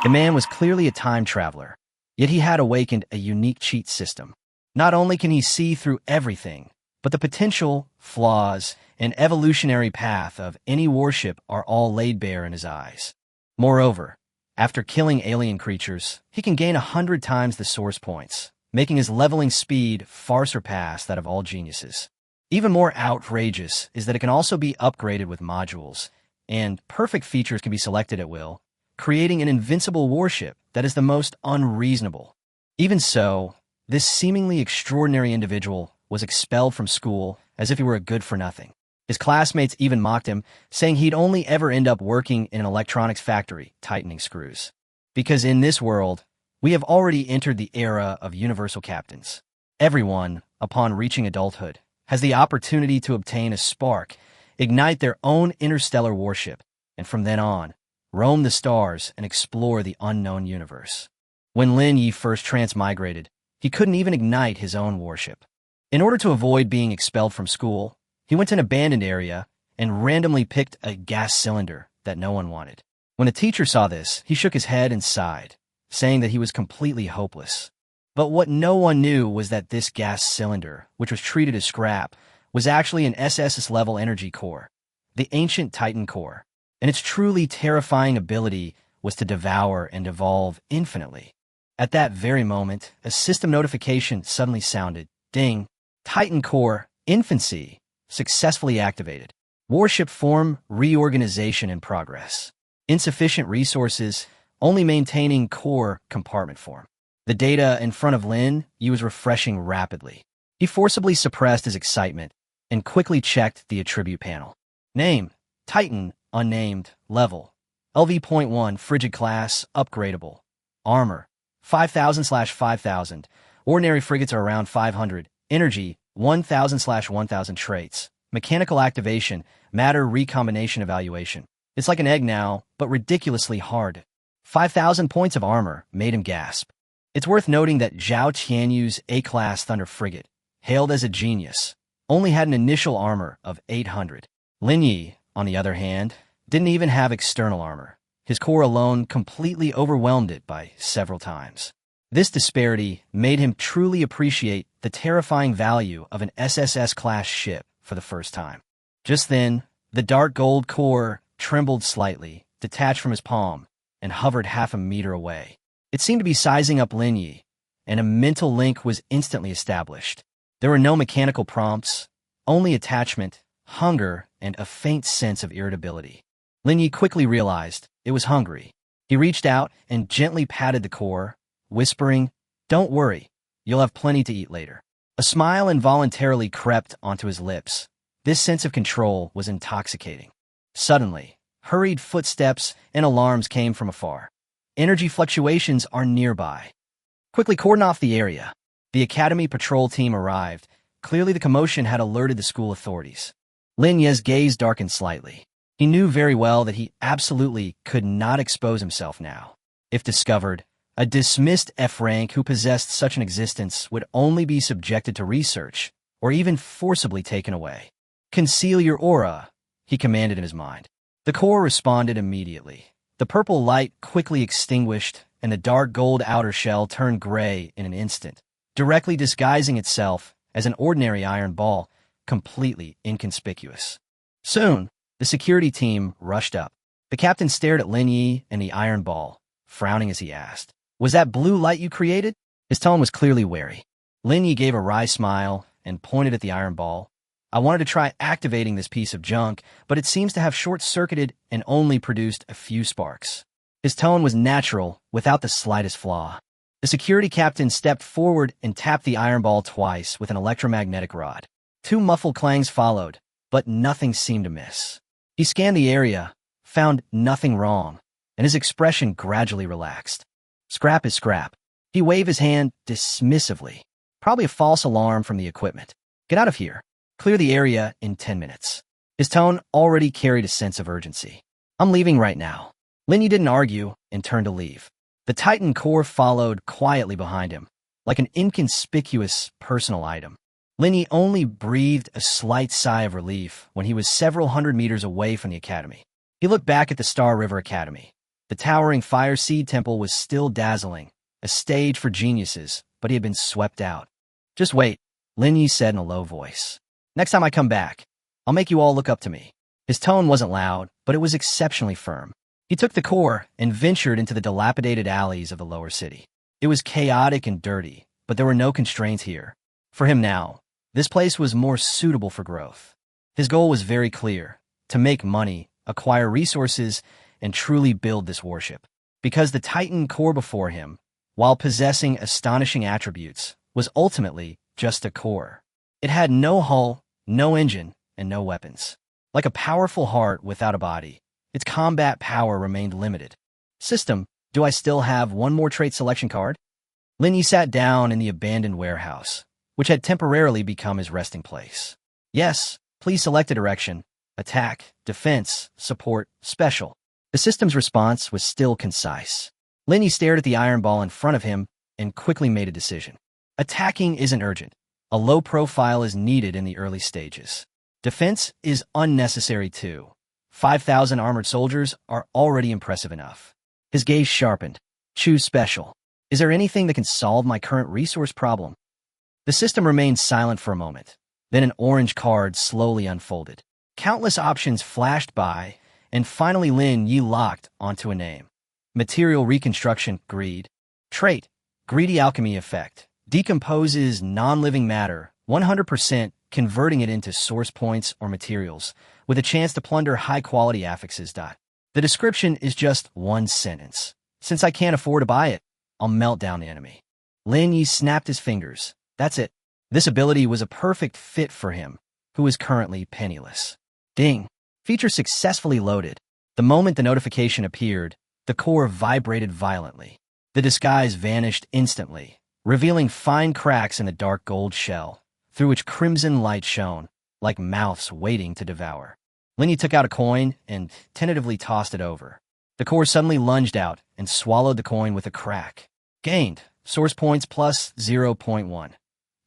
The man was clearly a time traveler, yet he had awakened a unique cheat system. Not only can he see through everything, but the potential, flaws, and evolutionary path of any warship are all laid bare in his eyes. Moreover, after killing alien creatures, he can gain 100 times the source points, making his leveling speed far surpass that of all geniuses. Even more outrageous is that it can also be upgraded with modules, and perfect features can be selected at will, creating an invincible warship that is the most unreasonable. Even so, this seemingly extraordinary individual was expelled from school as if he were a good-for-nothing. His classmates even mocked him, saying he'd only ever end up working in an electronics factory, tightening screws. Because in this world, we have already entered the era of universal captains. Everyone, upon reaching adulthood, has the opportunity to obtain a spark, ignite their own interstellar warship, and from then on, roam the stars and explore the unknown universe. When Lin Yi first transmigrated, he couldn't even ignite his own warship. In order to avoid being expelled from school, he went to an abandoned area and randomly picked a gas cylinder that no one wanted. When the teacher saw this, he shook his head and sighed, saying that he was completely hopeless. But what no one knew was that this gas cylinder, which was treated as scrap, was actually an SS-level energy core, the ancient Titan core, and its truly terrifying ability was to devour and evolve infinitely. At that very moment, a system notification suddenly sounded. Ding! Titan core, infancy, successfully activated. Warship form reorganization in progress. Insufficient resources, only maintaining core compartment form. The data in front of Lin Yi was refreshing rapidly. He forcibly suppressed his excitement and quickly checked the attribute panel. Name, Titan, unnamed, level, LV.1, frigid class, upgradable. Armor, 5000/5000. Ordinary frigates are around 500. Energy, 1000/1000 traits. Mechanical activation, matter recombination evaluation. It's like an egg now, but ridiculously hard. 5,000 points of armor made him gasp. It's worth noting that Xiao Tianu's A-class Thunder frigate, hailed as a genius, only had an initial armor of 800. Lin Yi, on the other hand, didn't even have external armor. His core alone completely overwhelmed it by several times. This disparity made him truly appreciate the terrifying value of an SSS-class ship for the first time. Just then, the dark gold core trembled slightly, detached from his palm, and hovered half a meter away. It seemed to be sizing up Lin Yi, and a mental link was instantly established. There were no mechanical prompts, only attachment, hunger, and a faint sense of irritability. Lin Yi quickly realized it was hungry. He reached out and gently patted the core, whispering, "Don't worry, you'll have plenty to eat later." A smile involuntarily crept onto his lips. This sense of control was intoxicating. Suddenly, hurried footsteps and alarms came from afar. Energy fluctuations are nearby. Quickly cordon off the area. The Academy patrol team arrived. Clearly the commotion had alerted the school authorities. Lin Yi's gaze darkened slightly. He knew very well that he absolutely could not expose himself now. If discovered, a dismissed F-rank who possessed such an existence would only be subjected to research, or even forcibly taken away. "Conceal your aura," he commanded in his mind. The core responded immediately. The purple light quickly extinguished, and the dark gold outer shell turned gray in an instant, directly disguising itself as an ordinary iron ball, completely inconspicuous. Soon, the security team rushed up. The captain stared at Lin Yi and the iron ball, frowning as he asked, "Was that blue light you created?" His tone was clearly wary. Lin Yi gave a wry smile and pointed at the iron ball. "I wanted to try activating this piece of junk, but it seems to have short-circuited and only produced a few sparks." His tone was natural, without the slightest flaw. The security captain stepped forward and tapped the iron ball twice with an electromagnetic rod. 2 muffled clangs followed, but nothing seemed amiss. He scanned the area, found nothing wrong, and his expression gradually relaxed. "Scrap is scrap." He waved his hand dismissively. "Probably a false alarm from the equipment. Get out of here. Clear the area in 10 minutes. His tone already carried a sense of urgency. "I'm leaving right now." Lin Yi didn't argue and turned to leave. The Titan core followed quietly behind him, like an inconspicuous personal item. Lin Yi only breathed a slight sigh of relief when he was several hundred meters away from the academy. He looked back at the Star River Academy. The towering fire seed temple was still dazzling, a stage for geniuses, but he had been swept out. Just wait, Lin Yi said in a low voice. Next time I come back, I'll make you all look up to me. His tone wasn't loud, but it was exceptionally firm. He took the core and ventured into the dilapidated alleys of the lower city. It was chaotic and dirty, but there were no constraints here. For him now, this place was more suitable for growth. His goal was very clear: to make money, acquire resources, and truly build this warship. Because the Titan core before him, while possessing astonishing attributes, was ultimately just a core. It had no hull, no engine, and no weapons. Like a powerful heart without a body, its combat power remained limited. System, do I still have one more trait selection card? Lin Yi sat down in the abandoned warehouse, which had temporarily become his resting place. Yes, please select a direction: attack, defense, support, special. The system's response was still concise. Lin Yi stared at the iron ball in front of him and quickly made a decision. Attacking isn't urgent. A low profile is needed in the early stages. Defense is unnecessary too. 5,000 armored soldiers are already impressive enough. His gaze sharpened. Choose special. Is there anything that can solve my current resource problem? The system remained silent for a moment. Then an orange card slowly unfolded. Countless options flashed by, and finally Lin Yi locked onto a name. Material reconstruction, greed. Trait, greedy alchemy effect. Decomposes non-living matter, 100%, converting it into source points or materials, with a chance to plunder high-quality affixes. The description is just one sentence. Since I can't afford to buy it, I'll melt down the enemy. Lin Yi snapped his fingers. That's it. This ability was a perfect fit for him, who is currently penniless. Ding. Feature successfully loaded. The moment the notification appeared, the core vibrated violently. The disguise vanished instantly, revealing fine cracks in the dark gold shell, through which crimson light shone, like mouths waiting to devour. Lin Yi took out a coin and tentatively tossed it over. The core suddenly lunged out and swallowed the coin with a crack. Gained. Source points plus 0.1.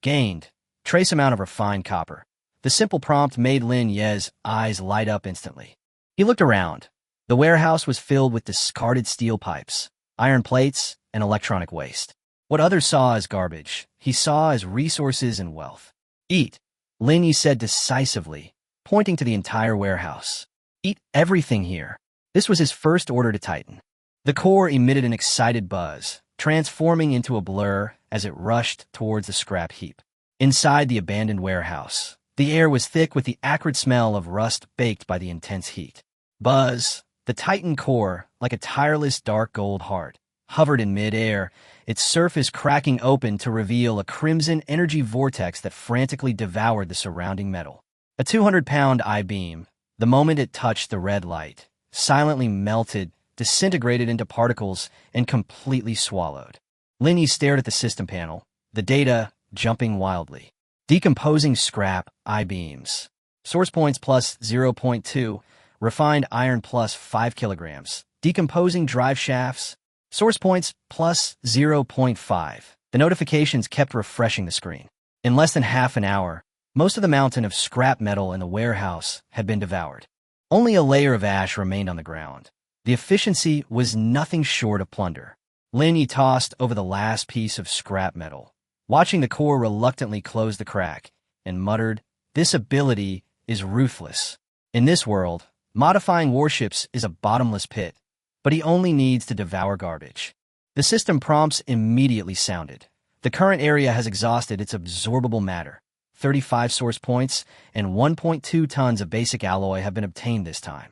Gained. Trace amount of refined copper. The simple prompt made Lin Yi's eyes light up instantly. He looked around. The warehouse was filled with discarded steel pipes, iron plates, and electronic waste. What others saw as garbage, he saw as resources and wealth. Eat, Lin Yi said decisively, pointing to the entire warehouse. Eat everything here. This was his first order to Titan. The core emitted an excited buzz, transforming into a blur as it rushed towards the scrap heap. Inside the abandoned warehouse, the air was thick with the acrid smell of rust baked by the intense heat. Buzz, the Titan core, like a tireless dark gold heart, hovered in mid-air, its surface cracking open to reveal a crimson energy vortex that frantically devoured the surrounding metal. A 200-pound I-beam, the moment it touched the red light, silently melted, disintegrated into particles, and completely swallowed. Lin Yi stared at the system panel, the data jumping wildly. Decomposing scrap, I-beams. Source points plus 0.2, refined iron plus 5 kilograms. Decomposing drive shafts. Source points plus 0.5. The notifications kept refreshing the screen. In less than half an hour, most of the mountain of scrap metal in the warehouse had been devoured. Only a layer of ash remained on the ground. The efficiency was nothing short of plunder. Lin Yi tossed over the last piece of scrap metal, watching the core reluctantly close the crack, and muttered, "This ability is ruthless. In this world, modifying warships is a bottomless pit, but he only needs to devour garbage." The system prompts immediately sounded. The current area has exhausted its absorbable matter. 35 source points and 1.2 tons of basic alloy have been obtained this time.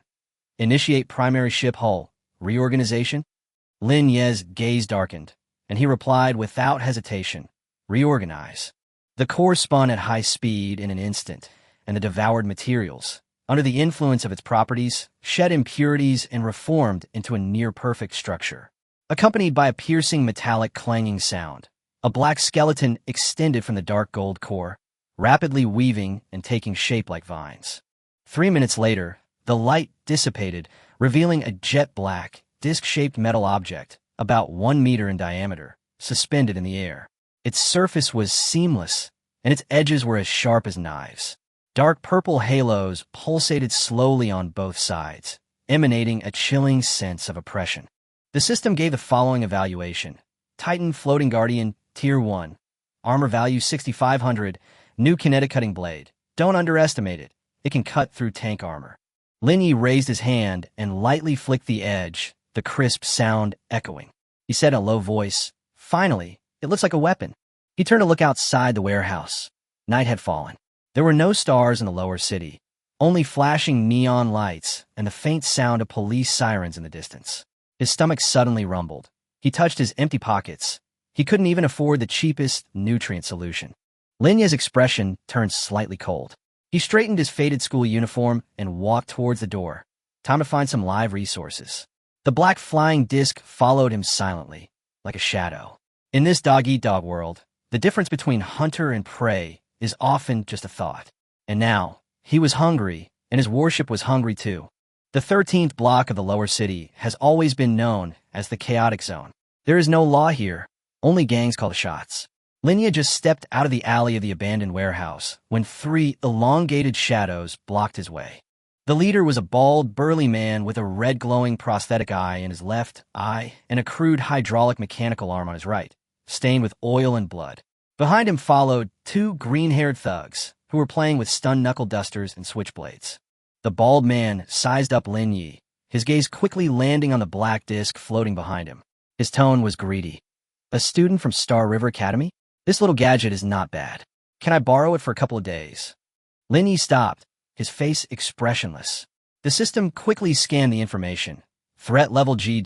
Initiate primary ship hull. Reorganization? Lin Yi's gaze darkened, and he replied without hesitation, "Reorganize." The core spun at high speed in an instant, and the devoured materials, under the influence of its properties, shed impurities and reformed into a near-perfect structure. Accompanied by a piercing metallic clanging sound, a black skeleton extended from the dark gold core, rapidly weaving and taking shape like vines. 3 minutes later, the light dissipated, revealing a jet-black, disc-shaped metal object, about 1 meter in diameter, suspended in the air. Its surface was seamless, and its edges were as sharp as knives. Dark purple halos pulsated slowly on both sides, emanating a chilling sense of oppression. The system gave the following evaluation. Titan Floating Guardian, Tier 1. Armor value 6500, new kinetic cutting blade. Don't underestimate it. It can cut through tank armor. Lin Yi raised his hand and lightly flicked the edge, the crisp sound echoing. He said in a low voice, "Finally, it looks like a weapon." He turned to look outside the warehouse. Night had fallen. There were no stars in the lower city, only flashing neon lights and the faint sound of police sirens in the distance. His stomach suddenly rumbled. He touched his empty pockets. He couldn't even afford the cheapest nutrient solution. Lin Yi's expression turned slightly cold. He straightened his faded school uniform and walked towards the door. Time to find some live resources. The black flying disc followed him silently, like a shadow. In this dog-eat-dog world, the difference between hunter and prey is often just a thought. And now, he was hungry, and his warship was hungry too. The 13th block of the lower city has always been known as the chaotic zone. There is no law here, only gangs call the shots. Lin Yi just stepped out of the alley of the abandoned warehouse when 3 elongated shadows blocked his way. The leader was a bald, burly man with a red glowing prosthetic eye in his left eye and a crude hydraulic mechanical arm on his right, stained with oil and blood. Behind him followed 2 green-haired thugs who were playing with stun knuckle dusters and switchblades. The bald man sized up Lin Yi, his gaze quickly landing on the black disc floating behind him. His tone was greedy. "A student from Star River Academy? This little gadget is not bad. Can I borrow it for a couple of days?" Lin Yi stopped, his face expressionless. The system quickly scanned the information. Threat level G-,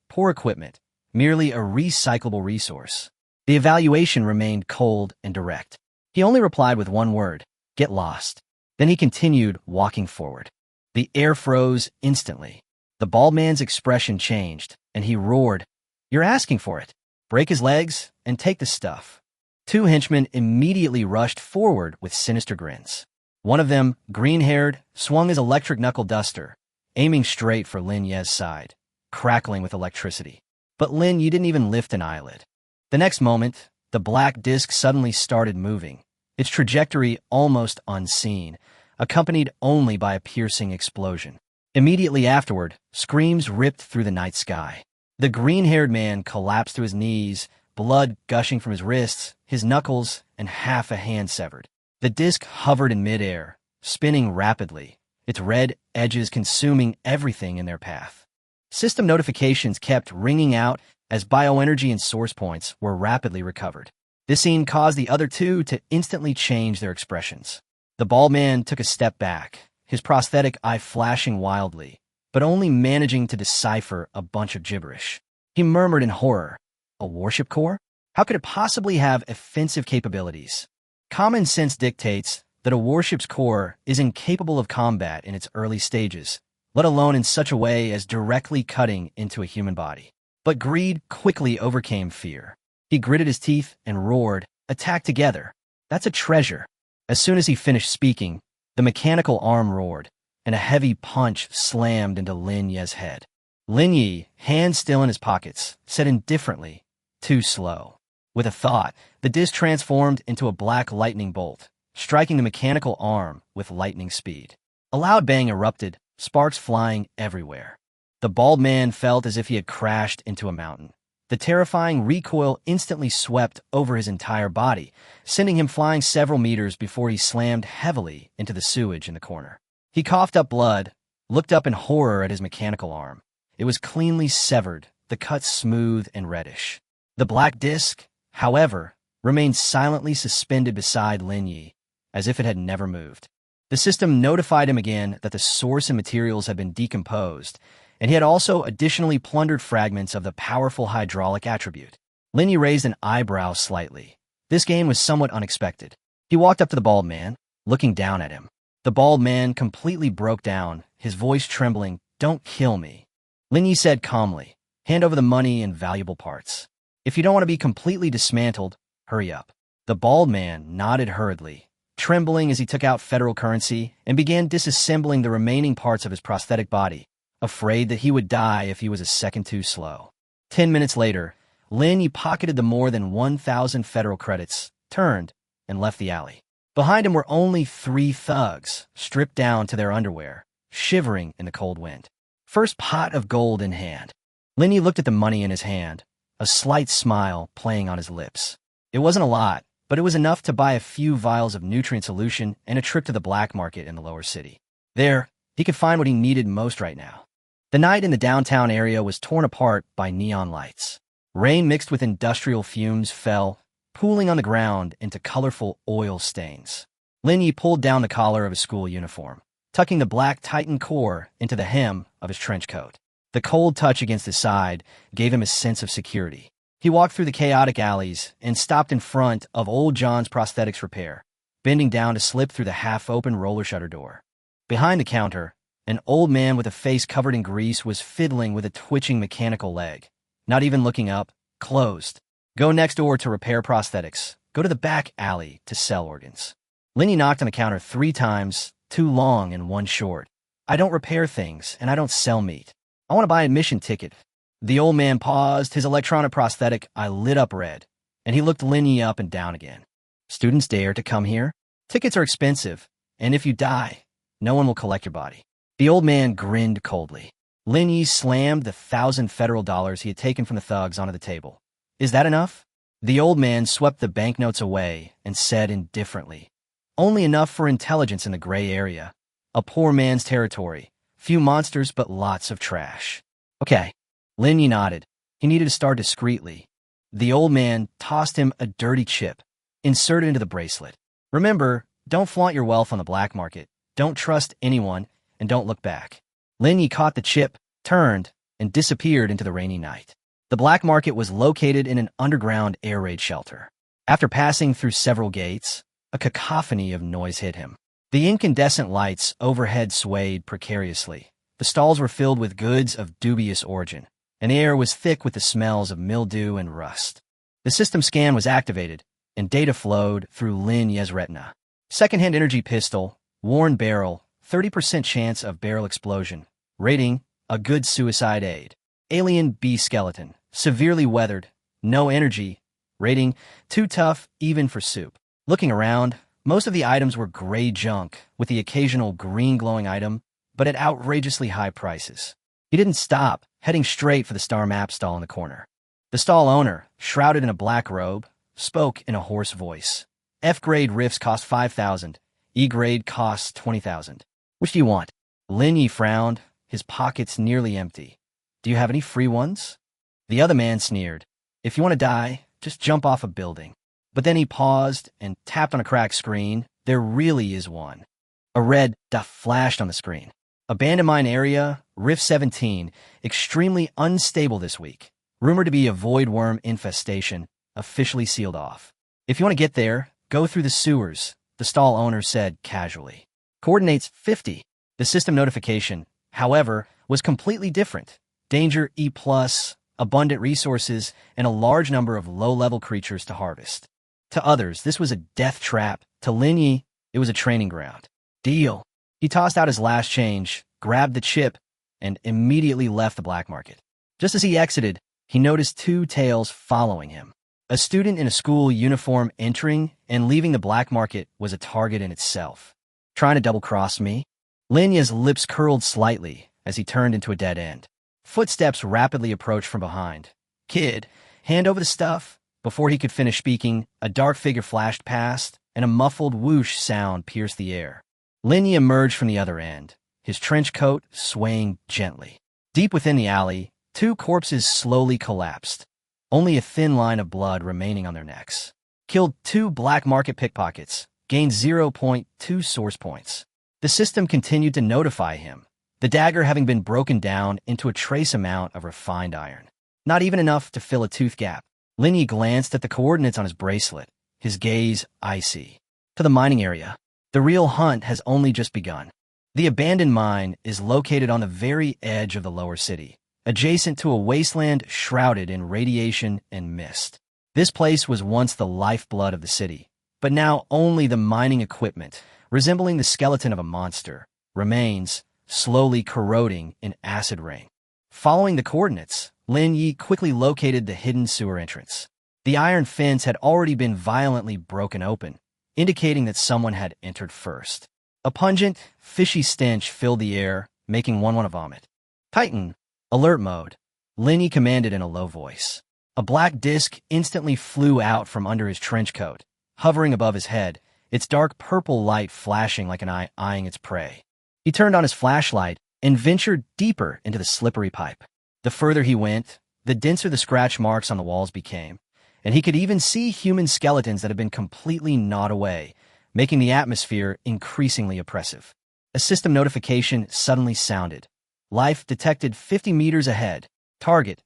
poor equipment, merely a recyclable resource. The evaluation remained cold and direct. He only replied with one word, "Get lost." Then he continued walking forward. The air froze instantly. The bald man's expression changed, and he roared, "You're asking for it. Break his legs and take the stuff." 2 henchmen immediately rushed forward with sinister grins. One of them, green-haired, swung his electric knuckle duster, aiming straight for Lin Yi's side, crackling with electricity. But Lin Yi didn't even lift an eyelid. The next moment, the black disc suddenly started moving, its trajectory almost unseen, accompanied only by a piercing explosion. Immediately afterward, screams ripped through the night sky. The green-haired man collapsed to his knees, blood gushing from his wrists, his knuckles, and half a hand severed. The disc hovered in midair, spinning rapidly, its red edges consuming everything in their path. System notifications kept ringing out as bioenergy and source points were rapidly recovered. This scene caused the other 2 to instantly change their expressions. The bald man took a step back, his prosthetic eye flashing wildly, but only managing to decipher a bunch of gibberish. He murmured in horror, "A warship core? How could it possibly have offensive capabilities?" Common sense dictates that a warship's core is incapable of combat in its early stages, let alone in such a way as directly cutting into a human body. But greed quickly overcame fear. He gritted his teeth and roared, "Attack together. That's a treasure." As soon as he finished speaking, the mechanical arm roared, and a heavy punch slammed into Lin Yi's head. Lin Yi, hands still in his pockets, said indifferently, "Too slow." With a thought, the disc transformed into a black lightning bolt, striking the mechanical arm with lightning speed. A loud bang erupted, sparks flying everywhere. The bald man felt as if he had crashed into a mountain. The terrifying recoil instantly swept over his entire body, sending him flying several meters before he slammed heavily into the sewage in the corner. He coughed up blood, looked up in horror at his mechanical arm. It was cleanly severed, the cut smooth and reddish. The black disc, however, remained silently suspended beside Lin Yi, as if it had never moved. The system notified him again that the source and materials had been decomposed, and he had also additionally plundered fragments of the powerful hydraulic attribute. Lin Yi raised an eyebrow slightly. This game was somewhat unexpected. He walked up to the bald man, looking down at him. The bald man completely broke down, his voice trembling, "Don't kill me." Lin Yi said calmly, "Hand over the money and valuable parts. If you don't want to be completely dismantled, hurry up." The bald man nodded hurriedly, trembling as he took out federal currency and began disassembling the remaining parts of his prosthetic body, afraid that he would die if he was a second too slow. 10 minutes later, Lin Yi pocketed the more than 1,000 federal credits, turned, and left the alley. Behind him were only 3 thugs, stripped down to their underwear, shivering in the cold wind. First pot of gold in hand. Lin Yi looked at the money in his hand, a slight smile playing on his lips. It wasn't a lot, but it was enough to buy a few vials of nutrient solution and a trip to the black market in the lower city. There, he could find what he needed most right now. The night in the downtown area was torn apart by neon lights. Rain mixed with industrial fumes fell, pooling on the ground into colorful oil stains. Lin Yi pulled down the collar of his school uniform, tucking the black Titan core into the hem of his trench coat. The cold touch against his side gave him a sense of security. He walked through the chaotic alleys and stopped in front of old John's prosthetics repair, bending down to slip through the half-open roller shutter door. Behind the counter, an old man with a face covered in grease was fiddling with a twitching mechanical leg. Not even looking up, closed. Go next door to repair prosthetics. Go to the back alley to sell organs. Lin Yi knocked on the counter 3 times, 2 long and 1 short. I don't repair things, and I don't sell meat. I want to buy an admission ticket. The old man paused, his electronic prosthetic eye lit up red, and he looked Lin Yi up and down again. Students dare to come here? Tickets are expensive, and if you die, no one will collect your body. The old man grinned coldly. Lin Yi slammed the 1,000 federal dollars he had taken from the thugs onto the table. Is that enough? The old man swept the banknotes away and said indifferently, only enough for intelligence in the gray area. A poor man's territory. Few monsters, but lots of trash. Okay. Lin Yi nodded. He needed to start discreetly. The old man tossed him a dirty chip, inserted into the bracelet. Remember, don't flaunt your wealth on the black market. Don't trust anyone, and don't look back. Lin Yi caught the chip, turned, and disappeared into the rainy night. The black market was located in an underground air raid shelter. After passing through several gates, a cacophony of noise hit him. The incandescent lights overhead swayed precariously. The stalls were filled with goods of dubious origin, and the air was thick with the smells of mildew and rust. The system scan was activated, and data flowed through Lin Yi's retina. Secondhand energy pistol, worn barrel, 30% chance of barrel explosion. Rating, a good suicide aid. Alien bee skeleton, severely weathered, no energy. Rating, too tough even for soup. Looking around, most of the items were gray junk, with the occasional green glowing item, but at outrageously high prices. He didn't stop, heading straight for the star map stall in the corner. The stall owner, shrouded in a black robe, spoke in a hoarse voice. F-grade riffs cost 5,000. E-grade costs 20,000. Which do you want? Lin Yi frowned, his pockets nearly empty. Do you have any free ones? The other man sneered. If you want to die, just jump off a building. But then he paused and tapped on a cracked screen. There really is one. A red dot flashed on the screen. Abandoned mine area, Rift 17, extremely unstable this week. Rumored to be a void worm infestation, officially sealed off. If you want to get there, go through the sewers, the stall owner said casually. Coordinates 50. The system notification, however, was completely different. Danger E+, abundant resources, and a large number of low-level creatures to harvest. To others, this was a death trap. To Lin Yi, it was a training ground. Deal. He tossed out his last change, grabbed the chip, and immediately left the black market. Just as he exited, he noticed 2 tails following him. A student in a school uniform entering and leaving the black market was a target in itself. Trying to double-cross me? Lin Yi's lips curled slightly as he turned into a dead end. Footsteps rapidly approached from behind. Kid, hand over the stuff. Before he could finish speaking, a dark figure flashed past, and a muffled whoosh sound pierced the air. Lin Yi emerged from the other end, his trench coat swaying gently. Deep within the alley, 2 corpses slowly collapsed, only a thin line of blood remaining on their necks. Killed 2 black market pickpockets, gained 0.2 source points. The system continued to notify him, the dagger having been broken down into a trace amount of refined iron. Not even enough to fill a tooth gap. Lin Yi glanced at the coordinates on his bracelet, his gaze icy. To the mining area. The real hunt has only just begun. The abandoned mine is located on the very edge of the lower city, adjacent to a wasteland shrouded in radiation and mist. This place was once the lifeblood of the city, but now only the mining equipment, resembling the skeleton of a monster, remains, slowly corroding in acid rain. Following the coordinates, Lin Yi quickly located the hidden sewer entrance. The iron fence had already been violently broken open, indicating that someone had entered first. A pungent, fishy stench filled the air, making one want to vomit. Titan, alert mode. Lin Yi commanded in a low voice. A black disc instantly flew out from under his trench coat, hovering above his head, its dark purple light flashing like an eye eyeing its prey. He turned on his flashlight and ventured deeper into the slippery pipe. The further he went, the denser the scratch marks on the walls became, and he could even see human skeletons that had been completely gnawed away, making the atmosphere increasingly oppressive. A system notification suddenly sounded. Life detected 50 meters ahead. Target: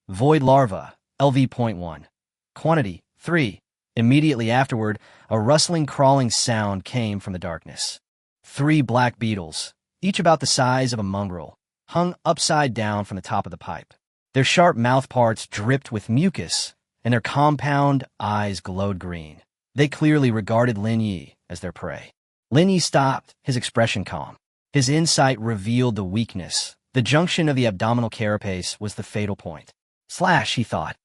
void larva, LV.1. Quantity: 3. Immediately afterward, a rustling, crawling sound came from the darkness. 3 black beetles, each about the size of a mongrel, hung upside down from the top of the pipe. Their sharp mouthparts dripped with mucus, and their compound eyes glowed green. They clearly regarded Lin Yi as their prey. Lin Yi stopped, his expression calm. His insight revealed the weakness. The junction of the abdominal carapace was the fatal point. Slash, he thought.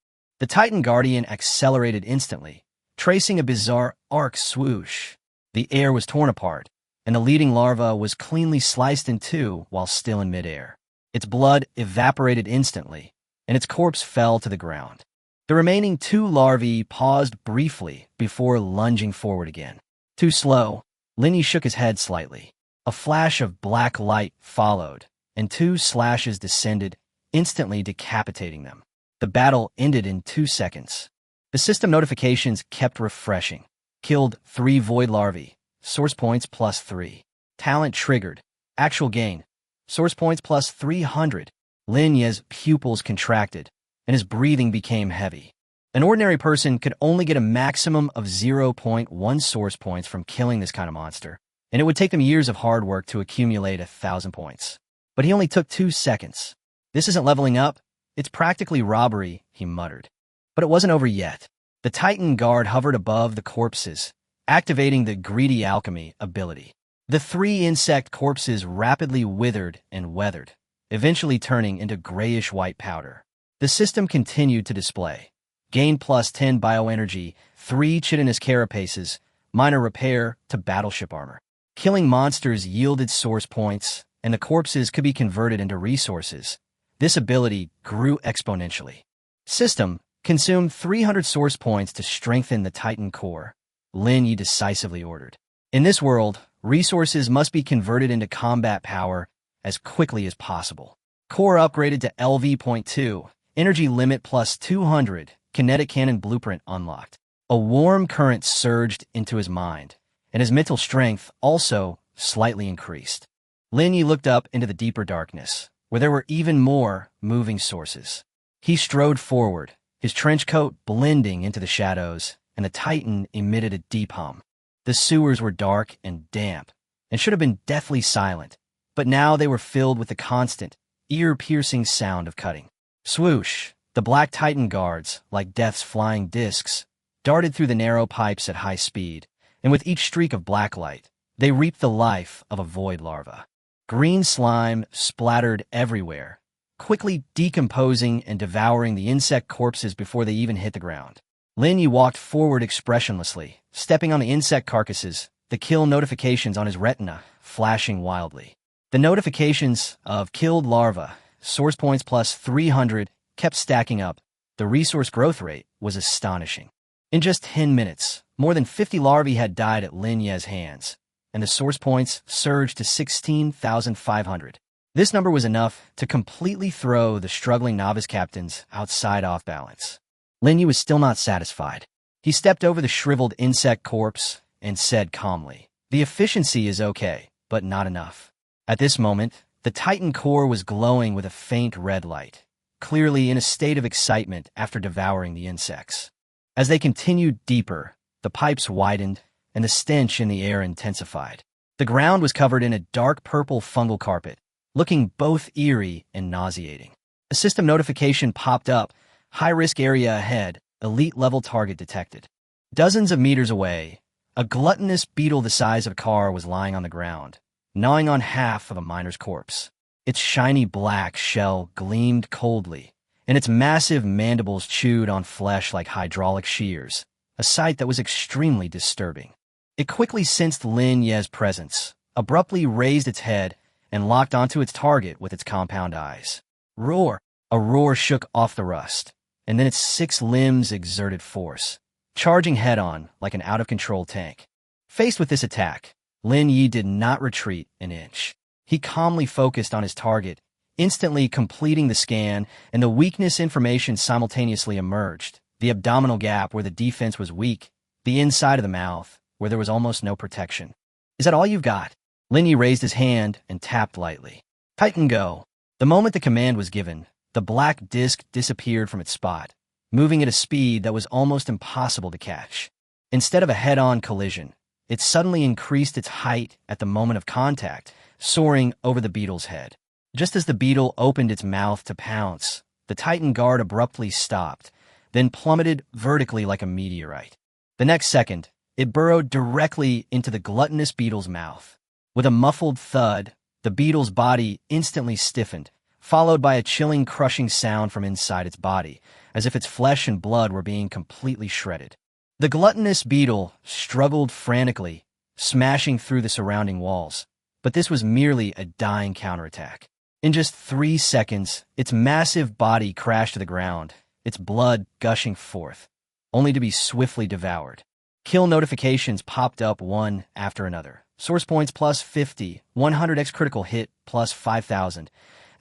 The Titan Guardian accelerated instantly, tracing a bizarre arc swoosh. The air was torn apart, and the leading larva was cleanly sliced in two while still in midair. Its blood evaporated instantly, and its corpse fell to the ground. The remaining 2 larvae paused briefly before lunging forward again. Too slow, Lin Yi shook his head slightly. A flash of black light followed, and 2 slashes descended, instantly decapitating them. The battle ended in 2 seconds. The system notifications kept refreshing. Killed 3 void larvae. Source points +3. Talent triggered. Actual gain. Source points +300. Lin Yi's pupils contracted, and his breathing became heavy. An ordinary person could only get a maximum of 0.1 source points from killing this kind of monster, and it would take them years of hard work to accumulate 1,000 points. But he only took 2 seconds. This isn't leveling up. It's practically robbery, he muttered. But it wasn't over yet. The Titan Guard hovered above the corpses, activating the greedy alchemy ability. The 3 insect corpses rapidly withered and weathered, eventually turning into grayish-white powder. The system continued to display. Gain +10 bioenergy, 3 chitinous carapaces, minor repair to battleship armor. Killing monsters yielded source points, and the corpses could be converted into resources. This ability grew exponentially. System consumed 300 source points to strengthen the Titan core. Lin Yi decisively ordered. In this world, resources must be converted into combat power as quickly as possible. Core upgraded to LV.2, energy limit +200, kinetic cannon blueprint unlocked. A warm current surged into his mind, and his mental strength also slightly increased. Lin Yi looked up into the deeper darkness, where there were even more moving sources. He strode forward, his trench coat blending into the shadows, and the Titan emitted a deep hum. The sewers were dark and damp, and should have been deathly silent, but now they were filled with the constant, ear-piercing sound of cutting. Swoosh! The black Titan guards, like death's flying discs, darted through the narrow pipes at high speed, and with each streak of black light, they reaped the life of a void larva. Green slime splattered everywhere, quickly decomposing and devouring the insect corpses before they even hit the ground. Lin Yi walked forward expressionlessly, stepping on the insect carcasses, the kill notifications on his retina flashing wildly. The notifications of killed larva, source points +300, kept stacking up. The resource growth rate was astonishing. In just 10 minutes, more than 50 larvae had died at Lin Yi's hands, and the source points surged to 16,500. This number was enough to completely throw the struggling novice captains outside off balance. Lin Yi was still not satisfied. He stepped over the shriveled insect corpse and said calmly, "The efficiency is okay, but not enough." At this moment, the Titan core was glowing with a faint red light, clearly in a state of excitement after devouring the insects. As they continued deeper, the pipes widened, and the stench in the air intensified. The ground was covered in a dark purple fungal carpet, looking both eerie and nauseating. A system notification popped up. High-risk area ahead, elite-level target detected. Dozens of meters away, a gluttonous beetle the size of a car was lying on the ground, gnawing on half of a miner's corpse. Its shiny black shell gleamed coldly, and its massive mandibles chewed on flesh like hydraulic shears, a sight that was extremely disturbing. It quickly sensed Lin Yi's presence, abruptly raised its head, and locked onto its target with its compound eyes. Roar! A roar shook off the rust, and then its 6 limbs exerted force, charging head-on like an out-of-control tank. Faced with this attack, Lin Yi did not retreat an inch. He calmly focused on his target, instantly completing the scan, and the weakness information simultaneously emerged. The abdominal gap where the defense was weak, the inside of the mouth where there was almost no protection. Is that all you've got? Lin Yi raised his hand and tapped lightly. Titan go. The moment the command was given, the black disc disappeared from its spot, moving at a speed that was almost impossible to catch. Instead of a head-on collision, it suddenly increased its height at the moment of contact, soaring over the beetle's head. Just as the beetle opened its mouth to pounce, the Titan guard abruptly stopped, then plummeted vertically like a meteorite. The next second, it burrowed directly into the gluttonous beetle's mouth. With a muffled thud, the beetle's body instantly stiffened, followed by a chilling, crushing sound from inside its body, as if its flesh and blood were being completely shredded. The gluttonous beetle struggled frantically, smashing through the surrounding walls, but this was merely a dying counterattack. In just 3 seconds, its massive body crashed to the ground, its blood gushing forth, only to be swiftly devoured. Kill notifications popped up one after another. Source points plus 50, 100x critical hit plus 5,000.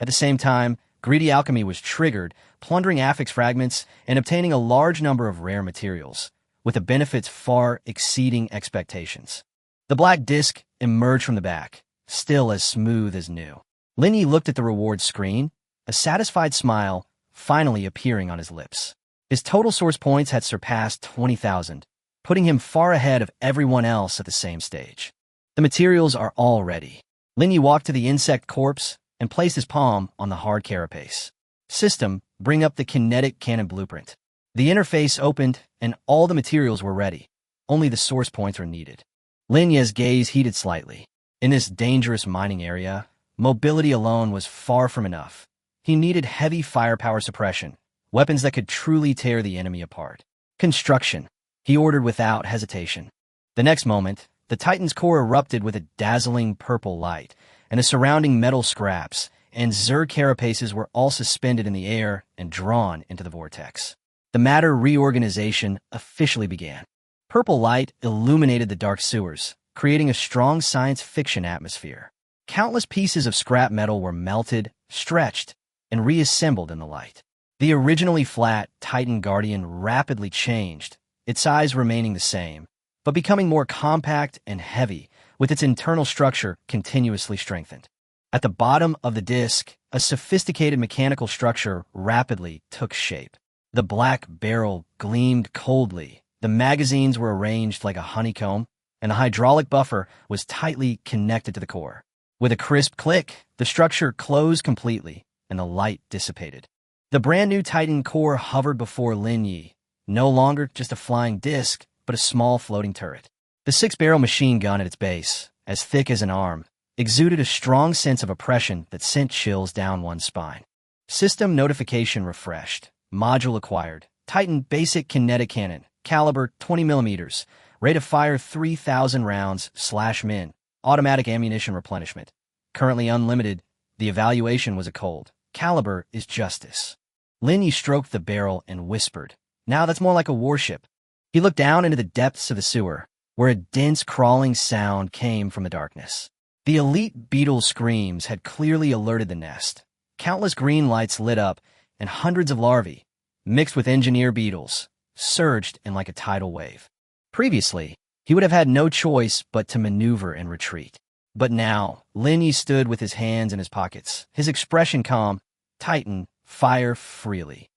At the same time, greedy alchemy was triggered, plundering affix fragments and obtaining a large number of rare materials, with the benefits far exceeding expectations. The black disc emerged from the back, still as smooth as new. Lin Yi looked at the reward screen, a satisfied smile finally appearing on his lips. His total source points had surpassed 20,000, putting him far ahead of everyone else at the same stage. The materials are all ready. Lin Yi walked to the insect corpse and placed his palm on the hard carapace. System, bring up the kinetic cannon blueprint. The interface opened, and all the materials were ready. Only the source points were needed. Lin Yi's gaze heated slightly. In this dangerous mining area, mobility alone was far from enough. He needed heavy firepower suppression, weapons that could truly tear the enemy apart. Construction, he ordered without hesitation. The next moment, the Titan's core erupted with a dazzling purple light, and the surrounding metal scraps and Zerg carapaces were all suspended in the air and drawn into the vortex. The matter reorganization officially began. Purple light illuminated the dark sewers, creating a strong science fiction atmosphere. Countless pieces of scrap metal were melted, stretched, and reassembled in the light. The originally flat Titan Guardian rapidly changed, its size remaining the same, but becoming more compact and heavy, with its internal structure continuously strengthened. At the bottom of the disc, a sophisticated mechanical structure rapidly took shape. The black barrel gleamed coldly, the magazines were arranged like a honeycomb, and the hydraulic buffer was tightly connected to the core. With a crisp click, the structure closed completely, and the light dissipated. The brand-new Titan core hovered before Lin Yi, no longer just a flying disc, but a small floating turret. The 6-barrel machine gun at its base, as thick as an arm, exuded a strong sense of oppression that sent chills down one's spine. System notification refreshed. Module acquired. Titan basic kinetic cannon, caliber 20mm, rate of fire 3,000 rounds /min, automatic ammunition replenishment. Currently unlimited. The evaluation was a cold. Caliber is justice. Lin Yi stroked the barrel and whispered, "Now that's more like a warship." He looked down into the depths of the sewer, where a dense crawling sound came from the darkness. The elite beetle screams had clearly alerted the nest. Countless green lights lit up, and hundreds of larvae, mixed with engineer beetles, surged in like a tidal wave. Previously, he would have had no choice but to maneuver and retreat. But now, Lin Yi stood with his hands in his pockets, his expression calm. Titan, fire freely.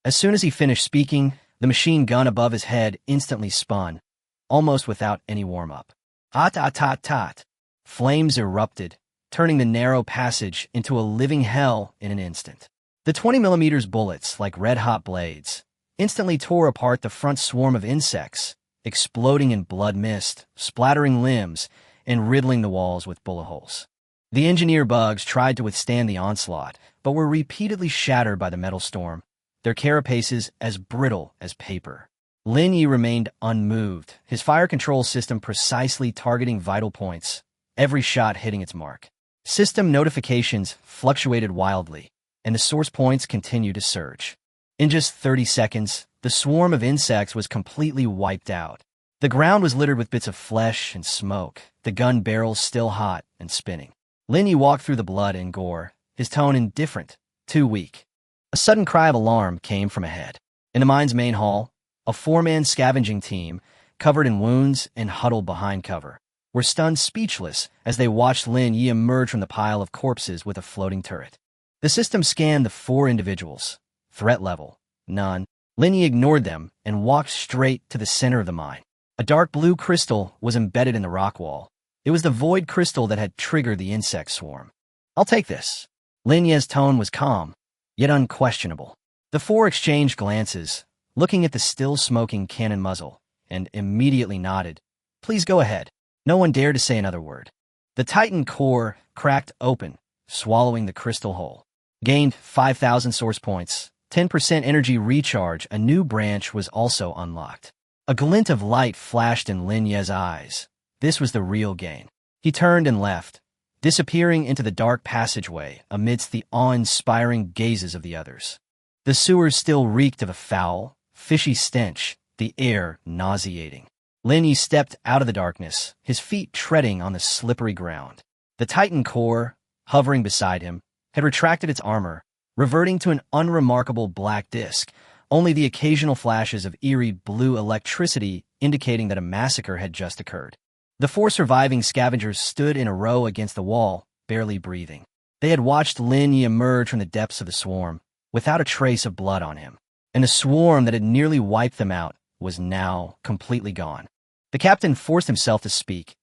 As soon as he finished speaking, the machine gun above his head instantly spun, almost without any warm-up. Tot. Flames erupted, turning the narrow passage into a living hell in an instant. The 20mm bullets, like red-hot blades, instantly tore apart the front swarm of insects, exploding in blood mist, splattering limbs, and riddling the walls with bullet holes. The engineer bugs tried to withstand the onslaught, but were repeatedly shattered by the metal storm, their carapaces as brittle as paper. Lin Yi remained unmoved, his fire control system precisely targeting vital points, every shot hitting its mark. System notifications fluctuated wildly. and the source points continued to surge. In just 30 seconds, the swarm of insects was completely wiped out. The ground was littered with bits of flesh and smoke, the gun barrels still hot and spinning. Lin Yi walked through the blood and gore, his tone indifferent, too weak. A sudden cry of alarm came from ahead. In the mine's main hall, a four-man scavenging team, covered in wounds and huddled behind cover, were stunned speechless as they watched Lin Yi emerge from the pile of corpses with a floating turret. The system scanned the four individuals. Threat level, none. Lin Yi ignored them and walked straight to the center of the mine. A dark blue crystal was embedded in the rock wall. It was the void crystal that had triggered the insect swarm. "I'll take this." Lin Yi's tone was calm, yet unquestionable. The four exchanged glances, looking at the still smoking cannon muzzle, and immediately nodded. "Please go ahead." No one dared to say another word. The Titan core cracked open, swallowing the crystal whole. Gained 5,000 source points, 10% energy recharge. A new branch was also unlocked. A glint of light flashed in Lin Yi's eyes. This was the real gain. He turned and left, disappearing into the dark passageway amidst the awe-inspiring gazes of the others. The sewers still reeked of a foul, fishy stench, the air nauseating. Lin Yi stepped out of the darkness, his feet treading on the slippery ground. The Titan core, hovering beside him, had retracted its armor, reverting to an unremarkable black disk, only the occasional flashes of eerie blue electricity indicating that a massacre had just occurred. The four surviving scavengers stood in a row against the wall, barely breathing. They had watched Lin Yi emerge from the depths of the swarm, without a trace of blood on him, and the swarm that had nearly wiped them out was now completely gone. The captain forced himself to speak.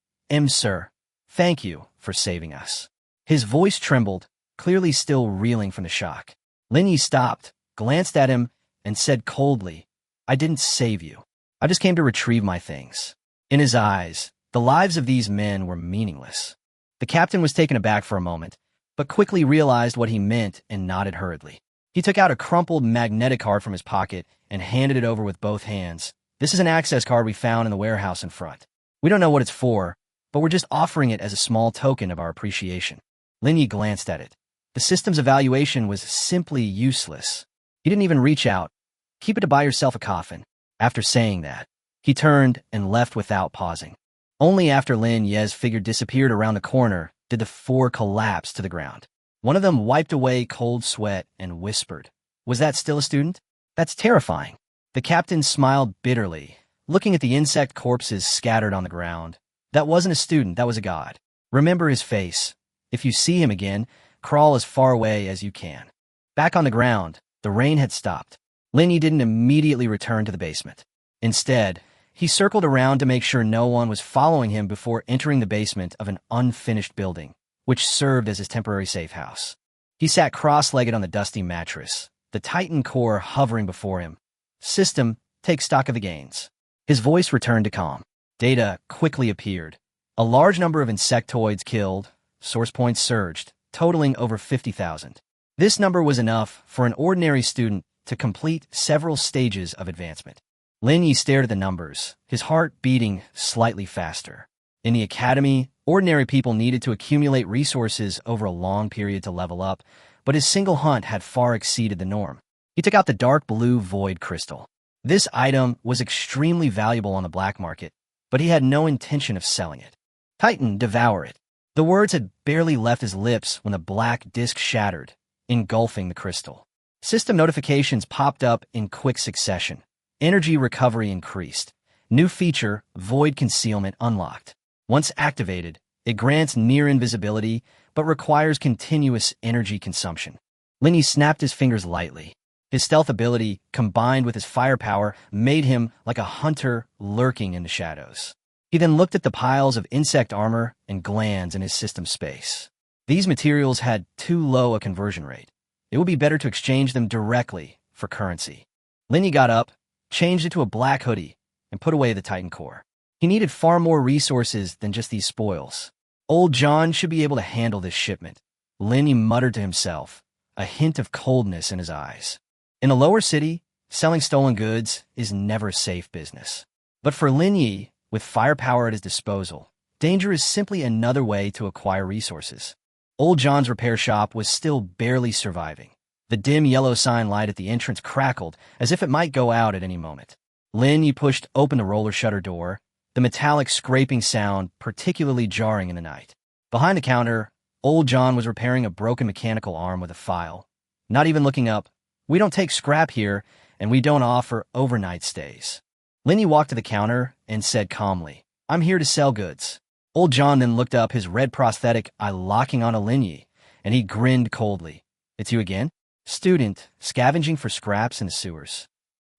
Sir, thank you for saving us." His voice trembled, clearly still reeling from the shock. Lin Yi stopped, glanced at him, and said coldly, "I didn't save you. I just came to retrieve my things." In his eyes, the lives of these men were meaningless. The captain was taken aback for a moment, but quickly realized what he meant and nodded hurriedly. He took out a crumpled magnetic card from his pocket and handed it over with both hands. "This is an access card we found in the warehouse in front. We don't know what it's for, but we're just offering it as a small token of our appreciation." Lin Yi glanced at it. The system's evaluation was simply useless. He didn't even reach out. "Keep it to buy yourself a coffin." After saying that, he turned and left without pausing. Only after Lin Yi's figure disappeared around the corner did the four collapse to the ground. One of them wiped away cold sweat and whispered, "Was that still a student? That's terrifying." The captain smiled bitterly, looking at the insect corpses scattered on the ground. "That wasn't a student, that was a god. Remember his face. If you see him again, crawl as far away as you can." Back on the ground, the rain had stopped. Lin Yi didn't immediately return to the basement. Instead, he circled around to make sure no one was following him before entering the basement of an unfinished building, which served as his temporary safe house. He sat cross-legged on the dusty mattress, the Titan core hovering before him. "System, take stock of the gains." His voice returned to calm. Data quickly appeared. A large number of insectoids killed, source points surged, totaling over 50,000. This number was enough for an ordinary student to complete several stages of advancement. Lin Yi stared at the numbers, his heart beating slightly faster. In the academy, ordinary people needed to accumulate resources over a long period to level up, but his single hunt had far exceeded the norm. He took out the dark blue void crystal. This item was extremely valuable on the black market, but he had no intention of selling it. "Titan, devour it." The words had barely left his lips when the black disc shattered, engulfing the crystal. System notifications popped up in quick succession. Energy recovery increased. New feature, void concealment unlocked. Once activated, it grants near invisibility, but requires continuous energy consumption. Lin Yi snapped his fingers lightly. His stealth ability, combined with his firepower, made him like a hunter lurking in the shadows. He then looked at the piles of insect armor and glands in his system space. These materials had too low a conversion rate. It would be better to exchange them directly for currency. Lin Yi got up, changed it to a black hoodie, and put away the Titan core. He needed far more resources than just these spoils. Old John should be able to handle this shipment. Lin Yi muttered to himself, a hint of coldness in his eyes. In a lower city, selling stolen goods is never safe business. But for Lin Yi, with firepower at his disposal, danger is simply another way to acquire resources. Old John's repair shop was still barely surviving. The dim yellow sign light at the entrance crackled as if it might go out at any moment. Lin Yi pushed open the roller shutter door, the metallic scraping sound particularly jarring in the night. Behind the counter, old John was repairing a broken mechanical arm with a file. Not even looking up. "We don't take scrap here, and we don't offer overnight stays." Lin Yi walked to the counter and said calmly, "I'm here to sell goods." Old John then looked up, his red prosthetic eye locking on Lin Yi, and he grinned coldly. "It's you again? Student, scavenging for scraps in the sewers."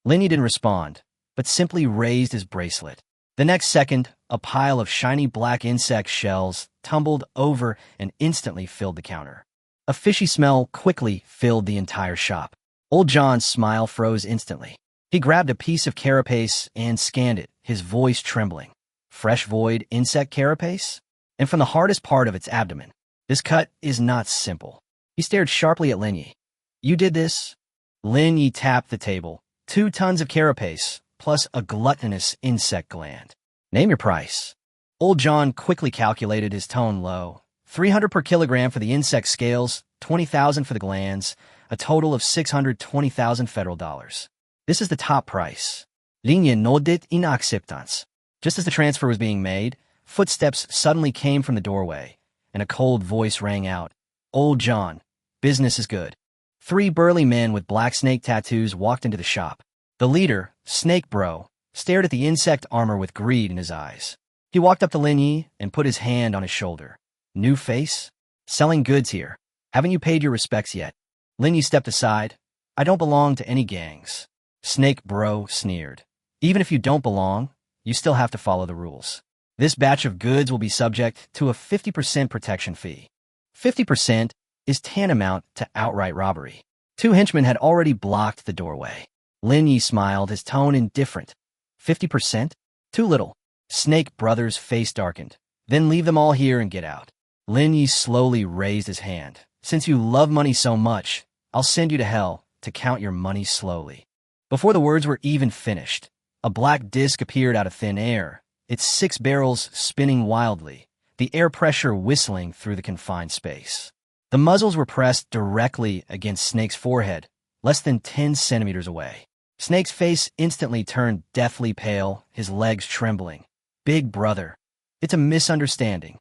Lin Yi didn't respond, but simply raised his bracelet. The next second, a pile of shiny black insect shells tumbled over and instantly filled the counter. A fishy smell quickly filled the entire shop. Old John's smile froze instantly. He grabbed a piece of carapace and scanned it, his voice trembling. Fresh void insect carapace? And from the hardest part of its abdomen. This cut is not simple. He stared sharply at Lin Yi. "You did this?" Lin Yi tapped the table. 2 tons of carapace, plus a gluttonous insect gland. "Name your price." Old John quickly calculated, his tone low. 300 per kilogram for the insect scales, 20,000 for the glands, a total of 620,000 federal dollars. "This is the top price." Lin Yi nodded in acceptance. Just as the transfer was being made, footsteps suddenly came from the doorway, and a cold voice rang out. "Old John, business is good." 3 burly men with black snake tattoos walked into the shop. The leader, Snake Bro, stared at the insect armor with greed in his eyes. He walked up to Lin Yi and put his hand on his shoulder. "New face? Selling goods here. Haven't you paid your respects yet?" Lin Yi stepped aside. "I don't belong to any gangs." Snake Bro sneered. "Even if you don't belong, you still have to follow the rules. This batch of goods will be subject to a 50% protection fee. 50% is tantamount to outright robbery." 2 henchmen had already blocked the doorway. Lin Yi smiled, his tone indifferent. 50%? Too little. Snake Brother's face darkened. "Then leave them all here and get out." Lin Yi slowly raised his hand. "Since you love money so much, I'll send you to hell to count your money slowly." Before the words were even finished, a black disc appeared out of thin air, its 6 barrels spinning wildly, the air pressure whistling through the confined space. The muzzles were pressed directly against Snake's forehead, less than 10 centimeters away. Snake's face instantly turned deathly pale, his legs trembling. "Big brother, it's a misunderstanding."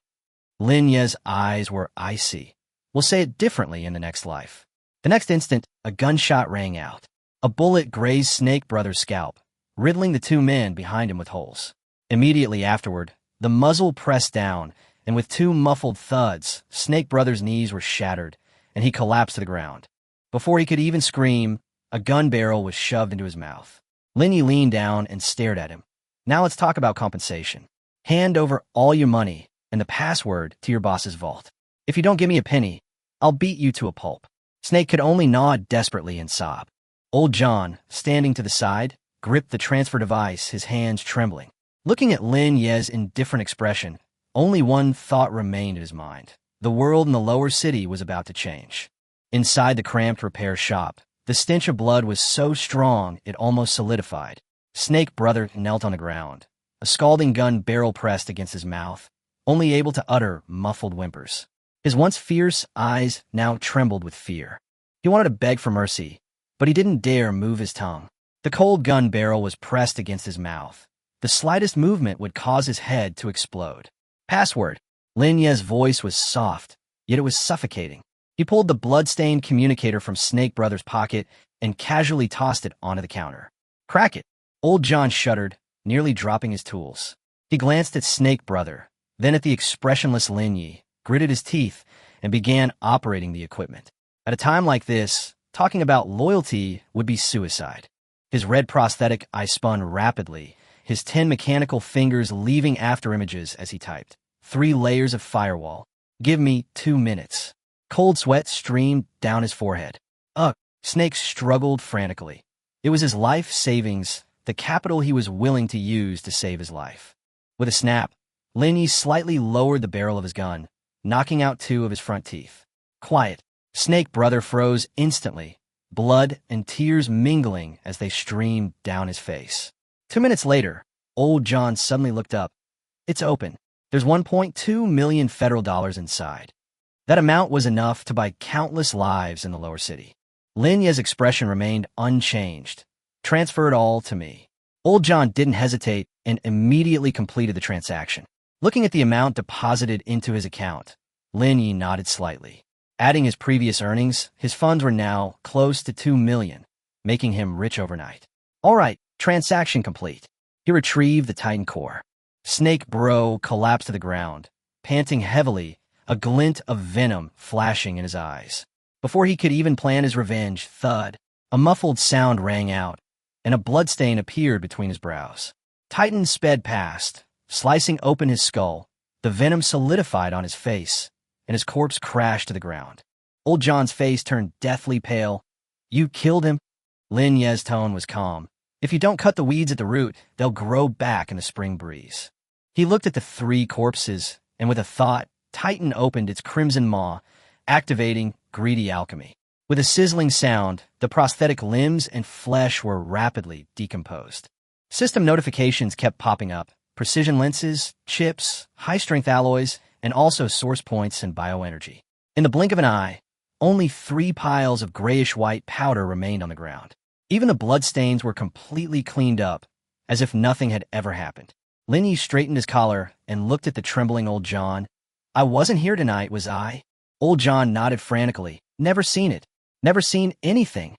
Lin Ye's eyes were icy. "We'll say it differently in the next life." The next instant, a gunshot rang out. A bullet grazed Snake Brother's scalp, riddling the 2 men behind him with holes. Immediately afterward, the muzzle pressed down, and with 2 muffled thuds, Snake Brother's knees were shattered, and he collapsed to the ground. Before he could even scream, a gun barrel was shoved into his mouth. Lin Yi leaned down and stared at him. "Now let's talk about compensation. Hand over all your money and the password to your boss's vault. If you don't give me a penny, I'll beat you to a pulp." Snake could only nod desperately and sob. Old John, standing to the side, gripped the transfer device, his hands trembling. Looking at Lin Ye's indifferent expression, only one thought remained in his mind. The world in the lower city was about to change. Inside the cramped repair shop, the stench of blood was so strong it almost solidified. Snake Brother knelt on the ground, a scalding gun barrel pressed against his mouth, only able to utter muffled whimpers. His once fierce eyes now trembled with fear. He wanted to beg for mercy, but he didn't dare move his tongue. The cold gun barrel was pressed against his mouth. The slightest movement would cause his head to explode. "Password." Lin Ye's voice was soft, yet it was suffocating. He pulled the blood-stained communicator from Snake Brother's pocket and casually tossed it onto the counter. "Crack it." Old John shuddered, nearly dropping his tools. He glanced at Snake Brother, then at the expressionless Lin Yi, gritted his teeth, and began operating the equipment. At a time like this, talking about loyalty would be suicide. His red prosthetic eye spun rapidly, his 10 mechanical fingers leaving after images as he typed. 3 layers of firewall. "Give me 2 minutes." Cold sweat streamed down his forehead. Ugh! Snake struggled frantically. It was his life savings, the capital he was willing to use to save his life. With a snap, Lin Yi slightly lowered the barrel of his gun, knocking out 2 of his front teeth. Quiet. Snake Brother froze instantly, blood and tears mingling as they streamed down his face. 2 minutes later, Old John suddenly looked up. "It's open. There's 1.2 million federal dollars inside." That amount was enough to buy countless lives in the lower city. Lin Ye's expression remained unchanged. Transfer it all to me. Old John didn't hesitate and immediately completed the transaction. Looking at the amount deposited into his account, Lin Yi nodded slightly. Adding his previous earnings, his funds were now close to 2 million, making him rich overnight. All right, transaction complete. He retrieved the Titan core. Snake Bro collapsed to the ground, panting heavily, a glint of venom flashing in his eyes. Before he could even plan his revenge, thud, a muffled sound rang out, and a bloodstain appeared between his brows. Titan sped past, slicing open his skull. The venom solidified on his face, and his corpse crashed to the ground. Old John's face turned deathly pale. You killed him? Lin Ye's tone was calm. If you don't cut the weeds at the root, they'll grow back in the spring breeze. He looked at the 3 corpses, and with a thought, Titan opened its crimson maw, activating greedy alchemy. With a sizzling sound, the prosthetic limbs and flesh were rapidly decomposed. System notifications kept popping up. Precision lenses, chips, high-strength alloys, and also source points and bioenergy. In the blink of an eye, only 3 piles of grayish-white powder remained on the ground. Even the bloodstains were completely cleaned up, as if nothing had ever happened. Lin Yi straightened his collar and looked at the trembling Old John. I wasn't here tonight, was I? Old John nodded frantically. Never seen it. Never seen anything.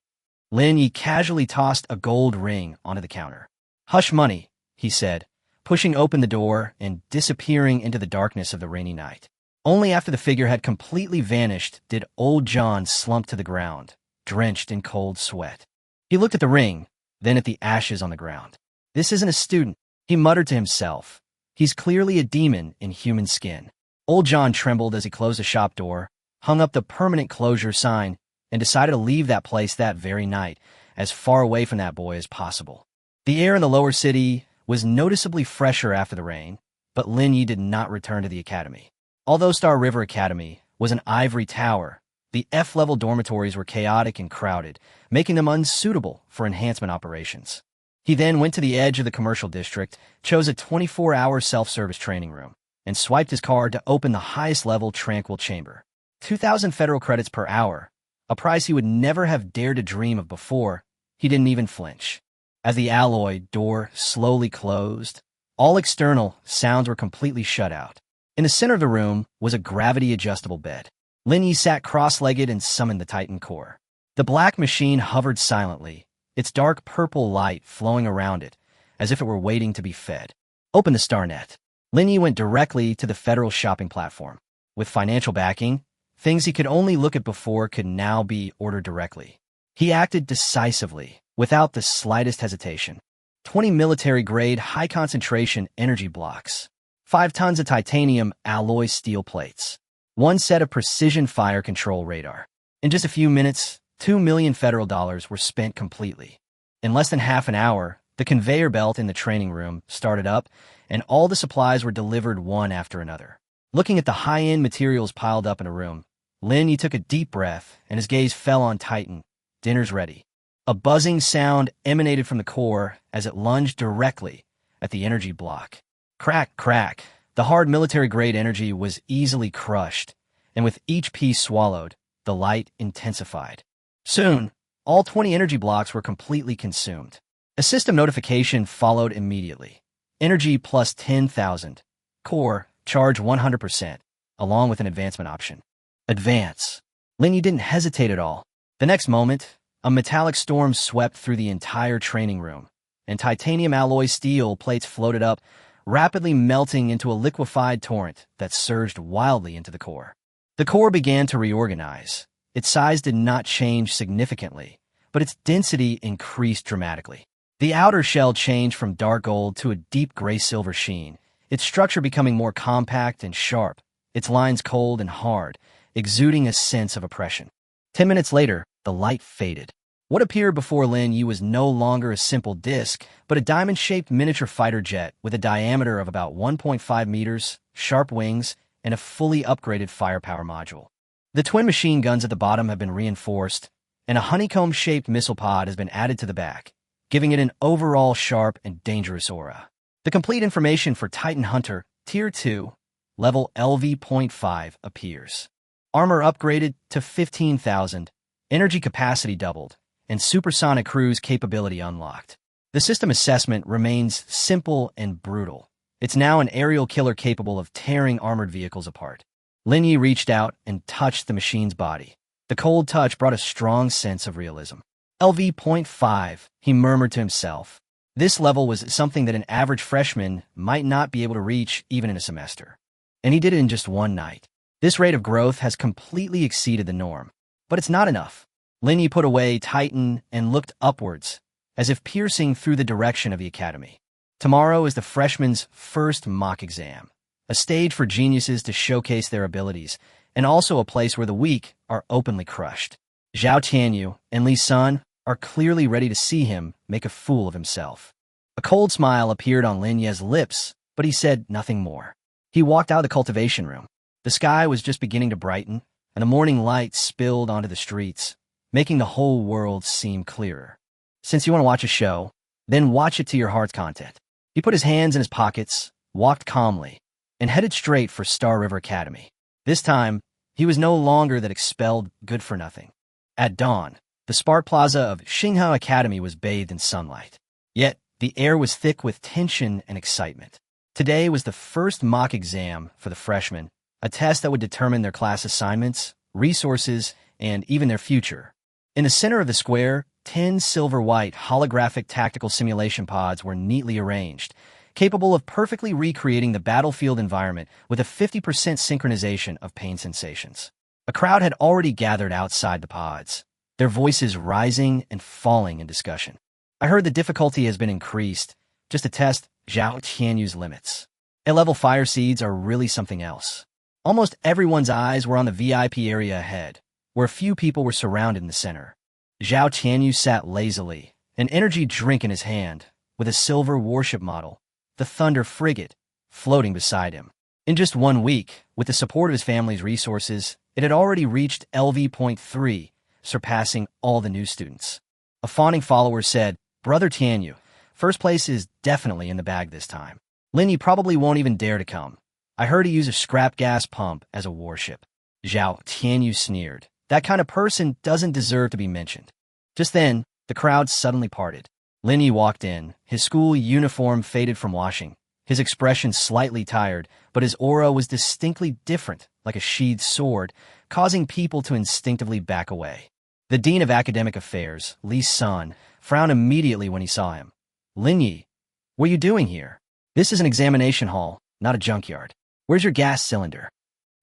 Lin Yi casually tossed a gold ring onto the counter. Hush money, he said, pushing open the door and disappearing into the darkness of the rainy night. Only after the figure had completely vanished did Old John slump to the ground, drenched in cold sweat. He looked at the ring, then at the ashes on the ground. This isn't a student, he muttered to himself. He's clearly a demon in human skin. Old John trembled as he closed the shop door, hung up the permanent closure sign, and decided to leave that place that very night, as far away from that boy as possible. The air in the lower city was noticeably fresher after the rain, but Lin Yi did not return to the academy. Although Star River Academy was an ivory tower, the F-level dormitories were chaotic and crowded, making them unsuitable for enhancement operations. He then went to the edge of the commercial district, chose a 24-hour self-service training room, and swiped his card to open the highest-level tranquil chamber. 2,000 federal credits per hour, a price he would never have dared to dream of before. He didn't even flinch. As the alloy door slowly closed, all external sounds were completely shut out. In the center of the room was a gravity-adjustable bed. Lin Yi sat cross-legged and summoned the Titan core. The black machine hovered silently, its dark purple light flowing around it, as if it were waiting to be fed. Open the StarNet. Lin Yi went directly to the federal shopping platform. With financial backing, things he could only look at before could now be ordered directly. He acted decisively, without the slightest hesitation. 20 military-grade, high-concentration energy blocks. 5 tons of titanium alloy steel plates. 1 set of precision fire control radar. In just a few minutes, $2 million federal dollars were spent completely. In less than half an hour, the conveyor belt in the training room started up, and all the supplies were delivered one after another. Looking at the high-end materials piled up in a room, Lin Yi took a deep breath, and his gaze fell on Titan. Dinner's ready. A buzzing sound emanated from the core as it lunged directly at the energy block. Crack, crack. The hard military-grade energy was easily crushed, and with each piece swallowed, the light intensified. Soon, all 20 energy blocks were completely consumed. A system notification followed immediately. Energy plus 10,000. Core, charge 100%, along with an advancement option. Advance. Lin Yi didn't hesitate at all. The next moment, a metallic storm swept through the entire training room, and titanium alloy steel plates floated up, rapidly melting into a liquefied torrent that surged wildly into the core. The core began to reorganize. Its size did not change significantly, but its density increased dramatically. The outer shell changed from dark gold to a deep gray-silver sheen, its structure becoming more compact and sharp, its lines cold and hard, exuding a sense of oppression. 10 minutes later, the light faded. What appeared before Lin Yi was no longer a simple disc, but a diamond-shaped miniature fighter jet with a diameter of about 1.5 meters, sharp wings, and a fully upgraded firepower module. The twin machine guns at the bottom have been reinforced, and a honeycomb-shaped missile pod has been added to the back, giving it an overall sharp and dangerous aura. The complete information for Titan Hunter, Tier 2, level LV.5 appears. Armor upgraded to 15,000, energy capacity doubled, and supersonic cruise capability unlocked. The system assessment remains simple and brutal. It's now an aerial killer capable of tearing armored vehicles apart. Lin Yi reached out and touched the machine's body. The cold touch brought a strong sense of realism. LV.5, he murmured to himself. This level was something that an average freshman might not be able to reach even in a semester. And he did it in just one night. This rate of growth has completely exceeded the norm. But it's not enough. Lin Yi put away Titan and looked upwards, as if piercing through the direction of the academy. Tomorrow is the freshman's first mock exam, a stage for geniuses to showcase their abilities, and also a place where the weak are openly crushed. Xiao Tianu and Li Sun are clearly ready to see him make a fool of himself. A cold smile appeared on Lin Ye's lips, but he said nothing more. He walked out of the cultivation room. The sky was just beginning to brighten, and the morning light spilled onto the streets, making the whole world seem clearer. Since you want to watch a show, then watch it to your heart's content. He put his hands in his pockets, walked calmly, and headed straight for Star River Academy. This time, he was no longer that expelled good-for-nothing. At dawn, the Spark Plaza of Xinghao Academy was bathed in sunlight. Yet, the air was thick with tension and excitement. Today was the first mock exam for the freshmen, a test that would determine their class assignments, resources, and even their future. In the center of the square, 10 silver-white holographic tactical simulation pods were neatly arranged, capable of perfectly recreating the battlefield environment with a 50% synchronization of pain sensations. A crowd had already gathered outside the pods, their voices rising and falling in discussion. I heard the difficulty has been increased, just to test Xiao Tianu's limits. A-level fire seeds are really something else. Almost everyone's eyes were on the VIP area ahead, where a few people were surrounded in the center. Xiao Tianu sat lazily, an energy drink in his hand, with a silver warship model, the Thunder frigate, floating beside him. In just 1 week, with the support of his family's resources, it had already reached LV.3, surpassing all the new students. A fawning follower said, "Brother Tianu, first place is definitely in the bag this time. Lin Yi probably won't even dare to come. I heard he used a scrap gas pump as a warship." Xiao Tianu sneered. That kind of person doesn't deserve to be mentioned. Just then, the crowd suddenly parted. Lin Yi walked in, his school uniform faded from washing, his expression slightly tired, but his aura was distinctly different, like a sheathed sword, causing people to instinctively back away. The Dean of Academic Affairs, Li Sun, frowned immediately when he saw him. "Lin Yi, what are you doing here? This is an examination hall, not a junkyard. Where's your gas cylinder?"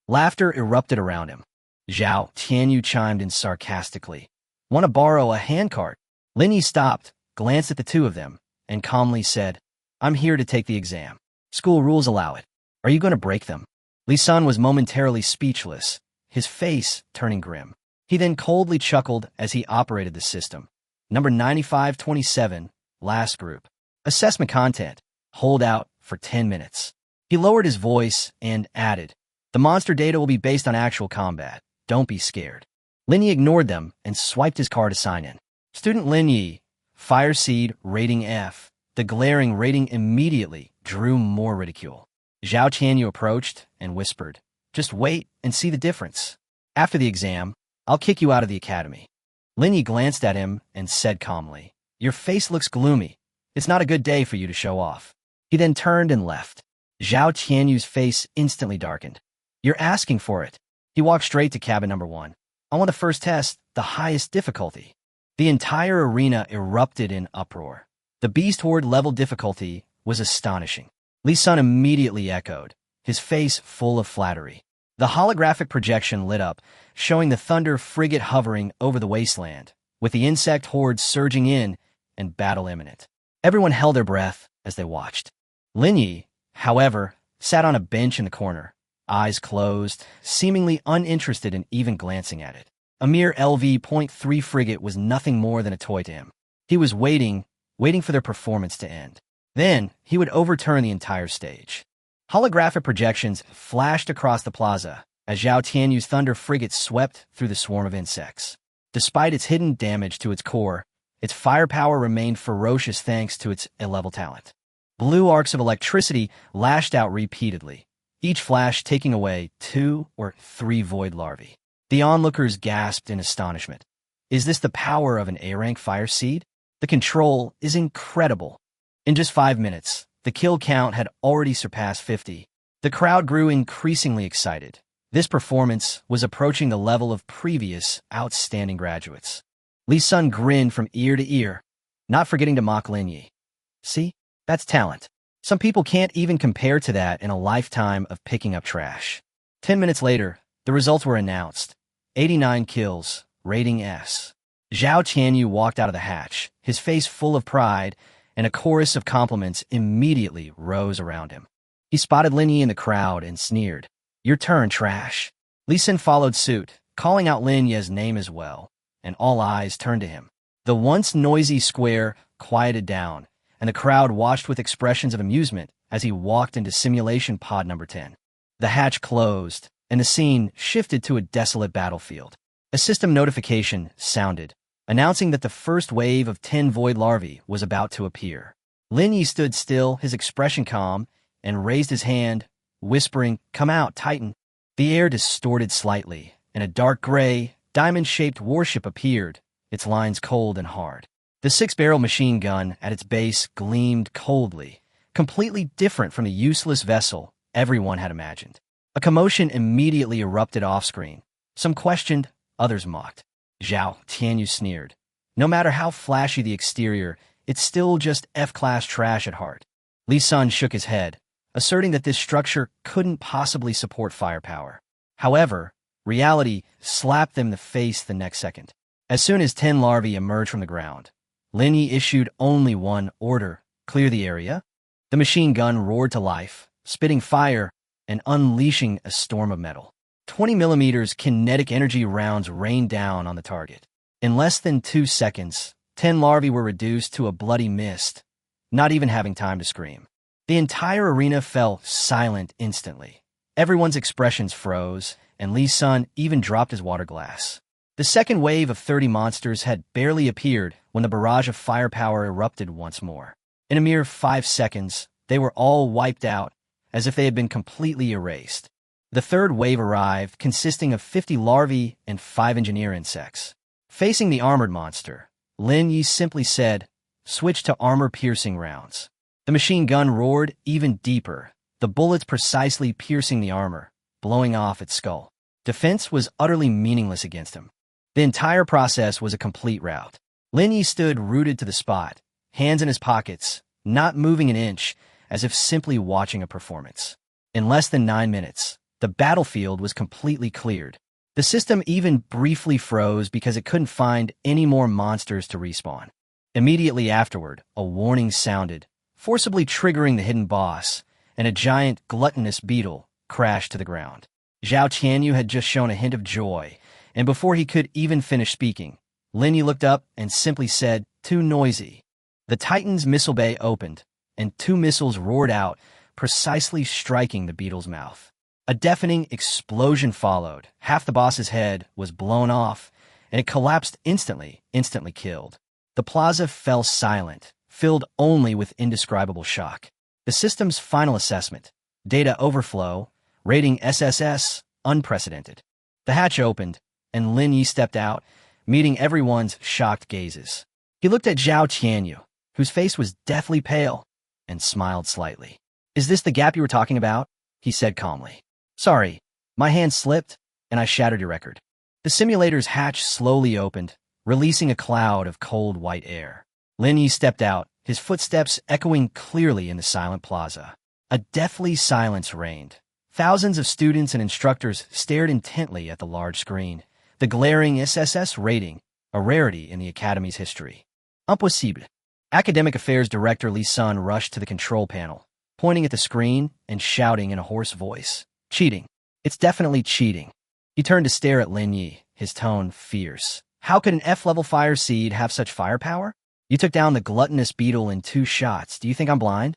Laughter erupted around him. Xiao Tianu chimed in sarcastically. "Want to borrow a handcart?" Lin Yi stopped, glanced at the two of them, and calmly said, "I'm here to take the exam. School rules allow it. Are you going to break them?" Li Sun was momentarily speechless, his face turning grim. He then coldly chuckled as he operated the system. Number 9527, last group. Assessment content. Hold out for 10 minutes. He lowered his voice and added, "The monster data will be based on actual combat. Don't be scared." Lin Yi ignored them and swiped his card to sign in. Student Lin Yi, Fire Seed, rating F. The glaring rating immediately drew more ridicule. Xiao Tianu approached and whispered, "Just wait and see the difference. After the exam, I'll kick you out of the academy." Lin Yi glanced at him and said calmly, "Your face looks gloomy. It's not a good day for you to show off." He then turned and left. Xiao Tianu's face instantly darkened. "You're asking for it." He walked straight to cabin number 1. "I want the first test, the highest difficulty." The entire arena erupted in uproar. The Beast Horde level difficulty was astonishing. Li Sun immediately echoed, his face full of flattery. The holographic projection lit up, showing the Thunder frigate hovering over the wasteland, with the insect horde surging in and battle imminent. Everyone held their breath as they watched. Lin Yi, however, sat on a bench in the corner, eyes closed, seemingly uninterested in even glancing at it. A mere LV.3 frigate was nothing more than a toy to him. He was waiting for their performance to end. Then, he would overturn the entire stage. Holographic projections flashed across the plaza as Xiao Tianu's Thunder frigate swept through the swarm of insects. Despite its hidden damage to its core, its firepower remained ferocious thanks to its A-level talent. Blue arcs of electricity lashed out repeatedly, each flash taking away 2 or 3 void larvae. The onlookers gasped in astonishment. Is this the power of an A-rank fire seed? The control is incredible. In just 5 minutes, the kill count had already surpassed 50. The crowd grew increasingly excited. This performance was approaching the level of previous outstanding graduates. Li Sun grinned from ear to ear, not forgetting to mock Lin Yi. See? That's talent. Some people can't even compare to that in a lifetime of picking up trash. 10 minutes later, the results were announced. 89 kills, rating S. Xiao Tianu walked out of the hatch, his face full of pride, and a chorus of compliments immediately rose around him. He spotted Lin Yi in the crowd and sneered, "Your turn, trash." Li Sun followed suit, calling out Lin Yi's name as well, and all eyes turned to him. The once noisy square quieted down, and the crowd watched with expressions of amusement as he walked into simulation pod number 10. The hatch closed, and the scene shifted to a desolate battlefield. A system notification sounded, announcing that the first wave of 10 void larvae was about to appear. Lin Yi stood still, his expression calm, and raised his hand, whispering, "Come out, Titan." The air distorted slightly, and a dark gray, diamond-shaped warship appeared, its lines cold and hard. The 6-barrel machine gun at its base gleamed coldly, completely different from the useless vessel everyone had imagined. A commotion immediately erupted off-screen. Some questioned, others mocked. Xiao Tianu sneered. No matter how flashy the exterior, it's still just F-class trash at heart. Li Sun shook his head, asserting that this structure couldn't possibly support firepower. However, reality slapped them in the face the next second. As soon as 10 larvae emerged from the ground, Lin Yi issued only one order: clear the area. The machine gun roared to life, spitting fire and unleashing a storm of metal. 20mm kinetic energy rounds rained down on the target. In less than 2 seconds, 10 larvae were reduced to a bloody mist, not even having time to scream. The entire arena fell silent instantly. Everyone's expressions froze, and Li Sun even dropped his water glass. The second wave of 30 monsters had barely appeared when the barrage of firepower erupted once more. In a mere 5 seconds, they were all wiped out, as if they had been completely erased. The third wave arrived, consisting of 50 larvae and 5 engineer insects. Facing the armored monster, Lin Yi simply said, "Switch to armor-piercing rounds." The machine gun roared even deeper, the bullets precisely piercing the armor, blowing off its skull. Defense was utterly meaningless against him. The entire process was a complete rout. Lin Yi stood rooted to the spot, hands in his pockets, not moving an inch, as if simply watching a performance. In less than 9 minutes, the battlefield was completely cleared. The system even briefly froze because it couldn't find any more monsters to respawn. Immediately afterward, a warning sounded, forcibly triggering the hidden boss, and a giant, gluttonous beetle crashed to the ground. Xiao Tianu had just shown a hint of joy, and before he could even finish speaking, Lin Yi looked up and simply said, "Too noisy." The Titan's missile bay opened, and 2 missiles roared out, precisely striking the beetle's mouth. A deafening explosion followed. Half the boss's head was blown off, and it collapsed instantly killed. The plaza fell silent, filled only with indescribable shock. The system's final assessment: data overflow, rating SSS, unprecedented. The hatch opened, and Lin Yi stepped out, meeting everyone's shocked gazes. He looked at Xiao Tianu, whose face was deathly pale, and smiled slightly. "Is this the gap you were talking about?" he said calmly. "Sorry, my hand slipped, and I shattered your record." The simulator's hatch slowly opened, releasing a cloud of cold white air. Lin Yi stepped out, his footsteps echoing clearly in the silent plaza. A deathly silence reigned. Thousands of students and instructors stared intently at the large screen, the glaring SSS rating, a rarity in the Academy's history. Impossible. Academic Affairs Director Li Sun rushed to the control panel, pointing at the screen and shouting in a hoarse voice, "Cheating. It's definitely cheating." He turned to stare at Lin Yi, his tone fierce. "How could an F-level fire seed have such firepower? You took down the gluttonous beetle in 2 shots. Do you think I'm blind?"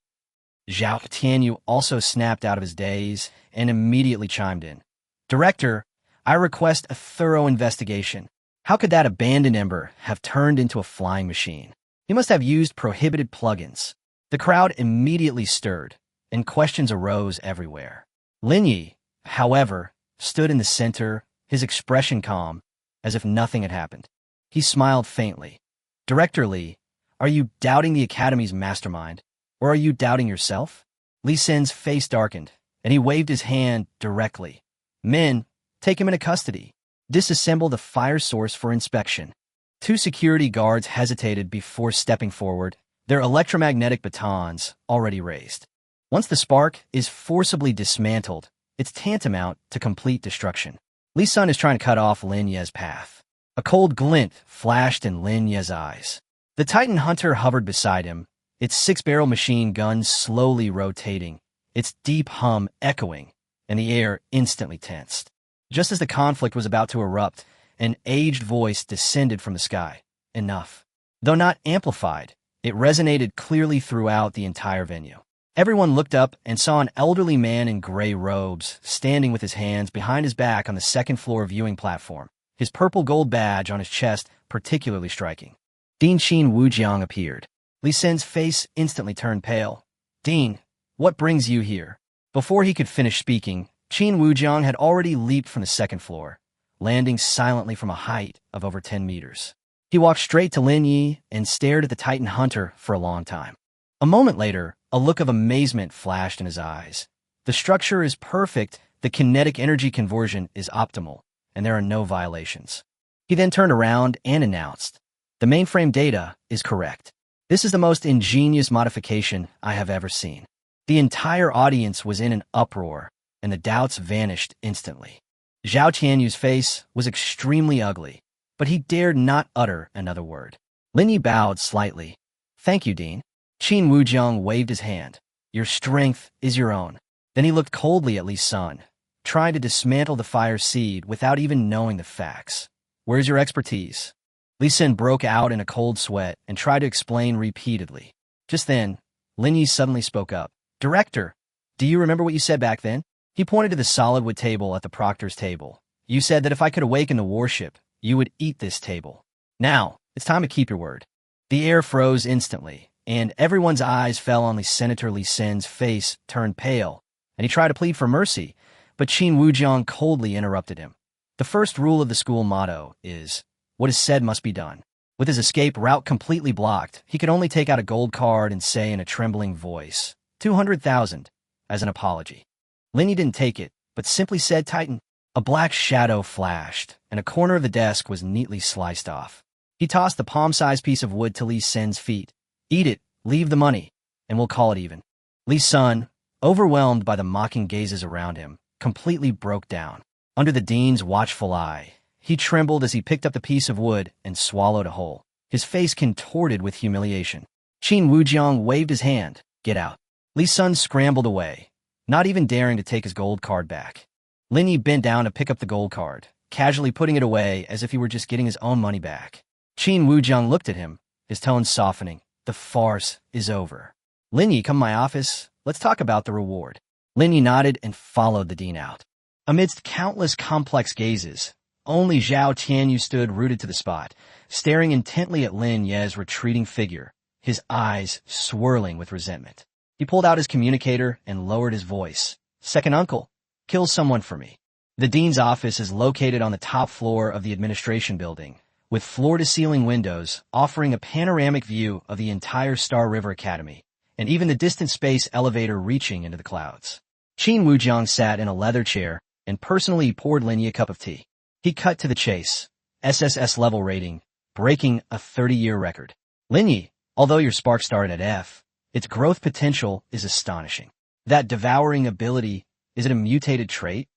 Xiao Tianu also snapped out of his daze and immediately chimed in. "Director, I request a thorough investigation. How could that abandoned ember have turned into a flying machine? He must have used prohibited plugins." The crowd immediately stirred, and questions arose everywhere. Lin Yi, however, stood in the center, his expression calm, as if nothing had happened. He smiled faintly. Director Li, are you doubting the Academy's mastermind, or are you doubting yourself? Li Sin's face darkened, and he waved his hand directly. Men, take him into custody. Disassemble the fire source for inspection. Two security guards hesitated before stepping forward, their electromagnetic batons already raised. Once the spark is forcibly dismantled, it's tantamount to complete destruction. Li Sun is trying to cut off Lin Ye's path. A cold glint flashed in Lin Ye's eyes. The Titan Hunter hovered beside him, its six-barrel machine gun slowly rotating, its deep hum echoing, and the air instantly tensed. Just as the conflict was about to erupt, an aged voice descended from the sky. Enough. Though not amplified, it resonated clearly throughout the entire venue. Everyone looked up and saw an elderly man in gray robes, standing with his hands behind his back on the second-floor viewing platform, his purple gold badge on his chest particularly striking. Dean Qin Wujiang appeared. Li Sin's face instantly turned pale. Dean, what brings you here? Before he could finish speaking, Qin Wujiang had already leaped from the second floor, landing silently from a height of over 10 meters. He walked straight to Lin Yi and stared at the Titan Hunter for a long time. A moment later, a look of amazement flashed in his eyes. The structure is perfect, the kinetic energy conversion is optimal, and there are no violations. He then turned around and announced, the mainframe data is correct. This is the most ingenious modification I have ever seen. The entire audience was in an uproar, and the doubts vanished instantly. Xiao Tianu's face was extremely ugly, but he dared not utter another word. Lin Yi bowed slightly. Thank you, Dean. Qin Wujiang waved his hand. Your strength is your own. Then he looked coldly at Li Sun, trying to dismantle the fire seed without even knowing the facts. Where's your expertise? Li Sun broke out in a cold sweat and tried to explain repeatedly. Just then, Lin Yi suddenly spoke up. Director, do you remember what you said back then? He pointed to the solid wood table at the proctor's table. You said that if I could awaken the warship, you would eat this table. Now, it's time to keep your word. The air froze instantly, and everyone's eyes fell on Senator Li Sin's face turned pale, and he tried to plead for mercy, but Qin Wujiang coldly interrupted him. The first rule of the school motto is, what is said must be done. With his escape route completely blocked, he could only take out a gold card and say in a trembling voice, 200,000, as an apology. Lin Yi didn't take it, but simply said Titan. A black shadow flashed, and a corner of the desk was neatly sliced off. He tossed the palm-sized piece of wood to Li Sin's feet. Eat it, leave the money, and we'll call it even. Li Sun, overwhelmed by the mocking gazes around him, completely broke down. Under the dean's watchful eye, he trembled as he picked up the piece of wood and swallowed a whole. His face contorted with humiliation. Qin Wujiang waved his hand. Get out. Li Sun scrambled away, not even daring to take his gold card back. Lin Yi bent down to pick up the gold card, casually putting it away as if he were just getting his own money back. Qin Wujiang looked at him, his tone softening. The farce is over. Lin Yi, come to my office. Let's talk about the reward. Lin Yi nodded and followed the dean out. Amidst countless complex gazes, only Xiao Tianu stood rooted to the spot, staring intently at Lin Ye's retreating figure, his eyes swirling with resentment. He pulled out his communicator and lowered his voice. Second uncle, kill someone for me. The dean's office is located on the top floor of the administration building, with floor-to-ceiling windows offering a panoramic view of the entire Star River Academy, and even the distant space elevator reaching into the clouds. Qin Wujiang sat in a leather chair and personally poured Lin Yi a cup of tea. He cut to the chase. SSS level rating, breaking a 30-year record. Lin Yi, although your spark started at F, its growth potential is astonishing. That devouring ability, is it a mutated trait?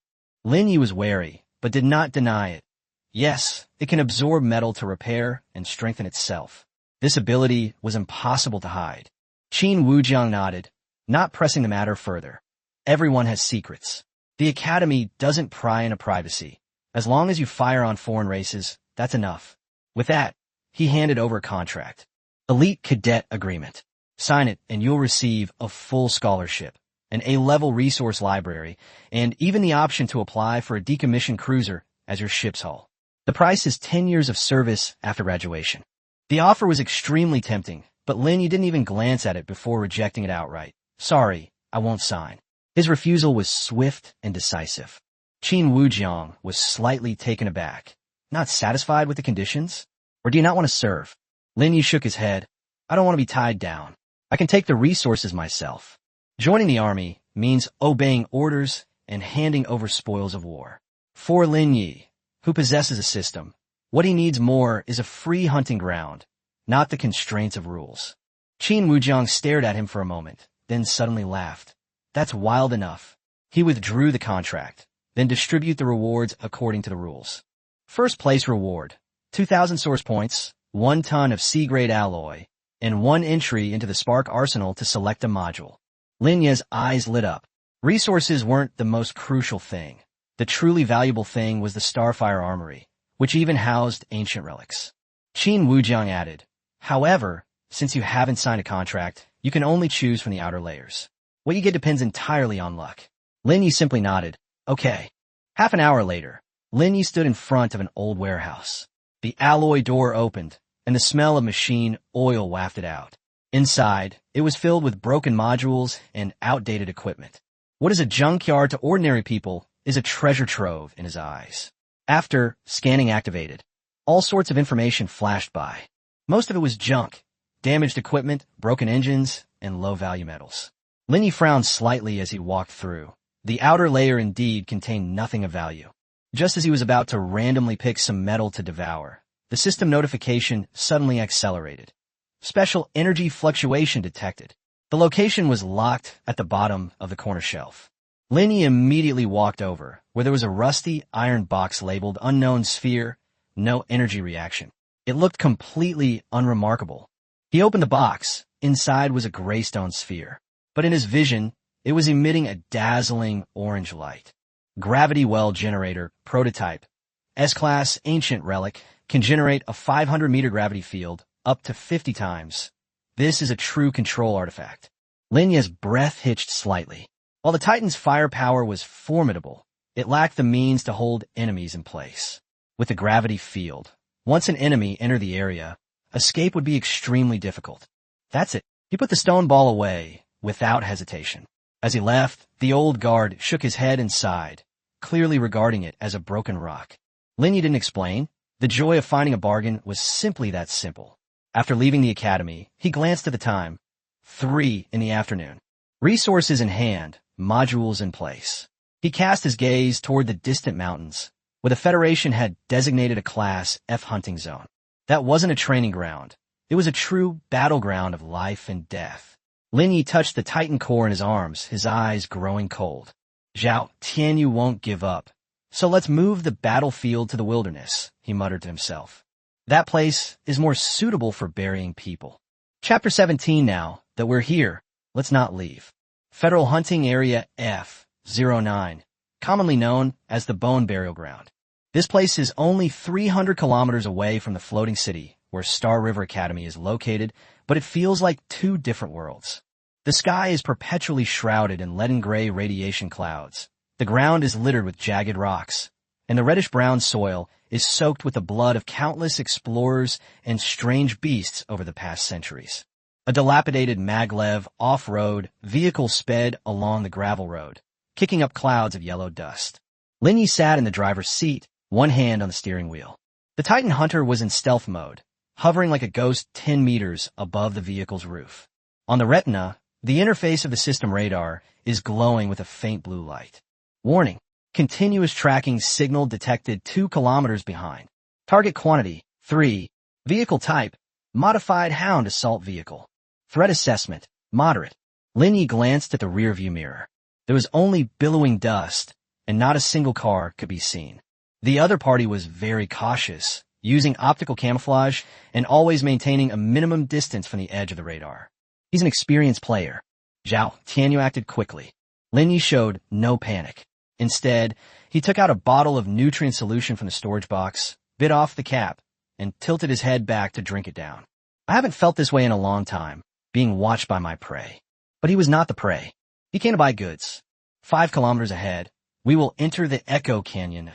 Lin Yi was wary, but did not deny it. Yes, it can absorb metal to repair and strengthen itself. This ability was impossible to hide. Qin Wujiang nodded, not pressing the matter further. Everyone has secrets. The Academy doesn't pry into privacy. As long as you fire on foreign races, that's enough. With that, he handed over a contract. Elite Cadet Agreement. Sign it and you'll receive a full scholarship, an A-level resource library, and even the option to apply for a decommissioned cruiser as your ship's hull. The price is 10 years of service after graduation. The offer was extremely tempting, but Lin Yi didn't even glance at it before rejecting it outright. Sorry, I won't sign. His refusal was swift and decisive. Qin Wujiang was slightly taken aback. Not satisfied with the conditions? Or do you not want to serve? Lin Yi shook his head. I don't want to be tied down. I can take the resources myself. Joining the army means obeying orders and handing over spoils of war. For Lin Yi, who possesses a system, what he needs more is a free hunting ground, not the constraints of rules. Qin Wujiang stared at him for a moment, then suddenly laughed. That's wild enough. He withdrew the contract, then distribute the rewards according to the rules. First place reward, 2,000 source points, 1 ton of C-grade alloy, and 1 entry into the Spark arsenal to select a module. Lin Yi's eyes lit up. Resources weren't the most crucial thing. The truly valuable thing was the Starfire Armory, which even housed ancient relics. Qin Wujiang added, however, since you haven't signed a contract, you can only choose from the outer layers. What you get depends entirely on luck. Lin Yi simply nodded. Okay. Half an hour later, Lin Yi stood in front of an old warehouse. The alloy door opened, and the smell of machine oil wafted out. Inside, it was filled with broken modules and outdated equipment. What is a junkyard to ordinary people is a treasure trove in his eyes. After scanning activated, all sorts of information flashed by. Most of it was junk, damaged equipment, broken engines, and low-value metals. Lin Yi frowned slightly as he walked through. The outer layer indeed contained nothing of value. Just as he was about to randomly pick some metal to devour, the system notification suddenly accelerated. Special energy fluctuation detected. The location was locked at the bottom of the corner shelf. Lin Yi immediately walked over, where there was a rusty iron box labeled Unknown Sphere, no energy reaction. It looked completely unremarkable. He opened the box. Inside was a graystone sphere. But in his vision, it was emitting a dazzling orange light. Gravity well generator, prototype. S-class ancient relic can generate a 500-meter gravity field up to 50 times. This is a true control artifact. Lin Yi's breath hitched slightly. While the Titan's firepower was formidable, it lacked the means to hold enemies in place. With the gravity field, once an enemy entered the area, escape would be extremely difficult. That's it. He put the stone ball away without hesitation. As he left, the old guard shook his head and sighed, clearly regarding it as a broken rock. Lin Yi didn't explain. The joy of finding a bargain was simply that simple. After leaving the academy, he glanced at the time. 3 in the afternoon. Resources in hand, modules in place. He cast his gaze toward the distant mountains, where the Federation had designated a Class F hunting zone. That wasn't a training ground. It was a true battleground of life and death. Lin Yi touched the Titan core in his arms, his eyes growing cold. Xiao Tianu won't give up. So let's move the battlefield to the wilderness, he muttered to himself. That place is more suitable for burying people. Chapter 17 now, that we're here, let's not leave. Federal Hunting Area F-09, commonly known as the Bone Burial Ground. This place is only 300 kilometers away from the floating city where Star River Academy is located, but it feels like 2 different worlds. The sky is perpetually shrouded in leaden-gray radiation clouds. The ground is littered with jagged rocks, and the reddish-brown soil is soaked with the blood of countless explorers and strange beasts over the past centuries. A dilapidated maglev off-road vehicle sped along the gravel road, kicking up clouds of yellow dust. Lin Yi sat in the driver's seat, one hand on the steering wheel. The Titan Hunter was in stealth mode, hovering like a ghost 10 meters above the vehicle's roof. On the retina, the interface of the system radar is glowing with a faint blue light. Warning. Continuous tracking signal detected 2 kilometers behind. Target quantity, 3. Vehicle type, modified Hound assault vehicle. Threat assessment, moderate. Lin Yi glanced at the rearview mirror. There was only billowing dust, and not a single car could be seen. The other party was very cautious, using optical camouflage and always maintaining a minimum distance from the edge of the radar. He's an experienced player. Xiao Tianu acted quickly. Lin Yi showed no panic. Instead, he took out a bottle of nutrient solution from the storage box, bit off the cap, and tilted his head back to drink it down. I haven't felt this way in a long time, being watched by my prey. But he was not the prey. He came to buy goods. 5 kilometers ahead, we will enter the Echo Canyon.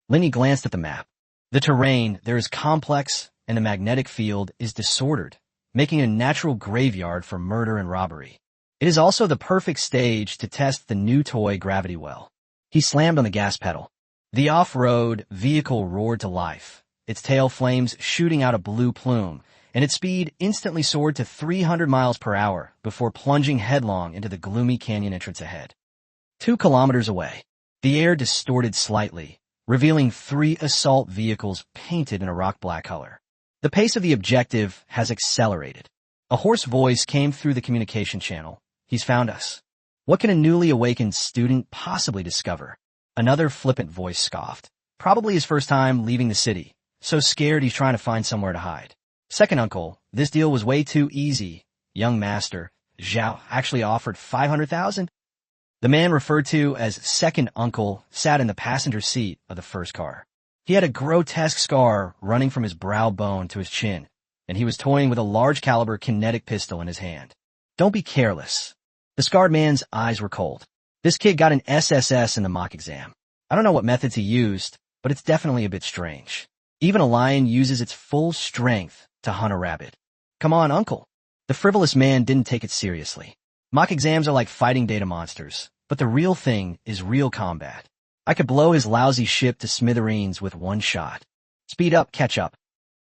Lin Yi glanced at the map. The terrain there is complex, and the magnetic field is disordered, making a natural graveyard for murder and robbery. It is also the perfect stage to test the new toy gravity well. He slammed on the gas pedal. The off-road vehicle roared to life, its tail flames shooting out a blue plume, and its speed instantly soared to 300 miles per hour before plunging headlong into the gloomy canyon entrance ahead. 2 kilometers away, the air distorted slightly, revealing 3 assault vehicles painted in a rock-black color. The pace of the objective has accelerated. A hoarse voice came through the communication channel. "He's found us." "What can a newly awakened student possibly discover?" Another flippant voice scoffed. "Probably his first time leaving the city, so scared he's trying to find somewhere to hide." "Second uncle, this deal was way too easy. Young master, Xiao actually offered 500,000. The man referred to as second uncle sat in the passenger seat of the first car. He had a grotesque scar running from his brow bone to his chin, and he was toying with a large-caliber kinetic pistol in his hand. "Don't be careless." The scarred man's eyes were cold. "This kid got an SSS in the mock exam. I don't know what methods he used, but it's definitely a bit strange. Even a lion uses its full strength to hunt a rabbit." "Come on, uncle." The frivolous man didn't take it seriously. "Mock exams are like fighting data monsters, but the real thing is real combat. I could blow his lousy ship to smithereens with one shot." "Speed up, catch up."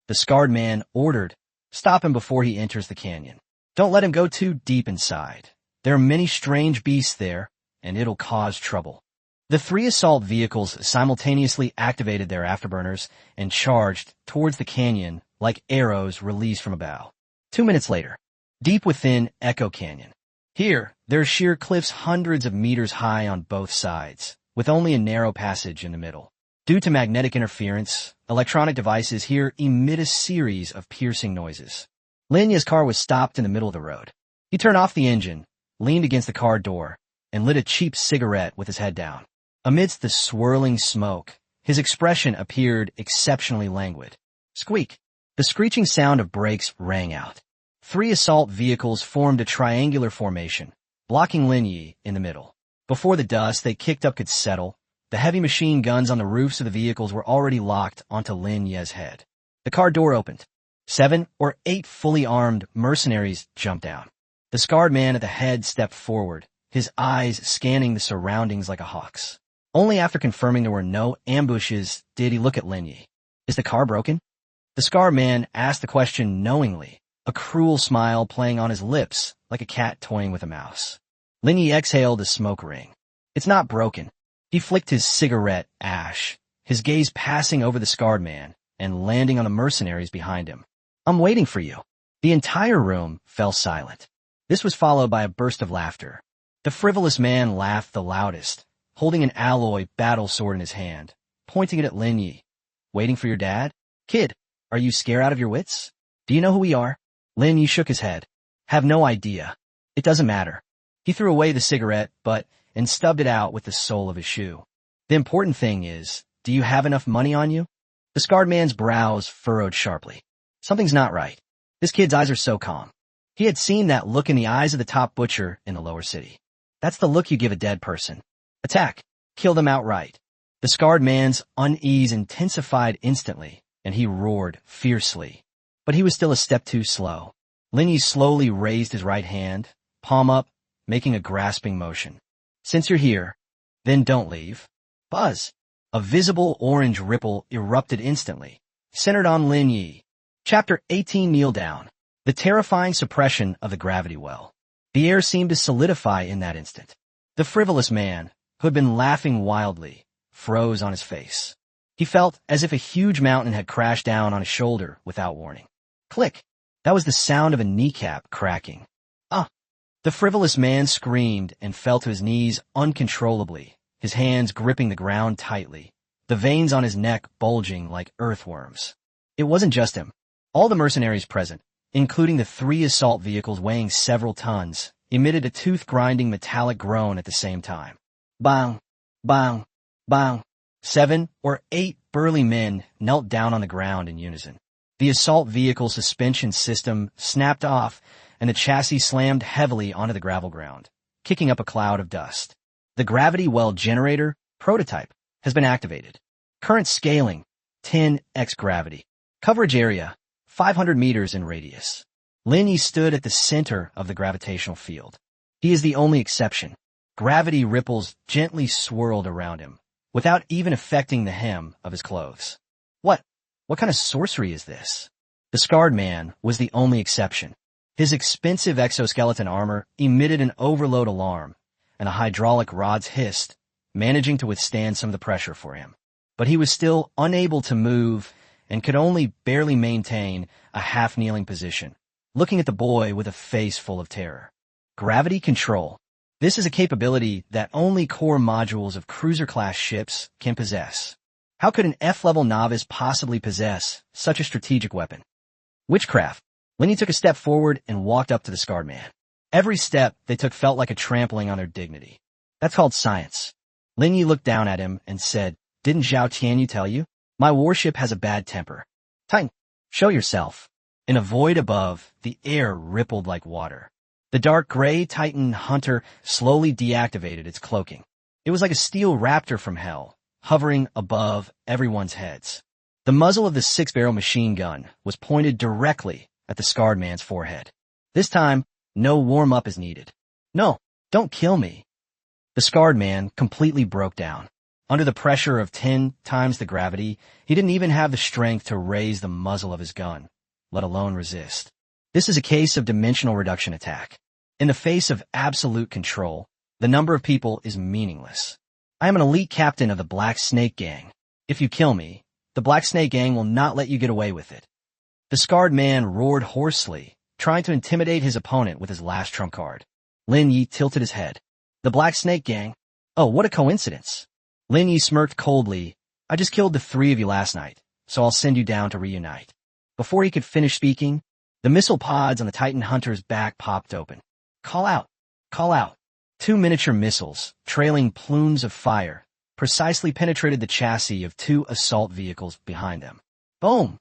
The scarred man ordered. "Stop him before he enters the canyon. Don't let him go too deep inside. There are many strange beasts there, and it'll cause trouble." The 3 assault vehicles simultaneously activated their afterburners and charged towards the canyon like arrows released from a bow. 2 minutes later, deep within Echo Canyon. Here, there are sheer cliffs hundreds of meters high on both sides, with only a narrow passage in the middle. Due to magnetic interference, electronic devices here emit a series of piercing noises. Linya's car was stopped in the middle of the road. He turned off the engine, leaned against the car door, and lit a cheap cigarette with his head down. Amidst the swirling smoke, his expression appeared exceptionally languid. Squeak! The screeching sound of brakes rang out. 3 assault vehicles formed a triangular formation, blocking Linyi in the middle. Before the dust they kicked up could settle, the heavy machine guns on the roofs of the vehicles were already locked onto Lin Ye's head. The car door opened. 7 or 8 fully armed mercenaries jumped out. The scarred man at the head stepped forward, his eyes scanning the surroundings like a hawk's. Only after confirming there were no ambushes did he look at Lin Yi. "Is the car broken?" The scarred man asked the question knowingly, a cruel smile playing on his lips like a cat toying with a mouse. Lin Yi exhaled a smoke ring. "It's not broken." He flicked his cigarette ash, his gaze passing over the scarred man and landing on the mercenaries behind him. "I'm waiting for you." The entire room fell silent. This was followed by a burst of laughter. The frivolous man laughed the loudest, holding an alloy battle sword in his hand, pointing it at Lin Yi. "Waiting for your dad? Kid, are you scared out of your wits? Do you know who we are?" Lin Yi shook his head. "Have no idea. It doesn't matter." He threw away the cigarette and stubbed it out with the sole of his shoe. "The important thing is, do you have enough money on you?" The scarred man's brows furrowed sharply. Something's not right. This kid's eyes are so calm. He had seen that look in the eyes of the top butcher in the lower city. That's the look you give a dead person. "Attack. Kill them outright." The scarred man's unease intensified instantly, and he roared fiercely. But he was still a step too slow. Lin Yi slowly raised his right hand, palm up, making a grasping motion. "Since you're here, then don't leave." Buzz! A visible orange ripple erupted instantly, centered on Lin Yi. Chapter 18. Kneel down. The terrifying suppression of the gravity well. The air seemed to solidify in that instant. The frivolous man, who had been laughing wildly, froze on his face. He felt as if a huge mountain had crashed down on his shoulder without warning. Click! That was the sound of a kneecap cracking. "Ah!" The frivolous man screamed and fell to his knees uncontrollably, his hands gripping the ground tightly, the veins on his neck bulging like earthworms. It wasn't just him. All the mercenaries present, including the 3 assault vehicles weighing several tons, emitted a tooth-grinding metallic groan at the same time. Bang! Bang! Bang! 7 or 8 burly men knelt down on the ground in unison. The assault vehicle suspension system snapped off, and the chassis slammed heavily onto the gravel ground, kicking up a cloud of dust. The gravity well generator prototype has been activated. Current scaling, 10x gravity. Coverage area, 500 meters in radius. Lin Yi stood at the center of the gravitational field. He is the only exception. Gravity ripples gently swirled around him, without even affecting the hem of his clothes. "What? What kind of sorcery is this? The scarred man was the only exception. His expensive exoskeleton armor emitted an overload alarm, and the hydraulic rods hissed, managing to withstand some of the pressure for him. But he was still unable to move and could only barely maintain a half-kneeling position, looking at the boy with a face full of terror. Gravity control. This is a capability that only core modules of cruiser-class ships can possess. How could an F-level novice possibly possess such a strategic weapon? Witchcraft. Linny took a step forward and walked up to the scarred man. Every step they took felt like a trampling on their dignity. That's called science. Linny looked down at him and said, "Didn't Xiao Tianu tell you? My warship has a bad temper. Titan, show yourself." In a void above, the air rippled like water. The dark gray Titan hunter slowly deactivated its cloaking. It was like a steel raptor from hell, hovering above everyone's heads. The muzzle of the 6-barrel machine gun was pointed directly at the scarred man's forehead. This time, no warm-up is needed. "No, don't kill me." The scarred man completely broke down. Under the pressure of 10 times the gravity, he didn't even have the strength to raise the muzzle of his gun, let alone resist. This is a case of dimensional reduction attack. In the face of absolute control, the number of people is meaningless. I am an elite captain of the Black Snake Gang. If you kill me, the Black Snake Gang will not let you get away with it. The scarred man roared hoarsely, trying to intimidate his opponent with his last trump card. Lin Yi tilted his head. "The Black Snake Gang? Oh, what a coincidence." Lin Yi smirked coldly. "I just killed the 3 of you last night, so I'll send you down to reunite." Before he could finish speaking, the missile pods on the Titan hunter's back popped open. "Call out! Call out!" 2 miniature missiles, trailing plumes of fire, precisely penetrated the chassis of 2 assault vehicles behind them. Boom!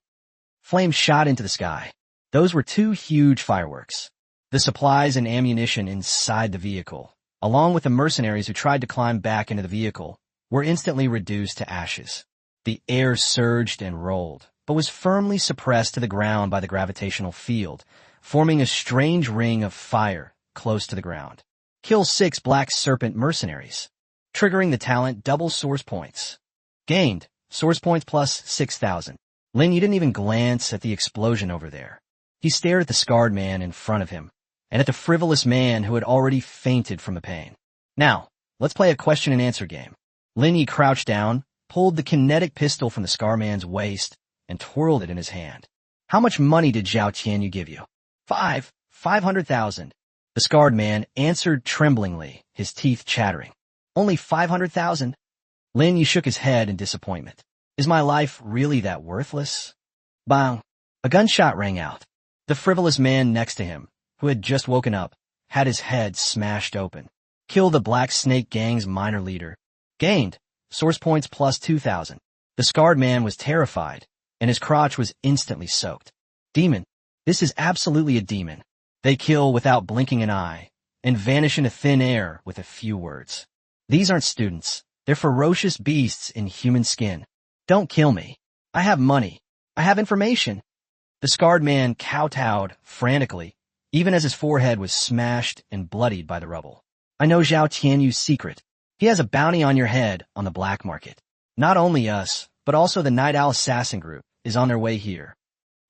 Flames shot into the sky. Those were 2 huge fireworks. The supplies and ammunition inside the vehicle, along with the mercenaries who tried to climb back into the vehicle, were instantly reduced to ashes. The air surged and rolled, but was firmly suppressed to the ground by the gravitational field, forming a strange ring of fire close to the ground. Kill 6 Black Serpent mercenaries. Triggering the talent double source points. Gained, source points plus 6,000. Lin Yi didn't even glance at the explosion over there. He stared at the scarred man in front of him, and at the frivolous man who had already fainted from the pain. "Now, let's play a question and answer game." Lin Yi crouched down, pulled the kinetic pistol from the scar man's waist, and twirled it in his hand. "How much money did Xiao Tianu give you?" 500,000. The scarred man answered tremblingly, his teeth chattering. "Only 500,000? Lin Yi shook his head in disappointment. "Is my life really that worthless?" Bang! A gunshot rang out. The frivolous man next to him, who had just woken up, had his head smashed open. Kill the Black Snake Gang's minor leader. Gained, source points plus 2,000. The scarred man was terrified, and his crotch was instantly soaked. Demon. This is absolutely a demon. They kill without blinking an eye, and vanish into thin air with a few words. These aren't students. They're ferocious beasts in human skin. Don't kill me. I have money. I have information. The scarred man kowtowed frantically, even as his forehead was smashed and bloodied by the rubble. "I know Xiao Tianu's secret. He has a bounty on your head on the black market. Not only us, but also the Night Owl assassin group is on their way here."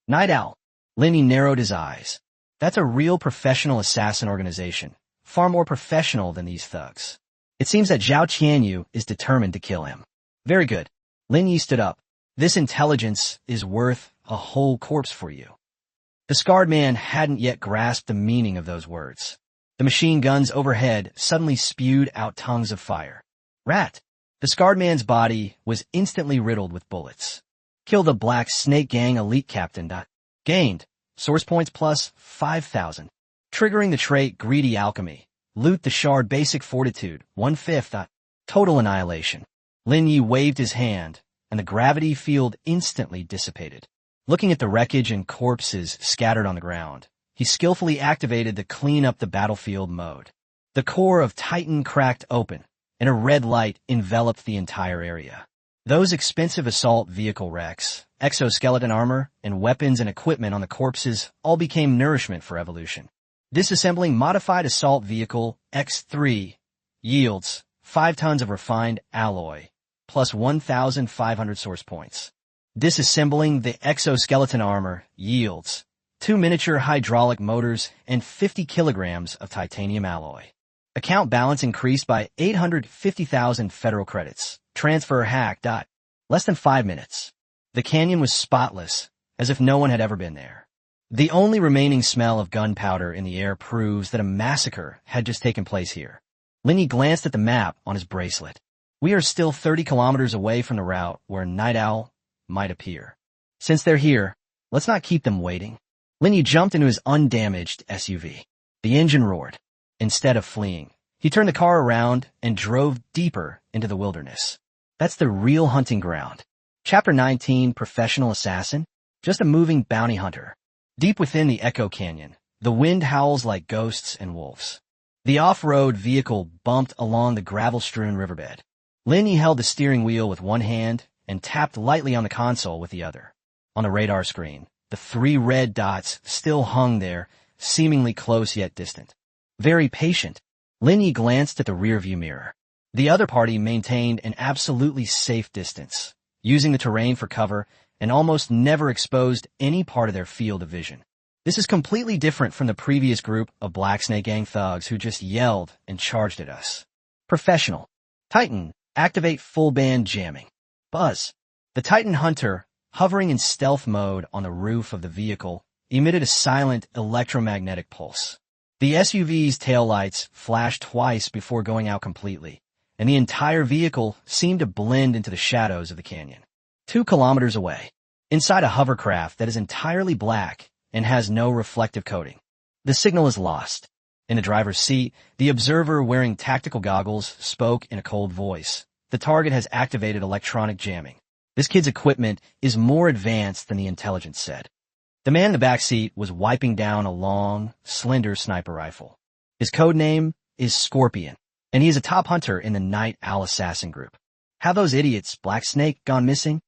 Night Owl. Linny narrowed his eyes. That's a real professional assassin organization, far more professional than these thugs. It seems that Xiao Tianu is determined to kill him. Very good. Lin Yi stood up. This intelligence is worth a whole corpse for you. The scarred man hadn't yet grasped the meaning of those words. The machine guns overhead suddenly spewed out tongues of fire. Rat! The scarred man's body was instantly riddled with bullets. Kill the Black Snake Gang elite captain. Gained. Source points plus 5,000. Triggering the trait Greedy Alchemy. Loot the shard Basic Fortitude, 1/5. Total annihilation. Lin Yi waved his hand, and the gravity field instantly dissipated. Looking at the wreckage and corpses scattered on the ground, he skillfully activated the Clean Up the Battlefield mode. The core of Titan cracked open, and a red light enveloped the entire area. Those expensive assault vehicle wrecks, exoskeleton armor, and weapons and equipment on the corpses all became nourishment for evolution. Disassembling Modified Assault Vehicle X3 yields 5 tons of refined alloy, plus 1,500 source points. Disassembling the exoskeleton armor yields 2 miniature hydraulic motors and 50 kilograms of titanium alloy. Account balance increased by 850,000 federal credits. Transfer hack. Less than 5 minutes. The canyon was spotless, as if no one had ever been there. The only remaining smell of gunpowder in the air proves that a massacre had just taken place here. Linny glanced at the map on his bracelet. We are still 30 kilometers away from the route where Night Owl might appear. Since they're here, let's not keep them waiting. Linny jumped into his undamaged SUV. The engine roared. Instead of fleeing, he turned the car around and drove deeper into the wilderness. That's the real hunting ground. Chapter 19, Professional Assassin, just a moving bounty hunter. Deep within the Echo Canyon, the wind howls like ghosts and wolves. The off-road vehicle bumped along the gravel-strewn riverbed. Linny held the steering wheel with one hand and tapped lightly on the console with the other. On the radar screen, the 3 red dots still hung there, seemingly close yet distant. Very patient, Linny glanced at the rearview mirror. The other party maintained an absolutely safe distance, using the terrain for cover and almost never exposed any part of their field of vision. This is completely different from the previous group of Black Snake Gang thugs who just yelled and charged at us. Professional. Titan, activate full band jamming. Buzz. The Titan Hunter, hovering in stealth mode on the roof of the vehicle, emitted a silent electromagnetic pulse. The SUV's taillights flashed twice before going out completely, and the entire vehicle seemed to blend into the shadows of the canyon. 2 kilometers away, inside a hovercraft that is entirely black and has no reflective coating. The signal is lost. In the driver's seat, the observer wearing tactical goggles spoke in a cold voice. The target has activated electronic jamming. This kid's equipment is more advanced than the intelligence said. The man in the back seat was wiping down a long, slender sniper rifle. His code name is Scorpion, and he is a top hunter in the Night Owl Assassin group. Have those idiots, Black Snake, gone missing?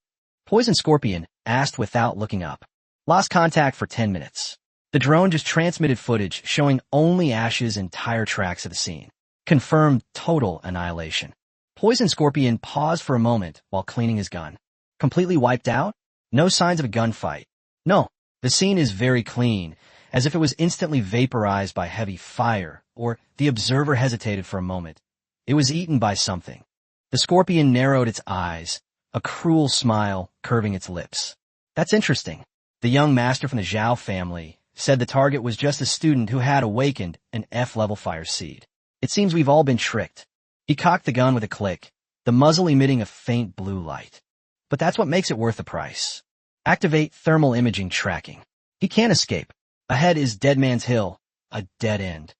Poison Scorpion asked without looking up. Lost contact for 10 minutes. The drone just transmitted footage showing only ashes and tire tracks at the scene. Confirmed total annihilation. Poison Scorpion paused for a moment while cleaning his gun. Completely wiped out? No signs of a gunfight. No, the scene is very clean, as if it was instantly vaporized by heavy fire, or the observer hesitated for a moment. It was eaten by something. The Scorpion narrowed its eyes, a cruel smile curving its lips. That's interesting. The young master from the Xiao family said the target was just a student who had awakened an F-level fire seed. It seems we've all been tricked. He cocked the gun with a click, the muzzle emitting a faint blue light. But that's what makes it worth the price. Activate thermal imaging tracking. He can't escape. Ahead is Dead Man's Hill, a dead end.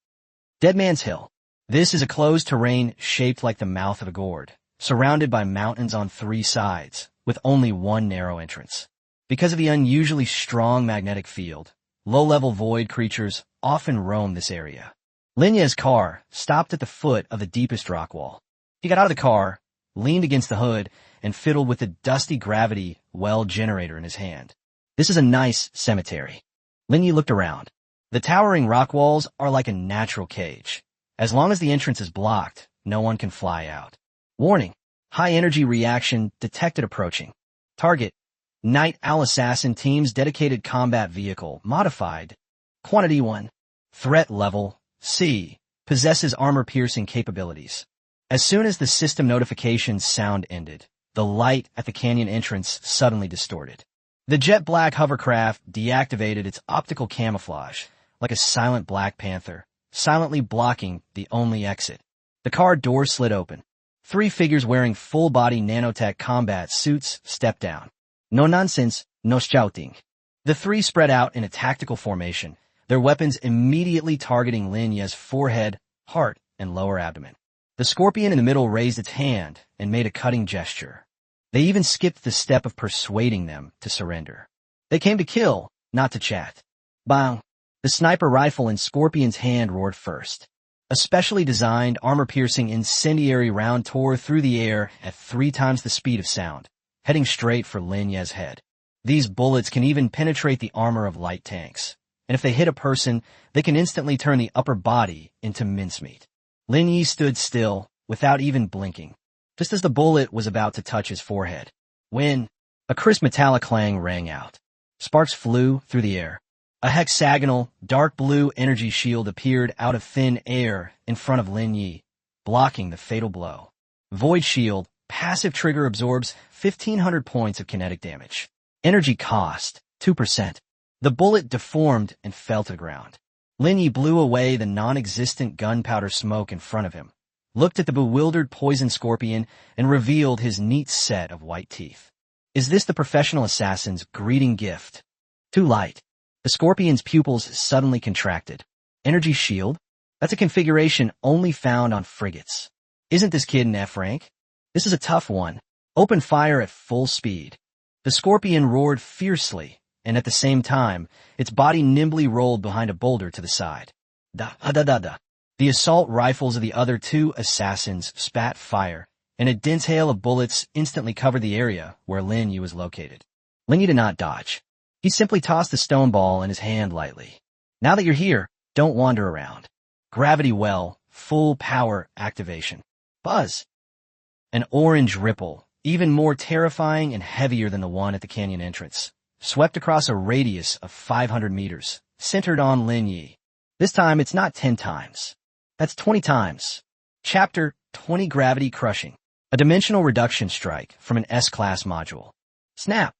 Dead Man's Hill. This is a closed terrain shaped like the mouth of a gourd, surrounded by mountains on 3 sides, with only one narrow entrance. Because of the unusually strong magnetic field, low-level void creatures often roam this area. Linya's car stopped at the foot of the deepest rock wall. He got out of the car, leaned against the hood, and fiddled with the dusty gravity well generator in his hand. This is a nice cemetery. Linya looked around. The towering rock walls are like a natural cage. As long as the entrance is blocked, no one can fly out. Warning. High-energy reaction detected approaching. Target. Night Owl Assassin Team's dedicated combat vehicle, modified. Quantity 1. Threat level, C. Possesses armor-piercing capabilities. As soon as the system notification sound ended, the light at the canyon entrance suddenly distorted. The jet black hovercraft deactivated its optical camouflage, like a silent Black Panther, silently blocking the only exit. The car door slid open. 3 figures wearing full-body nanotech combat suits stepped down. No nonsense, no shouting. The 3 spread out in a tactical formation, their weapons immediately targeting Linya's forehead, heart, and lower abdomen. The Scorpion in the middle raised its hand and made a cutting gesture. They even skipped the step of persuading them to surrender. They came to kill, not to chat. Bang! The sniper rifle in Scorpion's hand roared first. A specially designed, armor-piercing incendiary round tore through the air at 3 times the speed of sound, heading straight for Linya's head. These bullets can even penetrate the armor of light tanks, and if they hit a person, they can instantly turn the upper body into mincemeat. Linya stood still, without even blinking, just as the bullet was about to touch his forehead. When A crisp metallic clang rang out. Sparks flew through the air. A hexagonal, dark blue energy shield appeared out of thin air in front of Lin Yi, blocking the fatal blow. Void shield, passive trigger absorbs 1,500 points of kinetic damage. Energy cost, 2%. The bullet deformed and fell to the ground. Lin Yi blew away the non-existent gunpowder smoke in front of him, looked at the bewildered poison scorpion, and revealed his neat set of white teeth. Is this the professional assassin's greeting gift? Too light. The scorpion's pupils suddenly contracted. Energy shield? That's a configuration only found on frigates. Isn't this kid an F rank? This is a tough one. Open fire at full speed. The scorpion roared fiercely, and at the same time, its body nimbly rolled behind a boulder to the side. Da-da-da-da. The assault rifles of the other two assassins spat fire, and a dense hail of bullets instantly covered the area where Lin Yi was located. Lin Yi did not dodge. He simply tossed the stone ball in his hand lightly. Now that you're here, don't wander around. Gravity well, full power activation. Buzz. An orange ripple, even more terrifying and heavier than the one at the canyon entrance, swept across a radius of 500 meters, centered on Lin Yi. This time it's not 10 times. That's 20 times. Chapter 20 Gravity Crushing. A dimensional reduction strike from an S-class module. Snap!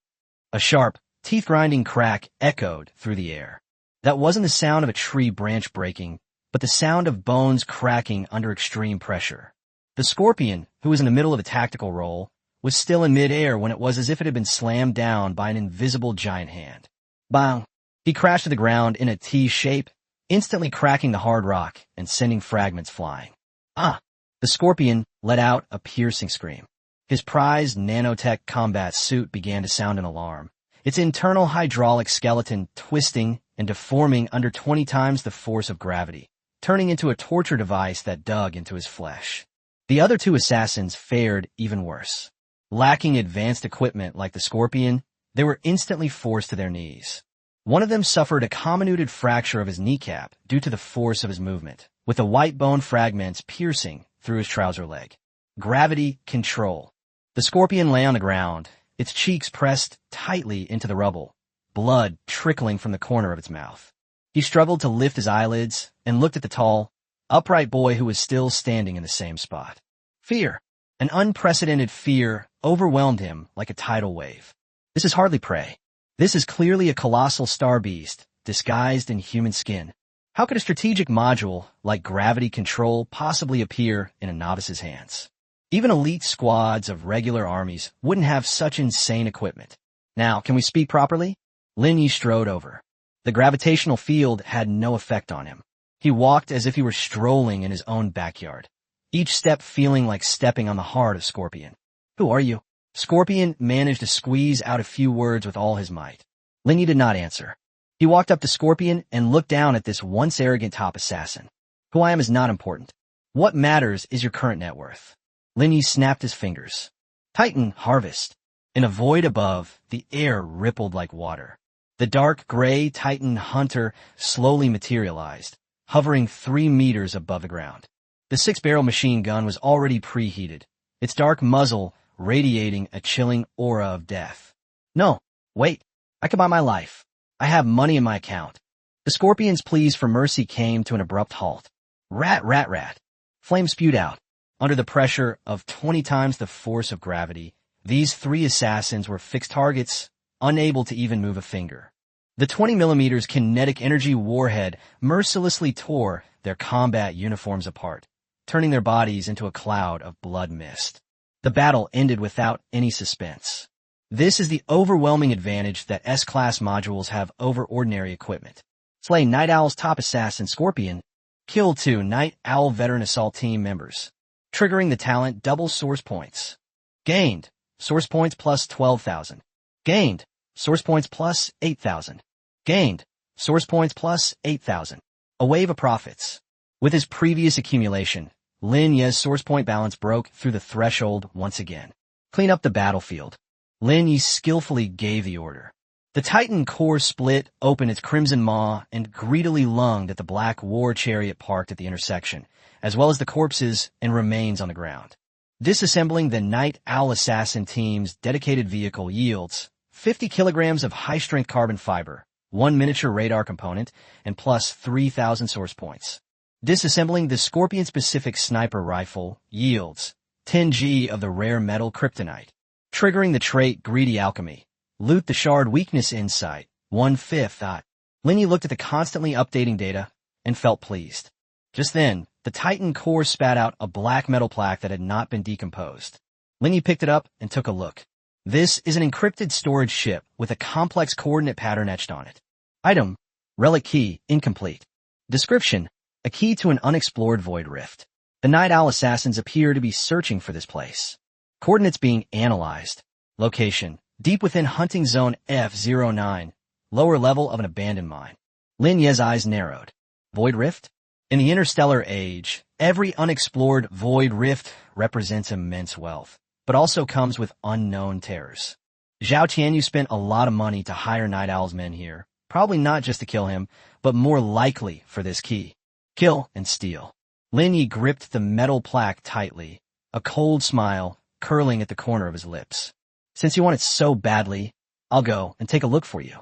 A sharp, teeth-grinding crack echoed through the air. That wasn't the sound of a tree branch breaking, but the sound of bones cracking under extreme pressure. The scorpion, who was in the middle of a tactical roll, was still in mid-air when it was as if it had been slammed down by an invisible giant hand. Bang! He crashed to the ground in a T shape, instantly cracking the hard rock and sending fragments flying. Ah! The scorpion let out a piercing scream. His prized nanotech combat suit began to sound an alarm, its internal hydraulic skeleton twisting and deforming under 20 times the force of gravity, turning into a torture device that dug into his flesh. The other two assassins fared even worse. Lacking advanced equipment like the scorpion, they were instantly forced to their knees. One of them suffered a comminuted fracture of his kneecap due to the force of his movement, with the white bone fragments piercing through his trouser leg. Gravity control. The scorpion lay on the ground, its cheeks pressed tightly into the rubble, blood trickling from the corner of its mouth. He struggled to lift his eyelids and looked at the tall, upright boy who was still standing in the same spot. Fear. An unprecedented fear overwhelmed him like a tidal wave. This is hardly prey. This is clearly a colossal star beast, disguised in human skin. How could a strategic module like gravity control possibly appear in a novice's hands? Even elite squads of regular armies wouldn't have such insane equipment. Now, can we speak properly? Lin Yi strode over. The gravitational field had no effect on him. He walked as if he were strolling in his own backyard, each step feeling like stepping on the heart of Scorpion. Who are you? Scorpion managed to squeeze out a few words with all his might. Lin Yi did not answer. He walked up to Scorpion and looked down at this once arrogant top assassin. Who I am is not important. What matters is your current net worth. Lin Yi snapped his fingers. Titan harvest. In a void above, the air rippled like water. The dark gray Titan hunter slowly materialized, hovering 3 meters above the ground. The 6-barrel machine gun was already preheated, its dark muzzle radiating a chilling aura of death. No, wait, I can buy my life. I have money in my account. The scorpion's pleas for mercy came to an abrupt halt. Rat, rat, rat. Flame spewed out. Under the pressure of 20 times the force of gravity, these 3 assassins were fixed targets, unable to even move a finger. The 20mm kinetic energy warhead mercilessly tore their combat uniforms apart, turning their bodies into a cloud of blood mist. The battle ended without any suspense. This is the overwhelming advantage that S-class modules have over ordinary equipment. Slay Night Owl's top assassin Scorpion. Kill 2 Night Owl veteran assault team members. Triggering the talent double source points. Gained. Source points plus 12,000. Gained. Source points plus 8,000. Gained. Source points plus 8,000. A wave of profits. With his previous accumulation, Lin Yi's source point balance broke through the threshold once again. Clean up the battlefield. Lin Yi skillfully gave the order. The Titan core split open its crimson maw and greedily lunged at the black war chariot parked at the intersection, as well as the corpses and remains on the ground. Disassembling the Night Owl Assassin team's dedicated vehicle yields 50 kilograms of high-strength carbon fiber, 1 miniature radar component, and plus 3,000 source points. Disassembling the Scorpion-specific sniper rifle yields 10G of the rare metal kryptonite. Triggering the trait Greedy Alchemy. Loot the shard weakness insight, 1/5. Linyi looked at the constantly updating data and felt pleased. Just then, the Titan core spat out a black metal plaque that had not been decomposed. Linyi picked it up and took a look. This is an encrypted storage ship with a complex coordinate pattern etched on it. Item: relic key, incomplete. Description: a key to an unexplored void rift. The Night Owl Assassins appear to be searching for this place. Coordinates being analyzed. Location: deep within hunting zone F09, lower level of an abandoned mine. Lin Ye's eyes narrowed. Void rift? In the interstellar age, every unexplored void rift represents immense wealth, but also comes with unknown terrors. Xiao Tianu spent a lot of money to hire Night Owl's men here, probably not just to kill him, but more likely for this key. Kill and steal. Lin Yi gripped the metal plaque tightly, a cold smile curling at the corner of his lips. Since you want it so badly, I'll go and take a look for you.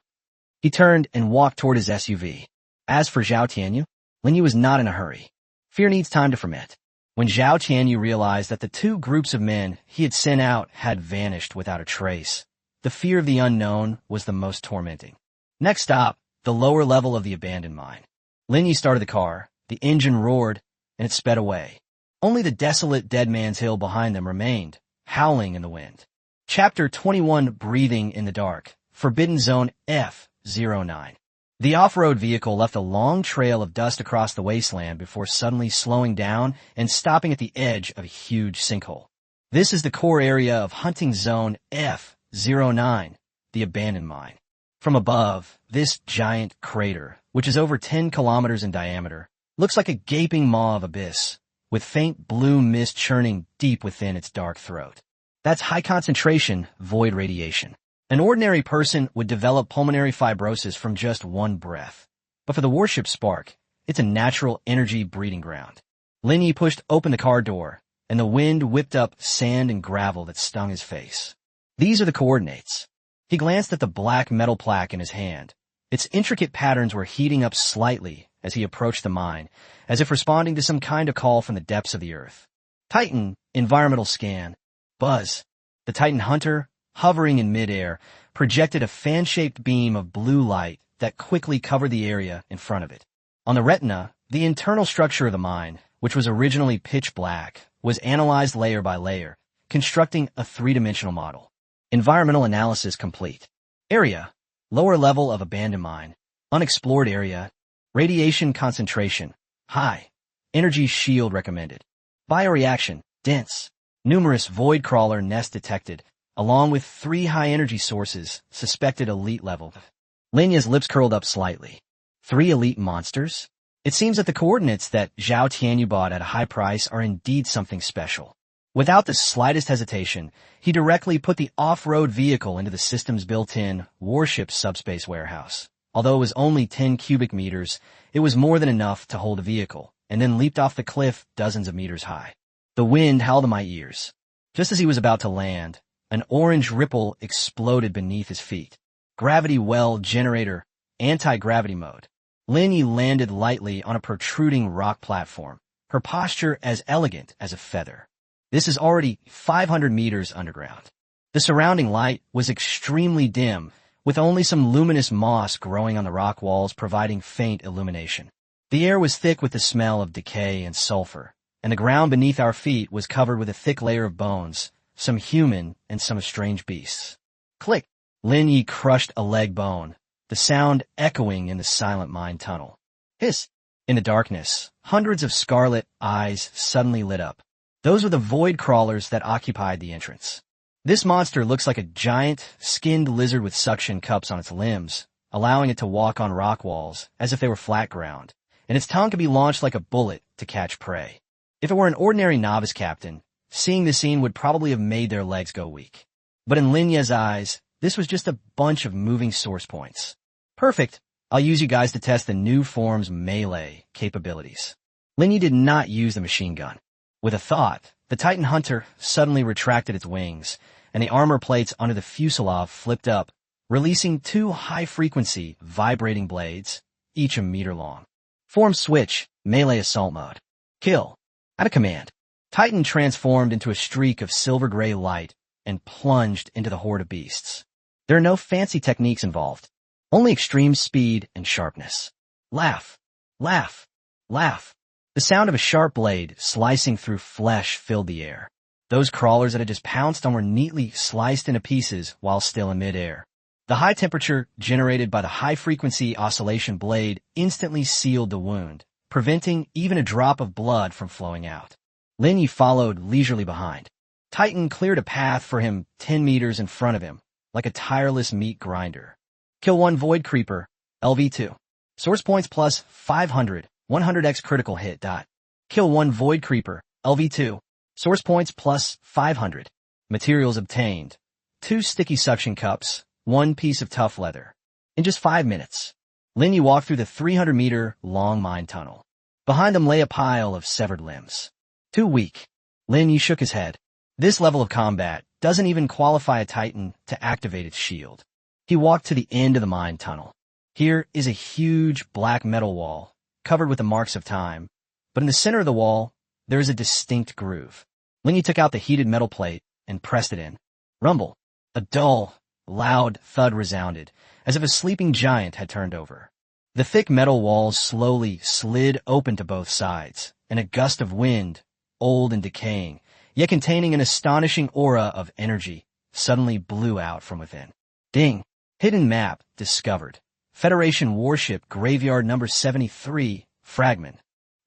He turned and walked toward his SUV. As for Xiao Tianu, Lin Yi was not in a hurry. Fear needs time to ferment. When Xiao Tianu realized that the two groups of men he had sent out had vanished without a trace, the fear of the unknown was the most tormenting. Next stop, the lower level of the abandoned mine. Lin Yi started the car, the engine roared, and it sped away. Only the desolate Dead Man's Hill behind them remained, howling in the wind. Chapter 21: Breathing in the Dark, Forbidden Zone F09. The off-road vehicle left a long trail of dust across the wasteland before suddenly slowing down and stopping at the edge of a huge sinkhole. This is the core area of hunting zone F09, the abandoned mine. From above, this giant crater, which is over 10 kilometers in diameter, looks like a gaping maw of abyss, with faint blue mist churning deep within its dark throat. That's high-concentration void radiation. An ordinary person would develop pulmonary fibrosis from just one breath. But for the Warship Spark, it's a natural energy breeding ground. Lin Yi pushed open the car door, and the wind whipped up sand and gravel that stung his face. These are the coordinates. He glanced at the black metal plaque in his hand. Its intricate patterns were heating up slightly as he approached the mine, as if responding to some kind of call from the depths of the earth. Titan, environmental scan. Buzz. The Titan Hunter, hovering in midair, projected a fan-shaped beam of blue light that quickly covered the area in front of it. On the retina, the internal structure of the mine, which was originally pitch black, was analyzed layer by layer, constructing a three-dimensional model. Environmental analysis complete. Area: lower level of abandoned mine. Unexplored area. Radiation concentration: high. Energy shield recommended. Bioreaction: dense. Numerous void crawler nests detected, along with 3 high-energy sources, suspected elite level. Lin Yi's lips curled up slightly. 3 elite monsters? It seems that the coordinates that Xiao Tianu bought at a high price are indeed something special. Without the slightest hesitation, he directly put the off-road vehicle into the system's built-in Warship subspace warehouse. Although it was only 10 cubic meters, it was more than enough to hold a vehicle, and then leaped off the cliff dozens of meters high. The wind howled in my ears. Just as he was about to land, an orange ripple exploded beneath his feet. Gravity well generator, anti-gravity mode. Lin Yi landed lightly on a protruding rock platform, her posture as elegant as a feather. This is already 500 meters underground. The surrounding light was extremely dim, with only some luminous moss growing on the rock walls providing faint illumination. The air was thick with the smell of decay and sulfur, and the ground beneath our feet was covered with a thick layer of bones, some human and some strange beasts. Click! Lin Yi crushed a leg bone, the sound echoing in the silent mine tunnel. Hiss! In the darkness, hundreds of scarlet eyes suddenly lit up. Those were the void crawlers that occupied the entrance. This monster looks like a giant, skinned lizard with suction cups on its limbs, allowing it to walk on rock walls as if they were flat ground, and its tongue could be launched like a bullet to catch prey. If it were an ordinary novice captain, seeing the scene would probably have made their legs go weak. But in Lin Ye's eyes, this was just a bunch of moving source points. Perfect. I'll use you guys to test the new form's melee capabilities. Lin Yi did not use the machine gun. With a thought, the Titan Hunter suddenly retracted its wings, and the armor plates under the fuselage flipped up, releasing two high-frequency, vibrating blades, each a meter long. Form switch, melee assault mode. Kill. At a command, Titan transformed into a streak of silver-gray light and plunged into the horde of beasts. There are no fancy techniques involved, only extreme speed and sharpness. Laugh, laugh, laugh. The sound of a sharp blade slicing through flesh filled the air. Those crawlers that had just pounced on were neatly sliced into pieces while still in midair. The high temperature generated by the high-frequency oscillation blade instantly sealed the wound, preventing even a drop of blood from flowing out. Lin Yi followed leisurely behind. Titan cleared a path for him 10 meters in front of him, like a tireless meat grinder. Kill one Void Creeper, LV2. Source points plus 500, 100x critical hit. Kill one Void Creeper, LV2. Source points plus 500. Materials obtained. 2 sticky suction cups, 1 piece of tough leather. In just 5 minutes, Lin Yi walked through the 300-meter-long mine tunnel. Behind them lay a pile of severed limbs. Too weak. Lin Yi shook his head. This level of combat doesn't even qualify a Titan to activate its shield. He walked to the end of the mine tunnel. Here is a huge black metal wall, covered with the marks of time, but in the center of the wall, there is a distinct groove. Lin Yi took out the heated metal plate and pressed it in. Rumble. A dull, loud thud resounded, as if a sleeping giant had turned over. The thick metal walls slowly slid open to both sides, and a gust of wind, old and decaying, yet containing an astonishing aura of energy, suddenly blew out from within. Ding! Hidden map discovered. Federation Warship Graveyard number 73, fragment.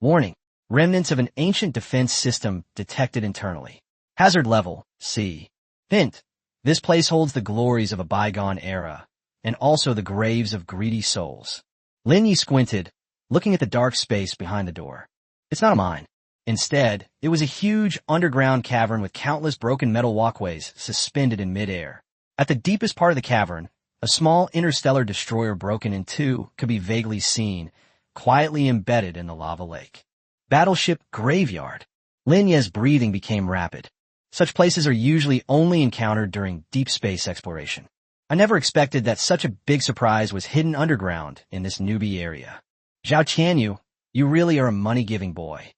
Warning. Remnants of an ancient defense system detected internally. Hazard level, C. Hint. This place holds the glories of a bygone era, and also the graves of greedy souls. Lin Yi squinted, looking at the dark space behind the door. It's not a mine. Instead, it was a huge underground cavern with countless broken metal walkways suspended in midair. At the deepest part of the cavern, a small interstellar destroyer broken in two could be vaguely seen, quietly embedded in the lava lake. Battleship Graveyard. Lin Yi's breathing became rapid. Such places are usually only encountered during deep space exploration. I never expected that such a big surprise was hidden underground in this newbie area. Xiao Tianu, you really are a money-giving boy.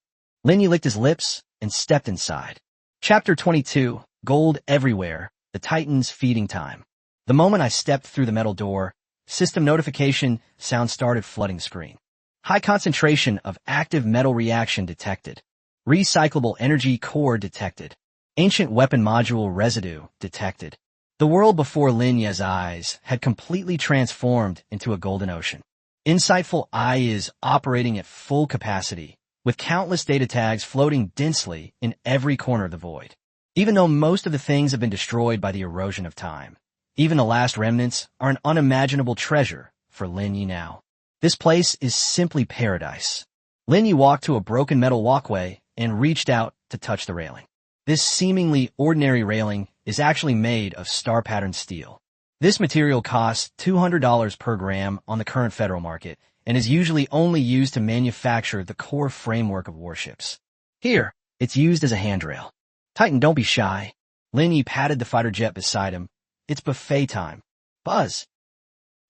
Lin Yi licked his lips and stepped inside. Chapter 22, Gold Everywhere, the Titan's Feeding Time. The moment I stepped through the metal door, system notification sound started flooding the screen. High concentration of active metal reaction detected. Recyclable energy core detected. Ancient weapon module residue detected. The world before Lin Yi's eyes had completely transformed into a golden ocean. Insightful Eye is operating at full capacity, with countless data tags floating densely in every corner of the void. Even though most of the things have been destroyed by the erosion of time, even the last remnants are an unimaginable treasure for Lin Yi now. This place is simply paradise. Lin Yi walked to a broken metal walkway and reached out to touch the railing. This seemingly ordinary railing is actually made of star-patterned steel. This material costs $200 per gram on the current federal market and is usually only used to manufacture the core framework of warships. Here, it's used as a handrail. Titan, don't be shy. Lin Yi patted the fighter jet beside him. It's buffet time. Buzz.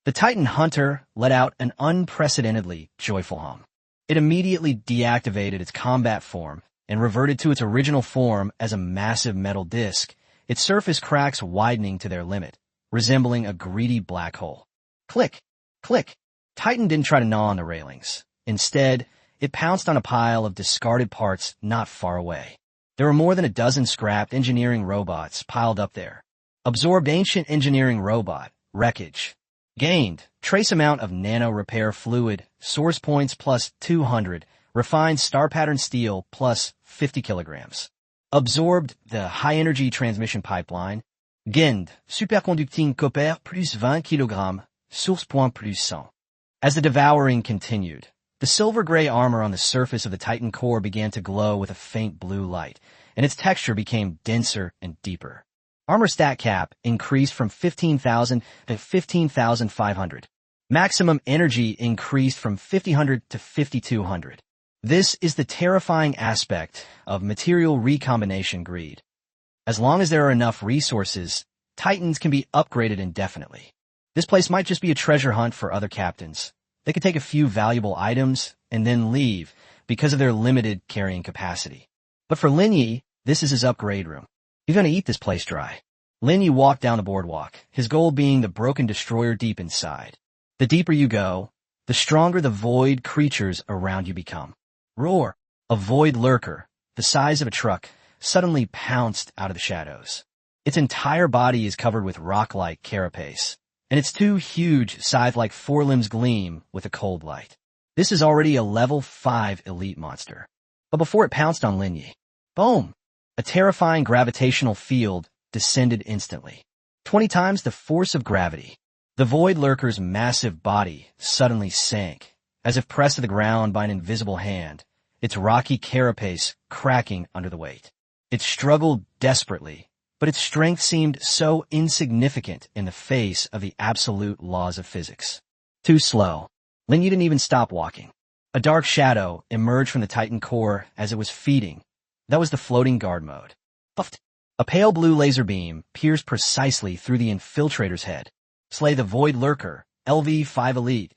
The Titan Hunter let out an unprecedentedly joyful hum. It immediately deactivated its combat form and reverted to its original form as a massive metal disc, its surface cracks widening to their limit, resembling a greedy black hole. Click, click. Titan didn't try to gnaw on the railings. Instead, it pounced on a pile of discarded parts not far away. There were more than a dozen scrapped engineering robots piled up there. Absorbed ancient engineering robot, wreckage. Gained, trace amount of nano repair fluid, source points plus 200, refined star-pattern steel plus 50 kilograms. Absorbed the high-energy transmission pipeline. Gained, superconducting copper plus 20 kilogrammes, source point plus 100. As the devouring continued, the silver-gray armor on the surface of the Titan core began to glow with a faint blue light, and its texture became denser and deeper. Armor stat cap increased from 15,000 to 15,500. Maximum energy increased from 5,000 to 5,200. This is the terrifying aspect of material recombination greed. As long as there are enough resources, Titans can be upgraded indefinitely. This place might just be a treasure hunt for other captains. They could take a few valuable items and then leave because of their limited carrying capacity. But for Lin Yi, this is his upgrade room. He's gonna eat this place dry. Lin Yi walked down the boardwalk, his goal being the broken destroyer deep inside. The deeper you go, the stronger the void creatures around you become. Roar! A void lurker, the size of a truck, suddenly pounced out of the shadows. Its entire body is covered with rock-like carapace, and its two huge scythe-like forelimbs gleam with a cold light. This is already a level 5 elite monster. But before it pounced on Lin Yi, boom! A terrifying gravitational field descended instantly. 20 times the force of gravity. The void lurker's massive body suddenly sank, as if pressed to the ground by an invisible hand, its rocky carapace cracking under the weight. It struggled desperately, but its strength seemed so insignificant in the face of the absolute laws of physics. Too slow. Lin Yi didn't even stop walking. A dark shadow emerged from the Titan core as it was feeding. That was the floating guard mode. Puffed. A pale blue laser beam pierced precisely through the infiltrator's head. Slay the void lurker, LV5 Elite.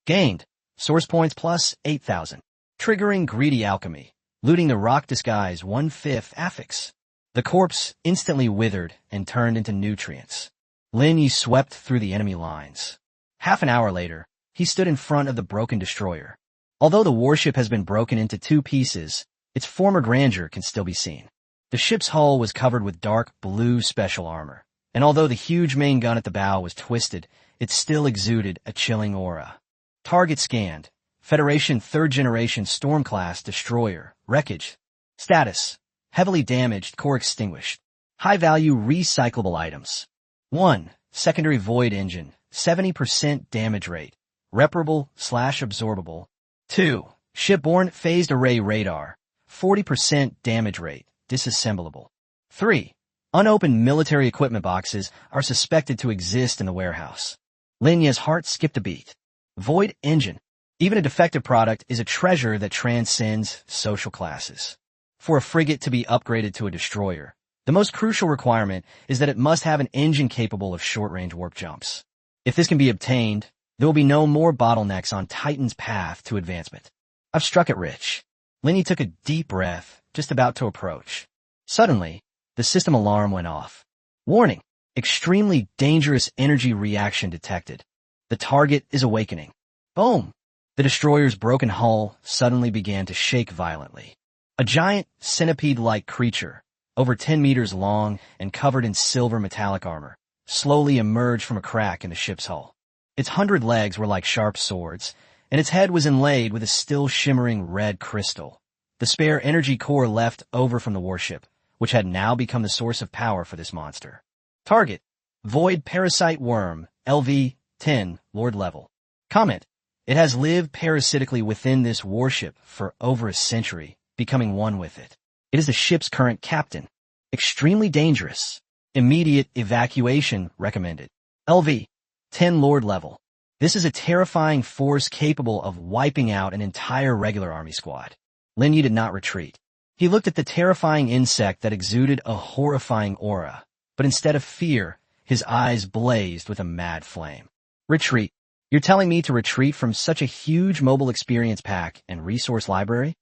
Gained. Source points plus 8,000. Triggering greedy alchemy. Looting the rock disguise 1/5 affix. The corpse instantly withered and turned into nutrients. Lin Yi swept through the enemy lines. Half an hour later, he stood in front of the broken destroyer. Although the warship has been broken into 2 pieces, its former grandeur can still be seen. The ship's hull was covered with dark blue special armor, and although the huge main gun at the bow was twisted, it still exuded a chilling aura. Target scanned. Federation 3rd Generation Storm-class destroyer. Wreckage. Status. Heavily damaged, core extinguished. High-value recyclable items. 1. Secondary void engine. 70% damage rate. Reparable/absorbable. 2. Shipborne phased array radar. 40% damage rate. Disassemblable. 3. Unopened military equipment boxes are suspected to exist in the warehouse. Lin Yi's heart skipped a beat. Void engine. Even a defective product is a treasure that transcends social classes. For a frigate to be upgraded to a destroyer, the most crucial requirement is that it must have an engine capable of short-range warp jumps. If this can be obtained, there will be no more bottlenecks on Titan's path to advancement. I've struck it rich. Lin Yi took a deep breath, just about to approach. Suddenly, the system alarm went off. Warning! Extremely dangerous energy reaction detected. The target is awakening. Boom! The destroyer's broken hull suddenly began to shake violently. A giant centipede-like creature, over 10 meters long and covered in silver metallic armor, slowly emerged from a crack in the ship's hull. Its 100 legs were like sharp swords, and its head was inlaid with a still shimmering red crystal, the spare energy core left over from the warship, which had now become the source of power for this monster. Target: Void Parasite Worm, LV-10, Lord level. Comment: it has lived parasitically within this warship for over a century, becoming one with it. It is the ship's current captain. Extremely dangerous. Immediate evacuation recommended. LV-10 Lord level. This is a terrifying force capable of wiping out an entire regular army squad. Lin Yi did not retreat. He looked at the terrifying insect that exuded a horrifying aura, but instead of fear, his eyes blazed with a mad flame. Retreat. You're telling me to retreat from such a huge mobile experience pack and resource library?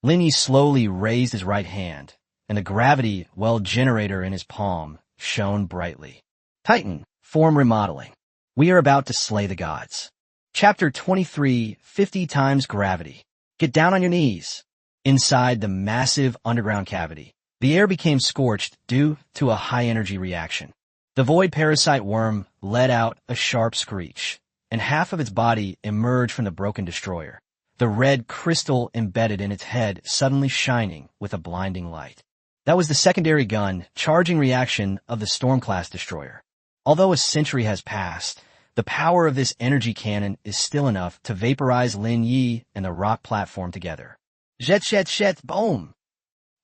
Lin Yi slowly raised his right hand, and the gravity well generator in his palm shone brightly. Titan, form remodeling. We are about to slay the gods. Chapter 23, 50 times gravity. Get down on your knees. Inside the massive underground cavity, the air became scorched due to a high-energy reaction. The void parasite worm let out a sharp screech, and half of its body emerged from the broken destroyer, the red crystal embedded in its head suddenly shining with a blinding light. That was the secondary gun charging reaction of the Storm-class destroyer. Although a century has passed, the power of this energy cannon is still enough to vaporize Lin Yi and the rock platform together. Jet, boom!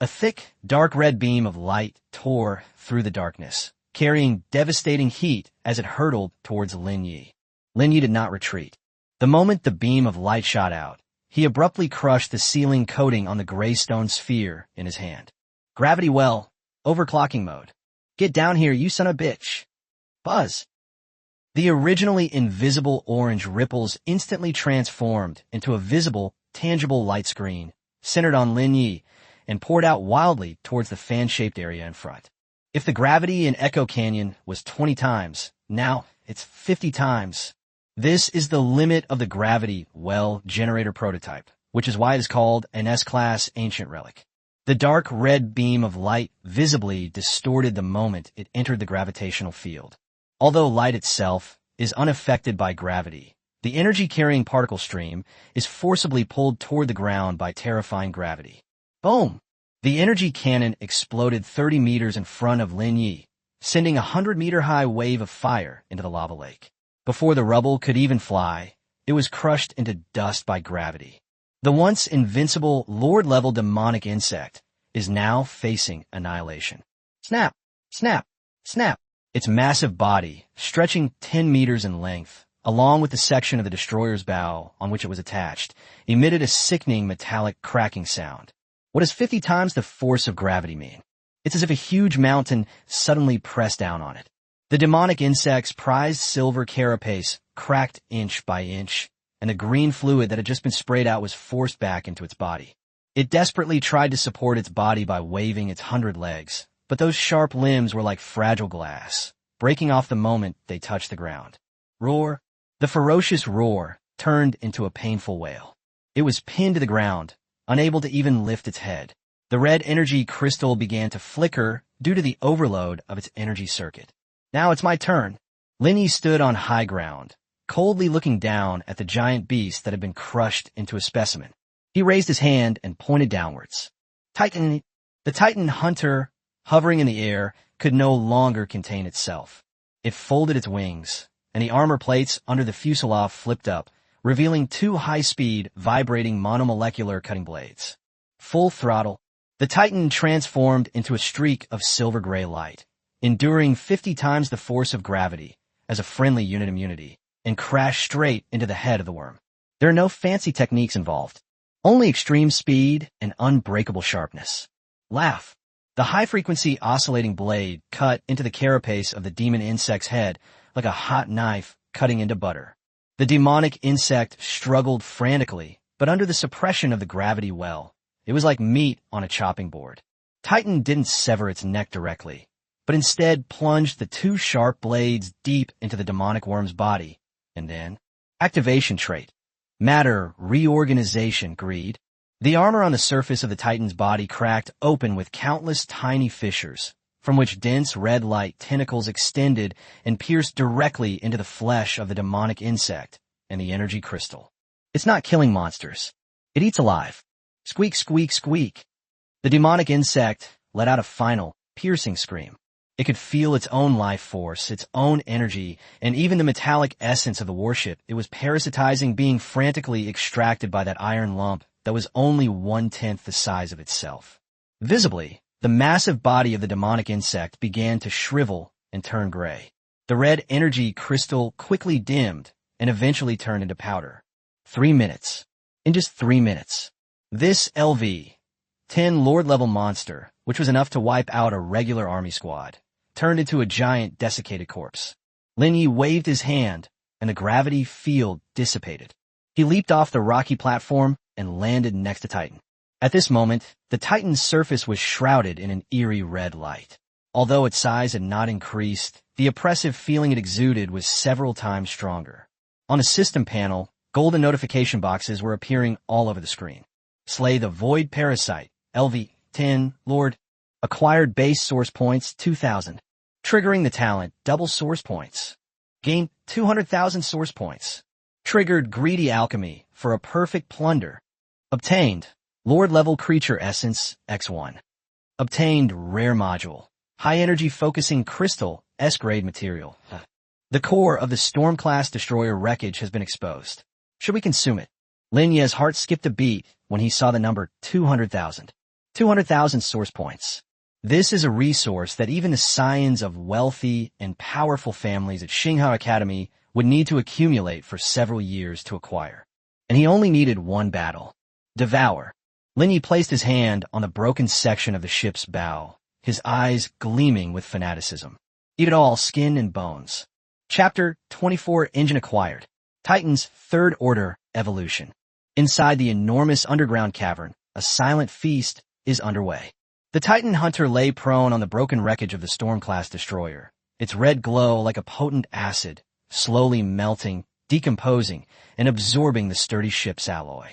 A thick, dark red beam of light tore through the darkness, carrying devastating heat as it hurtled towards Lin Yi. Lin Yi did not retreat. The moment the beam of light shot out, He abruptly crushed the sealing coating on the gray stone sphere in his hand. Gravity well. Overclocking mode. Get down here, you son of a bitch. Buzz. The originally invisible orange ripples instantly transformed into a visible, tangible light screen, centered on Lin Yi, and poured out wildly towards the fan-shaped area in front. If the gravity in Echo Canyon was 20 times, now it's 50 times. This is the limit of the gravity well generator prototype, which is why it is called an S-class ancient relic. The dark red beam of light visibly distorted the moment it entered the gravitational field. Although light itself is unaffected by gravity, the energy-carrying particle stream is forcibly pulled toward the ground by terrifying gravity. Boom! The energy cannon exploded 30 meters in front of Lin Yi, sending a 100-meter-high wave of fire into the lava lake. Before the rubble could even fly, it was crushed into dust by gravity. The once invincible Lord-level demonic insect is now facing annihilation. Snap! Snap! Snap! Its massive body, stretching 10 meters in length, along with the section of the destroyer's bow on which it was attached, emitted a sickening metallic cracking sound. What does 50 times the force of gravity mean? It's as if a huge mountain suddenly pressed down on it. The demonic insect's prized silver carapace cracked inch by inch, and the green fluid that had just been sprayed out was forced back into its body. It desperately tried to support its body by waving its 100 legs, but those sharp limbs were like fragile glass, breaking off the moment they touched the ground. Roar! The ferocious roar turned into a painful wail. It was pinned to the ground, unable to even lift its head. The red energy crystal began to flicker due to the overload of its energy circuit. Now it's my turn. Lin Yi stood on high ground, coldly looking down at the giant beast that had been crushed into a specimen. He raised his hand and pointed downwards. Titan! The Titan hunter, hovering in the air, could no longer contain itself. It folded its wings, and the armor plates under the fuselage flipped up, revealing two high-speed, vibrating monomolecular cutting blades. Full throttle, the Titan transformed into a streak of silver-gray light, enduring 50 times the force of gravity as a friendly unit immunity, and crashed straight into the head of the worm. There are no fancy techniques involved, only extreme speed and unbreakable sharpness. Laugh. The high-frequency oscillating blade cut into the carapace of the demon insect's head like a hot knife cutting into butter. The demonic insect struggled frantically, but under the suppression of the gravity well, it was like meat on a chopping board. Titan didn't sever its neck directly, but instead plunged the two sharp blades deep into the demonic worm's body, and then, activation trait, matter, reorganization, greed. The armor on the surface of the Titan's body cracked open with countless tiny fissures, from which dense red light tentacles extended and pierced directly into the flesh of the demonic insect and the energy crystal. It's not killing monsters. It eats alive. Squeak, squeak, squeak. The demonic insect let out a final, piercing scream. It could feel its own life force, its own energy, and even the metallic essence of the warship it was parasitizing being frantically extracted by that iron lump that was only 1/10 the size of itself. Visibly, the massive body of the demonic insect began to shrivel and turn gray. The red energy crystal quickly dimmed and eventually turned into powder. 3 minutes. In just 3 minutes. This LV-10 Lord-level monster, which was enough to wipe out a regular army squad, turned into a giant desiccated corpse. Lin Yi waved his hand, and the gravity field dissipated. He leaped off the rocky platform and landed next to Titan. At this moment, the Titan's surface was shrouded in an eerie red light. Although its size had not increased, the oppressive feeling it exuded was several times stronger. On the system panel, golden notification boxes were appearing all over the screen. Slay the Void Parasite, LV-10, Lord. Acquired base source points, 2,000. Triggering the talent, double source points. Gained 200,000 source points. Triggered Greedy Alchemy for a perfect plunder. Obtained Lord-level creature essence, X1. Obtained rare module. High-energy focusing crystal, S-grade material. The core of the Storm-class destroyer wreckage has been exposed. Should we consume it? Lin Yi's heart skipped a beat when he saw the number 200,000. 200,000 source points. This is a resource that even the scions of wealthy and powerful families at Xinghao Academy would need to accumulate for several years to acquire. and he only needed one battle. Devour. Lin Yi placed his hand on the broken section of the ship's bow, his eyes gleaming with fanaticism. Eat it all, skin and bones. Chapter 24 Engine Acquired. Titan's Third Order Evolution. Inside the enormous underground cavern, a silent feast is underway. The Titan hunter lay prone on the broken wreckage of the Storm-class destroyer, its red glow like a potent acid, slowly melting, decomposing, and absorbing the sturdy ship's alloy.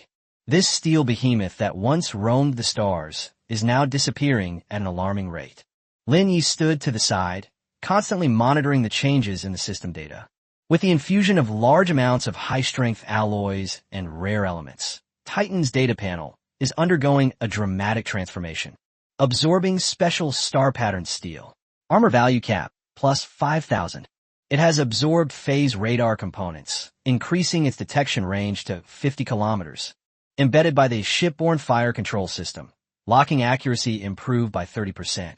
This steel behemoth that once roamed the stars is now disappearing at an alarming rate. Lin Yi stood to the side, constantly monitoring the changes in the system data. With the infusion of large amounts of high-strength alloys and rare elements, Titan's data panel is undergoing a dramatic transformation. Absorbing special star-pattern steel. Armor value cap, plus 5,000. It has absorbed phase radar components, increasing its detection range to 50 kilometers. Embedded by the shipborne fire control system, locking accuracy improved by 30%.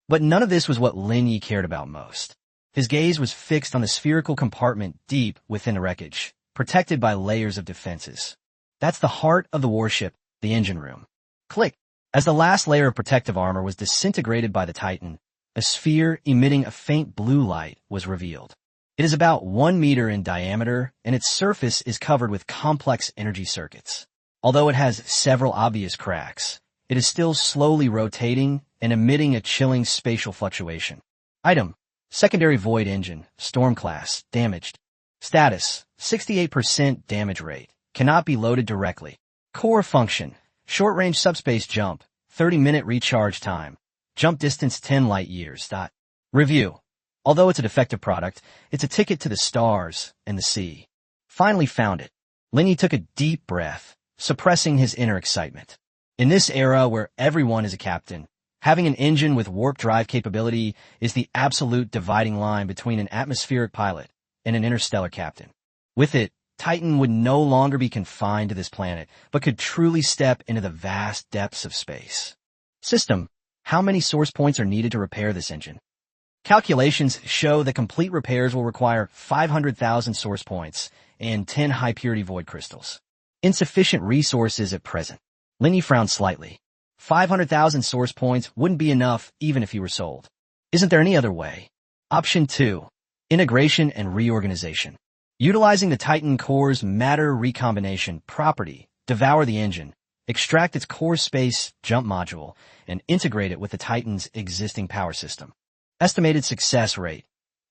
But none of this was what Lin Yi cared about most. His gaze was fixed on the spherical compartment deep within the wreckage, protected by layers of defenses. That's the heart of the warship, the engine room. Click. As the last layer of protective armor was disintegrated by the Titan, a sphere emitting a faint blue light was revealed. It is about 1 meter in diameter, and its surface is covered with complex energy circuits. Although it has several obvious cracks, it is still slowly rotating and emitting a chilling spatial fluctuation. Item: Secondary Void Engine, Storm Class, damaged. Status: 68% damage rate. Cannot be loaded directly. Core function: Short-range subspace jump, 30-minute recharge time. Jump distance 10 light years. Review: Although it's a defective product, it's a ticket to the stars and the sea. Finally found it. Lin Yi took a deep breath, suppressing his inner excitement. In this era where everyone is a captain, having an engine with warp drive capability is the absolute dividing line between an atmospheric pilot and an interstellar captain. With it, Titan would no longer be confined to this planet, but could truly step into the vast depths of space. System: How many source points are needed to repair this engine? Calculations show that complete repairs will require 500,000 source points and 10 high-purity void crystals. Insufficient resources at present. Lin Yi frowned slightly. 500,000 source points wouldn't be enough even if he were sold. Isn't there any other way? Option 2. Integration and reorganization. Utilizing the Titan core's matter recombination property, devour the engine, extract its core space jump module, and integrate it with the Titan's existing power system. Estimated success rate: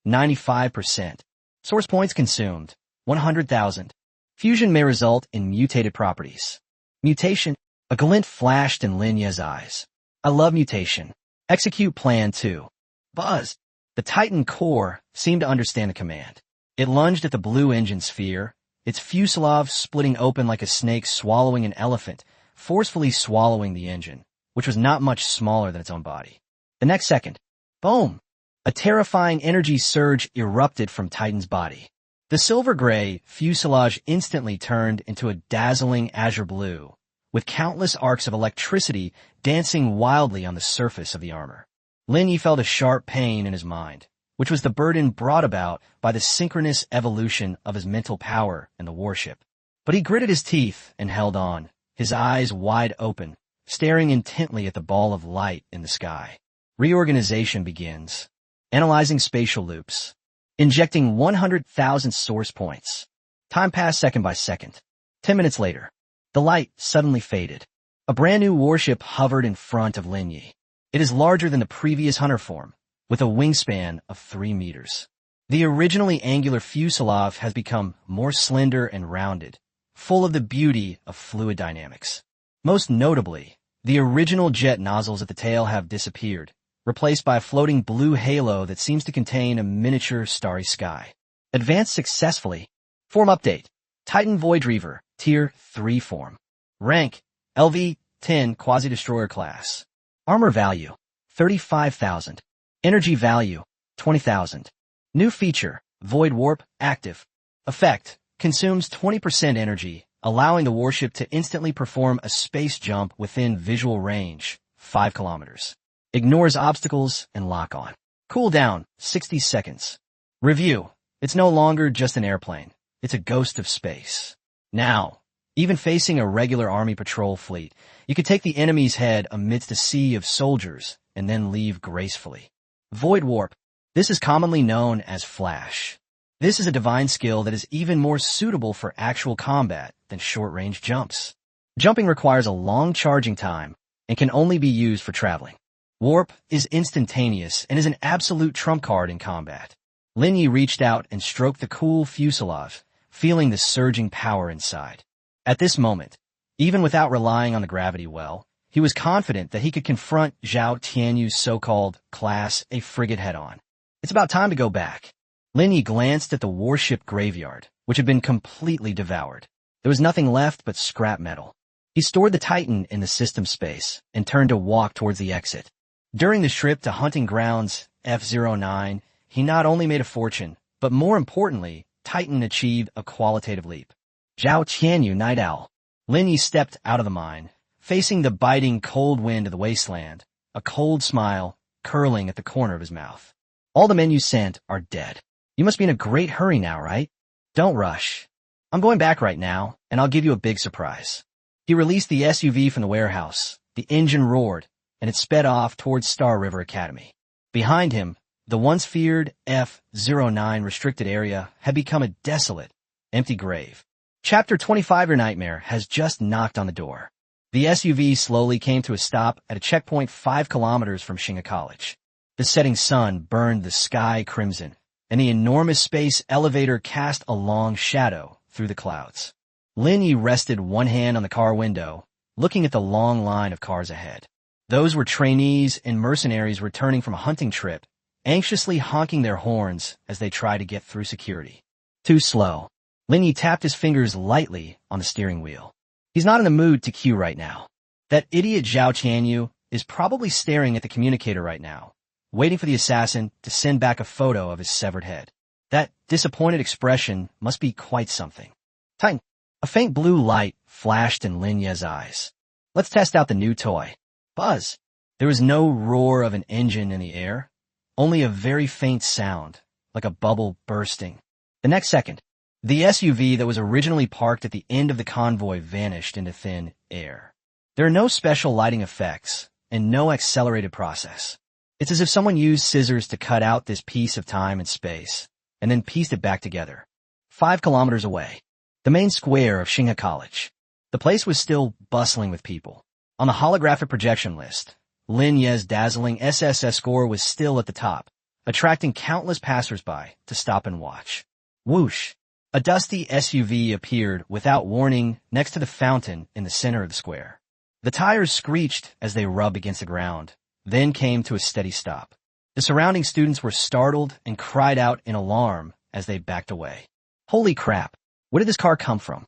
95%. Source points consumed: 100,000. Fusion may result in mutated properties. Mutation. A glint flashed in Lin Yi's eyes. I love mutation. Execute Plan 2. Buzz. The Titan core seemed to understand the command. It lunged at the blue engine sphere, its fuselage splitting open like a snake swallowing an elephant, forcefully swallowing the engine, which was not much smaller than its own body. The next second, boom! A terrifying energy surge erupted from Titan's body. The silver-gray fuselage instantly turned into a dazzling azure blue, with countless arcs of electricity dancing wildly on the surface of the armor. Lin Yi felt a sharp pain in his mind, which was the burden brought about by the synchronous evolution of his mental power and the warship. But he gritted his teeth and held on, his eyes wide open, staring intently at the ball of light in the sky. Reorganization begins. Analyzing spatial loops. Injecting 100,000 source points. Time passed second by second. 10 minutes later, the light suddenly faded. A brand new warship hovered in front of Lin Yi. It is larger than the previous hunter form, with a wingspan of 3 meters. The originally angular fuselage has become more slender and rounded, full of the beauty of fluid dynamics. Most notably, the original jet nozzles at the tail have disappeared, replaced by a floating blue halo that seems to contain a miniature starry sky. Advanced successfully. Form update. Titan Void Reaver, Tier 3 form. Rank, LV-10 Quasi-Destroyer class. Armor value, 35,000. Energy value, 20,000. New feature, Void Warp, active. Effect, consumes 20% energy, allowing the warship to instantly perform a space jump within visual range, 5 kilometers. Ignores obstacles and lock-on. Cooldown, 60 seconds. Review, it's no longer just an airplane. It's a ghost of space. Now, Even facing a regular army patrol fleet, you could take the enemy's head amidst a sea of soldiers and then leave gracefully. Void Warp. This is commonly known as Flash. This is a divine skill that is even more suitable for actual combat than short-range jumps. Jumping requires a long charging time and can only be used for traveling. Warp is instantaneous and is an absolute trump card in combat. Lin Yi reached out and stroked the cool fuselage, feeling the surging power inside. At this moment, even without relying on the gravity well, he was confident that he could confront Xiao Tianu's so-called Class A frigate head-on. It's about time to go back. Lin Yi glanced at the warship graveyard, which had been completely devoured. There was nothing left but scrap metal. He stored the Titan in the system space and turned to walk towards the exit. During the trip to Hunting Grounds F09, he not only made a fortune, but more importantly, Titan achieved a qualitative leap. Xiao Tianu, Night Owl. Lin Yi stepped out of the mine, facing the biting cold wind of the wasteland, a cold smile curling at the corner of his mouth. All the men you sent are dead. You must be in a great hurry now, right? Don't rush. I'm going back right now, and I'll give you a big surprise. He released the SUV from the warehouse. The engine roared, and it sped off towards Star River Academy. Behind him, the once feared F09 restricted area had become a desolate, empty grave. Chapter 25 Your Nightmare has just knocked on the door. The SUV slowly came to a stop at a checkpoint 5 kilometers from Shinga College. The setting sun burned the sky crimson, and the enormous space elevator cast a long shadow through the clouds. Lin Yi rested one hand on the car window, looking at the long line of cars ahead. Those were trainees and mercenaries returning from a hunting trip, anxiously honking their horns as they tried to get through security. Too slow. Lin Yi tapped his fingers lightly on the steering wheel. He's not in the mood to queue right now. That idiot Xiao Tianu is probably staring at the communicator right now, waiting for the assassin to send back a photo of his severed head. That disappointed expression must be quite something. Titan. A faint blue light flashed in Lin Yi's eyes. Let's test out the new toy. Buzz. There was no roar of an engine in the air, only a very faint sound, like a bubble bursting. The next second, the SUV that was originally parked at the end of the convoy vanished into thin air. There are no special lighting effects and no accelerated process. It's as if someone used scissors to cut out this piece of time and space, and then pieced it back together. 5 kilometers away, the main square of Shinga College. The place was still bustling with people. On the holographic projection list, Lin Yi's dazzling SSS score was still at the top, attracting countless passersby to stop and watch. Whoosh! A dusty SUV appeared without warning next to the fountain in the center of the square. The tires screeched as they rubbed against the ground, then came to a steady stop. The surrounding students were startled and cried out in alarm as they backed away. Holy crap! Where did this car come from?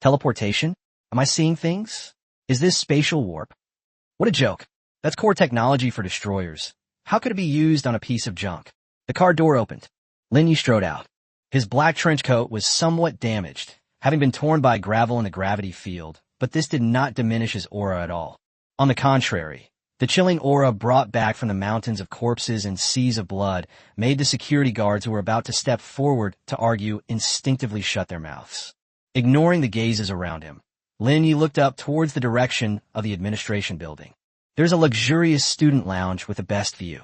Teleportation? Am I seeing things? Is this spatial warp? What a joke. That's core technology for destroyers. How could it be used on a piece of junk? The car door opened. Lin Yi strode out. His black trench coat was somewhat damaged, having been torn by gravel in the gravity field, but this did not diminish his aura at all. On the contrary, the chilling aura brought back from the mountains of corpses and seas of blood made the security guards who were about to step forward to argue instinctively shut their mouths. Ignoring the gazes around him, Lin Yi looked up towards the direction of the administration building. There's a luxurious student lounge with the best view.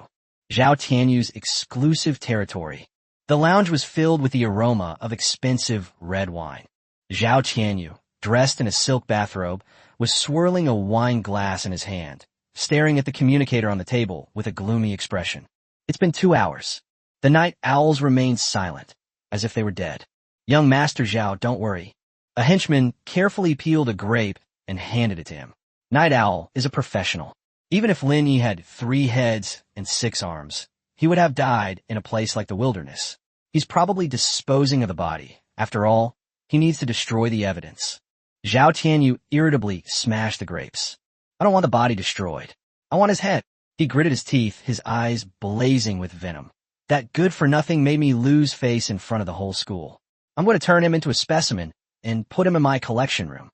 Xiao Tianu's exclusive territory. The lounge was filled with the aroma of expensive red wine. Xiao Tianu, dressed in a silk bathrobe, was swirling a wine glass in his hand, staring at the communicator on the table with a gloomy expression. It's been 2 hours. The night owls remained silent, as if they were dead. Young Master Xiao, don't worry. A henchman carefully peeled a grape and handed it to him. Night Owl is a professional. Even if Lin Yi had 3 heads and 6 arms, he would have died in a place like the wilderness. He's probably disposing of the body. After all, he needs to destroy the evidence. Xiao Tianu irritably smashed the grapes. I don't want the body destroyed. I want his head. He gritted his teeth, his eyes blazing with venom. That good-for-nothing made me lose face in front of the whole school. I'm going to turn him into a specimen and put him in my collection room.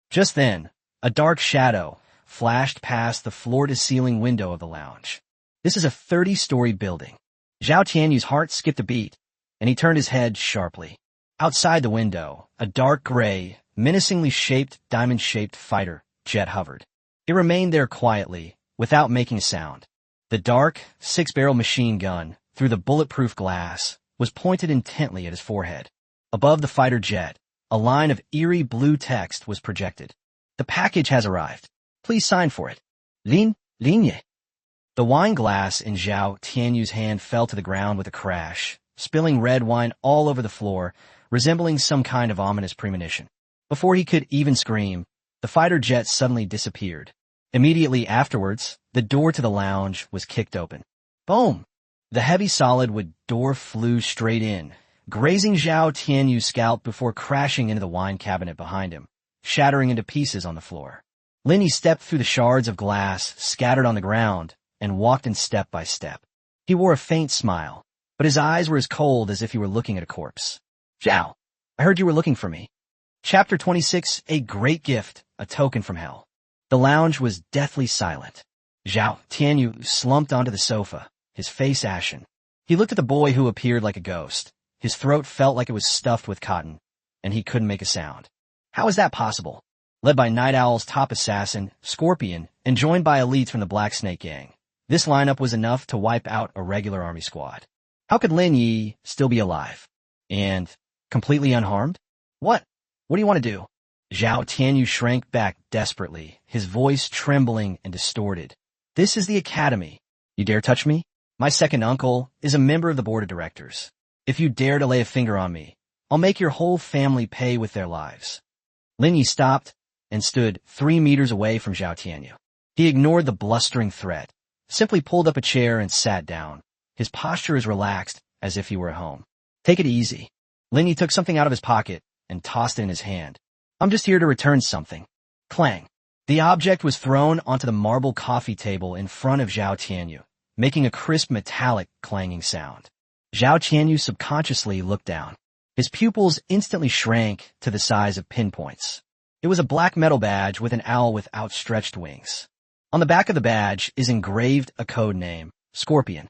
Just then, a dark shadow flashed past the floor-to-ceiling window of the lounge. This is a 30-story building. Xiao Tianu's heart skipped a beat, and he turned his head sharply. Outside the window, a dark gray, menacingly shaped, diamond-shaped fighter jet hovered. It remained there quietly, without making a sound. The dark, six-barrel machine gun, through the bulletproof glass, was pointed intently at his forehead. Above the fighter jet, a line of eerie blue text was projected. The package has arrived. Please sign for it. Ligne. The wine glass in Xiao Tianu's hand fell to the ground with a crash, spilling red wine all over the floor, resembling some kind of ominous premonition. Before he could even scream, the fighter jet suddenly disappeared. Immediately afterwards, the door to the lounge was kicked open. Boom! The heavy solid wood door flew straight in, grazing Xiao Tianu's scalp before crashing into the wine cabinet behind him, shattering into pieces on the floor. Ligne stepped through the shards of glass scattered on the ground and walked in step by step. He wore a faint smile, but his eyes were as cold as if he were looking at a corpse. Xiao, I heard you were looking for me. Chapter 26, A Great Gift, A Token from Hell. The lounge was deathly silent. Xiao Tianu slumped onto the sofa, his face ashen. He looked at the boy who appeared like a ghost. His throat felt like it was stuffed with cotton, and he couldn't make a sound. How is that possible? Led by Night Owl's top assassin, Scorpion, and joined by elites from the Black Snake Gang, this lineup was enough to wipe out a regular army squad. How could Lin Yi still be alive? And completely unharmed? What do you want to do? Xiao Tianu shrank back desperately, his voice trembling and distorted. This is the academy. You dare touch me? My second uncle is a member of the board of directors. If you dare to lay a finger on me, I'll make your whole family pay with their lives. Lin Yi stopped and stood 3 meters away from Xiao Tianu. He ignored the blustering threat, simply pulled up a chair and sat down, his posture as relaxed as if he were at home. Take it easy. Lin Yi took something out of his pocket and tossed it in his hand. I'm just here to return something. Clang. The object was thrown onto the marble coffee table in front of Xiao Tianu, making a crisp metallic clanging sound. Xiao Tianu subconsciously looked down. His pupils instantly shrank to the size of pinpoints. It was a black metal badge with an owl with outstretched wings. On the back of the badge is engraved a code name, Scorpion.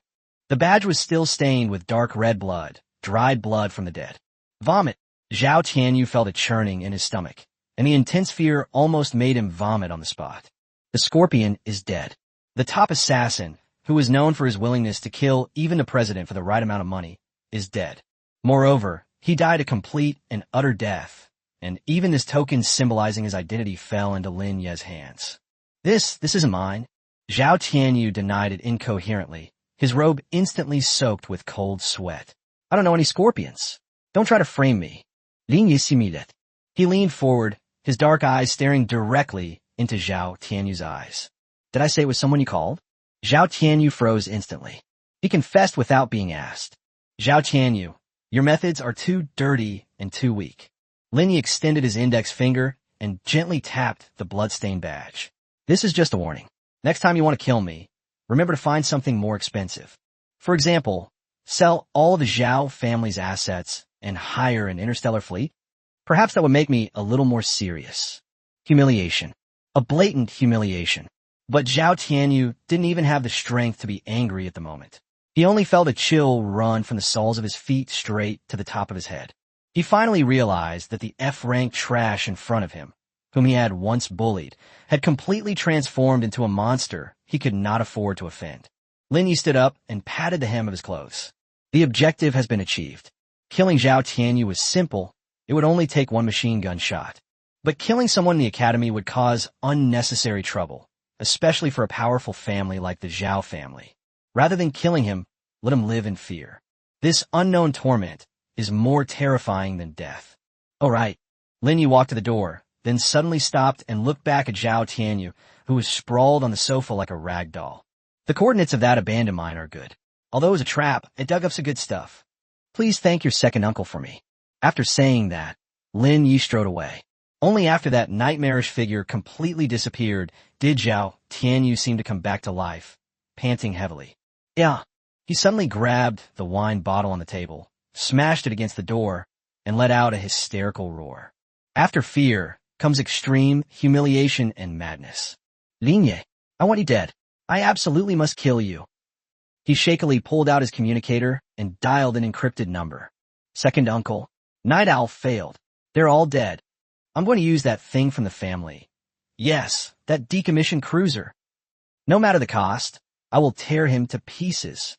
The badge was still stained with dark red blood, dried blood from the dead. Vomit. Xiao Tianu felt a churning in his stomach, and the intense fear almost made him vomit on the spot. The Scorpion is dead. The top assassin, who was known for his willingness to kill even the president for the right amount of money, is dead. Moreover, he died a complete and utter death, and even this token symbolizing his identity fell into Lin Ye's hands. This isn't mine. Xiao Tianu denied it incoherently, his robe instantly soaked with cold sweat. I don't know any scorpions. Don't try to frame me. Lin Ye similet. He leaned forward, his dark eyes staring directly into Xiao Tianu's eyes. Did I say it was someone you called? Xiao Tianu froze instantly. He confessed without being asked. Xiao Tianu, your methods are too dirty and too weak. Lin Yi extended his index finger and gently tapped the bloodstained badge. This is just a warning. Next time you want to kill me, remember to find something more expensive. For example, sell all the Xiao family's assets and hire an interstellar fleet? Perhaps that would make me a little more serious. Humiliation. A blatant humiliation. But Xiao Tianu didn't even have the strength to be angry at the moment. He only felt a chill run from the soles of his feet straight to the top of his head. He finally realized that the F-rank trash in front of him, whom he had once bullied, had completely transformed into a monster he could not afford to offend. Lin Yi stood up and patted the hem of his clothes. The objective has been achieved. Killing Xiao Tianu was simple. It would only take one machine gun shot. But killing someone in the academy would cause unnecessary trouble, especially for a powerful family like the Xiao family. Rather than killing him, let him live in fear. This unknown torment is more terrifying than death. All right. Lin Yi walked to the door, then suddenly stopped and looked back at Xiao Tianu, who was sprawled on the sofa like a rag doll. The coordinates of that abandoned mine are good. Although it was a trap, it dug up some good stuff. Please thank your second uncle for me. After saying that, Lin Yi strode away. Only after that nightmarish figure completely disappeared did Xiao Tianu seem to come back to life, panting heavily. Yeah. He suddenly grabbed the wine bottle on the table, smashed it against the door, and let out a hysterical roar. After fear comes extreme humiliation and madness. Lin Ye, I want you dead. I absolutely must kill you. He shakily pulled out his communicator and dialed an encrypted number. Second uncle. Night Owl failed. They're all dead. I'm going to use that thing from the family. Yes, that decommissioned cruiser. No matter the cost, I will tear him to pieces.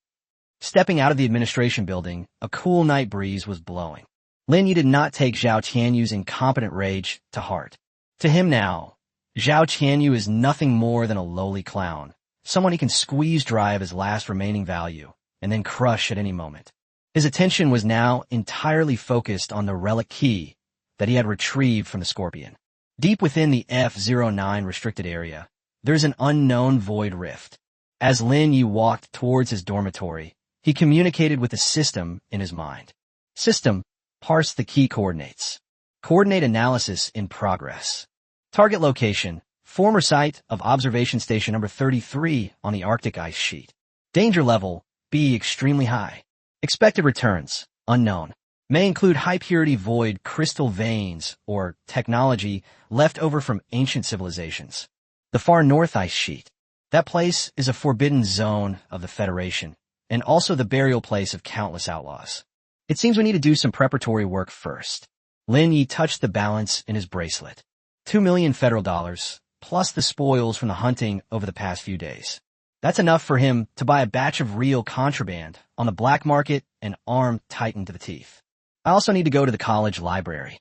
Stepping out of the administration building, a cool night breeze was blowing. Lin Yi did not take Xiao Tianu's incompetent rage to heart. To him now, Xiao Tianu is nothing more than a lowly clown, someone he can squeeze dry of his last remaining value, and then crush at any moment. His attention was now entirely focused on the relic key that he had retrieved from the Scorpion. Deep within the F-09 restricted area, there's an unknown void rift. As Lin Yi walked towards his dormitory, he communicated with the system in his mind. System, parse the key coordinates. Coordinate analysis in progress. Target location, former site of observation station number 33 on the Arctic ice sheet. Danger level, B extremely high. Expected returns, unknown. May include high-purity void crystal veins or technology left over from ancient civilizations. The far north ice sheet. That place is a forbidden zone of the Federation, and also the burial place of countless outlaws. It seems we need to do some preparatory work first. Lin Yi touched the balance in his bracelet. 2 million federal dollars, plus the spoils from the hunting over the past few days. That's enough for him to buy a batch of real contraband on the black market and arm tightened to the teeth. I also need to go to the college library.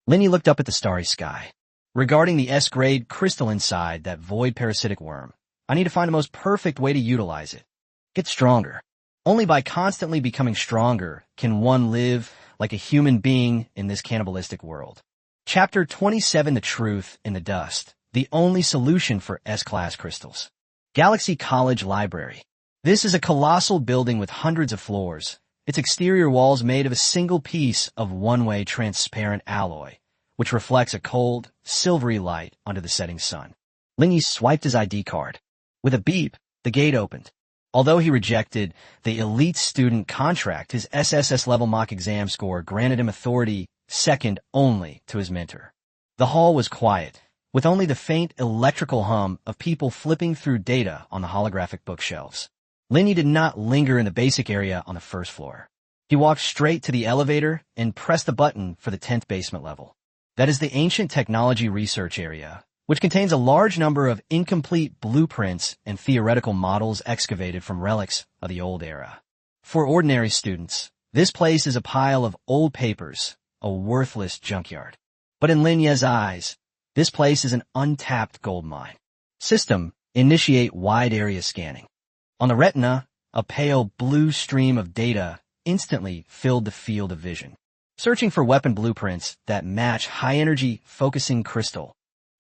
Lin Yi looked up at the starry sky. Regarding the S-grade crystal inside that void parasitic worm, I need to find the most perfect way to utilize it. Get stronger. Only by constantly becoming stronger can one live like a human being in this cannibalistic world. Chapter 27, The Truth in the Dust, the only solution for S-class crystals. Galaxy College Library. This is a colossal building with hundreds of floors, its exterior walls made of a single piece of one-way transparent alloy, which reflects a cold, silvery light onto the setting sun. Lin Yi swiped his ID card. With a beep, the gate opened. Although he rejected the elite student contract, his SSS-level mock exam score granted him authority second only to his mentor. The hall was quiet, with only the faint electrical hum of people flipping through data on the holographic bookshelves. Lin Yi did not linger in the basic area on the first floor. He walked straight to the elevator and pressed the button for the 10th basement level. That is the ancient technology research area, which contains a large number of incomplete blueprints and theoretical models excavated from relics of the old era. For ordinary students, this place is a pile of old papers, a worthless junkyard. But in Lin Yi's eyes, this place is an untapped gold mine. System, initiate wide area scanning. On the retina, a pale blue stream of data instantly filled the field of vision. Searching for weapon blueprints that match high-energy focusing crystal.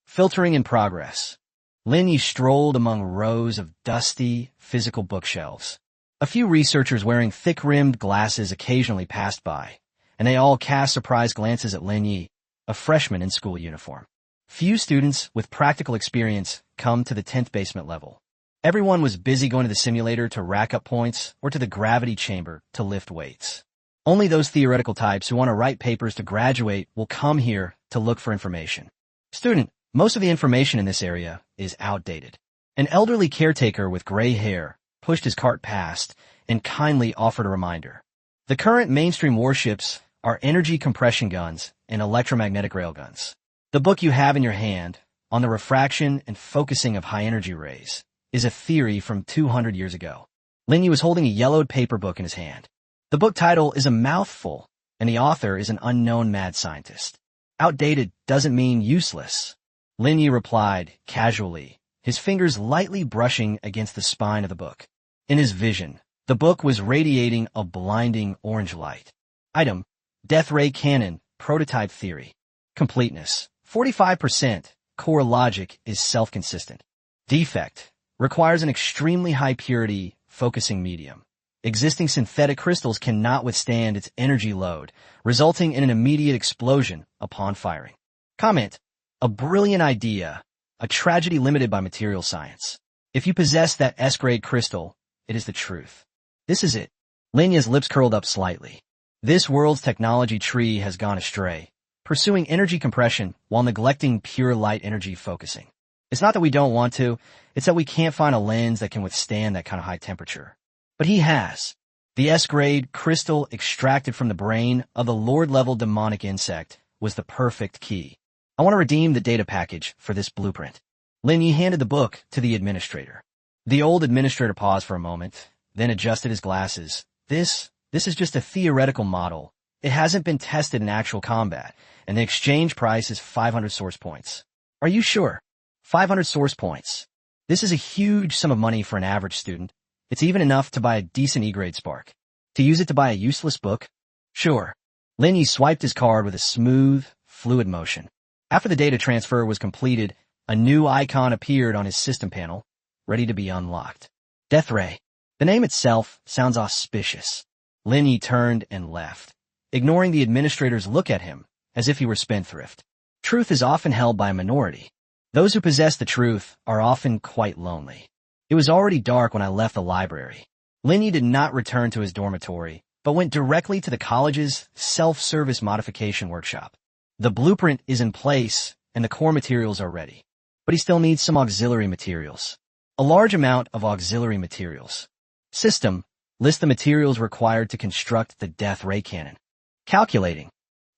Filtering in progress. Lin Yi strolled among rows of dusty, physical bookshelves. A few researchers wearing thick-rimmed glasses occasionally passed by, and they all cast surprised glances at Lin Yi, a freshman in school uniform. Few students with practical experience come to the 10th basement level. Everyone was busy going to the simulator to rack up points or to the gravity chamber to lift weights. Only those theoretical types who want to write papers to graduate will come here to look for information. Student, most of the information in this area is outdated. An elderly caretaker with gray hair pushed his cart past and kindly offered a reminder. The current mainstream warships are energy compression guns and electromagnetic railguns. The book you have in your hand, on the refraction and focusing of high-energy rays, is a theory from 200 years ago. Lin Yi was holding a yellowed paper book in his hand. The book title is a mouthful, and the author is an unknown mad scientist. Outdated doesn't mean useless. Lin Yi replied, casually, his fingers lightly brushing against the spine of the book. In his vision, the book was radiating a blinding orange light. Item, Death Ray Cannon, Prototype Theory. Completeness, 45%. Core logic is self-consistent. Defect, requires an extremely high-purity, focusing medium. Existing synthetic crystals cannot withstand its energy load, resulting in an immediate explosion upon firing. Comment, a brilliant idea, a tragedy limited by material science. If you possess that S-grade crystal, it is the truth. This is it. Lin Yi's lips curled up slightly. This world's technology tree has gone astray, pursuing energy compression while neglecting pure light energy focusing. It's not that we don't want to, it's that we can't find a lens that can withstand that kind of high temperature. But he has. The S-grade crystal extracted from the brain of the Lord-level demonic insect was the perfect key. I want to redeem the data package for this blueprint. Lin Yi handed the book to the administrator. The old administrator paused for a moment, then adjusted his glasses. This is just a theoretical model. It hasn't been tested in actual combat, and the exchange price is 500 source points. Are you sure? 500 source points. This is a huge sum of money for an average student. It's even enough to buy a decent E-grade Spark. To use it to buy a useless book? Sure. Lin Yi swiped his card with a smooth, fluid motion. After the data transfer was completed, a new icon appeared on his system panel, ready to be unlocked. Death Ray. The name itself sounds auspicious. Lin Yi turned and left, ignoring the administrator's look at him, as if he were spendthrift. Truth is often held by a minority. Those who possess the truth are often quite lonely. It was already dark when I left the library. Lin Yi did not return to his dormitory, but went directly to the college's self-service modification workshop. The blueprint is in place, and the core materials are ready. But he still needs some auxiliary materials. A large amount of auxiliary materials. System. List the materials required to construct the death ray cannon. Calculating.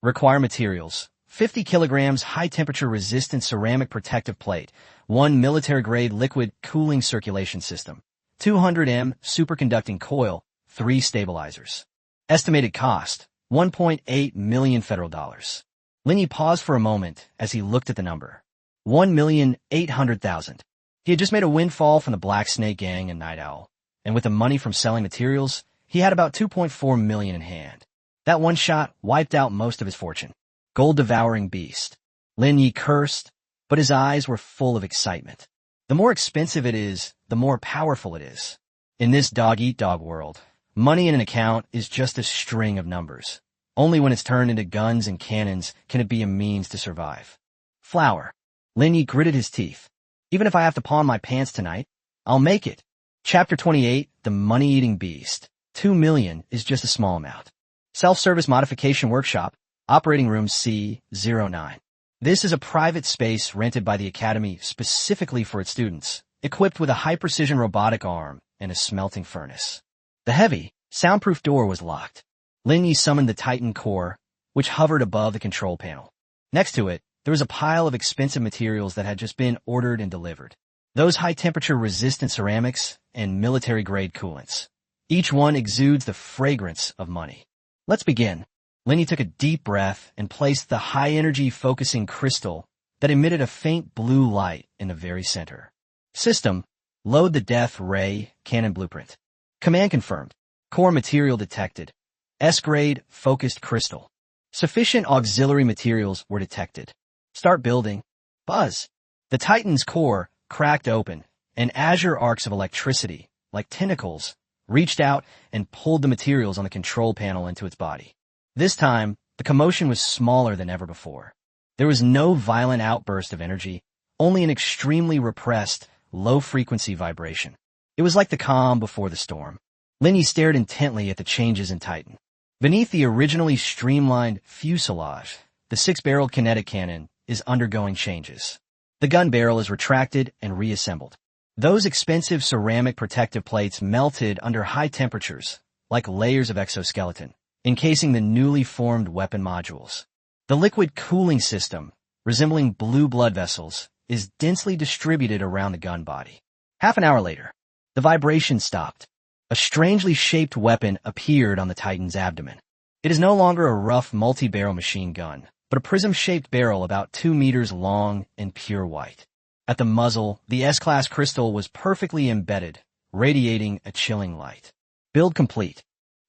Require materials. 50 kilograms high-temperature resistant ceramic protective plate, 1 military-grade liquid cooling circulation system, 200 m superconducting coil, 3 stabilizers. Estimated cost, 1.8 million federal dollars. Lin Yi paused for a moment as he looked at the number. 1,800,000. He had just made a windfall from the Black Snake Gang and Night Owl, and with the money from selling materials, he had about 2.4 million in hand. That one shot wiped out most of his fortune. Gold-devouring beast. Lin Yi cursed, but his eyes were full of excitement. The more expensive it is, the more powerful it is. In this dog-eat-dog world, money in an account is just a string of numbers. Only when it's turned into guns and cannons can it be a means to survive. Flour. Lin Yi gritted his teeth. Even if I have to pawn my pants tonight, I'll make it. Chapter 28, The Money-Eating Beast. 2 million is just a small amount. Self-service modification workshop, operating room C09. This is a private space rented by the Academy specifically for its students, equipped with a high-precision robotic arm and a smelting furnace. The heavy, soundproof door was locked. Lin Yi summoned the Titan core, which hovered above the control panel. Next to it, there was a pile of expensive materials that had just been ordered and delivered. Those high-temperature resistant ceramics and military-grade coolants. Each one exudes the fragrance of money. Let's begin. Lin Yi took a deep breath and placed the high-energy focusing crystal that emitted a faint blue light in the very center. System. Load the death ray cannon blueprint. Command confirmed. Core material detected. S-grade focused crystal. Sufficient auxiliary materials were detected. Start building. Buzz. The Titan's core cracked open, and azure arcs of electricity, like tentacles, reached out and pulled the materials on the control panel into its body. This time, the commotion was smaller than ever before. There was no violent outburst of energy, only an extremely repressed, low-frequency vibration. It was like the calm before the storm. Lin Yi stared intently at the changes in Titan. Beneath the originally streamlined fuselage, the 6-barreled kinetic cannon is undergoing changes. The gun barrel is retracted and reassembled. Those expensive ceramic protective plates melted under high temperatures, like layers of exoskeleton, encasing the newly formed weapon modules. The liquid cooling system, resembling blue blood vessels, is densely distributed around the gun body. Half an hour later, the vibration stopped. A strangely shaped weapon appeared on the Titan's abdomen. It is no longer a rough multi-barrel machine gun, but a prism-shaped barrel about 2 meters long and pure white. At the muzzle, the S-class crystal was perfectly embedded, radiating a chilling light. Build complete.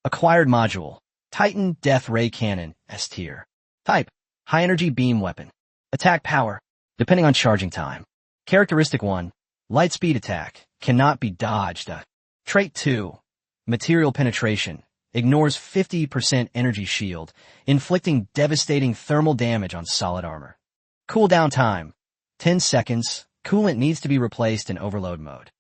Acquired module. Titan Death Ray Cannon, S-tier. Type. High-energy beam weapon. Attack power. Depending on charging time. Characteristic 1. Light speed attack. Cannot be dodged. Trait 2. Material penetration. Ignores 50% energy shield, inflicting devastating thermal damage on solid armor. Cooldown time. 10 seconds. Coolant needs to be replaced in overload mode.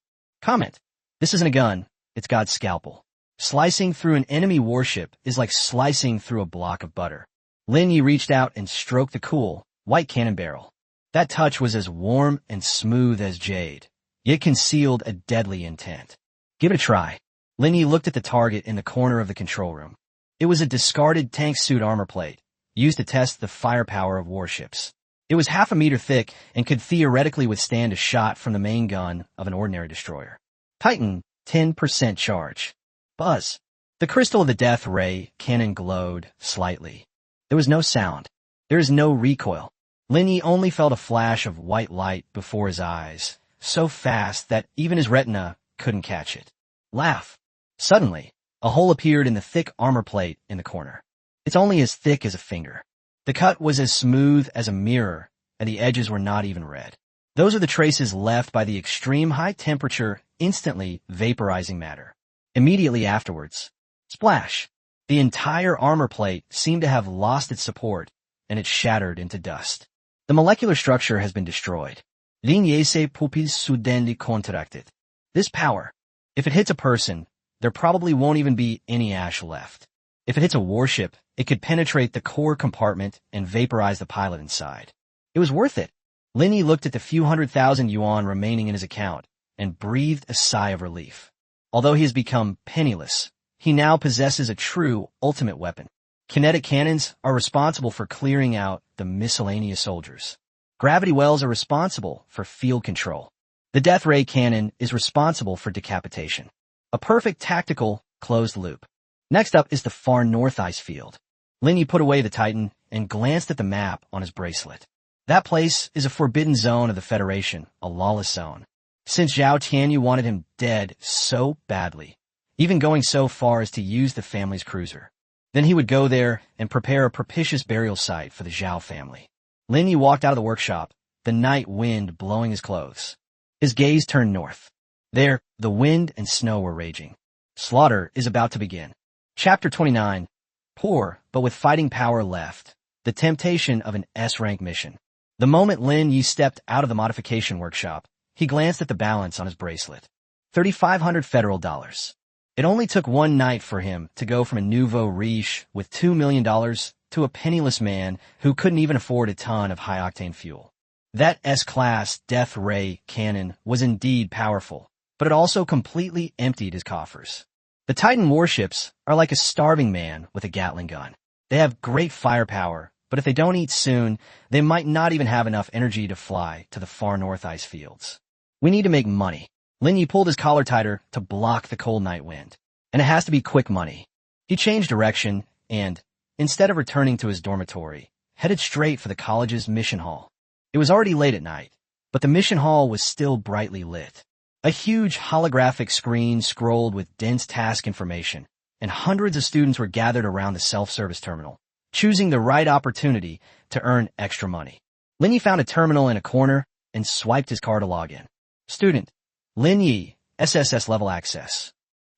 Comment. This isn't a gun. It's God's scalpel. Slicing through an enemy warship is like slicing through a block of butter. Lin Yi reached out and stroked the cool, white cannon barrel. That touch was as warm and smooth as jade, yet concealed a deadly intent. Give it a try. Lin Yi looked at the target in the corner of the control room. It was a discarded tank suit armor plate, used to test the firepower of warships. It was half a meter thick and could theoretically withstand a shot from the main gun of an ordinary destroyer. Titan, 10% charge. Buzz. The crystal of the death ray cannon glowed slightly. There was no sound. There is no recoil. Lin Yi only felt a flash of white light before his eyes, so fast that even his retina couldn't catch it. Laugh. Suddenly, a hole appeared in the thick armor plate in the corner. It's only as thick as a finger. The cut was as smooth as a mirror, and the edges were not even red. Those are the traces left by the extreme high temperature instantly vaporizing matter. Immediately afterwards, splash! The entire armor plate seemed to have lost its support, and it shattered into dust. The molecular structure has been destroyed. Lignese pupilles soudainement contracted. This power, if it hits a person, there probably won't even be any ash left. If it hits a warship, it could penetrate the core compartment and vaporize the pilot inside. It was worth it. Lin Yi looked at the few 100,000 yuan remaining in his account and breathed a sigh of relief. Although he has become penniless, he now possesses a true ultimate weapon. Kinetic cannons are responsible for clearing out the miscellaneous soldiers. Gravity wells are responsible for field control. The death ray cannon is responsible for decapitation. A perfect tactical closed loop. Next up is the far north ice field. Lin Yi put away the Titan and glanced at the map on his bracelet. That place is a forbidden zone of the Federation, a lawless zone. Since Xiao Tianu wanted him dead so badly, even going so far as to use the family's cruiser, then he would go there and prepare a propitious burial site for the Xiao family. Lin Yi walked out of the workshop, the night wind blowing his clothes. His gaze turned north. There, the wind and snow were raging. Slaughter is about to begin. Chapter 29. Poor, but with fighting power left. The temptation of an S-rank mission. The moment Lin Yi stepped out of the modification workshop, he glanced at the balance on his bracelet. 3,500 federal dollars. It only took one night for him to go from a nouveau riche with $2 million to a penniless man who couldn't even afford a ton of high-octane fuel. That S-class death ray cannon was indeed powerful, but it also completely emptied his coffers. The Titan warships are like a starving man with a Gatling gun. They have great firepower, but if they don't eat soon, they might not even have enough energy to fly to the far north ice fields. We need to make money. Lin Yi pulled his collar tighter to block the cold night wind. And it has to be quick money. He changed direction and, instead of returning to his dormitory, headed straight for the college's mission hall. It was already late at night, but the mission hall was still brightly lit. A huge holographic screen scrolled with dense task information, and hundreds of students were gathered around the self-service terminal, choosing the right opportunity to earn extra money. Lin Yi found a terminal in a corner and swiped his card to log in. Student, Lin Yi, SSS level access.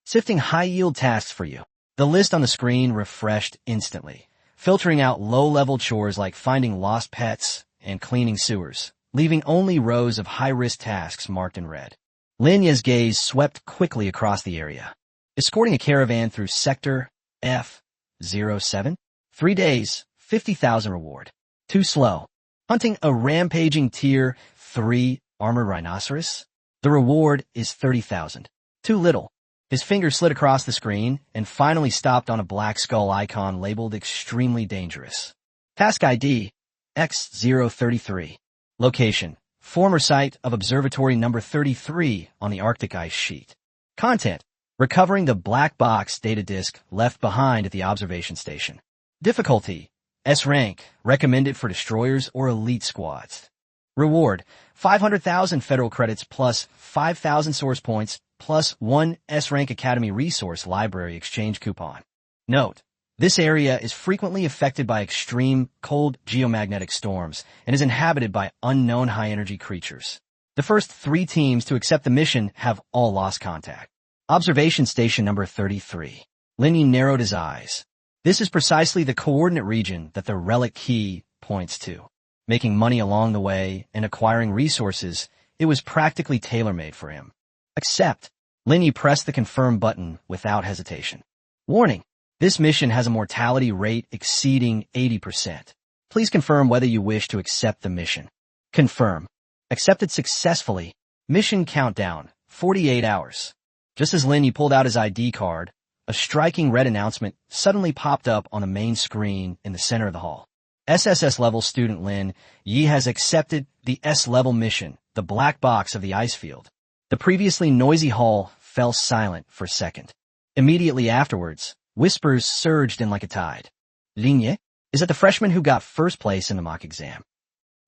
Sifting high-yield tasks for you. The list on the screen refreshed instantly, filtering out low-level chores like finding lost pets and cleaning sewers, leaving only rows of high-risk tasks marked in red. Lin Yi's gaze swept quickly across the area. Escorting a caravan through Sector F-07? 3 days, 50,000 reward. Too slow. Hunting a rampaging Tier 3 armored rhinoceros? The reward is 30,000. Too little. His finger slid across the screen and finally stopped on a black skull icon labeled extremely dangerous. Task ID, X033. Location, former site of Observatory number 33 on the Arctic ice sheet. Content, recovering the black box data disk left behind at the observation station. Difficulty, S rank, recommended for destroyers or elite squads. Reward, 500,000 federal credits plus 5,000 source points plus 1 S-Rank Academy Resource Library exchange coupon. Note, this area is frequently affected by extreme, cold geomagnetic storms and is inhabited by unknown high-energy creatures. The first 3 teams to accept the mission have all lost contact. Observation Station number 33. Lin Yi narrowed his eyes. This is precisely the coordinate region that the relic key points to. Making money along the way and acquiring resources, it was practically tailor-made for him. Accept. Lin Yi pressed the confirm button without hesitation. Warning. This mission has a mortality rate exceeding 80%. Please confirm whether you wish to accept the mission. Confirm. Accepted successfully. Mission countdown, 48 hours. Just as Lin Yi pulled out his ID card, a striking red announcement suddenly popped up on the main screen in the center of the hall. SSS-level student Lin Yi has accepted the S-level mission, the black box of the ice field. The previously noisy hall fell silent for a second. Immediately afterwards, whispers surged in like a tide. Lin Yi? Is that the freshman who got first place in the mock exam?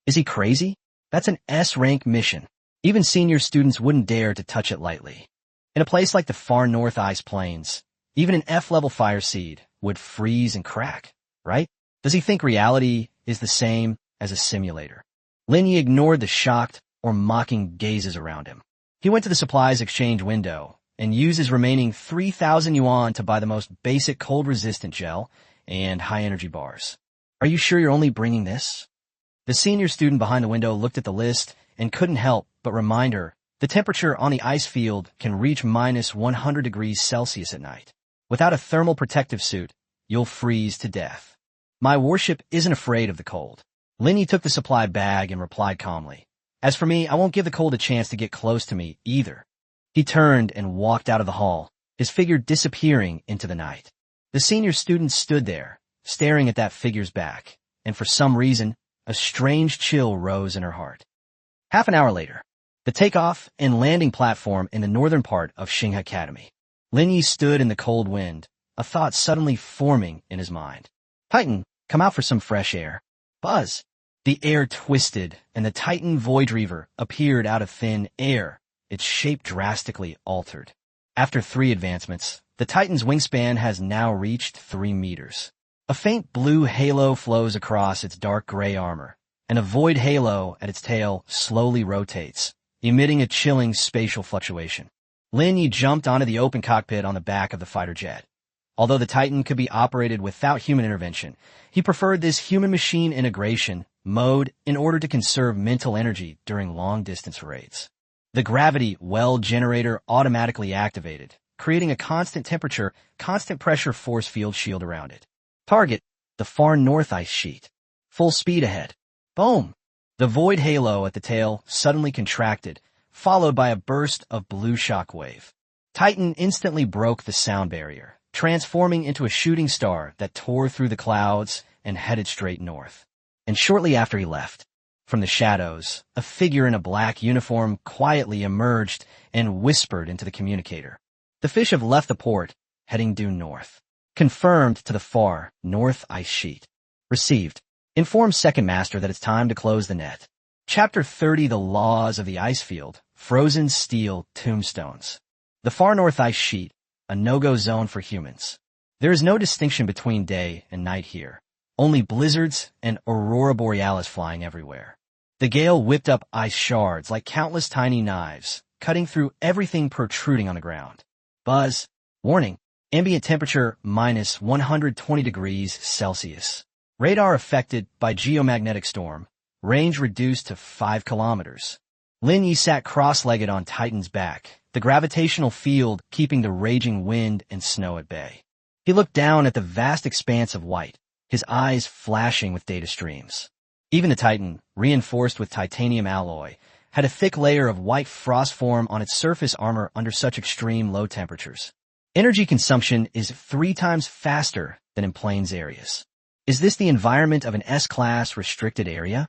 Is he crazy? That's an S-rank mission. Even senior students wouldn't dare to touch it lightly. In a place like the far north ice plains, even an F-level fire seed would freeze and crack, right? Does he think reality is the same as a simulator? Lin Yi ignored the shocked or mocking gazes around him. He went to the supplies exchange window and used his remaining 3,000 yuan to buy the most basic cold-resistant gel and high-energy bars. Are you sure you're only bringing this? The senior student behind the window looked at the list and couldn't help but remind her the temperature on the ice field can reach minus 100 degrees Celsius at night. Without a thermal protective suit, you'll freeze to death. My warship isn't afraid of the cold. Lin Yi took the supply bag and replied calmly. As for me, I won't give the cold a chance to get close to me either. He turned and walked out of the hall, his figure disappearing into the night. The senior student stood there, staring at that figure's back, and for some reason, a strange chill rose in her heart. Half an hour later, the takeoff and landing platform in the northern part of Xinghe Academy. Lin Yi stood in the cold wind, a thought suddenly forming in his mind. Titan, come out for some fresh air. Buzz. The air twisted, and the Titan Void Reaver appeared out of thin air, its shape drastically altered. After 3 advancements, the Titan's wingspan has now reached 3 meters. A faint blue halo flows across its dark gray armor, and a void halo at its tail slowly rotates, emitting a chilling spatial fluctuation. Lin Yi jumped onto the open cockpit on the back of the fighter jet. Although the Titan could be operated without human intervention, he preferred this human-machine integration mode in order to conserve mental energy during long-distance raids. The gravity well generator automatically activated, creating a constant temperature, constant pressure force field shield around it. Target, the far north ice sheet. Full speed ahead. Boom! The void halo at the tail suddenly contracted, followed by a burst of blue shockwave. Titan instantly broke the sound barrier, transforming into a shooting star that tore through the clouds and headed straight north. And shortly after he left, from the shadows, a figure in a black uniform quietly emerged and whispered into the communicator. The fish have left the port, heading due north. Confirmed to the far north ice sheet. Received. Inform Second Master that it's time to close the net. Chapter 30, The Laws of the Ice Field, Frozen Steel Tombstones. The far north ice sheet, a no-go zone for humans. There is no distinction between day and night here. Only blizzards and aurora borealis flying everywhere. The gale whipped up ice shards like countless tiny knives, cutting through everything protruding on the ground. Buzz. Warning. Ambient temperature minus 120 degrees Celsius. Radar affected by geomagnetic storm. Range reduced to 5 kilometers. Lin Yi sat cross-legged on Titan's back, the gravitational field keeping the raging wind and snow at bay. He looked down at the vast expanse of white, his eyes flashing with data streams. Even the Titan, reinforced with titanium alloy, had a thick layer of white frost form on its surface armor under such extreme low temperatures. Energy consumption is 3 times faster than in plains areas. Is this the environment of an S-class restricted area?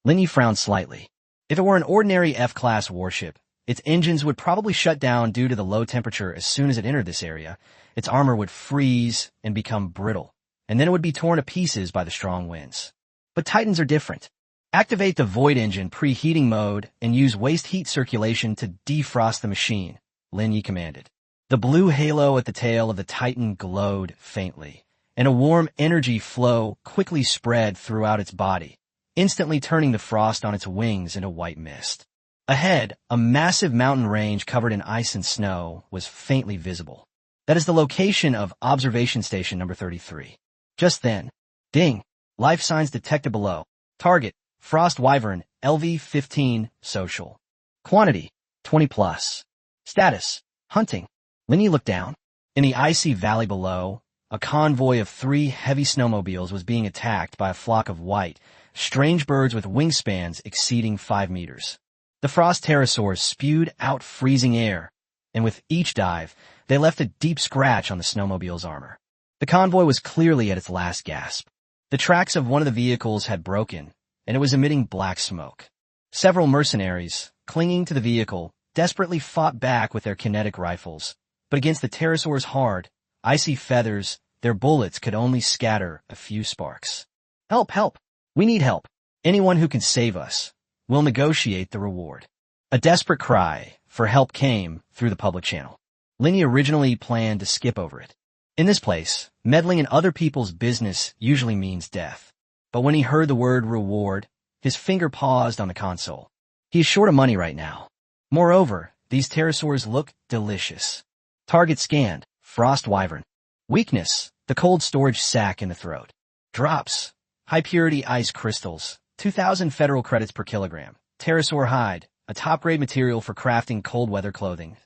Lin Yi frowned slightly. If it were an ordinary F-class warship, its engines would probably shut down due to the low temperature as soon as it entered this area. Its armor would freeze and become brittle, and then it would be torn to pieces by the strong winds. But Titans are different. Activate the void engine preheating mode and use waste heat circulation to defrost the machine, Lin Yi commanded. The blue halo at the tail of the Titan glowed faintly, and a warm energy flow quickly spread throughout its body, instantly turning the frost on its wings into white mist. Ahead, a massive mountain range covered in ice and snow was faintly visible. That is the location of observation station number 33. Just then, ding, life signs detected below. Target, Frost Wyvern, LV-15, social. Quantity, 20+. Status, hunting. Lin Yi looked down. In the icy valley below, a convoy of 3 heavy snowmobiles was being attacked by a flock of white, strange birds with wingspans exceeding 5 meters. The frost pterosaurs spewed out freezing air, and with each dive, they left a deep scratch on the snowmobile's armor. The convoy was clearly at its last gasp. The tracks of one of the vehicles had broken, and it was emitting black smoke. Several mercenaries, clinging to the vehicle, desperately fought back with their kinetic rifles, but against the pterosaur's hard, icy feathers, their bullets could only scatter a few sparks. Help, help! We need help. Anyone who can save us. We'll negotiate the reward. A desperate cry for help came through the public channel. Linny originally planned to skip over it. In this place, meddling in other people's business usually means death. But when he heard the word reward, his finger paused on the console. He is short of money right now. Moreover, these pterosaurs look delicious. Target scanned, frost wyvern. Weakness, the cold storage sac in the throat. Drops, high-purity ice crystals, 2,000 federal credits per kilogram. Pterosaur hide, a top-grade material for crafting cold-weather clothing.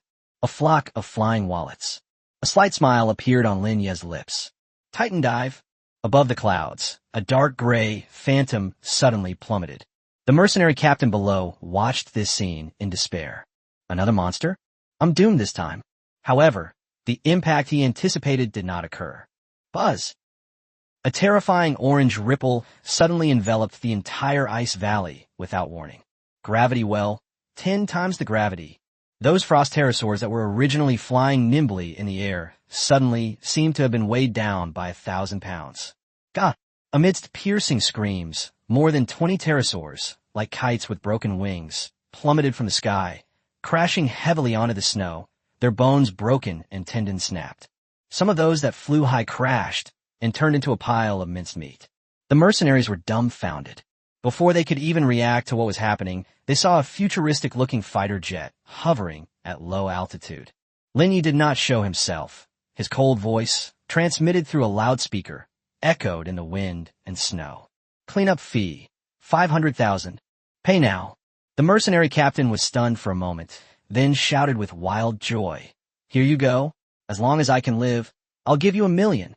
A flock of flying wallets. A slight smile appeared on Lin Ye's lips. Titan dive. Above the clouds, a dark gray phantom suddenly plummeted. The mercenary captain below watched this scene in despair. Another monster? I'm doomed this time. However, the impact he anticipated did not occur. Buzz! A terrifying orange ripple suddenly enveloped the entire ice valley without warning. Gravity well, 10 times the gravity. Those frost pterosaurs that were originally flying nimbly in the air suddenly seemed to have been weighed down by 1,000 pounds. God! Amidst piercing screams, more than 20 pterosaurs, like kites with broken wings, plummeted from the sky, crashing heavily onto the snow, their bones broken and tendons snapped. Some of those that flew high crashed and turned into a pile of minced meat. The mercenaries were dumbfounded. Before they could even react to what was happening, they saw a futuristic-looking fighter jet hovering at low altitude. Lin Yi did not show himself. His cold voice, transmitted through a loudspeaker, echoed in the wind and snow. Cleanup fee, 500,000. Pay now. The mercenary captain was stunned for a moment, then shouted with wild joy. Here you go. As long as I can live, I'll give you 1 million.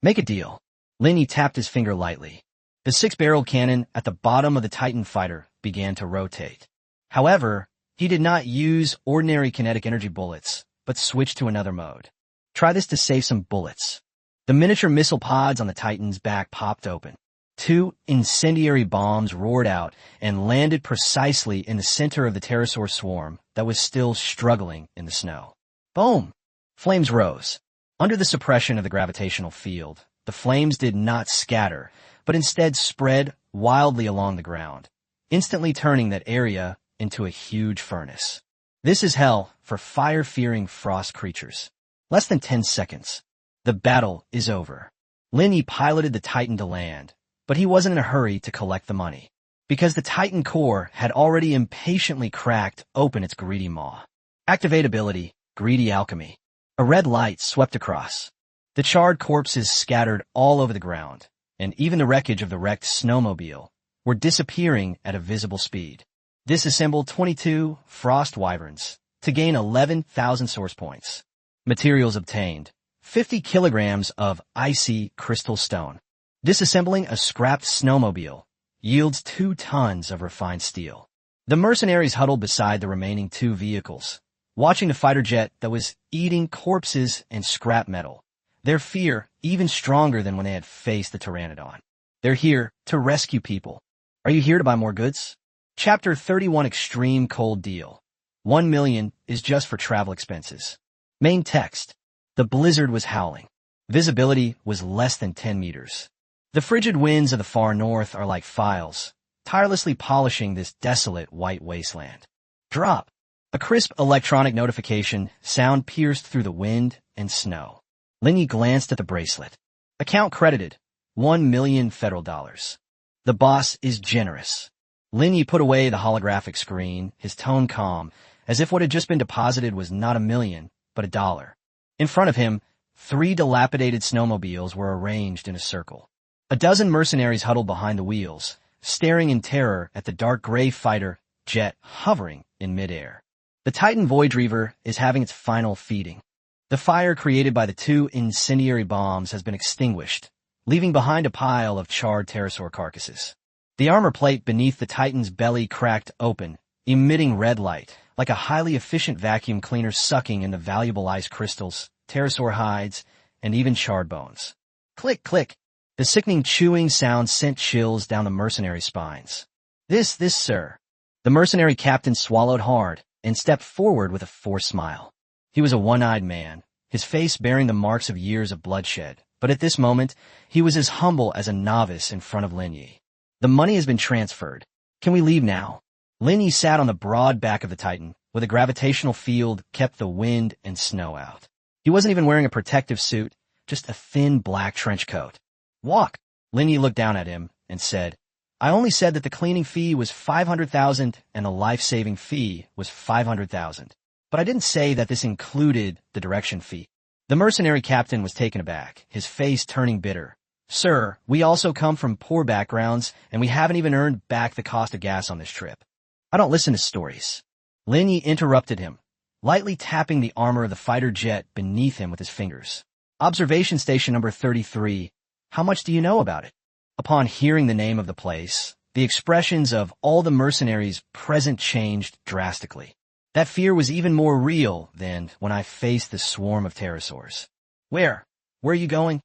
Make a deal. Lin Yi tapped his finger lightly. The 6-barreled cannon at the bottom of the Titan fighter began to rotate. However, he did not use ordinary kinetic energy bullets, but switched to another mode. Try this to save some bullets. The miniature missile pods on the Titan's back popped open. 2 incendiary bombs roared out and landed precisely in the center of the pterosaur swarm that was still struggling in the snow. Boom! Flames rose. Under the suppression of the gravitational field, the flames did not scatter, but instead spread wildly along the ground, instantly turning that area into a huge furnace. This is hell for fire-fearing frost creatures. Less than 10 seconds. The battle is over. Lin Yi piloted the Titan to land, but he wasn't in a hurry to collect the money, because the Titan core had already impatiently cracked open its greedy maw. Activate ability, Greedy Alchemy. A red light swept across. The charred corpses scattered all over the ground, and even the wreckage of the wrecked snowmobile were disappearing at a visible speed. Disassemble 22 frost wyverns to gain 11,000 source points. Materials obtained: 50 kilograms of icy crystal stone. Disassembling a scrapped snowmobile yields 2 tons of refined steel. The mercenaries huddled beside the remaining 2 vehicles, watching the fighter jet that was eating corpses and scrap metal. Their fear even stronger than when they had faced the Pteranodon. They're here to rescue people. Are you here to buy more goods? Chapter 31 Extreme Cold Deal. 1 million is just for travel expenses. Main text. The blizzard was howling. Visibility was less than 10 meters. The frigid winds of the far north are like files, tirelessly polishing this desolate white wasteland. Drop. A crisp electronic notification sound pierced through the wind and snow. Lin Yi glanced at the bracelet. Account credited. 1 million federal dollars. The boss is generous. Lin Yi put away the holographic screen, his tone calm, as if what had just been deposited was not 1 million, but $1. In front of him, 3 dilapidated snowmobiles were arranged in a circle. A dozen mercenaries huddled behind the wheels, staring in terror at the dark gray fighter jet hovering in midair. The Titan Void Reaver is having its final feeding. The fire created by the 2 incendiary bombs has been extinguished, leaving behind a pile of charred pterosaur carcasses. The armor plate beneath the Titan's belly cracked open, emitting red light, like a highly efficient vacuum cleaner sucking in the valuable ice crystals, pterosaur hides, and even charred bones. Click, click. The The sickening chewing sound sent chills down the mercenary spines. This, sir. The mercenary captain swallowed hard and stepped forward with a forced smile. He was a one-eyed man, his face bearing the marks of years of bloodshed, but at this moment, he was as humble as a novice in front of Lin Yi. The money has been transferred. Can we leave now? Lin Yi sat on the broad back of the Titan, where the gravitational field kept the wind and snow out. He wasn't even wearing a protective suit, just a thin black trench coat. Walk. Lin Yi looked down at him and said, I only said that the cleaning fee was 500,000 and the life-saving fee was 500,000. But I didn't say that this included the direction fee. The mercenary captain was taken aback, his face turning bitter. Sir, we also come from poor backgrounds, and we haven't even earned back the cost of gas on this trip. I don't listen to stories. Lin Yi interrupted him, lightly tapping the armor of the fighter jet beneath him with his fingers. Observation station number 33. How much do you know about it? Upon hearing the name of the place, the expressions of all the mercenaries present changed drastically. That fear was even more real than when I faced the swarm of pterosaurs. Where? Where are you going?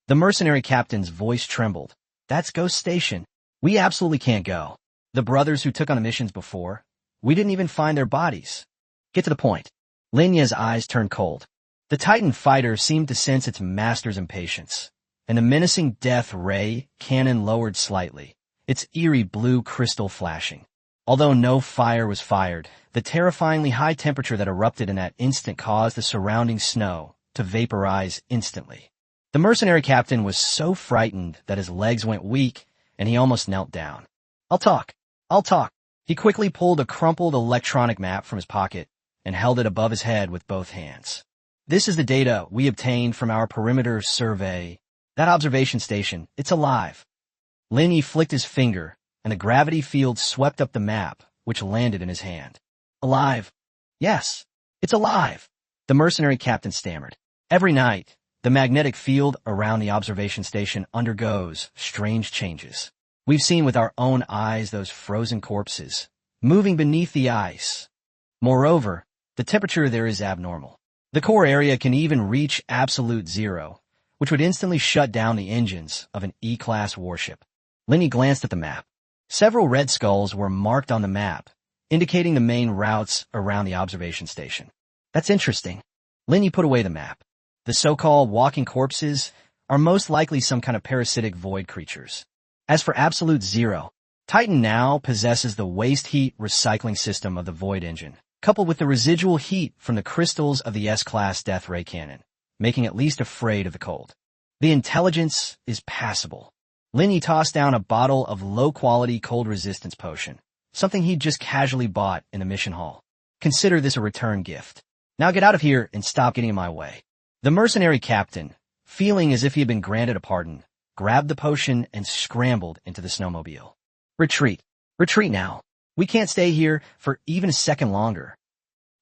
The mercenary captain's voice trembled. That's Ghost Station. We absolutely can't go. The brothers who took on the missions before, we didn't even find their bodies. Get to the point. Lin Yi's eyes turned cold. The Titan fighter seemed to sense its master's impatience, and the menacing death ray cannon lowered slightly, its eerie blue crystal flashing. Although no fire was fired, the terrifyingly high temperature that erupted in that instant caused the surrounding snow to vaporize instantly. The mercenary captain was so frightened that his legs went weak and he almost knelt down. I'll talk. He quickly pulled a crumpled electronic map from his pocket and held it above his head with both hands. This is the data we obtained from our perimeter survey. That observation station, it's alive. Lin Yi flicked his finger, and the gravity field swept up the map, which landed in his hand. Alive. Yes, it's alive. The mercenary captain stammered. Every night, the magnetic field around the observation station undergoes strange changes. We've seen with our own eyes those frozen corpses, moving beneath the ice. Moreover, the temperature there is abnormal. The core area can even reach absolute zero, which would instantly shut down the engines of an E-class warship. Lin Yi glanced at the map. Several red skulls were marked on the map, indicating the main routes around the observation station. That's interesting. Lin Yi put away the map. The so-called walking corpses are most likely some kind of parasitic void creatures. As for absolute zero, Titan now possesses the waste heat recycling system of the void engine, coupled with the residual heat from the crystals of the S-class death ray cannon, making at least afraid of the cold. The intelligence is passable. Lin Yi tossed down a bottle of low-quality cold resistance potion, something he'd just casually bought in the mission hall. Consider this a return gift. Now get out of here and stop getting in my way. The mercenary captain, feeling as if he had been granted a pardon, grabbed the potion and scrambled into the snowmobile. Retreat. Retreat now. We can't stay here for even a second longer.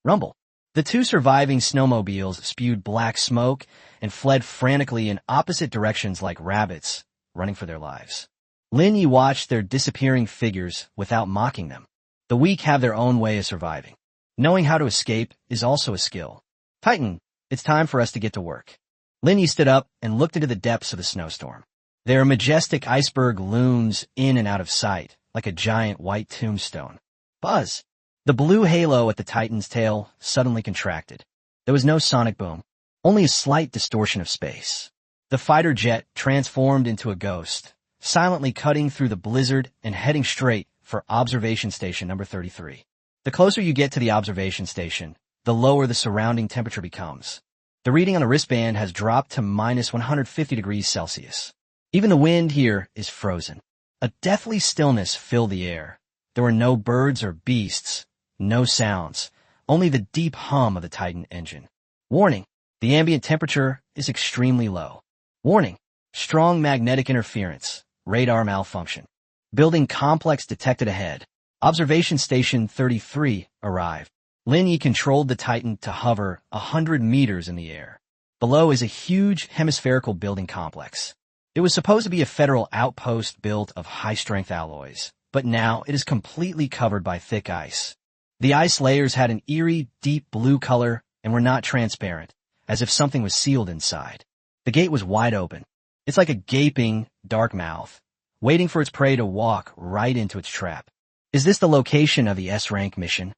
Rumble. The two surviving snowmobiles spewed black smoke and fled frantically in opposite directions like rabbits, running for their lives. Lin Yi watched their disappearing figures without mocking them. The weak have their own way of surviving. Knowing how to escape is also a skill. Titan, it's time for us to get to work. Lin Yi stood up and looked into the depths of the snowstorm. Their majestic iceberg looms in and out of sight, like a giant white tombstone. Buzz! The blue halo at the Titan's tail suddenly contracted. There was no sonic boom, only a slight distortion of space. The fighter jet transformed into a ghost, silently cutting through the blizzard and heading straight for observation station number 33. The closer you get to the observation station, the lower the surrounding temperature becomes. The reading on the wristband has dropped to minus 150 degrees Celsius. Even the wind here is frozen. A deathly stillness filled the air. There were no birds or beasts, no sounds, only the deep hum of the Titan engine. Warning, the ambient temperature is extremely low. Warning, strong magnetic interference, radar malfunction. Building complex detected ahead. Observation Station 33 arrived. Lin Yi controlled the Titan to hover 100 meters in the air. Below is a huge hemispherical building complex. It was supposed to be a federal outpost built of high-strength alloys, but now it is completely covered by thick ice. The ice layers had an eerie, deep blue color and were not transparent, as if something was sealed inside. The gate was wide open. It's like a gaping, dark mouth, waiting for its prey to walk right into its trap. Is this the location of the S-rank mission?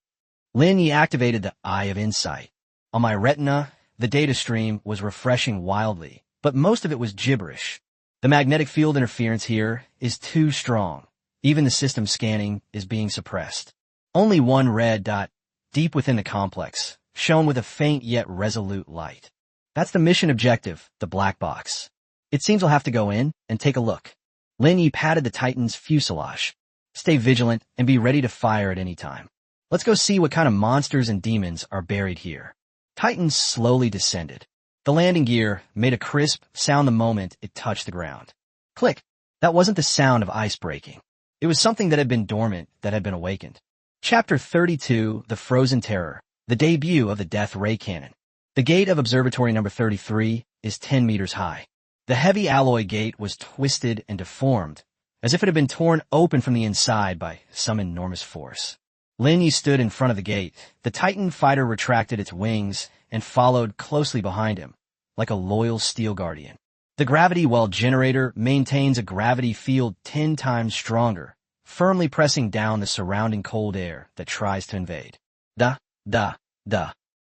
Lin Yi activated the Eye of Insight. On my retina, the data stream was refreshing wildly, but most of it was gibberish. The magnetic field interference here is too strong. Even the system scanning is being suppressed. Only one red dot, deep within the complex, shone with a faint yet resolute light. That's the mission objective, the black box. It seems I'll have to go in and take a look. Lin Yi patted the Titan's fuselage. Stay vigilant and be ready to fire at any time. Let's go see what kind of monsters and demons are buried here. Titan slowly descended. The landing gear made a crisp sound the moment it touched the ground. Click. That wasn't the sound of ice breaking. It was something that had been dormant, that had been awakened. Chapter 32, The Frozen Terror, the debut of the Death Ray Cannon. The gate of Observatory number 33 is 10 meters high. The heavy alloy gate was twisted and deformed, as if it had been torn open from the inside by some enormous force. Lin Yi stood in front of the gate. The Titan fighter retracted its wings and followed closely behind him, like a loyal steel guardian. The gravity well generator maintains a gravity field 10 times stronger, firmly pressing down the surrounding cold air that tries to invade. Da, da, da.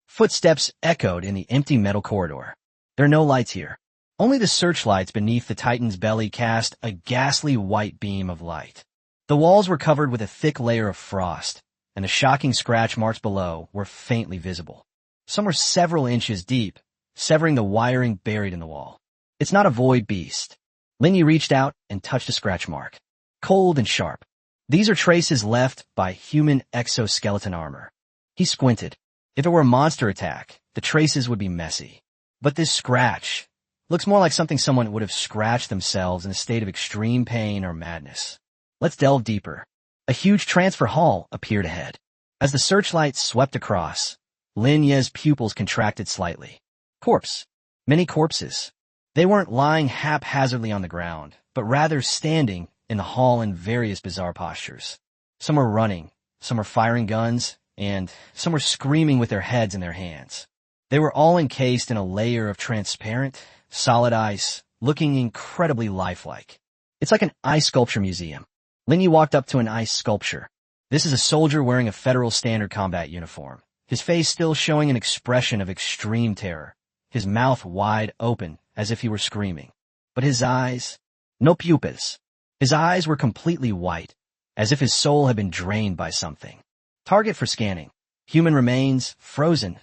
Footsteps echoed in the empty metal corridor. There are no lights here. Only the searchlights beneath the Titan's belly cast a ghastly white beam of light. The walls were covered with a thick layer of frost, and the shocking scratch marks below were faintly visible. Some were several inches deep, severing the wiring buried in the wall. It's not a void beast. Lin Yi reached out and touched a scratch mark. Cold and sharp. These are traces left by human exoskeleton armor. He squinted. If it were a monster attack, the traces would be messy. But this scratch looks more like something someone would have scratched themselves in a state of extreme pain or madness. Let's delve deeper. A huge transfer hall appeared ahead. As the searchlight swept across, Lin Ye's pupils contracted slightly. Corpse. Many corpses. They weren't lying haphazardly on the ground, but rather standing in the hall in various bizarre postures. Some were running, some were firing guns, and some were screaming with their heads in their hands. They were all encased in a layer of transparent, solid ice, looking incredibly lifelike. It's like an ice sculpture museum. Lin Yi walked up to an ice sculpture. This is a soldier wearing a Federal Standard combat uniform, his face still showing an expression of extreme terror, his mouth wide open as if he were screaming. But his eyes, no pupils. His eyes were completely white, as if his soul had been drained by something. Target for scanning. Human remains, frozen.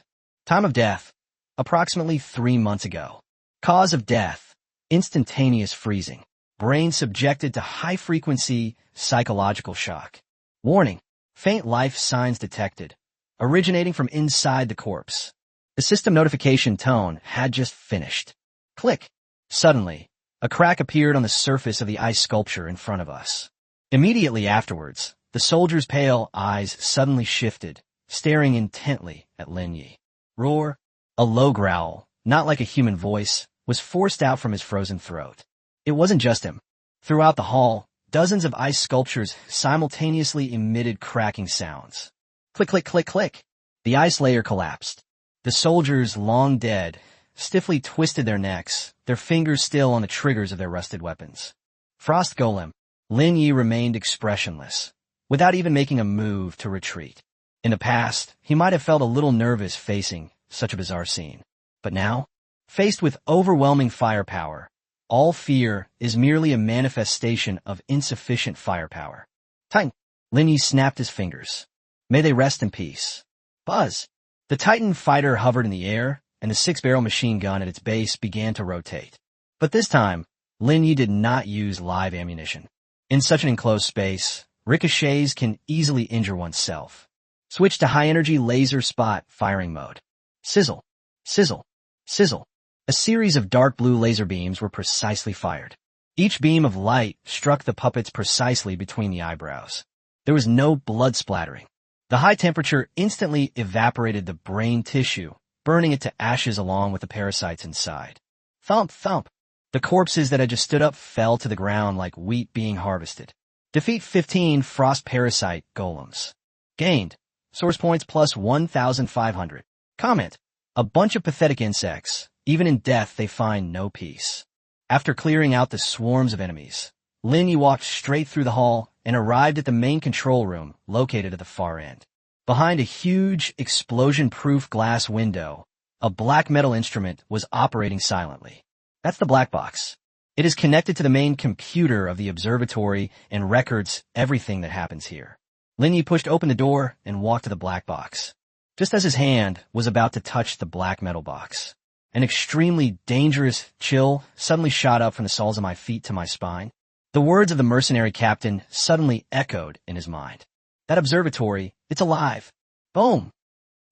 Time of death, approximately 3 months ago. Cause of death, instantaneous freezing. Brain subjected to high-frequency psychological shock. Warning, faint life signs detected, originating from inside the corpse. The system notification tone had just finished. Click. Suddenly, a crack appeared on the surface of the ice sculpture in front of us. Immediately afterwards, the soldier's pale eyes suddenly shifted, staring intently at Lin Yi. Roar. A low growl, not like a human voice, was forced out from his frozen throat. It wasn't just him. Throughout the hall, dozens of ice sculptures simultaneously emitted cracking sounds. Click, click, click, click. The ice layer collapsed. The soldiers, long dead, stiffly twisted their necks, their fingers still on the triggers of their rusted weapons. Frost Golem. Lin Yi remained expressionless, without even making a move to retreat. In the past, he might have felt a little nervous facing such a bizarre scene. But now, faced with overwhelming firepower, all fear is merely a manifestation of insufficient firepower. Titan. Lin Yi snapped his fingers. May they rest in peace. Buzz. The Titan fighter hovered in the air, and the 6-barrel machine gun at its base began to rotate. But this time, Lin Yi did not use live ammunition. In such an enclosed space, ricochets can easily injure oneself. Switch to high-energy laser spot firing mode. Sizzle. Sizzle. Sizzle. A series of dark blue laser beams were precisely fired. Each beam of light struck the puppets precisely between the eyebrows. There was no blood splattering. The high temperature instantly evaporated the brain tissue, burning it to ashes along with the parasites inside. Thump, thump. The corpses that had just stood up fell to the ground like wheat being harvested. Defeat 15 frost parasite golems. Gained. Source points plus 1,500. Comment. A bunch of pathetic insects. Even in death they find no peace. After clearing out the swarms of enemies, Lin Yi walked straight through the hall and arrived at the main control room located at the far end. Behind a huge, explosion-proof glass window, a black metal instrument was operating silently. That's the black box. It is connected to the main computer of the observatory and records everything that happens here. Lin Yi pushed open the door and walked to the black box. Just as his hand was about to touch the black metal box, an extremely dangerous chill suddenly shot up from the soles of my feet to my spine. The words of the mercenary captain suddenly echoed in his mind. That observatory, it's alive. Boom!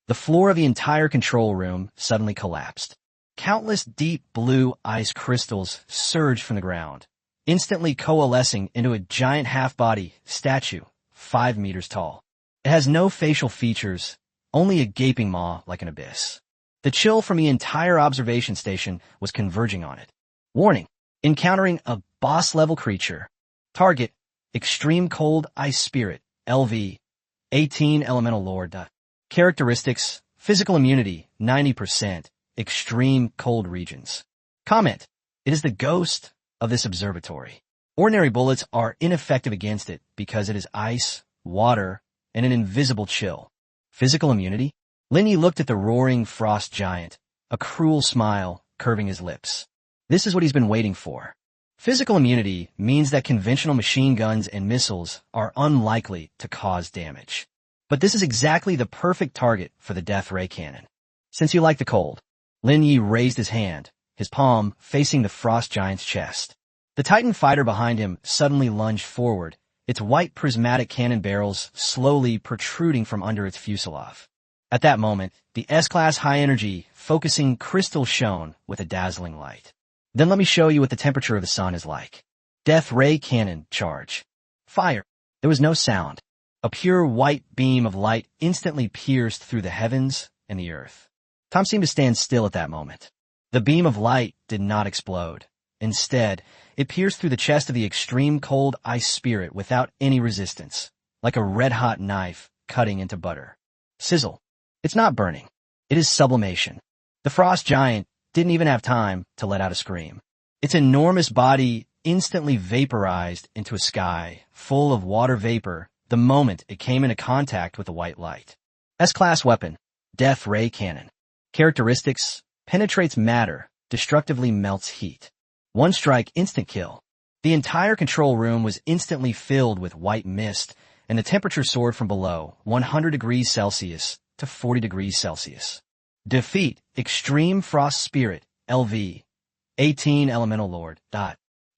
The floor of the entire control room suddenly collapsed. Countless deep blue ice crystals surged from the ground, instantly coalescing into a giant half-body statue, 5 meters tall. It has no facial features, only a gaping maw like an abyss. The chill from the entire observation station was converging on it. Warning: encountering a boss-level creature. Target: Extreme Cold Ice Spirit, LV, 18 Elemental Lord. Characteristics: physical immunity, 90%, extreme cold regions. Comment: it is the ghost of this observatory. Ordinary bullets are ineffective against it because it is ice, water, and an invisible chill. Physical immunity? Lin Yi looked at the roaring frost giant, a cruel smile curving his lips. This is what he's been waiting for. Physical immunity means that conventional machine guns and missiles are unlikely to cause damage. But this is exactly the perfect target for the death ray cannon. Since you like the cold, Lin Yi raised his hand, his palm facing the frost giant's chest. The Titan fighter behind him suddenly lunged forward, its white prismatic cannon barrels slowly protruding from under its fuselage. At that moment, the S-Class high-energy, focusing crystal shone with a dazzling light. Then let me show you what the temperature of the sun is like. Death ray cannon charge. Fire. There was no sound. A pure white beam of light instantly pierced through the heavens and the earth. Time seemed to stand still at that moment. The beam of light did not explode. Instead, it pierced through the chest of the extreme cold ice spirit without any resistance, like a red-hot knife cutting into butter. Sizzle. It's not burning. It is sublimation. The frost giant didn't even have time to let out a scream. Its enormous body instantly vaporized into a sky full of water vapor the moment it came into contact with the white light. S-Class weapon, Death Ray Cannon. Characteristics: penetrates matter, destructively melts heat. One strike, instant kill. The entire control room was instantly filled with white mist, and the temperature soared from below 100 degrees Celsius to 40 degrees Celsius. Defeat: Extreme Frost Spirit, LV, 18 Elemental Lord.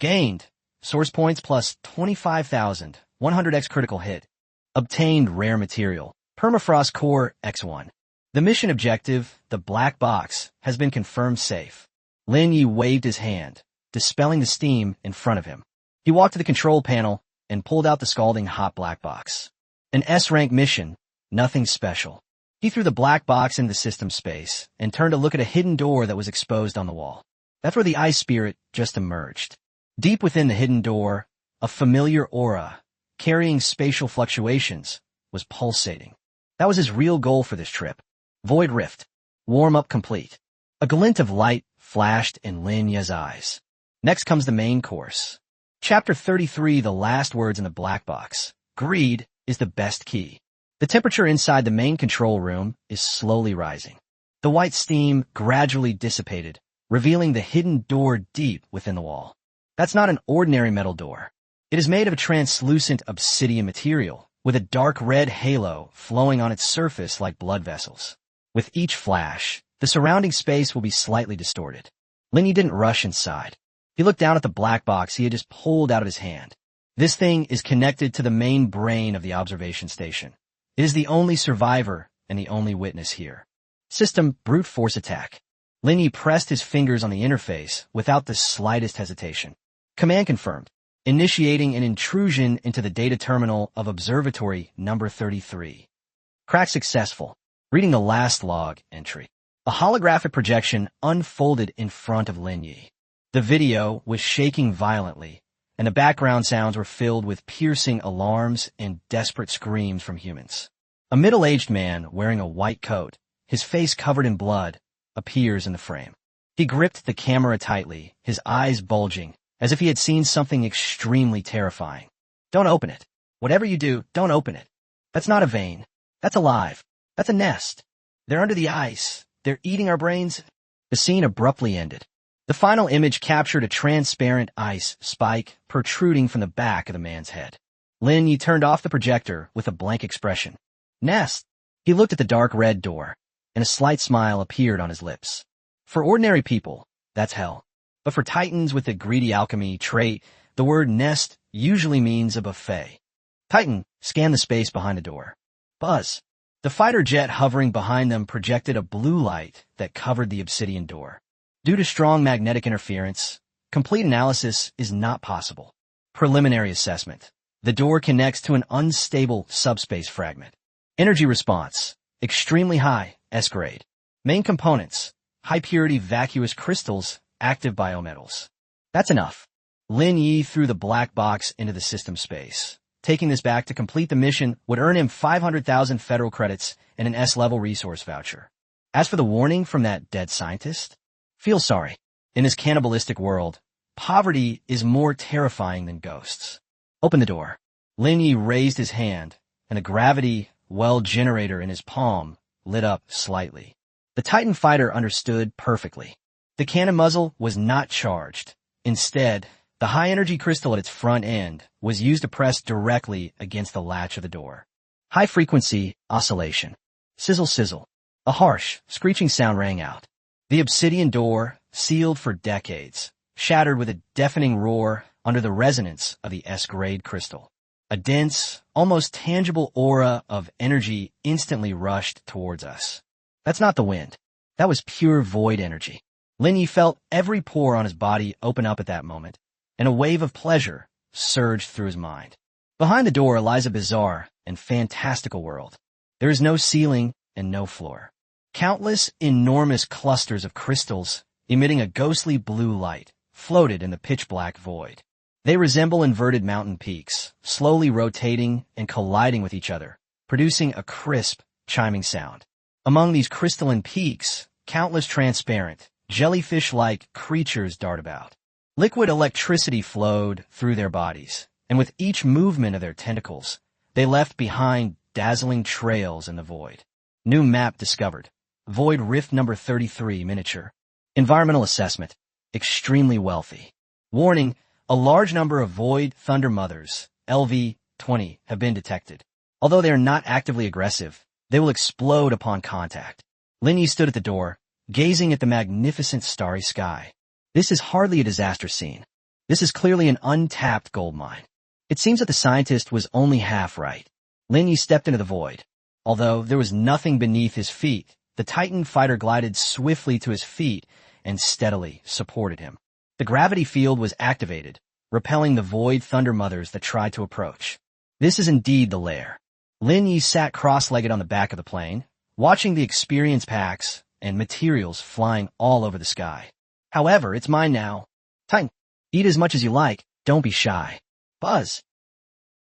Gained: source points plus 25,000, 100x critical hit. Obtained rare material, Permafrost Core X1. The mission objective, the black box, has been confirmed safe. Lin Yi waved his hand, dispelling the steam in front of him. He walked to the control panel and pulled out the scalding hot black box. An S-rank mission, nothing special. He threw the black box into the system space and turned to look at a hidden door that was exposed on the wall. That's where the ice spirit just emerged. Deep within the hidden door, a familiar aura, carrying spatial fluctuations, was pulsating. That was his real goal for this trip. Void Rift. Warm-up complete. A glint of light flashed in Lin Yi's eyes. Next comes the main course. Chapter 33, The Last Words in the Black Box. Greed is the best key. The temperature inside the main control room is slowly rising. The white steam gradually dissipated, revealing the hidden door deep within the wall. That's not an ordinary metal door. It is made of a translucent obsidian material, with a dark red halo flowing on its surface like blood vessels. With each flash, the surrounding space will be slightly distorted. Lin Yi didn't rush inside. He looked down at the black box he had just pulled out of his hand. This thing is connected to the main brain of the observation station. It is the only survivor and the only witness here. System: brute force attack. Lin Yi pressed his fingers on the interface without the slightest hesitation. Command confirmed. Initiating an intrusion into the data terminal of observatory number 33. Crack successful. Reading the last log entry. A holographic projection unfolded in front of Lin Yi. The video was shaking violently, and the background sounds were filled with piercing alarms and desperate screams from humans. A middle-aged man wearing a white coat, his face covered in blood, appears in the frame. He gripped the camera tightly, his eyes bulging, as if he had seen something extremely terrifying. Don't open it. Whatever you do, don't open it. That's not a vein. That's alive. That's a nest. They're under the ice. They're eating our brains. The scene abruptly ended. The final image captured a transparent ice spike protruding from the back of the man's head. Lin Yi turned off the projector with a blank expression. Nest. He looked at the dark red door, and a slight smile appeared on his lips. For ordinary people, that's hell. But for titans with a greedy alchemy trait, the word nest usually means a buffet. Titan scanned the space behind the door. Buzz. The fighter jet hovering behind them projected a blue light that covered the obsidian door. Due to strong magnetic interference, complete analysis is not possible. Preliminary assessment. The door connects to an unstable subspace fragment. Energy response. Extremely high, S-grade. Main components. High-purity vacuous crystals, active biometals. That's enough. Lin Yi threw the black box into the system space. Taking this back to complete the mission would earn him 500,000 federal credits and an S-level resource voucher. As for the warning from that dead scientist, feel sorry. In this cannibalistic world, poverty is more terrifying than ghosts. Open the door. Lin Yi raised his hand, and a gravity well generator in his palm lit up slightly. The Titan fighter understood perfectly. The cannon muzzle was not charged. Instead, the high-energy crystal at its front end was used to press directly against the latch of the door. High-frequency oscillation. Sizzle, sizzle. A harsh, screeching sound rang out. The obsidian door, sealed for decades, shattered with a deafening roar under the resonance of the S-grade crystal. A dense, almost tangible aura of energy instantly rushed towards us. That's not the wind. That was pure void energy. Lin Yi felt every pore on his body open up at that moment, and a wave of pleasure surged through his mind. Behind the door lies a bizarre and fantastical world. There is no ceiling and no floor. Countless enormous clusters of crystals, emitting a ghostly blue light, floated in the pitch-black void. They resemble inverted mountain peaks, slowly rotating and colliding with each other, producing a crisp, chiming sound. Among these crystalline peaks, countless transparent, jellyfish-like creatures dart about. Liquid electricity flowed through their bodies, and with each movement of their tentacles, they left behind dazzling trails in the void. New map discovered. Void Rift number 33 miniature. Environmental assessment. Extremely wealthy. Warning, a large number of Void Thunder Mothers, LV-20, have been detected. Although they are not actively aggressive, they will explode upon contact. Lin Yi stood at the door, gazing at the magnificent starry sky. This is hardly a disaster scene. This is clearly an untapped gold mine. It seems that the scientist was only half right. Lin Yi stepped into the void. Although there was nothing beneath his feet, the Titan fighter glided swiftly to his feet and steadily supported him. The gravity field was activated, repelling the Void Thunder Mothers that tried to approach. This is indeed the lair. Lin Yi sat cross-legged on the back of the plane, watching the experience packs and materials flying all over the sky. However, it's mine now. Titan, eat as much as you like, don't be shy. Buzz.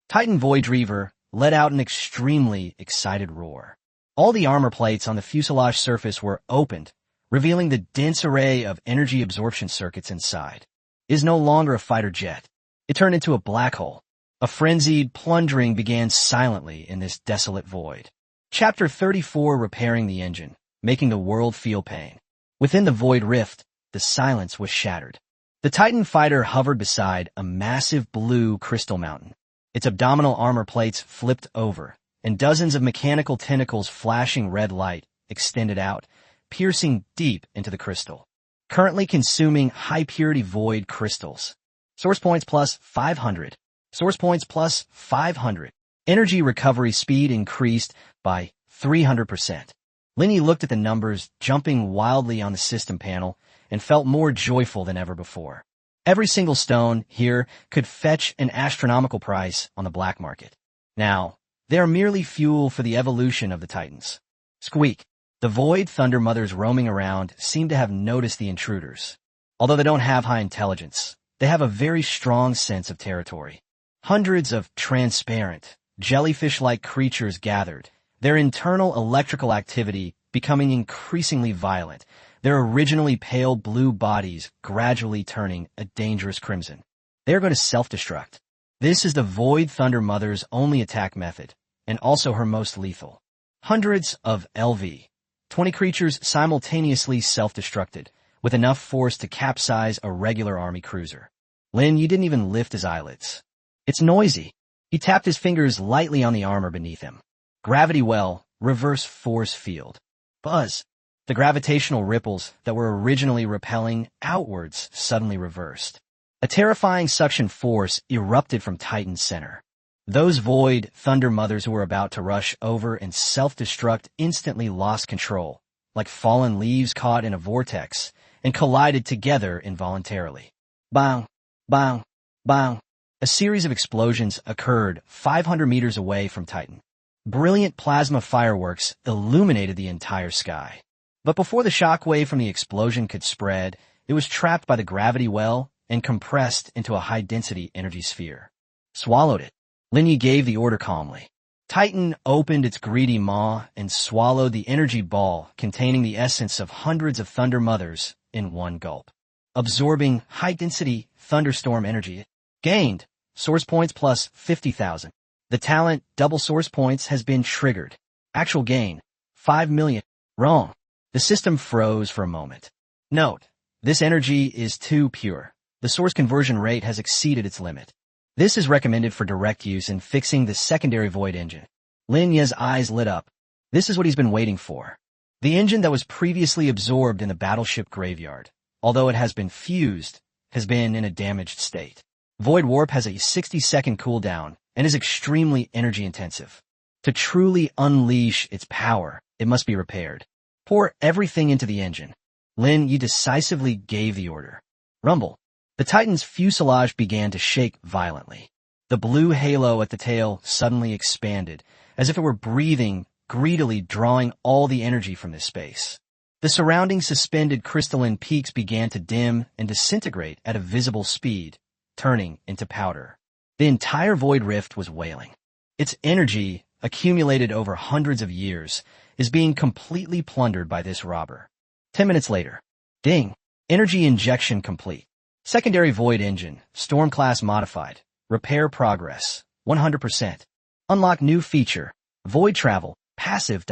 Titan Void Reaver let out an extremely excited roar. All the armor plates on the fuselage surface were opened, revealing the dense array of energy absorption circuits inside. It is no longer a fighter jet. It turned into a black hole. A frenzied plundering began silently in this desolate void. Chapter 34, Repairing the Engine, making the world feel pain. Within the void rift, the silence was shattered. The Titan fighter hovered beside a massive blue crystal mountain. Its abdominal armor plates flipped over, and dozens of mechanical tentacles flashing red light extended out, piercing deep into the crystal. Currently consuming high-purity void crystals. Source points plus 500. Source points plus 500. Energy recovery speed increased by 300%. Lin Yi looked at the numbers jumping wildly on the system panel and felt more joyful than ever before. Every single stone here could fetch an astronomical price on the black market. Now, they are merely fuel for the evolution of the Titans. Squeak. The Void Thunder Mothers roaming around seem to have noticed the intruders. Although they don't have high intelligence, they have a very strong sense of territory. Hundreds of transparent, jellyfish-like creatures gathered, their internal electrical activity becoming increasingly violent, their originally pale blue bodies gradually turning a dangerous crimson. They are going to self-destruct. This is the Void Thunder Mother's only attack method, and also her most lethal. Hundreds of LV. 20 creatures simultaneously self-destructed, with enough force to capsize a regular army cruiser. Lin Yi didn't even lift his eyelids. It's noisy. He tapped his fingers lightly on the armor beneath him. Gravity well, reverse force field. Buzz. The gravitational ripples that were originally repelling outwards suddenly reversed. A terrifying suction force erupted from Titan's center. Those Void Thunder Mothers who were about to rush over and self-destruct instantly lost control, like fallen leaves caught in a vortex, and collided together involuntarily. Bang, bang, bang. A series of explosions occurred 500 meters away from Titan. Brilliant plasma fireworks illuminated the entire sky. But before the shockwave from the explosion could spread, it was trapped by the gravity well and compressed into a high-density energy sphere. Swallowed it. Lin Yi gave the order calmly. Titan opened its greedy maw and swallowed the energy ball containing the essence of hundreds of Thunder Mothers in one gulp. Absorbing high-density thunderstorm energy. Gained. Source points plus 50,000. The talent double source points has been triggered. Actual gain. 5 million. Wrong. The system froze for a moment. Note. This energy is too pure. The source conversion rate has exceeded its limit. This is recommended for direct use in fixing the secondary void engine. Lin Yi's eyes lit up. This is what he's been waiting for. The engine that was previously absorbed in the Battleship graveyard, although it has been fused, has been in a damaged state. Void Warp has a 60-second cooldown and is extremely energy-intensive. To truly unleash its power, it must be repaired. Pour everything into the engine. Lin Yi decisively gave the order. Rumble. The Titan's fuselage began to shake violently. The blue halo at the tail suddenly expanded, as if it were breathing, greedily drawing all the energy from this space. The surrounding suspended crystalline peaks began to dim and disintegrate at a visible speed, turning into powder. The entire void rift was wailing. Its energy, accumulated over hundreds of years, is being completely plundered by this robber. 10 minutes later. Ding. Energy injection complete. Secondary void engine, storm class modified. Repair progress, 100%. Unlock new feature, void travel, passive.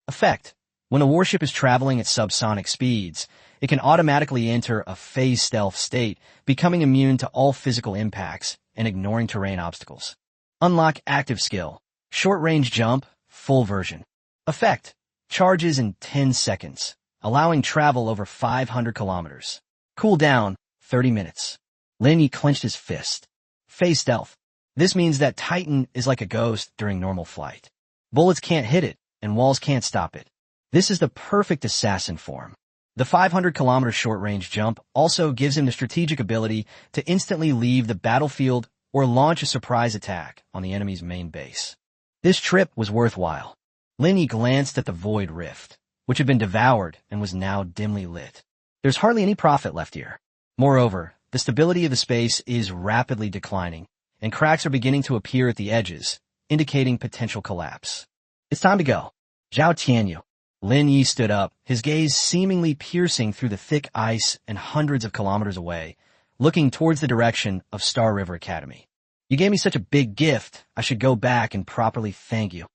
Effect. When a warship is traveling at subsonic speeds, it can automatically enter a phase stealth state, becoming immune to all physical impacts and ignoring terrain obstacles. Unlock active skill, short range jump, full version. Effect. Charges in 10 seconds, allowing travel over 500 kilometers. Cooldown, 30 minutes. Lin Yi clenched his fist. Phase stealth. This means that Titan is like a ghost during normal flight. Bullets can't hit it, and walls can't stop it. This is the perfect assassin form. The 500-kilometer short-range jump also gives him the strategic ability to instantly leave the battlefield or launch a surprise attack on the enemy's main base. This trip was worthwhile. Lin Yi glanced at the void rift, which had been devoured and was now dimly lit. There's hardly any profit left here. Moreover, the stability of the space is rapidly declining, and cracks are beginning to appear at the edges, indicating potential collapse. It's time to go. Xiao Tianu. Lin Yi stood up, his gaze seemingly piercing through the thick ice and hundreds of kilometers away, looking towards the direction of Star River Academy. You gave me such a big gift, I should go back and properly thank you.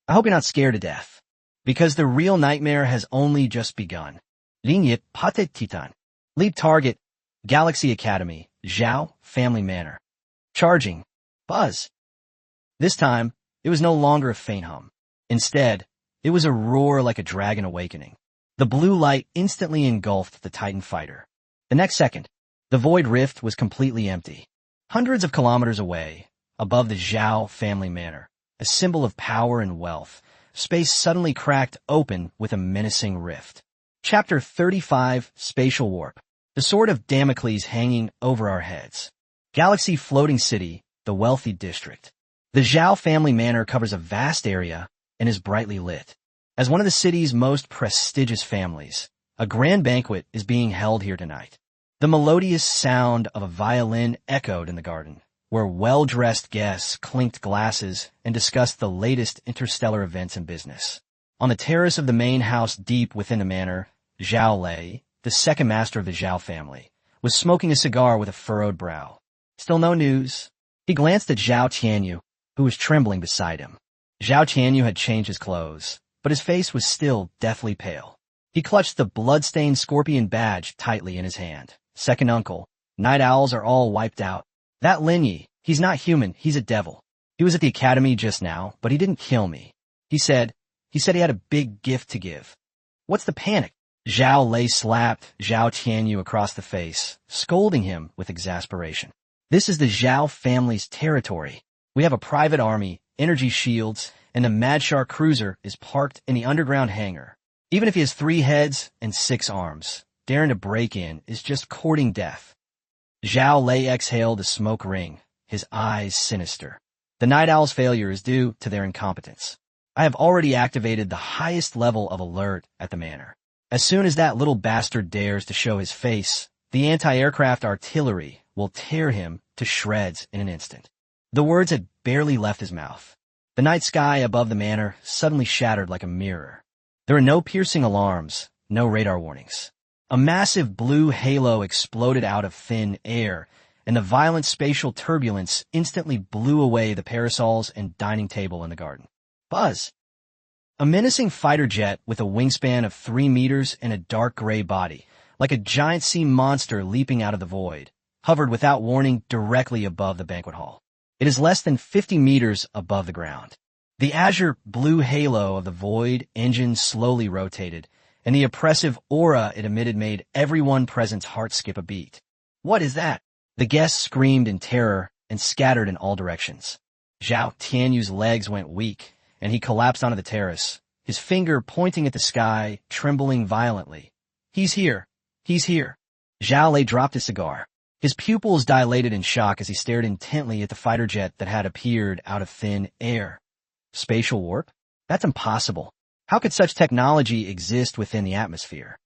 I hope you're not scared to death, because the real nightmare has only just begun. Ligne Pate Titan. Leap target. Galaxy Academy, Xiao, Family Manor. Charging. Buzz. This time, it was no longer a faint hum. Instead, it was a roar like a dragon awakening. The blue light instantly engulfed the Titan fighter. The next second, the void rift was completely empty. Hundreds of kilometers away, above the Xiao Family Manor, a symbol of power and wealth, space suddenly cracked open with a menacing rift. Chapter 35, Spatial Warp. The sword of Damocles hanging over our heads. Galaxy Floating City, the wealthy district. The Xiao Family Manor covers a vast area and is brightly lit. As one of the city's most prestigious families, a grand banquet is being held here tonight. The melodious sound of a violin echoed in the garden, where well-dressed guests clinked glasses and discussed the latest interstellar events in business. On the terrace of the main house deep within the manor, Xiao Lei, the second master of the Xiao family, was smoking a cigar with a furrowed brow. Still no news. He glanced at Xiao Tianu, who was trembling beside him. Xiao Tianu had changed his clothes, but his face was still deathly pale. He clutched the blood-stained scorpion badge tightly in his hand. Second uncle, night owls are all wiped out. That Linyi, he's not human, he's a devil. He was at the academy just now, but he didn't kill me. He said he had a big gift to give. What's the panic? Xiao Lei slapped Xiao Tianu across the face, scolding him with exasperation. This is the Xiao family's territory. We have a private army, energy shields, and the Mad Shark cruiser is parked in the underground hangar. Even if he has 3 heads and 6 arms, daring to break in is just courting death. Xiao Lei exhaled a smoke ring, his eyes sinister. The Night Owl's failure is due to their incompetence. I have already activated the highest level of alert at the manor. As soon as that little bastard dares to show his face, the anti-aircraft artillery will tear him to shreds in an instant. The words had barely left his mouth. The night sky above the manor suddenly shattered like a mirror. There were no piercing alarms, no radar warnings. A massive blue halo exploded out of thin air, and the violent spatial turbulence instantly blew away the parasols and dining table in the garden. Buzz! A menacing fighter jet with a wingspan of 3 meters and a dark gray body, like a giant sea monster leaping out of the void, hovered without warning directly above the banquet hall. It is less than 50 meters above the ground. The azure blue halo of the void engine slowly rotated, and the oppressive aura it emitted made everyone present's heart skip a beat. What is that? The guests screamed in terror and scattered in all directions. Xiao Tianyu's legs went weak, and he collapsed onto the terrace, his finger pointing at the sky, trembling violently. He's here. He's here. Xiao Lei dropped his cigar. His pupils dilated in shock as he stared intently at the fighter jet that had appeared out of thin air. Spatial warp? That's impossible. How could such technology exist within the atmosphere?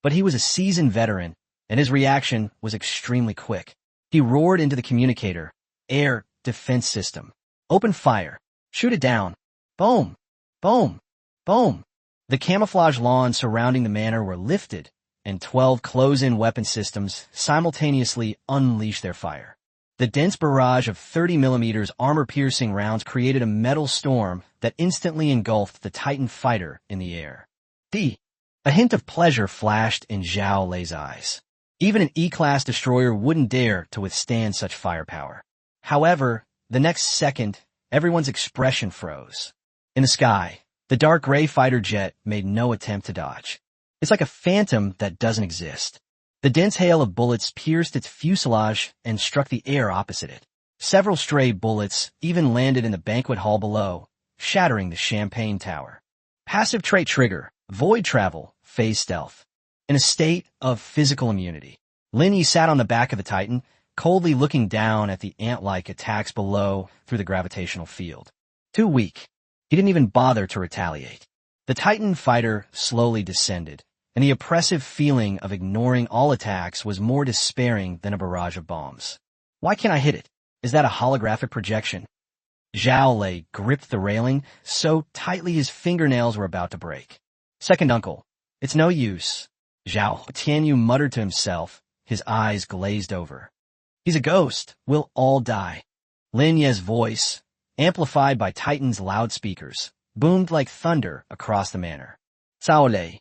But he was a seasoned veteran, and his reaction was extremely quick. He roared into the communicator. Air defense system. Open fire. Shoot it down. Boom. Boom. Boom. The camouflage lawns surrounding the manor were lifted, and 12 close-in weapon systems simultaneously unleashed their fire. The dense barrage of 30mm armor-piercing rounds created a metal storm that instantly engulfed the Titan fighter in the air. A hint of pleasure flashed in Xiao Lei's eyes. Even an E-class destroyer wouldn't dare to withstand such firepower. However, the next second, everyone's expression froze. In the sky, the dark gray fighter jet made no attempt to dodge. It's like a phantom that doesn't exist. The dense hail of bullets pierced its fuselage and struck the air opposite it. Several stray bullets even landed in the banquet hall below, shattering the champagne tower. Passive trait trigger, void travel, phase stealth. In a state of physical immunity, Linyi sat on the back of the Titan, coldly looking down at the ant-like attacks below through the gravitational field. Too weak. He didn't even bother to retaliate. The Titan fighter slowly descended, and the oppressive feeling of ignoring all attacks was more despairing than a barrage of bombs. Why can't I hit it? Is that a holographic projection? Xiao Lei gripped the railing so tightly his fingernails were about to break. Second uncle, it's no use. Xiao Tianu muttered to himself, his eyes glazed over. He's a ghost. We'll all die. Lin Ye's voice, amplified by Titan's loudspeakers, boomed like thunder across the manor. Xiao Lei,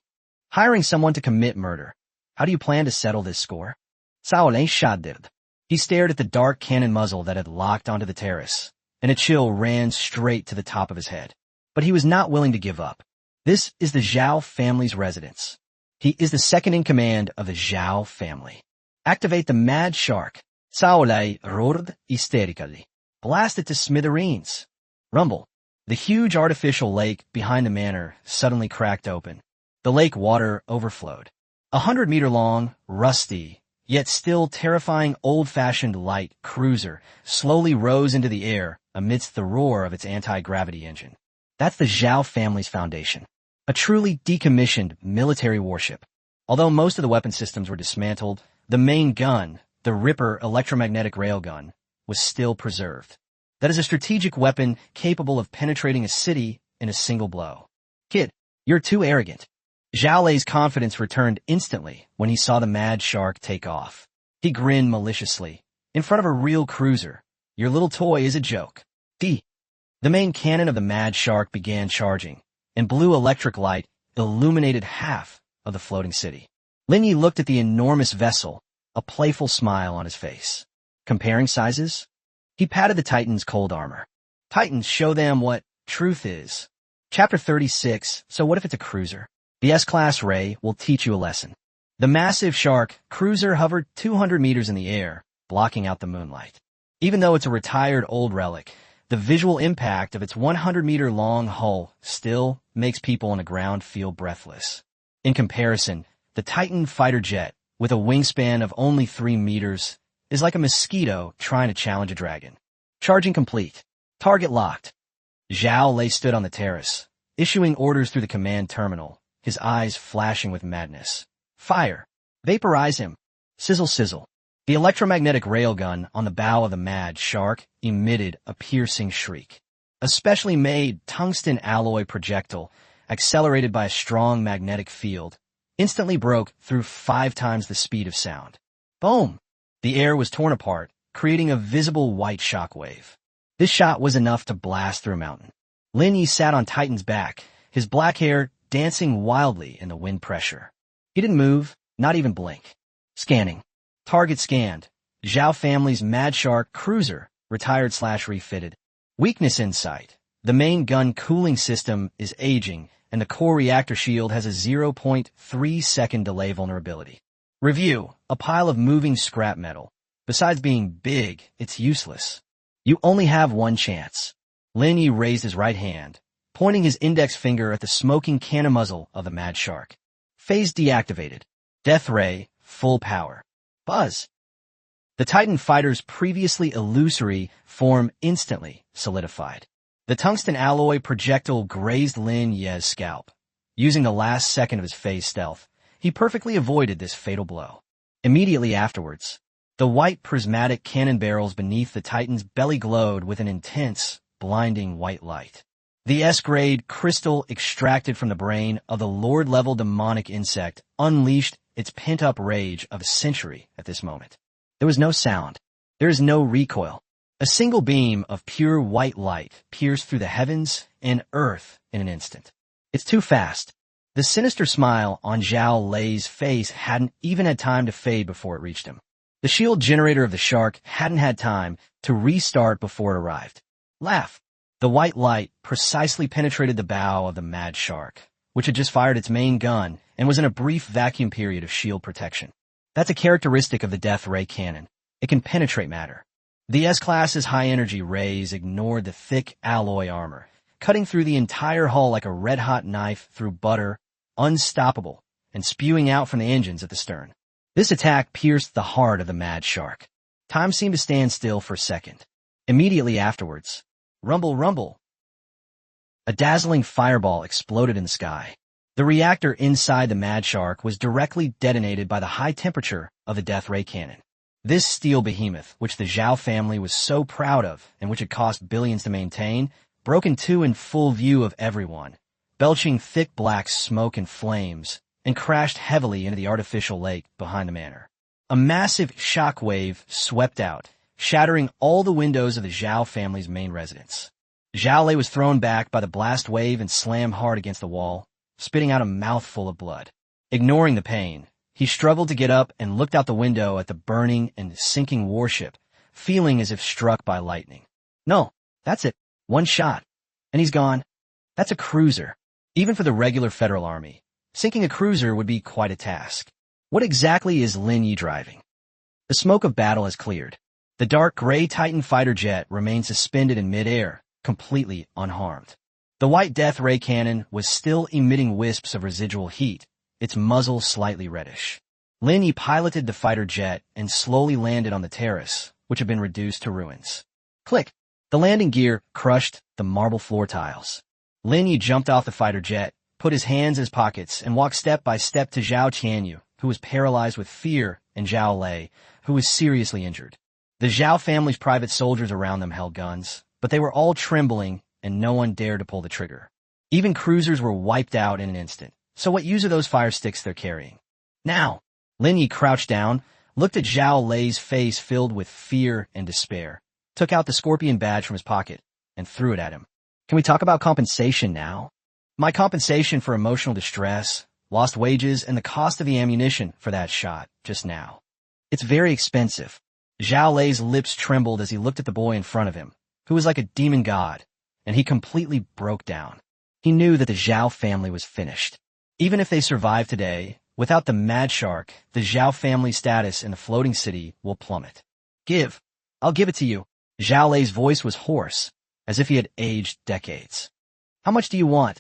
hiring someone to commit murder. How do you plan to settle this score? Xiao Lei shuddered. He stared at the dark cannon muzzle that had locked onto the terrace, and a chill ran straight to the top of his head. But he was not willing to give up. This is the Xiao family's residence. He is the second in command of the Xiao family. Activate the Mad Shark. Xiao Lei roared hysterically. Blast it to smithereens. Rumble. The huge artificial lake behind the manor suddenly cracked open. The lake water overflowed. 100-meter-long, rusty, yet still terrifying old-fashioned light cruiser slowly rose into the air amidst the roar of its anti-gravity engine. That's the Xiao family's foundation. A truly decommissioned military warship. Although most of the weapon systems were dismantled, the main gun, the Ripper electromagnetic railgun, was still preserved. That is a strategic weapon capable of penetrating a city in a single blow. Kid, you're too arrogant. Zhao Lei's confidence returned instantly when he saw the mad shark take off. He grinned maliciously. In front of a real cruiser, your little toy is a joke. The main cannon of the mad shark began charging, and blue electric light illuminated half of the floating city. Lin Yi looked at the enormous vessel, a playful smile on his face. Comparing sizes? He patted the Titan's cold armor. Titans, show them what truth is. Chapter 36, so what if it's a cruiser? The S-Class Ray will teach you a lesson. The massive shark cruiser hovered 200 meters in the air, blocking out the moonlight. Even though it's a retired old relic, the visual impact of its 100-meter-long hull still makes people on the ground feel breathless. In comparison, the Titan fighter jet, with a wingspan of only 3 meters, is like a mosquito trying to challenge a dragon. Charging complete. Target locked. Zhao Lei stood on the terrace, issuing orders through the command terminal, his eyes flashing with madness. Fire. Vaporize him. Sizzle sizzle. The electromagnetic railgun on the bow of the mad shark emitted a piercing shriek. A specially made tungsten alloy projectile, accelerated by a strong magnetic field, instantly broke through 5 times the speed of sound. Boom! The air was torn apart, creating a visible white shockwave. This shot was enough to blast through a mountain. Lin Yi sat on Titan's back, his black hair dancing wildly in the wind pressure. He didn't move, not even blink. Scanning. Target scanned. Zhao family's Mad Shark cruiser, retired/refitted. Weakness insight. The main gun cooling system is aging, and the core reactor shield has a 0.3-second delay vulnerability. Review. A pile of moving scrap metal. Besides being big, it's useless. You only have one chance. Lin Yi raised his right hand, pointing his index finger at the smoking cannon muzzle of the Mad Shark. Phase deactivated. Death Ray, full power. Buzz. The Titan fighter's previously illusory form instantly solidified. The tungsten alloy projectile grazed Lin Yi's scalp. Using the last second of his phase stealth, he perfectly avoided this fatal blow. Immediately afterwards, the white prismatic cannon barrels beneath the Titan's belly glowed with an intense, blinding white light. The S-grade crystal extracted from the brain of the Lord-level demonic insect unleashed its pent-up rage of a century at this moment. There was no sound. There is no recoil. A single beam of pure white light pierced through the heavens and earth in an instant. It's too fast. The sinister smile on Zhao Lei's face hadn't even had time to fade before it reached him. The shield generator of the shark hadn't had time to restart before it arrived. Laugh. The white light precisely penetrated the bow of the Mad Shark, which had just fired its main gun and was in a brief vacuum period of shield protection. That's a characteristic of the Death Ray cannon. It can penetrate matter. The S-Class's high-energy rays ignored the thick alloy armor, cutting through the entire hull like a red-hot knife through butter, unstoppable, and spewing out from the engines at the stern. This attack pierced the heart of the Mad Shark. Time seemed to stand still for a second. Immediately afterwards, rumble, rumble. A dazzling fireball exploded in the sky. The reactor inside the Mad Shark was directly detonated by the high temperature of the Death Ray cannon. This steel behemoth, which the Xiao family was so proud of and which had cost billions to maintain, broke in two in full view of everyone, belching thick black smoke and flames, and crashed heavily into the artificial lake behind the manor. A massive shockwave swept out, shattering all the windows of the Xiao family's main residence. Zhao Lei was thrown back by the blast wave and slammed hard against the wall, spitting out a mouthful of blood. Ignoring the pain, he struggled to get up and looked out the window at the burning and sinking warship, feeling as if struck by lightning. No, that's it. One shot. And he's gone. That's a cruiser. Even for the regular Federal Army, sinking a cruiser would be quite a task. What exactly is Lin Yi driving? The smoke of battle has cleared. The dark gray Titan fighter jet remained suspended in midair, completely unharmed. The white Death Ray cannon was still emitting wisps of residual heat, its muzzle slightly reddish. Lin Yi piloted the fighter jet and slowly landed on the terrace, which had been reduced to ruins. Click! The landing gear crushed the marble floor tiles. Lin Yi jumped off the fighter jet, put his hands in his pockets, and walked step by step to Xiao Tianu, who was paralyzed with fear, and Zhao Lei, who was seriously injured. The Xiao family's private soldiers around them held guns, but they were all trembling, and no one dared to pull the trigger. Even cruisers were wiped out in an instant, So what use are those fire sticks they're carrying? Now, Lin Yi crouched down, looked at Zhao Lei's face filled with fear and despair, took out the scorpion badge from his pocket, and threw it at him. Can we talk about compensation now? My compensation for emotional distress, lost wages, and the cost of the ammunition for that shot just now. It's very expensive. Zhao Lei's lips trembled as he looked at the boy in front of him, who was like a demon god, and he completely broke down. He knew that the Xiao family was finished. Even if they survive today, without the Mad Shark, the Xiao family status in the floating city will plummet. Give. I'll give it to you. Zhao Lei's voice was hoarse, as if he had aged decades. How much do you want?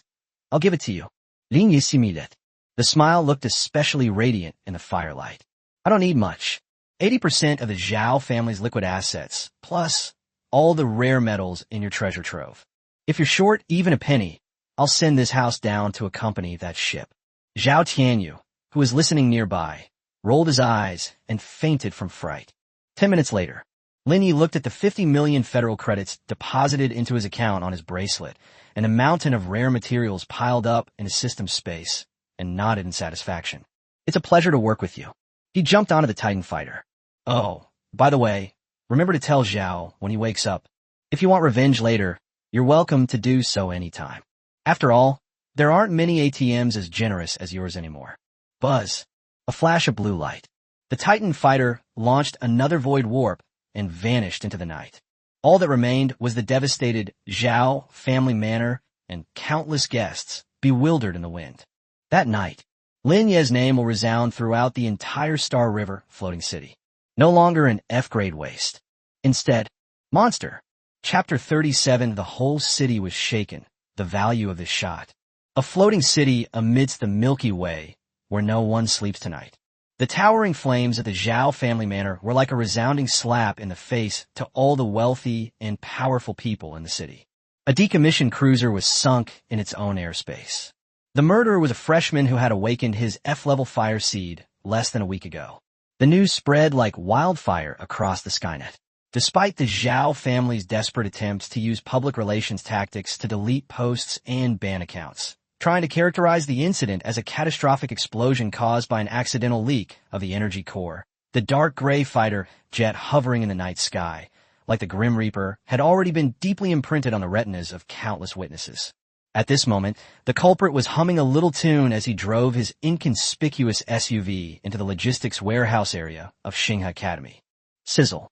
I'll give it to you. Lin Yi similed. The smile looked especially radiant in the firelight. I don't need much. 80% of the Xiao family's liquid assets, plus all the rare metals in your treasure trove. If you're short even a penny, I'll send this house down to accompany that ship. Xiao Tianu, who was listening nearby, rolled his eyes and fainted from fright. 10 minutes later, Lin Yi looked at the 50 million federal credits deposited into his account on his bracelet, and a mountain of rare materials piled up in his system space, and nodded in satisfaction. It's a pleasure to work with you. He jumped onto the Titan fighter. Oh, by the way, remember to tell Xiao when he wakes up. If you want revenge later, you're welcome to do so anytime. After all, there aren't many ATMs as generous as yours anymore. Buzz. A flash of blue light. The Titan fighter launched another void warp and vanished into the night. All that remained was the devastated Xiao family manor and countless guests bewildered in the wind. That night, Lin Ye's name will resound throughout the entire Star River floating city. No longer an F-grade waste. Instead, monster. Chapter 37. The whole city was shaken. The value of this shot. A floating city amidst the Milky Way, where no one sleeps tonight. The towering flames at the Xiao family manor were like a resounding slap in the face to all the wealthy and powerful people in the city. A decommissioned cruiser was sunk in its own airspace. The murderer was a freshman who had awakened his F-level fire seed less than a week ago. The news spread like wildfire across the Skynet. Despite the Xiao family's desperate attempts to use public relations tactics to delete posts and ban accounts, trying to characterize the incident as a catastrophic explosion caused by an accidental leak of the energy core, the dark gray fighter jet hovering in the night sky, like the Grim Reaper, had already been deeply imprinted on the retinas of countless witnesses. At this moment, the culprit was humming a little tune as he drove his inconspicuous SUV into the logistics warehouse area of Xinghe Academy. Sizzle.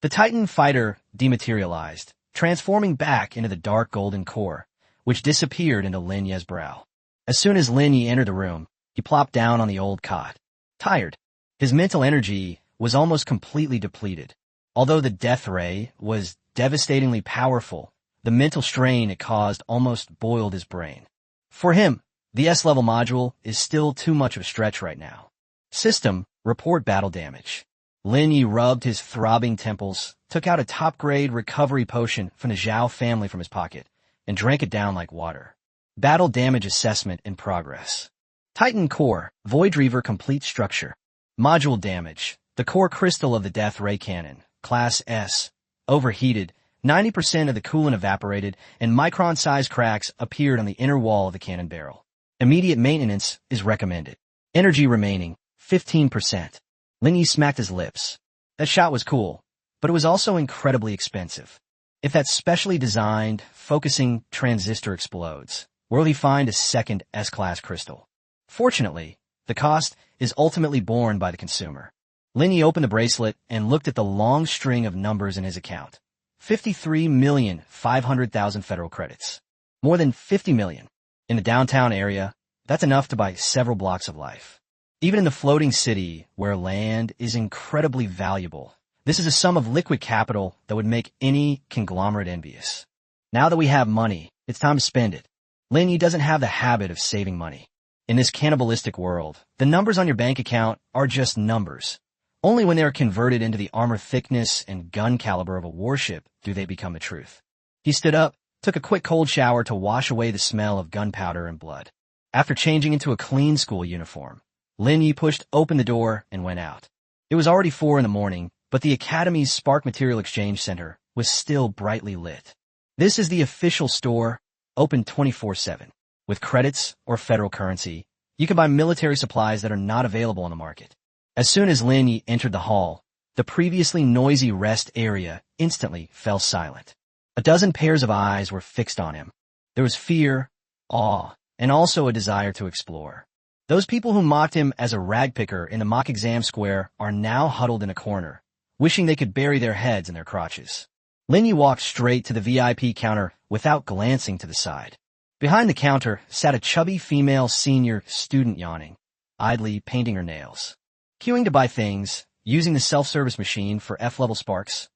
The Titan fighter dematerialized, transforming back into the dark golden core, which disappeared into Lin Ye's brow. As soon as Lin Ye entered the room, he plopped down on the old cot. Tired. His mental energy was almost completely depleted. Although the death ray was devastatingly powerful, the mental strain it caused almost boiled his brain. For him, the S-level module is still too much of a stretch right now. System, report battle damage. Lin Yi rubbed his throbbing temples, took out a top-grade recovery potion from the Xiao family from his pocket, and drank it down like water. Battle damage assessment in progress. Titan core, Void Reaver complete structure. Module damage. The core crystal of the Death Ray Cannon, Class S, overheated, 90% of the coolant evaporated, and micron-sized cracks appeared on the inner wall of the cannon barrel. Immediate maintenance is recommended. Energy remaining, 15%. Lin Yi smacked his lips. That shot was cool, but it was also incredibly expensive. If that specially designed, focusing transistor explodes, where will he find a second S-class crystal? Fortunately, the cost is ultimately borne by the consumer. Lin Yi opened the bracelet and looked at the long string of numbers in his account. 53,500,000 federal credits. More than 50 million. In the downtown area, that's enough to buy several blocks of life. Even in the floating city, where land is incredibly valuable, this is a sum of liquid capital that would make any conglomerate envious. Now that we have money, it's time to spend it. Lin Yi doesn't have the habit of saving money. In this cannibalistic world, the numbers on your bank account are just numbers. Only when they are converted into the armor thickness and gun caliber of a warship do they become the truth. He stood up, took a quick cold shower to wash away the smell of gunpowder and blood. After changing into a clean school uniform, Lin Yi pushed open the door and went out. It was already 4 a.m, but the Academy's Spark Material Exchange Center was still brightly lit. This is the official store, open 24/7. With credits or federal currency, You can buy military supplies that are not available on the market. As soon as Lin Yi entered the hall, the previously noisy rest area instantly fell silent. A dozen pairs of eyes were fixed on him. There was fear, awe, and also a desire to explore. Those people who mocked him as a ragpicker in the mock exam square are now huddled in a corner, wishing they could bury their heads in their crotches. Lin Yi walked straight to the VIP counter without glancing to the side. Behind the counter sat a chubby female senior student yawning, idly painting her nails. Queuing to buy things, using the self-service machine for F-level sparks.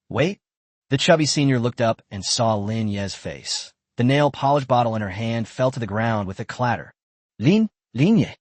Wait. The chubby senior looked up and saw Lin Ye's face. The nail polish bottle in her hand fell to the ground with a clatter. Lin Ye.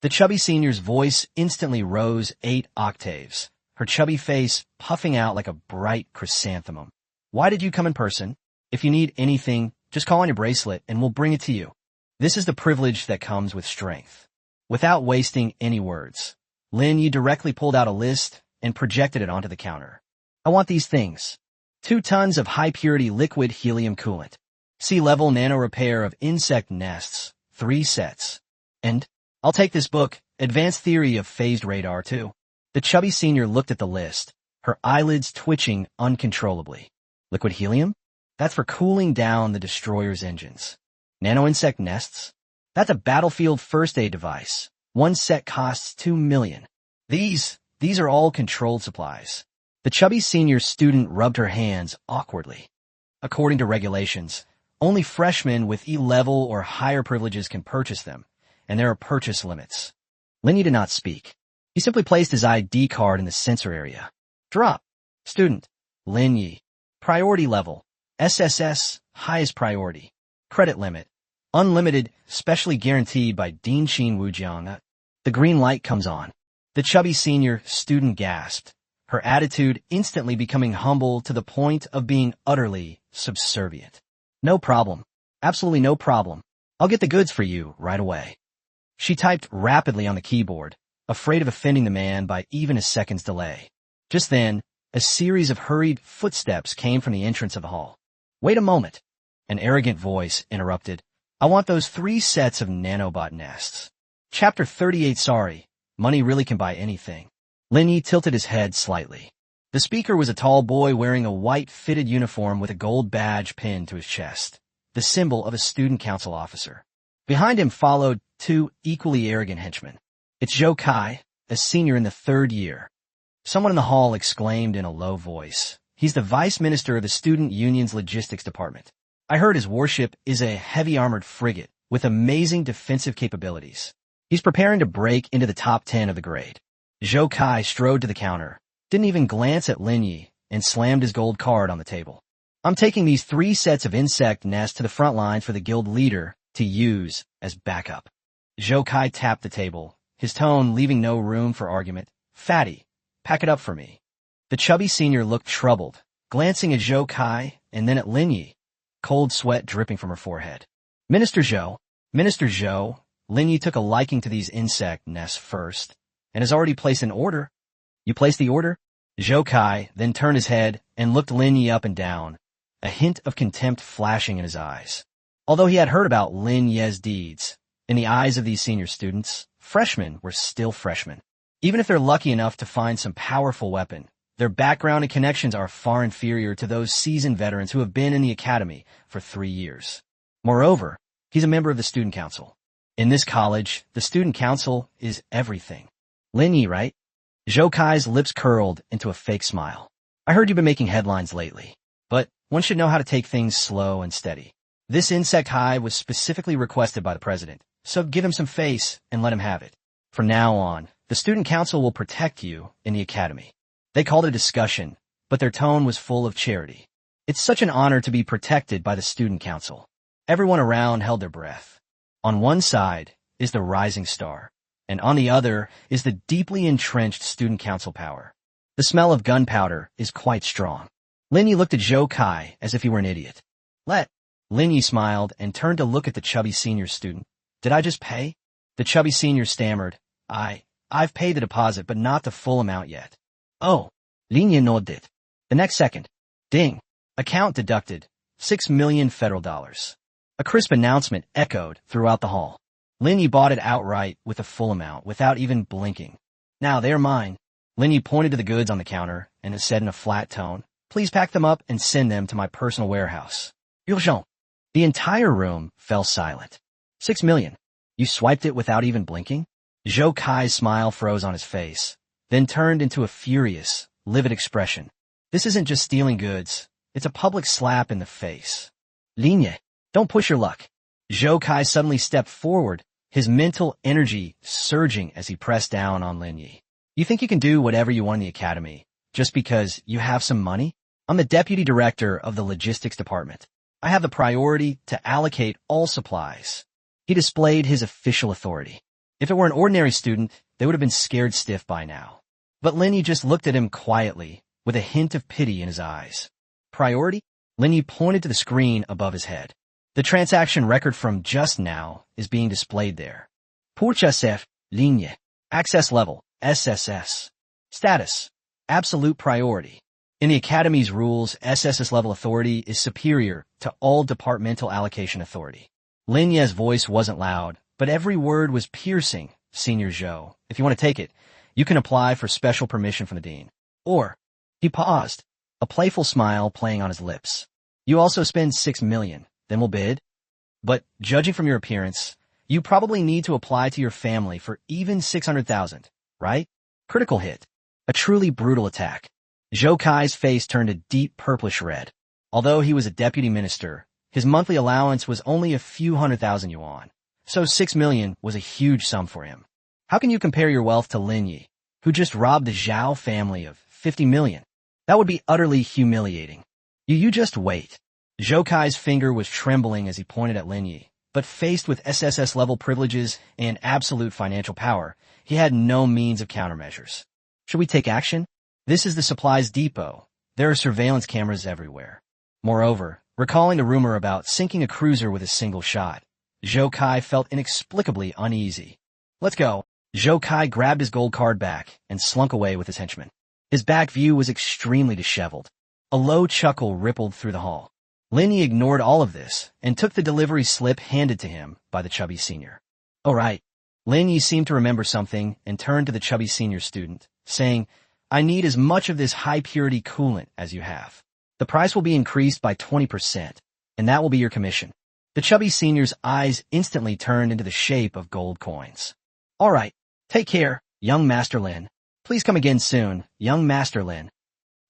The chubby senior's voice instantly rose 8 octaves, her chubby face puffing out like a bright chrysanthemum. Why did you come in person? If you need anything, just call on your bracelet and we'll bring it to you. This is the privilege that comes with strength. Without wasting any words, Lin Yi directly pulled out a list and projected it onto the counter. I want these things. 2 tons of high-purity liquid helium coolant. Sea-level nano-repair of insect nests. 3 sets. And I'll take this book, Advanced Theory of Phased Radar, too. The chubby senior looked at the list, her eyelids twitching uncontrollably. Liquid helium? That's for cooling down the destroyer's engines. Nano-insect nests? That's a battlefield first aid device. 1 set costs $2 million. These are all controlled supplies. The chubby senior student rubbed her hands awkwardly. According to regulations, only freshmen with E-level or higher privileges can purchase them, and there are purchase limits. Lin Yi did not speak. He simply placed his ID card in the sensor area. Drop. Student. Lin Yi. Priority level. SSS, highest priority. Credit limit. Unlimited, specially guaranteed by Dean Xin Wujiang. The green light comes on. The chubby senior student gasped, her attitude instantly becoming humble to the point of being utterly subservient. No problem. Absolutely no problem. I'll get the goods for you right away. She typed rapidly on the keyboard, afraid of offending the man by even a second's delay. Just then, a series of hurried footsteps came from the entrance of the hall. Wait a moment. An arrogant voice interrupted. I want those 3 sets of nanobot nests. Chapter 38. Sorry, money really can buy anything. Lin Yi tilted his head slightly. The speaker was a tall boy wearing a white fitted uniform with a gold badge pinned to his chest, the symbol of a student council officer. Behind him followed 2 equally arrogant henchmen. It's Zhou Kai, a senior in the 3rd year. Someone in the hall exclaimed in a low voice. He's the vice minister of the student union's logistics department. I heard his warship is a heavy-armored frigate with amazing defensive capabilities. He's preparing to break into the top 10 of the grade. Zhou Kai strode to the counter, didn't even glance at Lin Yi, and slammed his gold card on the table. I'm taking these 3 sets of insect nests to the front lines for the guild leader to use as backup. Zhou Kai tapped the table, his tone leaving no room for argument. Fatty, pack it up for me. The chubby senior looked troubled, glancing at Zhou Kai and then at Lin Yi, cold sweat dripping from her forehead. Minister Zhou, Lin Yi took a liking to these insect nests first, and has already placed an order. You placed the order? Zhou Kai then turned his head and looked Lin Yi up and down, a hint of contempt flashing in his eyes. Although he had heard about Lin Ye's deeds, in the eyes of these senior students, freshmen were still freshmen. Even if they're lucky enough to find some powerful weapon, their background and connections are far inferior to those seasoned veterans who have been in the academy for 3 years. Moreover, he's a member of the student council. In this college, the student council is everything. Lin Yi, right? Zhou Kai's lips curled into a fake smile. I heard you've been making headlines lately, but one should know how to take things slow and steady. This insect hive was specifically requested by the president, so give him some face and let him have it. From now on, the student council will protect you in the academy. They called it a discussion, but their tone was full of charity. It's such an honor to be protected by the student council. Everyone around held their breath. On one side is the rising star, and on the other is the deeply entrenched student council power. The smell of gunpowder is quite strong. Lin Yi looked at Zhou Kai as if he were an idiot. Lin Yi smiled and turned to look at the chubby senior student. Did I just pay? The chubby senior stammered. I've paid the deposit, but not the full amount yet. Oh, Lin Yi nodded. The next second, ding, account deducted, $6 million federal dollars. A crisp announcement echoed throughout the hall. Lin Yi bought it outright with the full amount, without even blinking. Now, they are mine. Lin Yi pointed to the goods on the counter and said in a flat tone, please pack them up and send them to my personal warehouse. Urgent. The entire room fell silent. 6 million. You swiped it without even blinking? Zhou Kai's smile froze on his face, then turned into a furious, livid expression. This isn't just stealing goods. It's a public slap in the face. Lin Yi, don't push your luck. Zhou Kai suddenly stepped forward, his mental energy surging as he pressed down on Lin Yi. You think you can do whatever you want in the academy, just because you have some money? I'm the deputy director of the logistics department. I have the priority to allocate all supplies. He displayed his official authority. If it were an ordinary student, they would have been scared stiff by now. But Lin Yi just looked at him quietly, with a hint of pity in his eyes. Priority? Lin Yi pointed to the screen above his head. The transaction record from just now is being displayed there. Pourchasef, ligne. Access level, SSS. Status, absolute priority. In the Academy's rules, SSS level authority is superior to all departmental allocation authority. Lin Yi's voice wasn't loud, but every word was piercing. Senior Zhou, if you want to take it, you can apply for special permission from the dean. Or, he paused, a playful smile playing on his lips. You also spend 6 million, then we'll bid. But, judging from your appearance, you probably need to apply to your family for even 600,000, right? Critical hit. A truly brutal attack. Zhou Kai's face turned a deep purplish red. Although he was a deputy minister, his monthly allowance was only a few 100,000 yuan. So 6 million was a huge sum for him. How can you compare your wealth to Lin Yi, who just robbed the Xiao family of 50 million? That would be utterly humiliating. You just wait. Zhou Kai's finger was trembling as he pointed at Lin Yi, but faced with SSS-level privileges and absolute financial power, he had no means of countermeasures. Should we take action? This is the supplies depot. There are surveillance cameras everywhere. Moreover, recalling the rumor about sinking a cruiser with a single shot, Zhou Kai felt inexplicably uneasy. Let's go. Zhou Kai grabbed his gold card back and slunk away with his henchmen. His back view was extremely disheveled. A low chuckle rippled through the hall. Lin Yi ignored all of this and took the delivery slip handed to him by the chubby senior. All right. Lin Yi seemed to remember something and turned to the chubby senior student, saying, I need as much of this high-purity coolant as you have. The price will be increased by 20%, and that will be your commission. The chubby senior's eyes instantly turned into the shape of gold coins. All right. Take care, young Master Lin. Please come again soon, young Master Lin.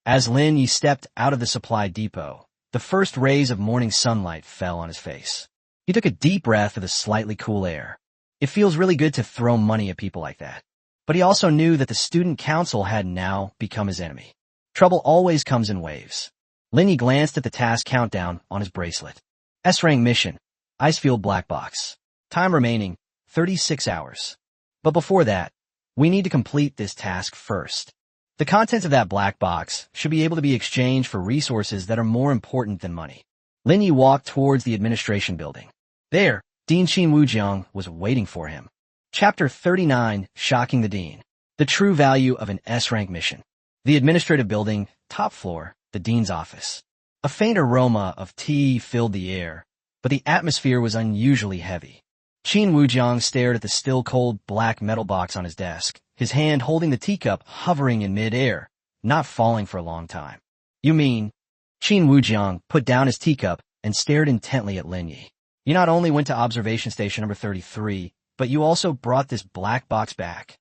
As Lin Yi stepped out of the supply depot, the first rays of morning sunlight fell on his face. He took a deep breath of the slightly cool air. It feels really good to throw money at people like that. But he also knew that the student council had now become his enemy. Trouble always comes in waves. Lin Yi glanced at the task countdown on his bracelet. S-rank mission, Icefield Black Box. Time remaining, 36 hours. But before that, we need to complete this task first. The contents of that black box should be able to be exchanged for resources that are more important than money. Lin Yi walked towards the administration building. There, Dean Qin Wujiang was waiting for him. Chapter 39, Shocking the Dean. The true value of an S-rank mission. The administrative building, top floor, the dean's office. A faint aroma of tea filled the air, but the atmosphere was unusually heavy. Qin Wujiang stared at the still-cold black metal box on his desk, his hand holding the teacup hovering in mid-air, not falling for a long time. You mean? Qin Wujiang put down his teacup and stared intently at Lin Yi. You not only went to observation station number 33, but you also brought this black box back.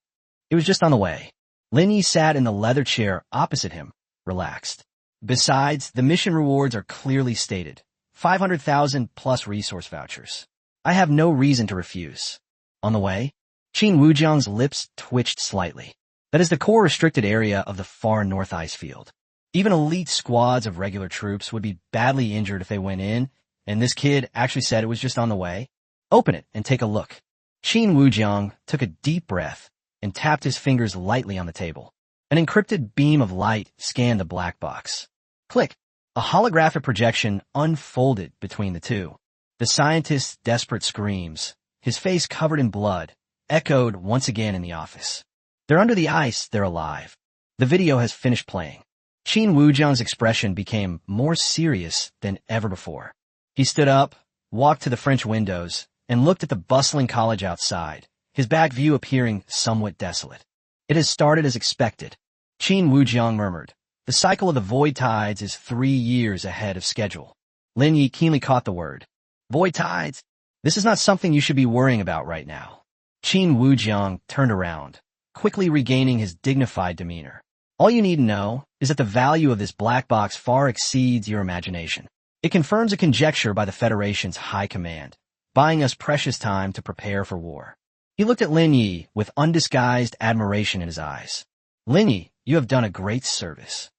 It was just on the way. Lin Yi sat in the leather chair opposite him, relaxed. Besides, the mission rewards are clearly stated. 500,000 plus resource vouchers. I have no reason to refuse. On the way, Qin Wujiang's lips twitched slightly. That is the core restricted area of the far north ice field. Even elite squads of regular troops would be badly injured if they went in, and this kid actually said it was just on the way. Open it and take a look. Qin Wujiang took a deep breath and tapped his fingers lightly on the table. An encrypted beam of light scanned the black box. Click. A holographic projection unfolded between the two. The scientist's desperate screams, his face covered in blood, echoed once again in the office. They're under the ice, they're alive. The video has finished playing. Qin Wujiang's expression became more serious than ever before. He stood up, walked to the French windows, and looked at the bustling college outside, his back view appearing somewhat desolate. It has started as expected. Qin Wujiang murmured. The cycle of the void tides is 3 years ahead of schedule. Lin Yi keenly caught the word. Void tides? This is not something you should be worrying about right now. Qin Wujiang turned around, quickly regaining his dignified demeanor. All you need to know is that the value of this black box far exceeds your imagination. It confirms a conjecture by the Federation's high command, buying us precious time to prepare for war. He looked at Lin Yi with undisguised admiration in his eyes. Lin Yi, you have done a great service.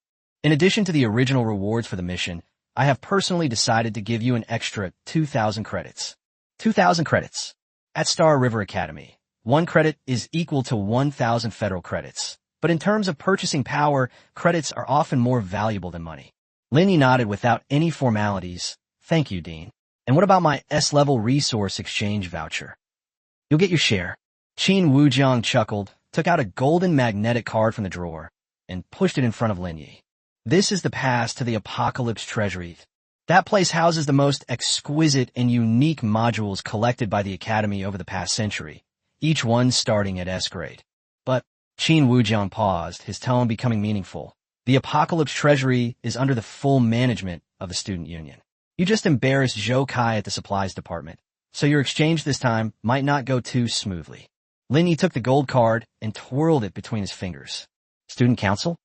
In addition to the original rewards for the mission, I have personally decided to give you an extra 2,000 credits. 2,000 credits. At Star River Academy, 1 credit is equal to 1,000 federal credits. But in terms of purchasing power, credits are often more valuable than money. Lin Yi nodded without any formalities. Thank you, Dean. And what about my S-level resource exchange voucher? You'll get your share. Qin Wujiang chuckled, took out a golden magnetic card from the drawer, and pushed it in front of Lin Yi. This is the pass to the Apocalypse Treasury. That place houses the most exquisite and unique modules collected by the Academy over the past century, each one starting at S grade. But Qin Wujiang paused, his tone becoming meaningful. The Apocalypse Treasury is under the full management of the Student Union. You just embarrassed Zhou Kai at the supplies department, so your exchange this time might not go too smoothly. Lin Yi took the gold card and twirled it between his fingers. Student council?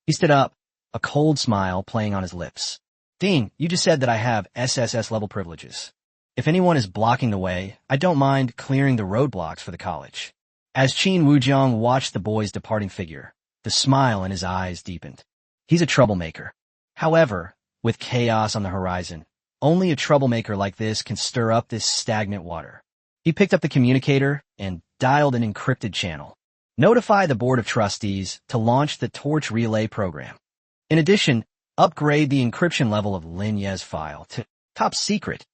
He stood up, a cold smile playing on his lips. Dean, you just said that I have SSS level privileges. If anyone is blocking the way, I don't mind clearing the roadblocks for the college. As Qin Wujiang watched the boy's departing figure, the smile in his eyes deepened. He's a troublemaker. However, with chaos on the horizon, only a troublemaker like this can stir up this stagnant water. He picked up the communicator and dialed an encrypted channel. Notify the Board of Trustees to launch the Torch Relay program. In addition, upgrade the encryption level of Lin Ye's file to top secret.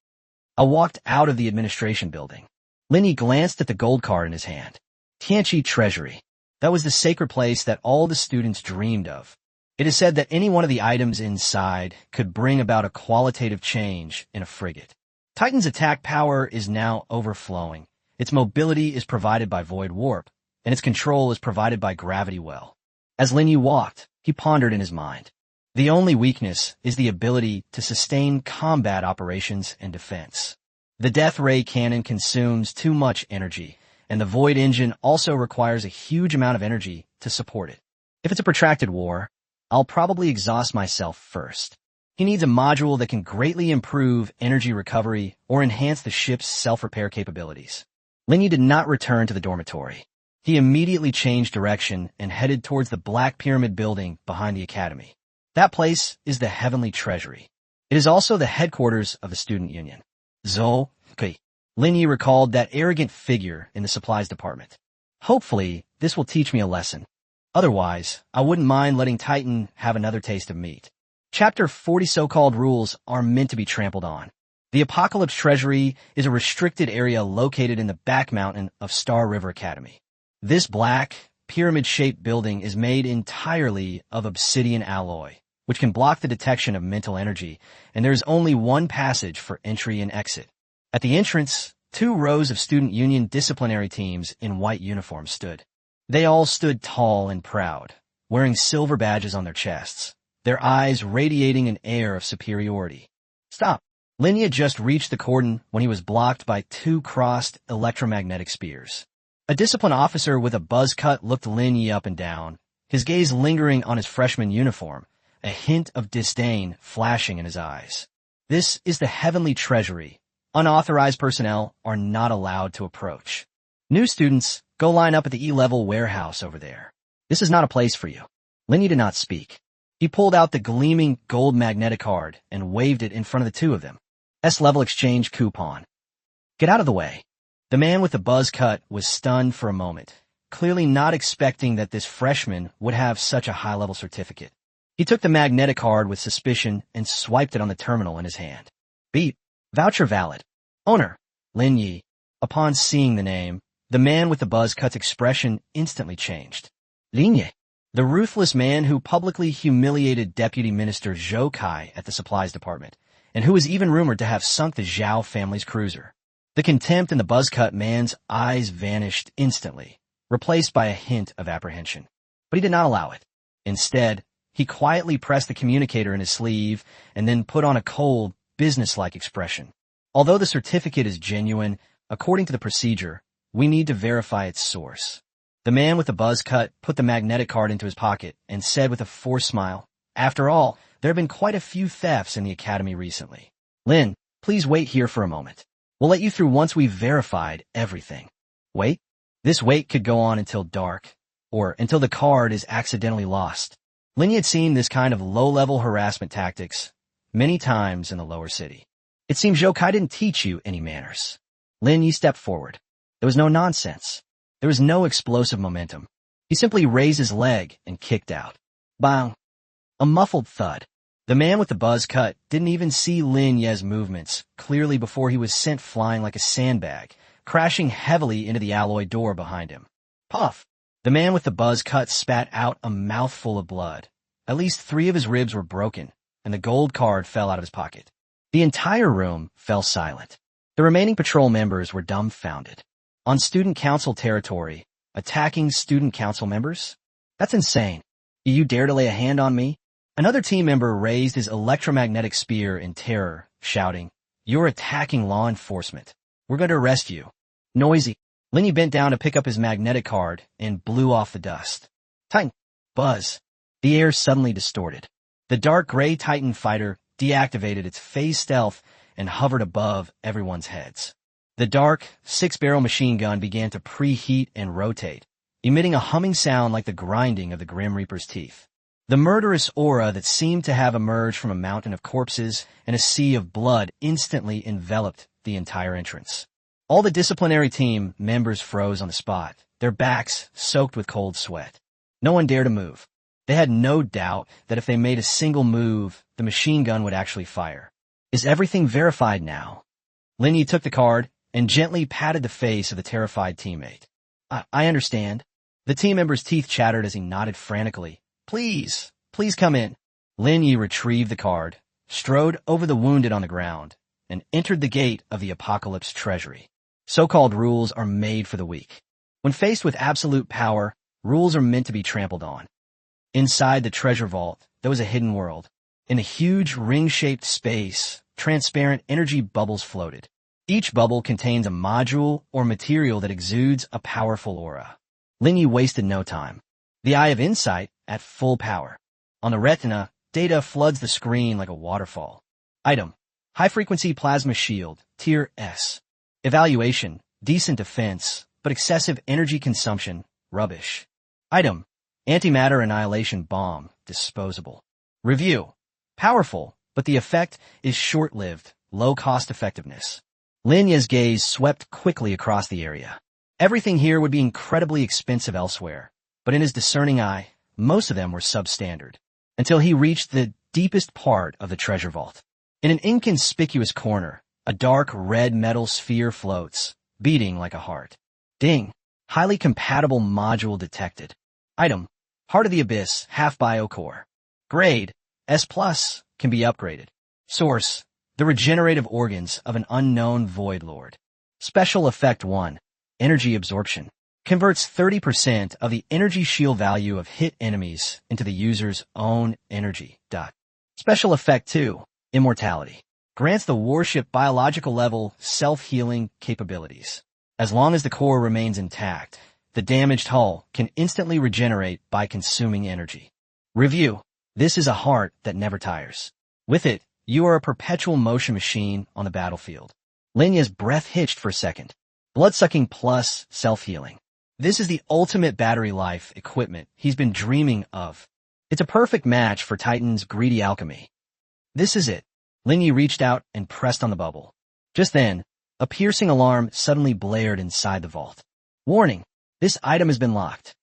I walked out of the administration building. Lin Yi glanced at the gold card in his hand. Tianqi Treasury. That was the sacred place that all the students dreamed of. It is said that any one of the items inside could bring about a qualitative change in a frigate. Titan's attack power is now overflowing. Its mobility is provided by void warp, and its control is provided by gravity well. As Lin Yi walked, he pondered in his mind. The only weakness is the ability to sustain combat operations and defense. The death ray cannon consumes too much energy, and the void engine also requires a huge amount of energy to support it. If it's a protracted war, I'll probably exhaust myself first. He needs a module that can greatly improve energy recovery or enhance the ship's self-repair capabilities. Lin Yi did not return to the dormitory. He immediately changed direction and headed towards the Black Pyramid building behind the academy. That place is the Heavenly Treasury. It is also the headquarters of the Student Union. Zhou Kai. Lin Yi recalled that arrogant figure in the supplies department. Hopefully, this will teach me a lesson. Otherwise, I wouldn't mind letting Titan have another taste of meat. Chapter 40 so-called rules are meant to be trampled on. The Apocalypse Treasury is a restricted area located in the back mountain of Star River Academy. This black, pyramid-shaped building is made entirely of obsidian alloy, which can block the detection of mental energy, and there is only one passage for entry and exit. At the entrance, 2 rows of Student Union disciplinary teams in white uniforms stood. They all stood tall and proud, wearing silver badges on their chests, their eyes radiating an air of superiority. Stop! Lin Yi had just reached the cordon when he was blocked by 2 crossed electromagnetic spears. A discipline officer with a buzz cut looked Lin Yi up and down, his gaze lingering on his freshman uniform, a hint of disdain flashing in his eyes. This is the Heavenly Treasury. Unauthorized personnel are not allowed to approach. New students, go line up at the E-level warehouse over there. This is not a place for you. Lin Yi did not speak. He pulled out the gleaming gold magnetic card and waved it in front of the 2 of them. S-level exchange coupon. Get out of the way. The man with the buzz cut was stunned for a moment, clearly not expecting that this freshman would have such a high-level certificate. He took the magnetic card with suspicion and swiped it on the terminal in his hand. Beep. Voucher valid. Owner. Lin Yi. Upon seeing the name, the man with the buzz cut's expression instantly changed. Lin Yi. The ruthless man who publicly humiliated Deputy Minister Zhou Kai at the supplies department, and who was even rumored to have sunk the Xiao family's cruiser. The contempt in the buzz-cut man's eyes vanished instantly, replaced by a hint of apprehension. But he did not allow it. Instead, he quietly pressed the communicator in his sleeve and then put on a cold, businesslike expression. Although the certificate is genuine, according to the procedure, we need to verify its source. The man with the buzz cut put the magnetic card into his pocket and said with a forced smile, "After all, there have been quite a few thefts in the academy recently. Lin, please wait here for a moment. We'll let you through once we've verified everything." Wait? This wait could go on until dark, or until the card is accidentally lost. Lin had seen this kind of low-level harassment tactics many times in the lower city. It seems Yokai didn't teach you any manners. Lin Yi stepped forward. There was no nonsense. There was no explosive momentum. He simply raised his leg and kicked out. Bang! A muffled thud. The man with the buzz cut didn't even see Lin Ye's movements clearly before he was sent flying like a sandbag, crashing heavily into the alloy door behind him. Puff! The man with the buzz cut spat out a mouthful of blood. At least 3 of his ribs were broken, and the gold card fell out of his pocket. The entire room fell silent. The remaining patrol members were dumbfounded. On student council territory, attacking student council members? That's insane. You dare to lay a hand on me? Another team member raised his electromagnetic spear in terror, shouting, "You're attacking law enforcement. We're going to arrest you." Noisy. Linny bent down to pick up his magnetic card and blew off the dust. Titan. Buzz. The air suddenly distorted. The dark gray Titan fighter deactivated its phase stealth and hovered above everyone's heads. The dark, 6-barrel machine gun began to preheat and rotate, emitting a humming sound like the grinding of the Grim Reaper's teeth. The murderous aura that seemed to have emerged from a mountain of corpses and a sea of blood instantly enveloped the entire entrance. All the disciplinary team members froze on the spot, their backs soaked with cold sweat. No one dared to move. They had no doubt that if they made a single move, the machine gun would actually fire. Is everything verified now? Linny took the card and gently patted the face of the terrified teammate. I understand. The team member's teeth chattered as he nodded frantically. Please come in. Lin Yi retrieved the card, strode over the wounded on the ground, and entered the gate of the Apocalypse Treasury. So-called rules are made for the weak. When faced with absolute power, rules are meant to be trampled on. Inside the treasure vault, there was a hidden world. In a huge ring-shaped space, transparent energy bubbles floated. Each bubble contains a module or material that exudes a powerful aura. Lin Yi wasted no time. The Eye of Insight at full power. On the retina, data floods the screen like a waterfall. Item: high-frequency plasma shield, tier S. Evaluation: decent defense, but excessive energy consumption, rubbish. Item: antimatter annihilation bomb, disposable. Review: powerful, but the effect is short-lived, low cost effectiveness. Lin Ye's gaze swept quickly across the area. Everything here would be incredibly expensive elsewhere, but in his discerning eye, most of them were substandard, until he reached the deepest part of the treasure vault. In an inconspicuous corner, a dark red metal sphere floats, beating like a heart. Ding! Highly compatible module detected. Item: Heart of the Abyss, half bio core. Grade: S+, can be upgraded. Source: the regenerative organs of an unknown Void Lord. Special Effect 1. Energy Absorption. Converts 30% of the energy shield value of hit enemies into the user's own energy. Special Effect 2. Immortality. Grants the Warship biological level self-healing capabilities. As long as the core remains intact, the damaged hull can instantly regenerate by consuming energy. Review: this is a heart that never tires. With it, you are a perpetual motion machine on the battlefield. Lin Ye's breath hitched for a second. Blood-sucking plus self-healing. This is the ultimate battery life equipment he's been dreaming of. It's a perfect match for Titan's greedy alchemy. This is it. Lin Yi reached out and pressed on the bubble. Just then, a piercing alarm suddenly blared inside the vault. Warning! This item has been locked.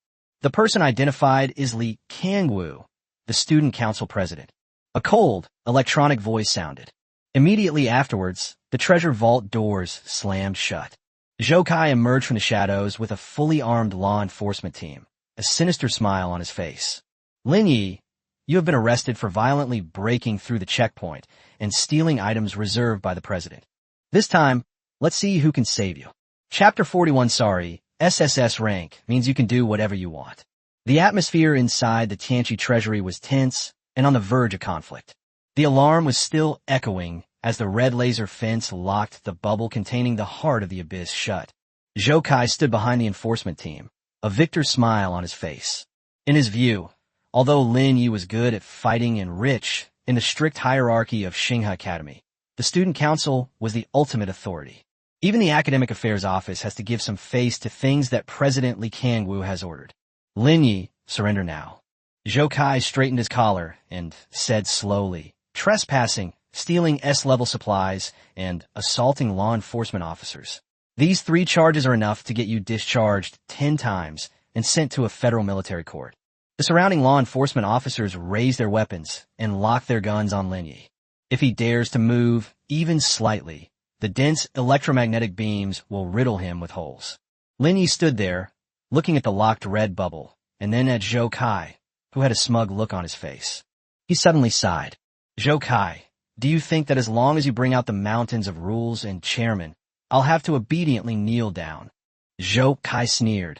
The person identified is Li Kangwu, the student council president. A cold, electronic voice sounded. Immediately afterwards, the treasure vault doors slammed shut. Zhou Kai emerged from the shadows with a fully armed law enforcement team, a sinister smile on his face. Lin Yi, you have been arrested for violently breaking through the checkpoint and stealing items reserved by the president. This time, Let's see who can save you. Chapter 41. Sorry, SSS rank means you can do whatever you want. The atmosphere inside the Tianchi treasury was tense and on the verge of conflict. The alarm was still echoing as the red laser fence locked the bubble containing the heart of the abyss shut. Zhou Kai stood behind the enforcement team, a victor's smile on his face. In his view, although Lin Yi was good at fighting and rich in the strict hierarchy of Xinghe Academy, the student council was the ultimate authority. Even the academic affairs office has to give some face to things that President Li Kangwu has ordered. Lin Yi, surrender now. Zhou Kai straightened his collar and said slowly, trespassing, stealing S-level supplies, and assaulting law enforcement officers. These 3 charges are enough to get you discharged 10 times and sent to a federal military court. The surrounding law enforcement officers raise their weapons and lock their guns on Lin Yi. If he dares to move, even slightly, the dense electromagnetic beams will riddle him with holes. Lin Yi stood there, looking at the locked red bubble, and then at Zhou Kai, who had a smug look on his face. He suddenly sighed. Zhou Kai, do you think that as long as you bring out the mountains of rules and chairmen, I'll have to obediently kneel down? Zhou Kai sneered.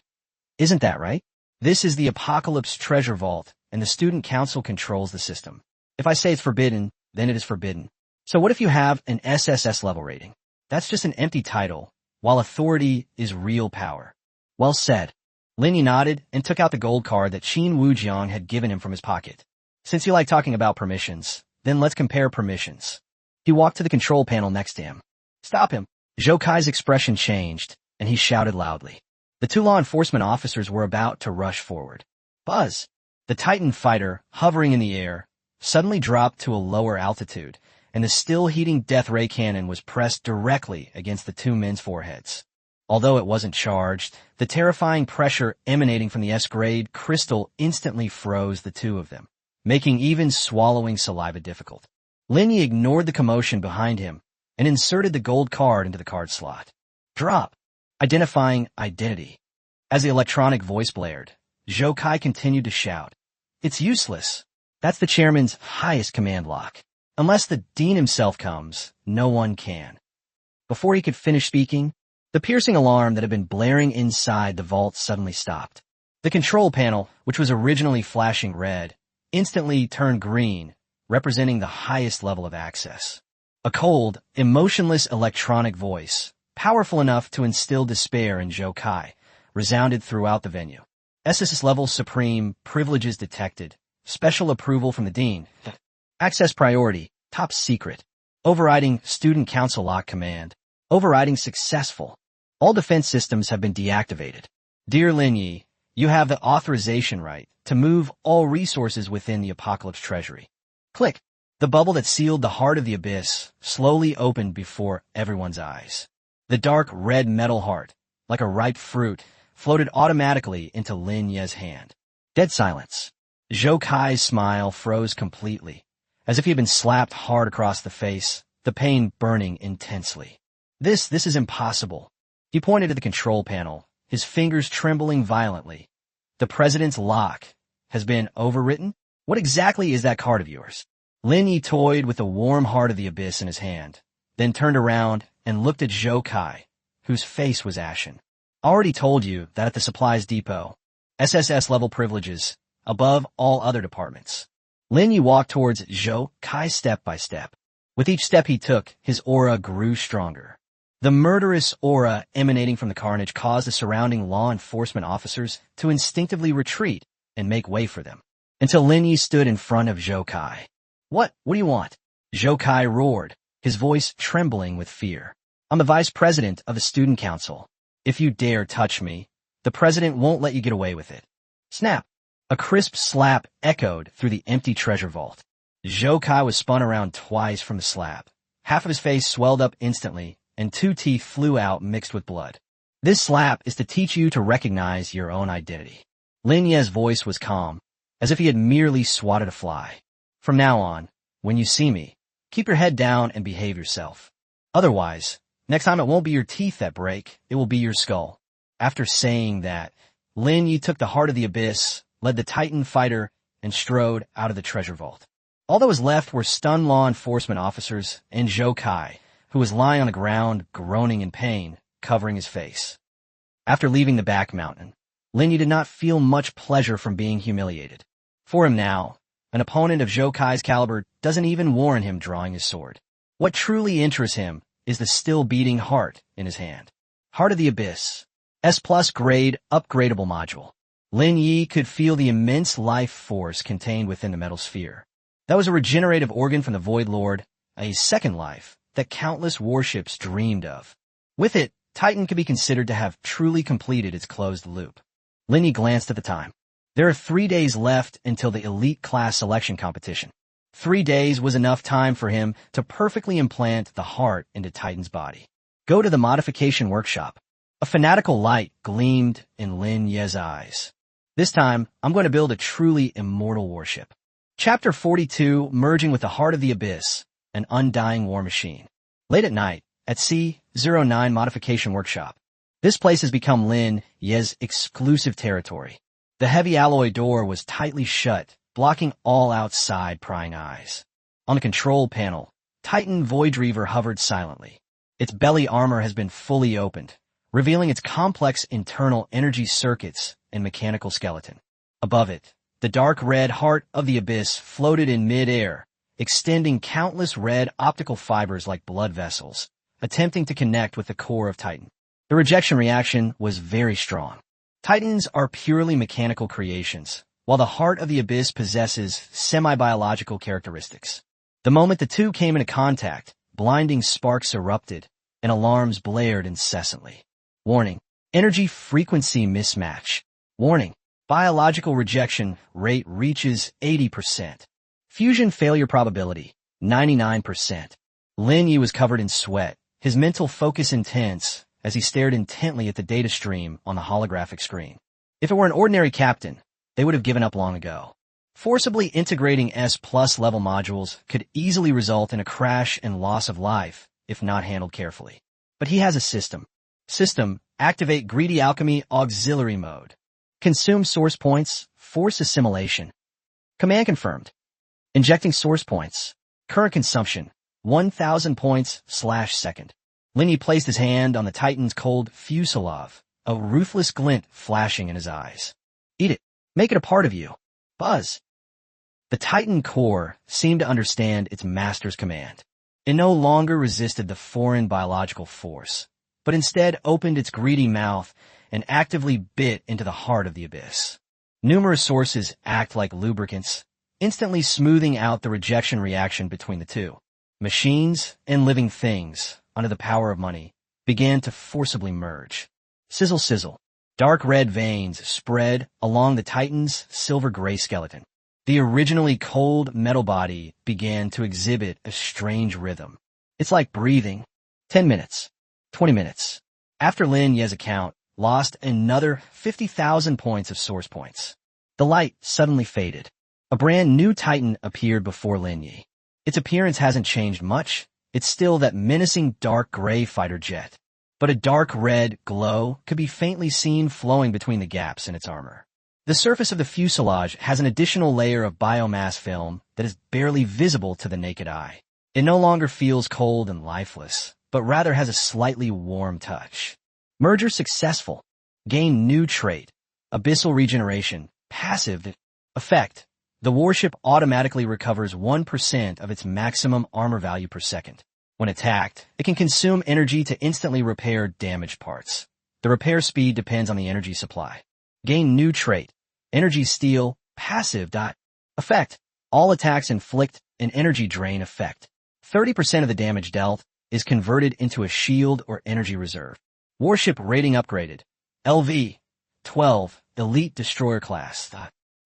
Isn't that right? This is the Apocalypse Treasure Vault, and the Student Council controls the system. If I say it's forbidden, then it is forbidden. So what if you have an SSS level rating? That's just an empty title, while authority is real power. Well said. Lin Yi nodded and took out the gold card that Qin Wujiang had given him from his pocket. Since you like talking about permissions, then let's compare permissions. He walked to the control panel next to him. Stop him. Zhou Kai's expression changed, and he shouted loudly. The 2 law enforcement officers were about to rush forward. Buzz! The Titan fighter, hovering in the air, suddenly dropped to a lower altitude, and the still-heating death ray cannon was pressed directly against the 2 men's foreheads. Although it wasn't charged, the terrifying pressure emanating from the S-grade crystal instantly froze the 2 of them, making even swallowing saliva difficult. Lin Yi ignored the commotion behind him and inserted the gold card into the card slot. Drop. Identifying identity. As the electronic voice blared, Zhou Kai continued to shout. It's useless. That's the chairman's highest command lock. Unless the dean himself comes, no one can. Before he could finish speaking, the piercing alarm that had been blaring inside the vault suddenly stopped. The control panel, which was originally flashing red, instantly turned green, representing the highest level of access. A cold, emotionless electronic voice, powerful enough to instill despair in Zhou Kai, resounded throughout the venue. SSS level supreme, privileges detected, special approval from the dean, access priority, top secret, overriding student council lock command, overriding successful. All defense systems have been deactivated. Dear Lin Yi, you have the authorization right to move all resources within the Apocalypse Treasury. Click. The bubble that sealed the heart of the abyss slowly opened before everyone's eyes. The dark red metal heart, like a ripe fruit, floated automatically into Lin Yi's hand. Dead silence. Zhou Kai's smile froze completely, as if he had been slapped hard across the face, the pain burning intensely. This is impossible. He pointed to the control panel, his fingers trembling violently. The president's lock has been overwritten? What exactly is that card of yours? Lin Yi toyed with the warm heart of the abyss in his hand, then turned around and looked at Zhou Kai, whose face was ashen. Already told you that at the supplies depot, SSS level privileges, above all other departments. Lin Yi walked towards Zhou Kai step by step. With each step he took, his aura grew stronger. The murderous aura emanating from the carnage caused the surrounding law enforcement officers to instinctively retreat and make way for them, until Lin Yi stood in front of Zhou Kai. What do you want? Zhou Kai roared, his voice trembling with fear. I'm the vice president of the student council. If you dare touch me, the president won't let you get away with it. Snap! A crisp slap echoed through the empty treasure vault. Zhou Kai was spun around twice from the slap. Half of his face swelled up instantly, and 2 teeth flew out mixed with blood. This slap is to teach you to recognize your own identity. Lin Yi's voice was calm, as if he had merely swatted a fly. From now on, when you see me, keep your head down and behave yourself. Otherwise, next time it won't be your teeth that break, it will be your skull. After saying that, Lin Yi took the heart of the abyss, led the Titan fighter, and strode out of the treasure vault. All that was left were stunned law enforcement officers and Zhou Kai, who was lying on the ground, groaning in pain, covering his face. After leaving the back mountain, Lin Yi did not feel much pleasure from being humiliated. For him now, an opponent of Zhou Kai's caliber doesn't even warrant him drawing his sword. What truly interests him is the still-beating heart in his hand. Heart of the Abyss. S+ grade upgradable module. Lin Yi could feel the immense life force contained within the metal sphere. That was a regenerative organ from the Void Lord, a second life that countless warships dreamed of. With it, Titan could be considered to have truly completed its closed loop. Lin Yi glanced at the time. There are 3 days left until the elite class selection competition. 3 days was enough time for him to perfectly implant the heart into Titan's body. Go to the modification workshop. A fanatical light gleamed in Lin Yi's eyes. This time, I'm going to build a truly immortal warship. Chapter 42, merging with the heart of the abyss, an undying war machine. Late at night, at C09 modification workshop. This place has become Lin Yi's exclusive territory. The heavy alloy door was tightly shut, blocking all outside prying eyes. On the control panel, Titan Voidreaver hovered silently. Its belly armor has been fully opened, revealing its complex internal energy circuits and mechanical skeleton. Above it, the dark red heart of the abyss floated in mid-air, extending countless red optical fibers like blood vessels, attempting to connect with the core of Titan. The rejection reaction was very strong. Titans are purely mechanical creations, while the heart of the abyss possesses semi-biological characteristics. The moment the two came into contact, blinding sparks erupted, and alarms blared incessantly. Warning: energy frequency mismatch. Warning: biological rejection rate reaches 80%. Fusion failure probability, 99%. Lin Yi was covered in sweat, his mental focus intense, as he stared intently at the data stream on the holographic screen. If it were an ordinary captain, they would have given up long ago. Forcibly integrating S+ level modules could easily result in a crash and loss of life, if not handled carefully. But he has a system. System, activate greedy alchemy auxiliary mode. Consume source points, force assimilation. Command confirmed. Injecting source points. Current consumption, 1,000 points/second. Lin Yi placed his hand on the Titan's cold fuselage, a ruthless glint flashing in his eyes. Eat it. Make it a part of you. Buzz. The Titan core seemed to understand its master's command. It no longer resisted the foreign biological force, but instead opened its greedy mouth and actively bit into the heart of the abyss. Numerous sources act like lubricants, instantly smoothing out the rejection reaction between the two. Machines and living things, under the power of money, began to forcibly merge. Sizzle sizzle. Dark red veins spread along the Titan's silver-gray skeleton. The originally cold metal body began to exhibit a strange rhythm. It's like breathing. 10 minutes. 20 minutes. After Lin Yi's account lost another 50,000 points of source points. The light suddenly faded. A brand new Titan appeared before Lin Yi. Its appearance hasn't changed much. It's still that menacing dark gray fighter jet. But a dark red glow could be faintly seen flowing between the gaps in its armor. The surface of the fuselage has an additional layer of biomass film that is barely visible to the naked eye. It no longer feels cold and lifeless, but rather has a slightly warm touch. Merger successful. Gain new trait. Abyssal regeneration. Passive effect. The warship automatically recovers 1% of its maximum armor value per second. When attacked, it can consume energy to instantly repair damaged parts. The repair speed depends on the energy supply. Gain new trait. Energy steal. Passive. Effect. All attacks inflict an energy drain effect. 30% of the damage dealt is converted into a shield or energy reserve. Warship rating upgraded. LV. 12. Elite Destroyer class.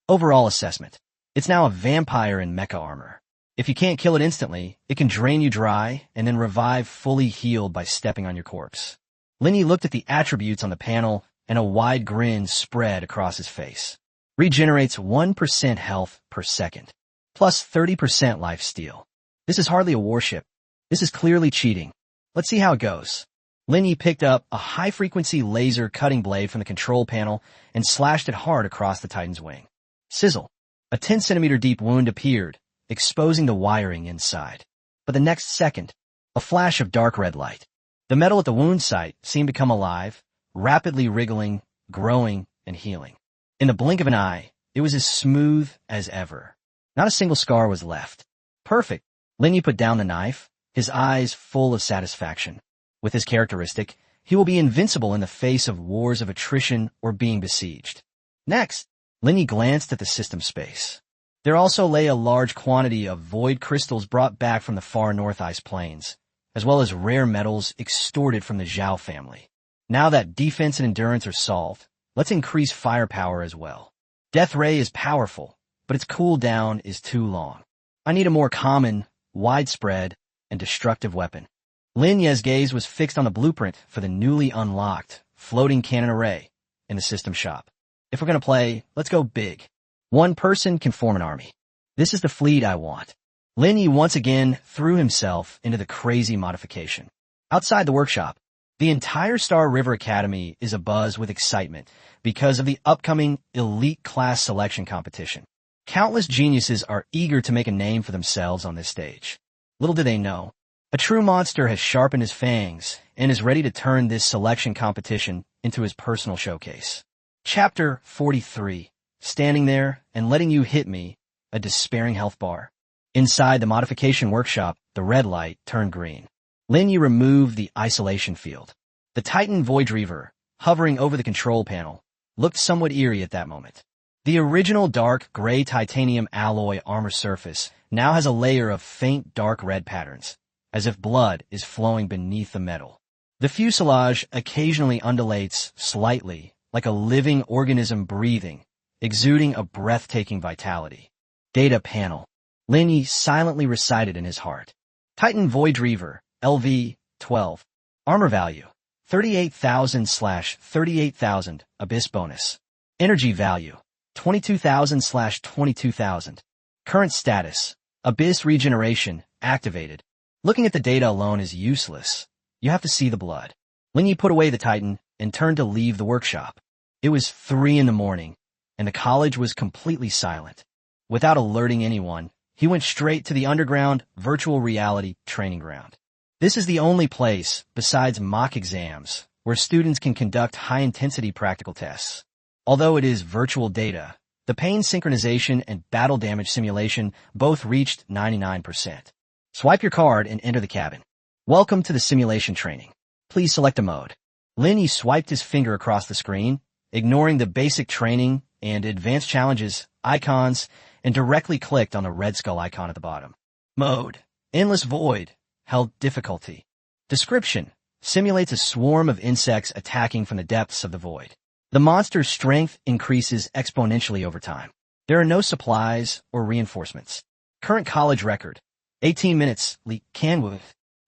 Overall assessment. It's now a vampire in mecha armor. If you can't kill it instantly, it can drain you dry and then revive fully healed by stepping on your corpse. Lin Yi looked at the attributes on the panel and a wide grin spread across his face. Regenerates 1% health per second. Plus 30% life steal. This is hardly a warship. This is clearly cheating. Let's see how it goes. Lin Yi picked up a high-frequency laser cutting blade from the control panel and slashed it hard across the Titan's wing. Sizzle. A 10-centimeter deep wound appeared, exposing the wiring inside. But the next second, A flash of dark red light. The metal at the wound site seemed to come alive, rapidly wriggling, growing, and healing. In the blink of an eye, it was as smooth as ever. Not a single scar was left. Perfect. Linyi put down the knife, his eyes full of satisfaction. With his characteristic, he will be invincible in the face of wars of attrition or being besieged. Next, Linyi glanced at the system space. There also lay a large quantity of void crystals brought back from the far north ice plains, as well as rare metals extorted from the Xiao family. Now that defense and endurance are solved, let's increase firepower as well. Death Ray is powerful, but its cooldown is too long. I need a more common, widespread, and destructive weapon. Lin Ye's gaze was fixed on the blueprint for the newly unlocked floating cannon array in the system shop. If we're going to play, let's go big. One person can form an army. This is the fleet I want. Lin Yi once again threw himself into the crazy modification. Outside the workshop, the entire Star River Academy is abuzz with excitement because of the upcoming elite class selection competition. Countless geniuses are eager to make a name for themselves on this stage. Little do they know, a true monster has sharpened his fangs and is ready to turn this selection competition into his personal showcase. Chapter 43. Standing there and letting you hit me, a despairing health bar. Inside the modification workshop, the red light turned green. Lin Yi removed the isolation field. The Titan Void Reaver, hovering over the control panel, looked somewhat eerie at that moment. The original dark gray titanium alloy armor surface now has a layer of faint dark red patterns, as if blood is flowing beneath the metal. The fuselage occasionally undulates slightly, like a living organism breathing, exuding a breathtaking vitality. Data panel. Lin Yi silently recited in his heart. Titan Void Reaver, LV-12. Armor value, 38,000/38,000, abyss bonus. Energy value, 22,000/22,000. Current status, abyss regeneration, activated. Looking at the data alone is useless. You have to see the blood. Lin Yi put away the Titan and turned to leave the workshop. It was 3 a.m, and the college was completely silent. Without alerting anyone, he went straight to the underground virtual reality training ground. This is the only place, besides mock exams, where students can conduct high-intensity practical tests. Although it is virtual data, the pain synchronization and battle damage simulation both reached 99%. Swipe your card and enter the cabin. Welcome to the simulation training. Please select a mode. Lin Yi swiped his finger across the screen, ignoring the basic training and advanced challenges icons, and directly clicked on the red skull icon at the bottom. Mode. Endless Void. Held difficulty. Description. Simulates a swarm of insects attacking from the depths of the void. The monster's strength increases exponentially over time. There are no supplies or reinforcements. Current college record. 18 minutes. Canwood.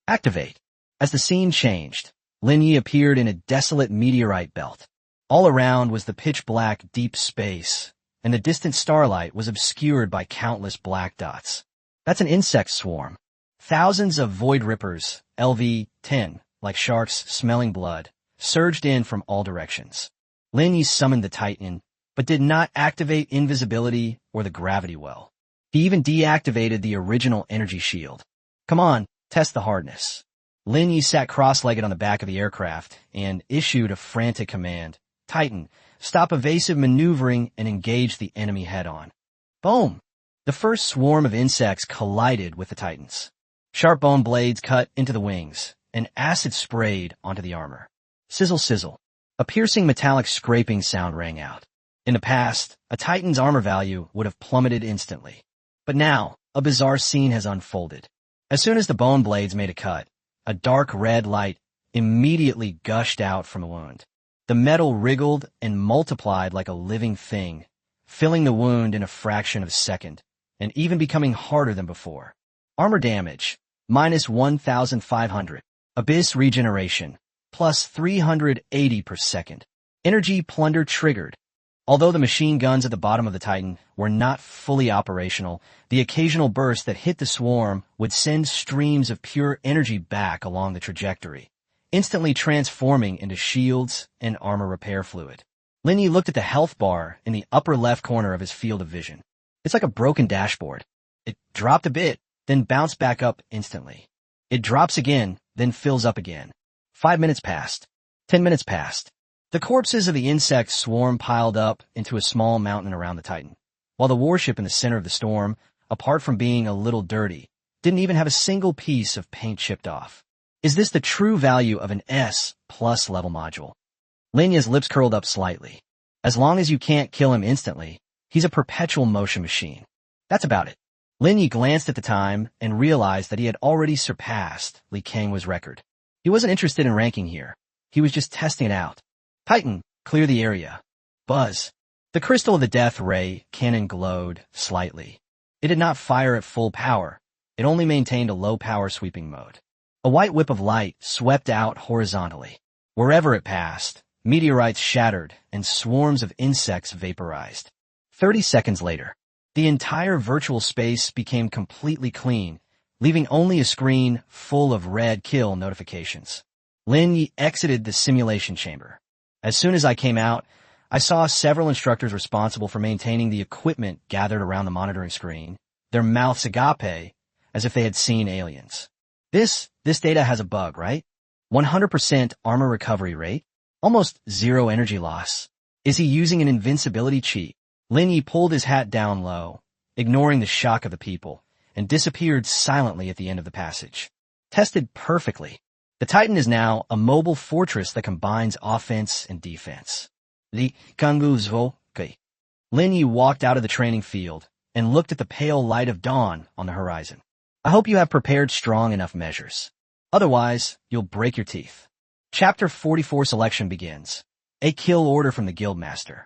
Activate. As the scene changed, Lin Yi appeared in a desolate meteorite belt. All around was the pitch-black deep space, and the distant starlight was obscured by countless black dots. That's an insect swarm. Thousands of void rippers, LV-10, like sharks smelling blood, surged in from all directions. Lin Yi summoned the Titan, but did not activate invisibility or the gravity well. He even deactivated the original energy shield. Come on, test the hardness. Lin Yi sat cross-legged on the back of the aircraft and issued a frantic command. Titan, stop evasive maneuvering and engage the enemy head-on. Boom! The first swarm of insects collided with the Titans. Sharp bone blades cut into the wings, and acid sprayed onto the armor. Sizzle sizzle. A piercing metallic scraping sound rang out. In the past, a Titan's armor value would have plummeted instantly. But now, a bizarre scene has unfolded. As soon as the bone blades made a cut, a dark red light immediately gushed out from the wound. The metal wriggled and multiplied like a living thing, filling the wound in a fraction of a second, and even becoming harder than before. Armor damage, minus 1,500. Abyss regeneration, plus 380 per second. Energy plunder triggered. Although the machine guns at the bottom of the Titan were not fully operational, the occasional burst that hit the swarm would send streams of pure energy back along the trajectory, instantly transforming into shields and armor repair fluid. Lin Yi looked at the health bar in the upper left corner of his field of vision. It's like a broken dashboard. It dropped a bit, then bounced back up instantly. It drops again, then fills up again. 5 minutes passed. 10 minutes passed. The corpses of the insect swarm piled up into a small mountain around the Titan, while the warship in the center of the storm, apart from being a little dirty, didn't even have a single piece of paint chipped off. Is this the true value of an S+ level module? Linya's lips curled up slightly. As long as you can't kill him instantly, he's a perpetual motion machine. That's about it. Linya glanced at the time and realized that he had already surpassed Li Kangwu's record. He wasn't interested in ranking here. He was just testing it out. Titan, clear the area. Buzz. The crystal of the death ray cannon glowed slightly. It did not fire at full power. It only maintained a low-power sweeping mode. A white whip of light swept out horizontally. Wherever it passed, meteorites shattered and swarms of insects vaporized. 30 seconds later, the entire virtual space became completely clean, leaving only a screen full of red kill notifications. Lin Yi exited the simulation chamber. As soon as I came out, I saw several instructors responsible for maintaining the equipment gathered around the monitoring screen, their mouths agape, as if they had seen aliens. This data has a bug, right? 100% armor recovery rate? Almost zero energy loss. Is he using an invincibility cheat? Lin Yi pulled his hat down low, ignoring the shock of the people, and disappeared silently at the end of the passage. Tested perfectly. The Titan is now a mobile fortress that combines offense and defense. Li Kangwu's Volke. Lin Yi walked out of the training field and looked at the pale light of dawn on the horizon. I hope you have prepared strong enough measures. Otherwise, you'll break your teeth. Chapter 44 selection begins. A kill order from the Guildmaster.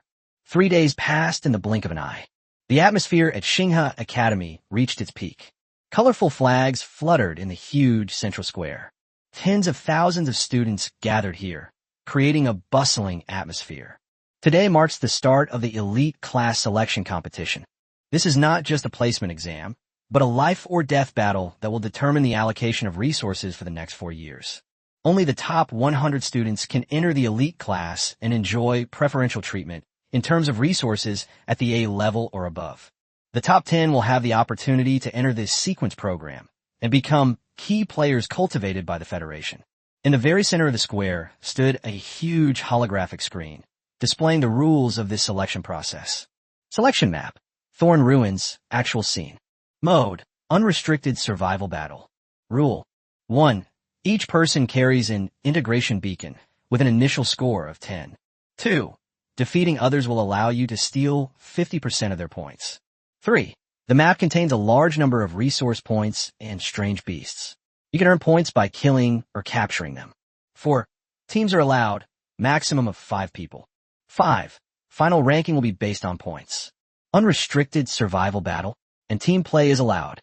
3 days passed in the blink of an eye. The atmosphere at Xinghe Academy reached its peak. Colorful flags fluttered in the huge central square. Tens of thousands of students gathered here, creating a bustling atmosphere. Today marks the start of the elite class selection competition. This is not just a placement exam, but a life-or-death battle that will determine the allocation of resources for the next 4 years. Only the top 100 students can enter the elite class and enjoy preferential treatment in terms of resources at the A level or above. The top 10 will have the opportunity to enter this sequence program and become key players cultivated by the Federation. In the very center of the square stood a huge holographic screen, displaying the rules of this selection process. Selection map. Thorn Ruins, actual scene. Mode. Unrestricted survival battle. Rule. 1. Each person carries an integration beacon with an initial score of 10. 2. Defeating others will allow you to steal 50% of their points. 3. The map contains a large number of resource points and strange beasts. You can earn points by killing or capturing them. 4. Teams are allowed, maximum of 5 people. 5. Final ranking will be based on points. Unrestricted survival battle, and team play is allowed.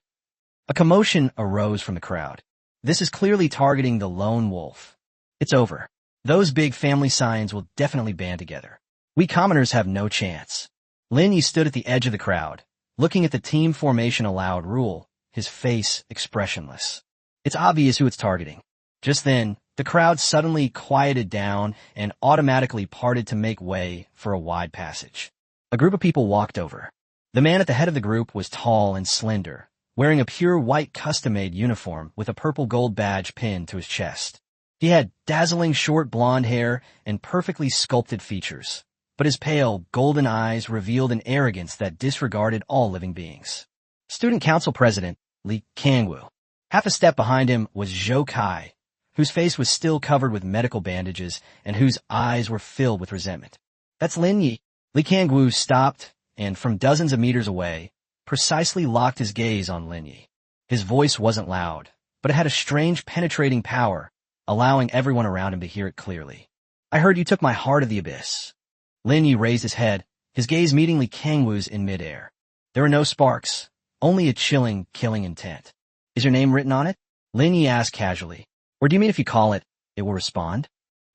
A commotion arose from the crowd. This is clearly targeting the lone wolf. It's over. Those big family signs will definitely band together. We commoners have no chance. Lin Yi stood at the edge of the crowd, looking at the team formation allowed rule, his face expressionless. It's obvious who it's targeting. Just then, the crowd suddenly quieted down and automatically parted to make way for a wide passage. A group of people walked over. The man at the head of the group was tall and slender, wearing a pure white custom-made uniform with a purple gold badge pinned to his chest. He had dazzling short blonde hair and perfectly sculpted features, but his pale, golden eyes revealed an arrogance that disregarded all living beings. Student Council President Li Kangwu. Half a step behind him was Zhou Kai, whose face was still covered with medical bandages and whose eyes were filled with resentment. That's Lin Yi. Li Kangwu stopped and, from dozens of meters away, precisely locked his gaze on Lin Yi. His voice wasn't loud, but it had a strange penetrating power, allowing everyone around him to hear it clearly. I heard you took my heart of the abyss. Lin Yi raised his head, his gaze meeting Li Kangwu's in midair. There were no sparks, only a chilling, killing intent. Is your name written on it? Lin Yi asked casually. Or do you mean if you call it, it will respond?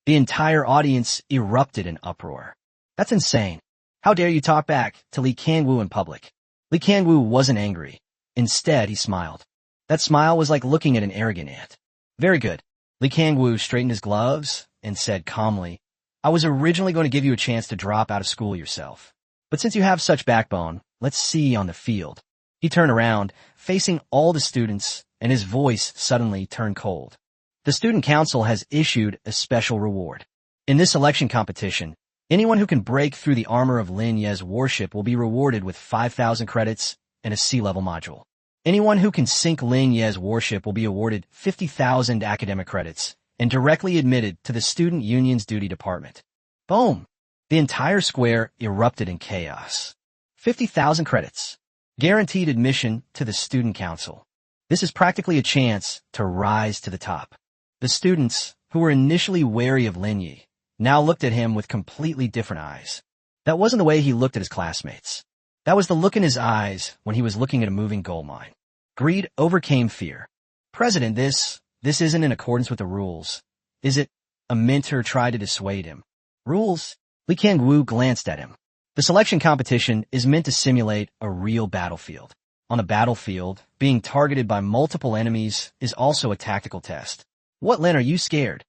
The entire audience erupted in uproar. That's insane. How dare you talk back to Li Kangwu in public? Li Kangwu wasn't angry. Instead, he smiled. That smile was like looking at an arrogant ant. Very good. Li Kangwu straightened his gloves and said calmly, I was originally going to give you a chance to drop out of school yourself. But since you have such backbone, let's see on the field. He turned around, facing all the students, and his voice suddenly turned cold. The student council has issued a special reward. In this selection competition, anyone who can break through the armor of Lin Ye's warship will be rewarded with 5,000 credits and a sea-level module. Anyone who can sink Lin Ye's warship will be awarded 50,000 academic credits and directly admitted to the student union's duty department. Boom! The entire square erupted in chaos. 50,000 credits. Guaranteed admission to the student council. This is practically a chance to rise to the top. The students, who were initially wary of Lin Yi, now looked at him with completely different eyes. That wasn't the way he looked at his classmates. That was the look in his eyes when he was looking at a moving gold mine. Greed overcame fear. President, this isn't in accordance with the rules. Is it? A mentor tried to dissuade him. Rules? Li Kangwu glanced at him. The selection competition is meant to simulate a real battlefield. On the battlefield, being targeted by multiple enemies is also a tactical test. What, Lin, are you scared?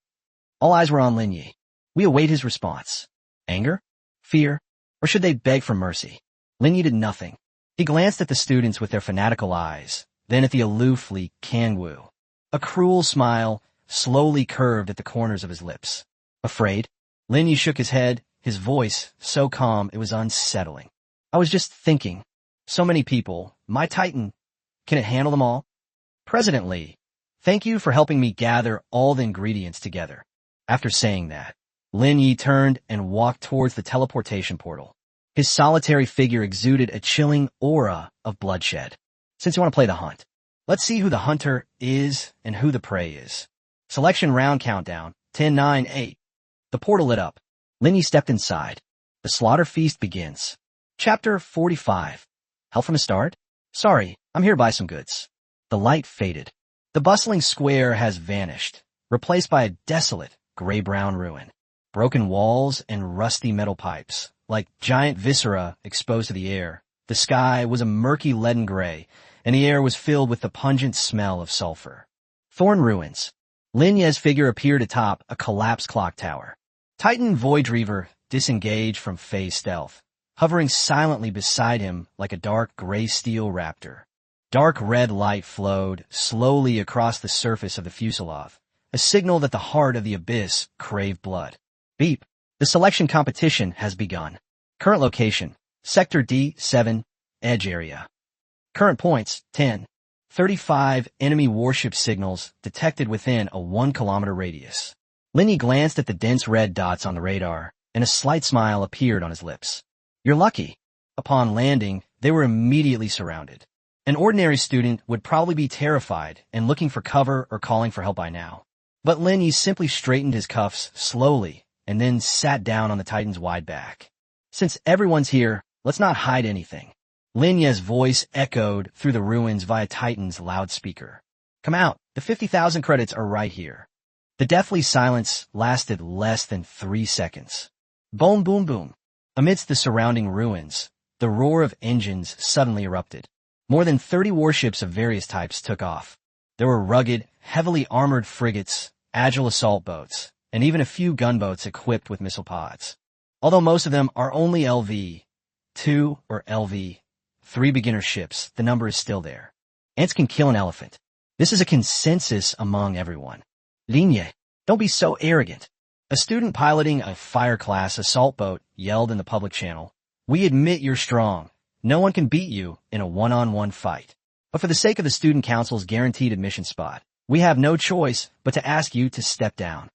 All eyes were on Lin Yi. We await his response. Anger? Fear? Or should they beg for mercy? Lin Yi did nothing. He glanced at the students with their fanatical eyes, then at the aloof Li Kangwu. A cruel smile slowly curved at the corners of his lips. Afraid? Lin Yi shook his head, his voice so calm it was unsettling. I was just thinking. So many people. My Titan. Can it handle them all? President Li, thank you for helping me gather all the ingredients together. After saying that, Lin Yi turned and walked towards the teleportation portal. His solitary figure exuded a chilling aura of bloodshed. Since you want to play the hunt, let's see who the hunter is and who the prey is. Selection round countdown, 10, 9, 8. The portal lit up. Lin Yi stepped inside. The slaughter feast begins. Chapter 45. Hell from the start? Sorry, I'm here to buy some goods. The light faded. The bustling square has vanished, replaced by a desolate, gray-brown ruin. Broken walls and rusty metal pipes, like giant viscera exposed to the air. The sky was a murky leaden gray, and the air was filled with the pungent smell of sulfur. Thorn ruins. Lin Ye's figure appeared atop a collapsed clock tower. Titan Voidreaver disengaged from phase stealth, hovering silently beside him like a dark gray steel raptor. Dark red light flowed slowly across the surface of the fuselage, a signal that the heart of the abyss craved blood. Beep. The selection competition has begun. Current location, Sector D7, Edge Area. Current points, 10. 35 enemy warship signals detected within a 1-kilometer radius. Lin Yi glanced at the dense red dots on the radar, and a slight smile appeared on his lips. You're lucky. Upon landing, they were immediately surrounded. An ordinary student would probably be terrified and looking for cover or calling for help by now. But Lin Yi simply straightened his cuffs slowly and then sat down on the Titan's wide back. Since everyone's here, let's not hide anything. Lin Ye's voice echoed through the ruins via Titan's loudspeaker. Come out, the 50,000 credits are right here. The deathly silence lasted less than 3 seconds. Boom, boom, boom. Amidst the surrounding ruins, the roar of engines suddenly erupted. More than 30 warships of various types took off. There were rugged, heavily armored frigates, agile assault boats, and even a few gunboats equipped with missile pods. Although most of them are only LV-2 or LV-3 beginner ships, the number is still there. Ants can kill an elephant. This is a consensus among everyone. Lin Yi, don't be so arrogant. A student piloting a fire-class assault boat yelled in the public channel. We admit you're strong. No one can beat you in a one-on-one fight. But for the sake of the student council's guaranteed admission spot, we have no choice but to ask you to step down.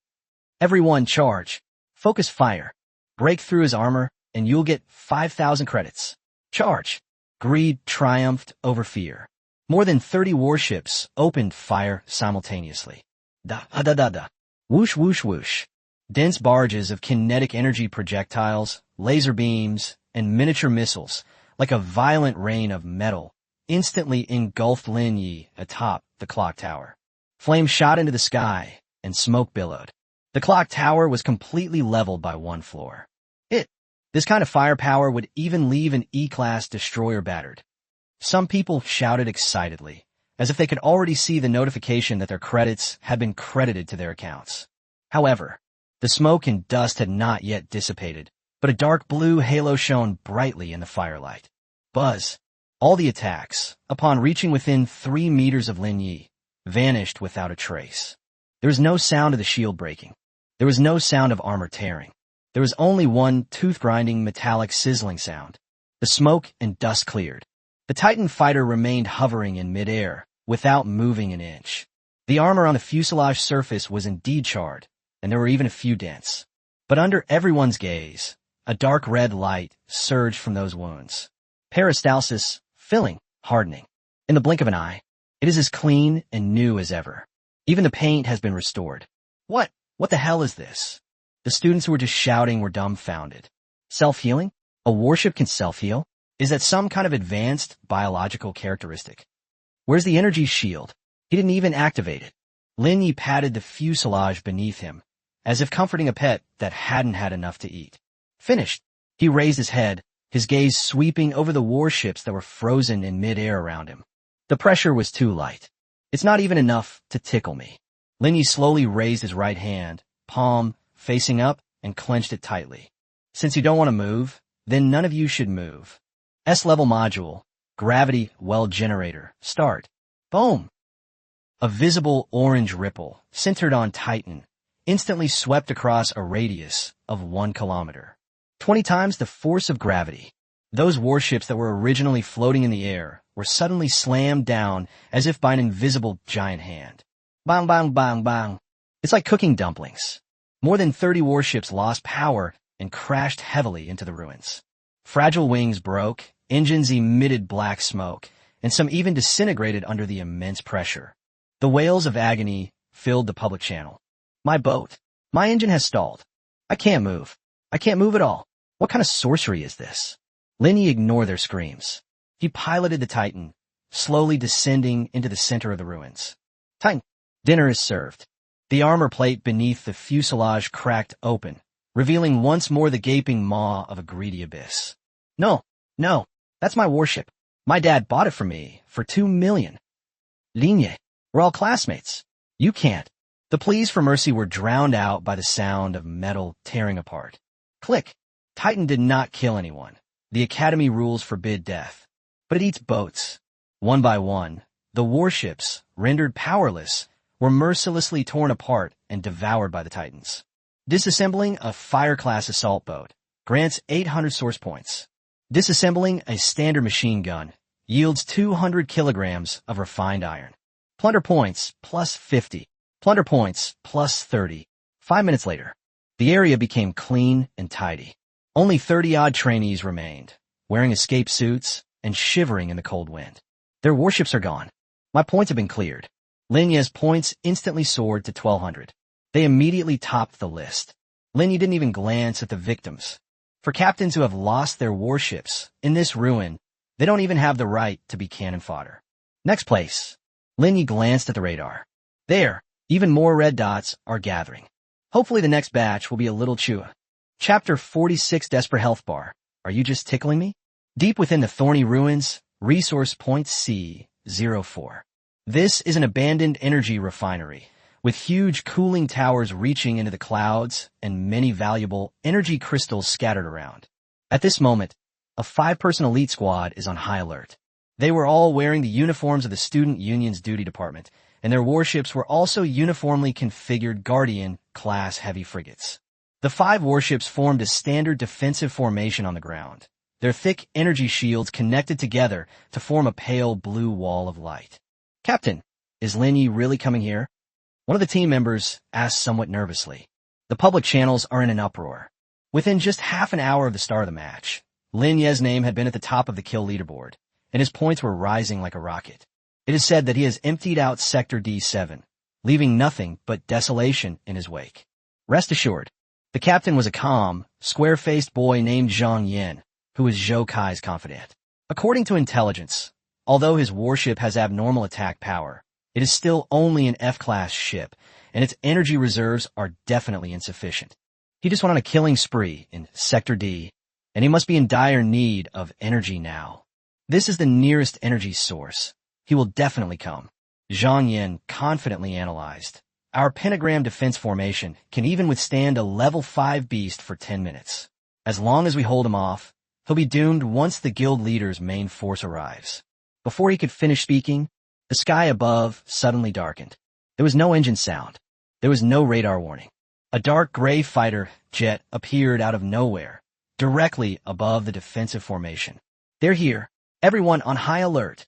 Everyone charge. Focus fire. Break through his armor, and you'll get 5,000 credits. Charge. Greed triumphed over fear. More than 30 warships opened fire simultaneously. Da-da-da-da. Whoosh, whoosh, whoosh. Dense barges of kinetic energy projectiles, laser beams, and miniature missiles, like a violent rain of metal, instantly engulfed Lin Yi atop the clock tower. Flames shot into the sky, and smoke billowed. The clock tower was completely leveled by one floor. This kind of firepower would even leave an E-class destroyer battered. Some people shouted excitedly, as if they could already see the notification that their credits had been credited to their accounts. However, the smoke and dust had not yet dissipated, but a dark blue halo shone brightly in the firelight. Buzz. All the attacks, upon reaching within 3 meters of Lin Yi, vanished without a trace. There was no sound of the shield breaking. There was no sound of armor tearing. There was only one tooth-grinding metallic sizzling sound. The smoke and dust cleared. The Titan fighter remained hovering in midair, without moving an inch. The armor on the fuselage surface was indeed charred, and there were even a few dents. But under everyone's gaze, a dark red light surged from those wounds. Peristalsis, filling, hardening. In the blink of an eye, it is as clean and new as ever. Even the paint has been restored. What the hell is this? The students who were just shouting were dumbfounded. Self-healing? A warship can self-heal? Is that some kind of advanced biological characteristic? Where's the energy shield? He didn't even activate it. Lin Yi patted the fuselage beneath him, as if comforting a pet that hadn't had enough to eat. Finished. He raised his head, his gaze sweeping over the warships that were frozen in midair around him. The pressure was too light. It's not even enough to tickle me. Lin Yi slowly raised his right hand, palm facing up, and clenched it tightly. Since you don't want to move, then none of you should move. S-level module, gravity well generator, start. Boom! A visible orange ripple, centered on Titan, instantly swept across a radius of 1 kilometer. 20 times the force of gravity. Those warships that were originally floating in the air were suddenly slammed down as if by an invisible giant hand. Bang, bang, bang, bang. It's like cooking dumplings. More than 30 warships lost power and crashed heavily into the ruins. Fragile wings broke, engines emitted black smoke, and some even disintegrated under the immense pressure. The wails of agony filled the public channel. My boat. My engine has stalled. I can't move. I can't move at all. What kind of sorcery is this? Lin Yi ignored their screams. He piloted the Titan, slowly descending into the center of the ruins. Titan, dinner is served. The armor plate beneath the fuselage cracked open, revealing once more the gaping maw of a greedy abyss. No, that's my warship. My dad bought it for me for 2 million. Lin Yi, we're all classmates. You can't. The pleas for mercy were drowned out by the sound of metal tearing apart. Click. Titan did not kill anyone. The Academy rules forbid death. But it eats boats. One by one, the warships, rendered powerless, were mercilessly torn apart and devoured by the Titans. Disassembling a fire-class assault boat grants 800 source points. Disassembling a standard machine gun yields 200 kilograms of refined iron. Plunder points plus 50. Plunder points plus 30. 5 minutes later, the area became clean and tidy. Only 30-odd trainees remained, wearing escape suits and shivering in the cold wind. Their warships are gone. My points have been cleared. Lin Yi's points instantly soared to 1,200. They immediately topped the list. Lin Yi didn't even glance at the victims. For captains who have lost their warships in this ruin, they don't even have the right to be cannon fodder. Next place. Lin Yi glanced at the radar. There, even more red dots are gathering. Hopefully the next batch will be a little chua. Chapter 46 Desperate Health Bar. Are you just tickling me? Deep within the thorny ruins, resource point C04. This is an abandoned energy refinery, with huge cooling towers reaching into the clouds and many valuable energy crystals scattered around. At this moment, a 5-person elite squad is on high alert. They were all wearing the uniforms of the Student Union's duty department, and their warships were also uniformly configured Guardian-class heavy frigates. The 5 warships formed a standard defensive formation on the ground, their thick energy shields connected together to form a pale blue wall of light. Captain, is Lin Yi really coming here? One of the team members asked somewhat nervously. The public channels are in an uproar. Within just half an hour of the start of the match, Lin Yi's name had been at the top of the kill leaderboard, and his points were rising like a rocket. It is said that he has emptied out Sector D7, leaving nothing but desolation in his wake. Rest assured, the captain was a calm, square-faced boy named Zhang Yan, who was Zhou Kai's confidant. According to intelligence, although his warship has abnormal attack power, it is still only an F-class ship, and its energy reserves are definitely insufficient. He just went on a killing spree in Sector D, and he must be in dire need of energy now. This is the nearest energy source. He will definitely come. Zhang Yan confidently analyzed. Our pentagram defense formation can even withstand a level 5 beast for 10 minutes. As long as we hold him off, he'll be doomed once the guild leader's main force arrives. Before he could finish speaking, The sky above suddenly darkened. There was no engine sound. There was no radar warning. A dark gray fighter jet appeared out of nowhere, directly above the defensive formation. "They're here. Everyone on high alert."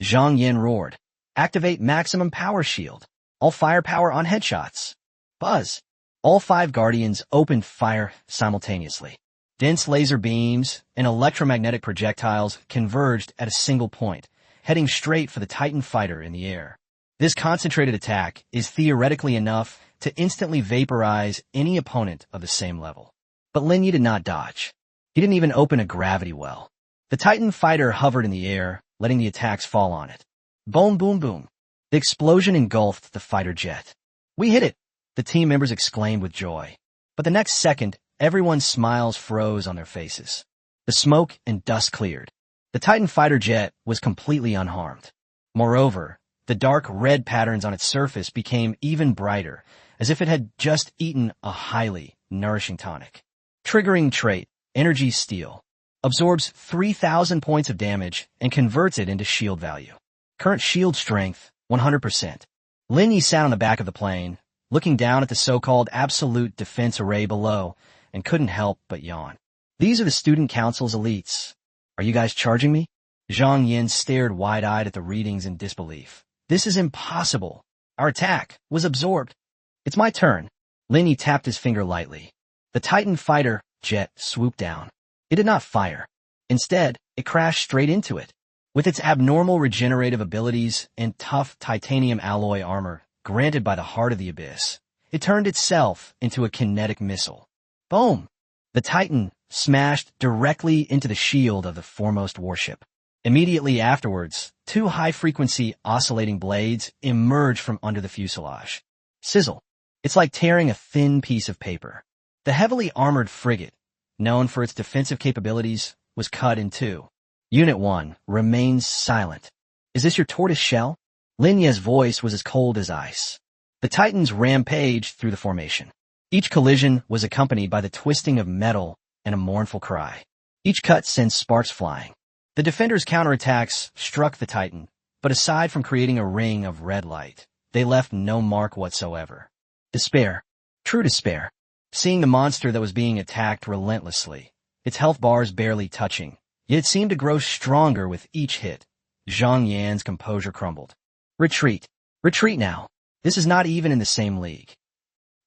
Zhang Yin roared. "Activate maximum power shield. All firepower on headshots." Buzz. All 5 Guardians opened fire simultaneously. Dense laser beams and electromagnetic projectiles converged at a single point, heading straight for the Titan fighter in the air. This concentrated attack is theoretically enough to instantly vaporize any opponent of the same level. But Lin Yi did not dodge. He didn't even open a gravity well. The Titan fighter hovered in the air, letting the attacks fall on it. Boom, boom, boom. The explosion engulfed the fighter jet. "We hit it!" the team members exclaimed with joy. But the next second, everyone's smiles froze on their faces. The smoke and dust cleared. The Titan fighter jet was completely unharmed. Moreover, the dark red patterns on its surface became even brighter, as if it had just eaten a highly nourishing tonic. Triggering trait, Energy Steal. Absorbs 3,000 points of damage and converts it into shield value. Current shield strength, 100%. Lin Yi sat on the back of the plane, looking down at the so-called absolute defense array below, and couldn't help but yawn. "These are the student council's elites. Are you guys charging me?" Zhang Yin stared wide-eyed at the readings in disbelief. "This is impossible. Our attack was absorbed." "It's my turn." Lin Yi tapped his finger lightly. The Titan fighter jet swooped down. It did not fire. Instead, it crashed straight into it. With its abnormal regenerative abilities and tough titanium alloy armor granted by the heart of the abyss, it turned itself into a kinetic missile. Boom! The Titan smashed directly into the shield of the foremost warship. Immediately afterwards, 2 high-frequency oscillating blades emerged from under the fuselage. Sizzle. It's like tearing a thin piece of paper. The heavily armored frigate, known for its defensive capabilities, was cut in 2. Unit 1 remains silent. "Is this your tortoise shell?" Lin Ye's voice was as cold as ice. The Titans rampaged through the formation. Each collision was accompanied by the twisting of metal and a mournful cry. Each cut sent sparks flying. The defenders' counterattacks struck the Titan, but aside from creating a ring of red light, they left no mark whatsoever. Despair. True despair. Seeing the monster that was being attacked relentlessly, its health bars barely touching, yet it seemed to grow stronger with each hit, Zhang Yan's composure crumbled. "Retreat. Retreat now. This is not even in the same league."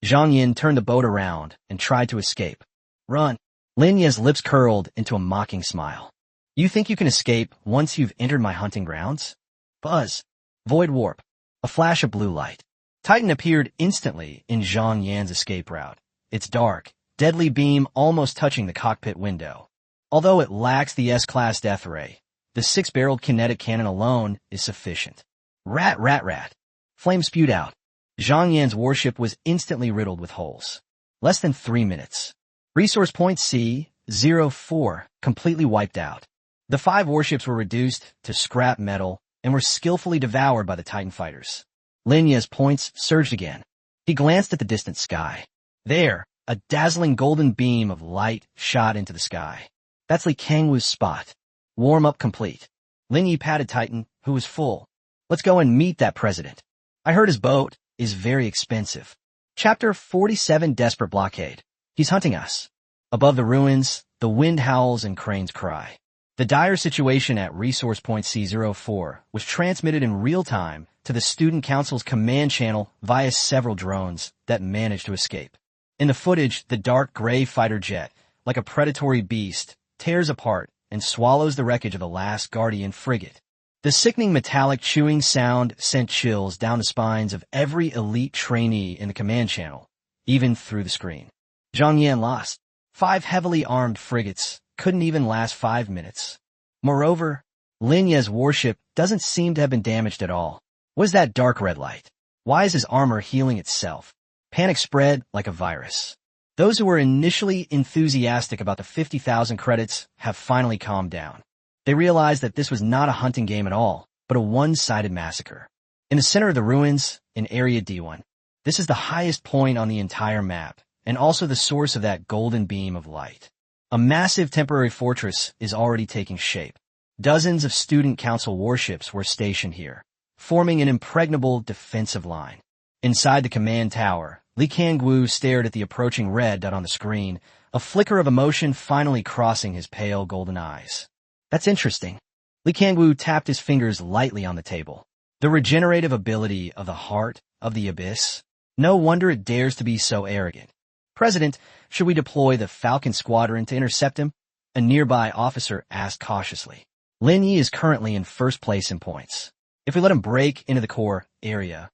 Zhang Yan turned the boat around and tried to escape. "Run." Lin Ye's lips curled into a mocking smile. "You think you can escape once you've entered my hunting grounds?" Buzz. Void warp. A flash of blue light. Titan appeared instantly in Zhang Yan's escape route, its dark, deadly beam almost touching the cockpit window. Although it lacks the S-class death ray, the 6-barreled kinetic cannon alone is sufficient. Rat, rat, rat. Flame spewed out. Zhang Yan's warship was instantly riddled with holes. Less than 3 minutes. Resource point C-04 completely wiped out. The 5 warships were reduced to scrap metal and were skillfully devoured by the Titan fighters. Lin Ye's points surged again. He glanced at the distant sky. There, a dazzling golden beam of light shot into the sky. That's Li Kangwu's spot. Warm-up complete. Lin Yi patted Titan, who was full. "Let's go and meet that president. I heard his boat is very expensive." Chapter 47 Desperate Blockade. He's hunting us. Above the ruins, the wind howls and cranes cry. The dire situation at Resource Point C-04 was transmitted in real time to the Student Council's command channel via several drones that managed to escape. In the footage, the dark gray fighter jet, like a predatory beast, tears apart and swallows the wreckage of the last Guardian frigate. The sickening metallic chewing sound sent chills down the spines of every elite trainee in the command channel, even through the screen. Zhang Yan lost. 5 heavily armed frigates couldn't even last 5 minutes. Moreover, Lin Ye's warship doesn't seem to have been damaged at all. What is that dark red light? Why is his armor healing itself? Panic spread like a virus. Those who were initially enthusiastic about the 50,000 credits have finally calmed down. They realized that this was not a hunting game at all, but a one-sided massacre. In the center of the ruins, in Area D1, this is the highest point on the entire map, and also the source of that golden beam of light. A massive temporary fortress is already taking shape. Dozens of Student Council warships were stationed here, forming an impregnable defensive line. Inside the command tower, Li Kangwu stared at the approaching red dot on the screen, a flicker of emotion finally crossing his pale golden eyes. That's interesting. Li Kangwu tapped his fingers lightly on the table. The regenerative ability of the heart of the abyss. No wonder it dares to be so arrogant. President, should we deploy the Falcon Squadron to intercept him? A nearby officer asked cautiously. Lin Yi is currently in first place in points. If we let him break into the core area,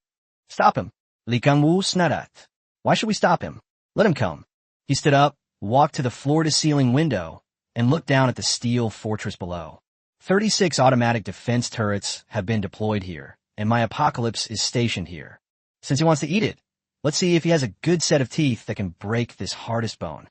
stop him. Li Kangwu snarat. Why should we stop him? Let him come. He stood up, walked to the floor-to-ceiling window, and looked down at the steel fortress below. 36 automatic defense turrets have been deployed here, and my apocalypse is stationed here. Since he wants to eat it, let's see if he has a good set of teeth that can break this hardest bone.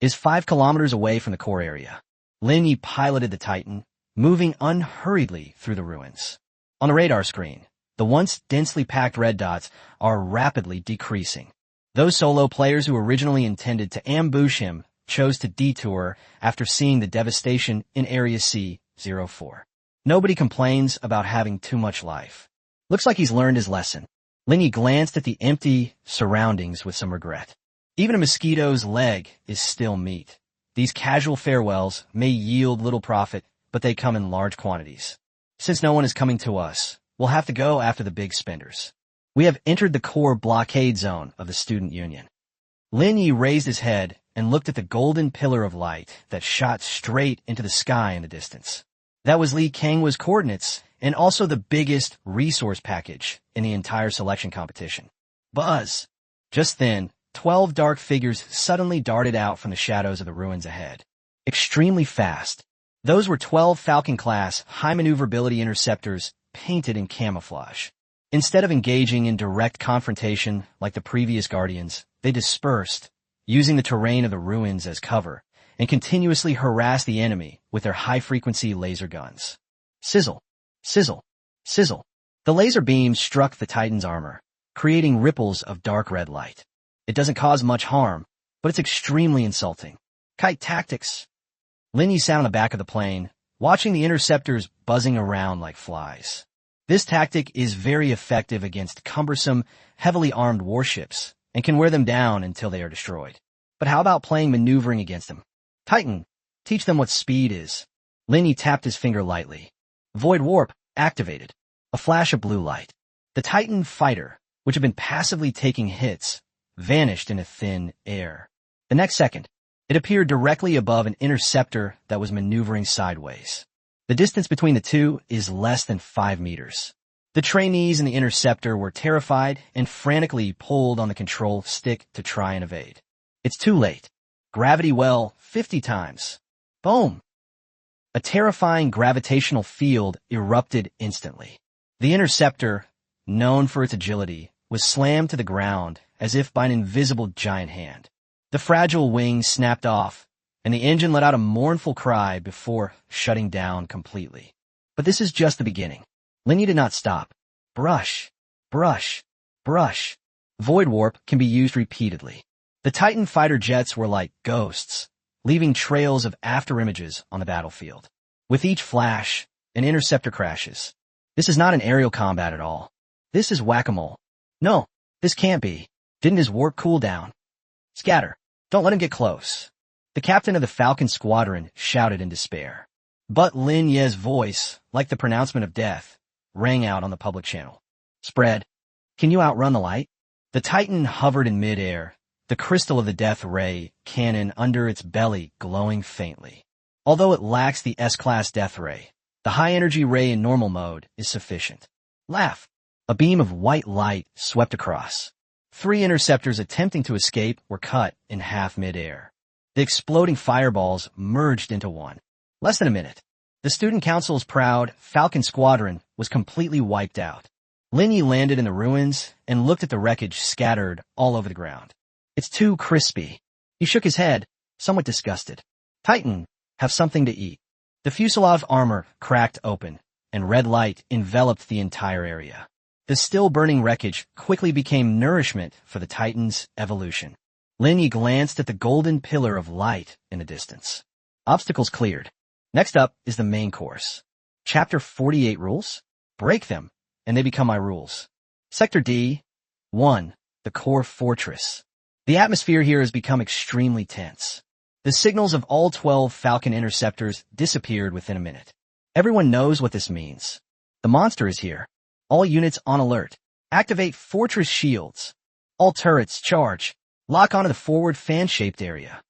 Is 5 kilometers away from the core area. Lin Yi piloted the Titan, moving unhurriedly through the ruins. On the radar screen, the once densely packed red dots are rapidly decreasing. Those solo players who originally intended to ambush him chose to detour after seeing the devastation in Area C-04. Nobody complains about having too much life. Looks like he's learned his lesson. Lin Yi glanced at the empty surroundings with some regret. Even a mosquito's leg is still meat. These casual farewells may yield little profit, but they come in large quantities. Since no one is coming to us, we'll have to go after the big spenders. We have entered the core blockade zone of the student union. Lin Yi raised his head and looked at the golden pillar of light that shot straight into the sky in the distance. That was Li Kangwu's coordinates and also the biggest resource package in the entire selection competition. Buzz! Just then, 12 dark figures suddenly darted out from the shadows of the ruins ahead. Extremely fast. Those were 12 Falcon-class high maneuverability interceptors painted in camouflage. Instead of engaging in direct confrontation like the previous Guardians, they dispersed, using the terrain of the ruins as cover, and continuously harassed the enemy with their high-frequency laser guns. Sizzle, sizzle, sizzle. The laser beams struck the Titan's armor, creating ripples of dark red light. It doesn't cause much harm, but it's extremely insulting. Kite tactics. Lin Yi sat on the back of the plane, watching the interceptors buzzing around like flies. This tactic is very effective against cumbersome, heavily armed warships, and can wear them down until they are destroyed. But how about playing maneuvering against them? Titan, teach them what speed is. Lin Yi tapped his finger lightly. Void warp activated. A flash of blue light. The Titan fighter, which had been passively taking hits, vanished into thin air. The next second, it appeared directly above an interceptor that was maneuvering sideways. The distance between the two is less than 5 meters. The trainees in the interceptor were terrified and frantically pulled on the control stick to try and evade. It's too late. Gravity well 50 times. Boom! A terrifying gravitational field erupted instantly. The interceptor, known for its agility, was slammed to the ground as if by an invisible giant hand. The fragile wings snapped off, and the engine let out a mournful cry before shutting down completely. But this is just the beginning. Lin Yi did not stop. Brush, brush, brush. Void warp can be used repeatedly. The Titan fighter jets were like ghosts, leaving trails of afterimages on the battlefield. With each flash, an interceptor crashes. This is not an aerial combat at all. This is whack-a-mole. No, this can't be. Didn't his warp cool down? Scatter. Don't let him get close. The captain of the Falcon Squadron shouted in despair. But Lin Ye's voice, like the pronouncement of death, rang out on the public channel. Spread. Can you outrun the light? The Titan hovered in midair, the crystal of the death ray cannon under its belly glowing faintly. Although it lacks the S-class death ray, the high-energy ray in normal mode is sufficient. Laugh. A beam of white light swept across. 3 interceptors attempting to escape were cut in half midair. The exploding fireballs merged into one. Less than a minute. The Student Council's proud Falcon Squadron was completely wiped out. Lin Yi landed in the ruins and looked at the wreckage scattered all over the ground. It's too crispy. He shook his head, somewhat disgusted. Titan, have something to eat. The fuselage armor cracked open, and red light enveloped the entire area. The still-burning wreckage quickly became nourishment for the Titan's evolution. Lin Yi glanced at the golden pillar of light in the distance. Obstacles cleared. Next up is the main course. Chapter 48 rules? Break them. and they become my rules. Sector D, 1. The core fortress. The atmosphere here has become extremely tense. The signals of all 12 Falcon interceptors disappeared within a minute. Everyone knows what this means. The monster is here. All units on alert. Activate fortress shields. All turrets charge. Lock onto the forward fan-shaped area.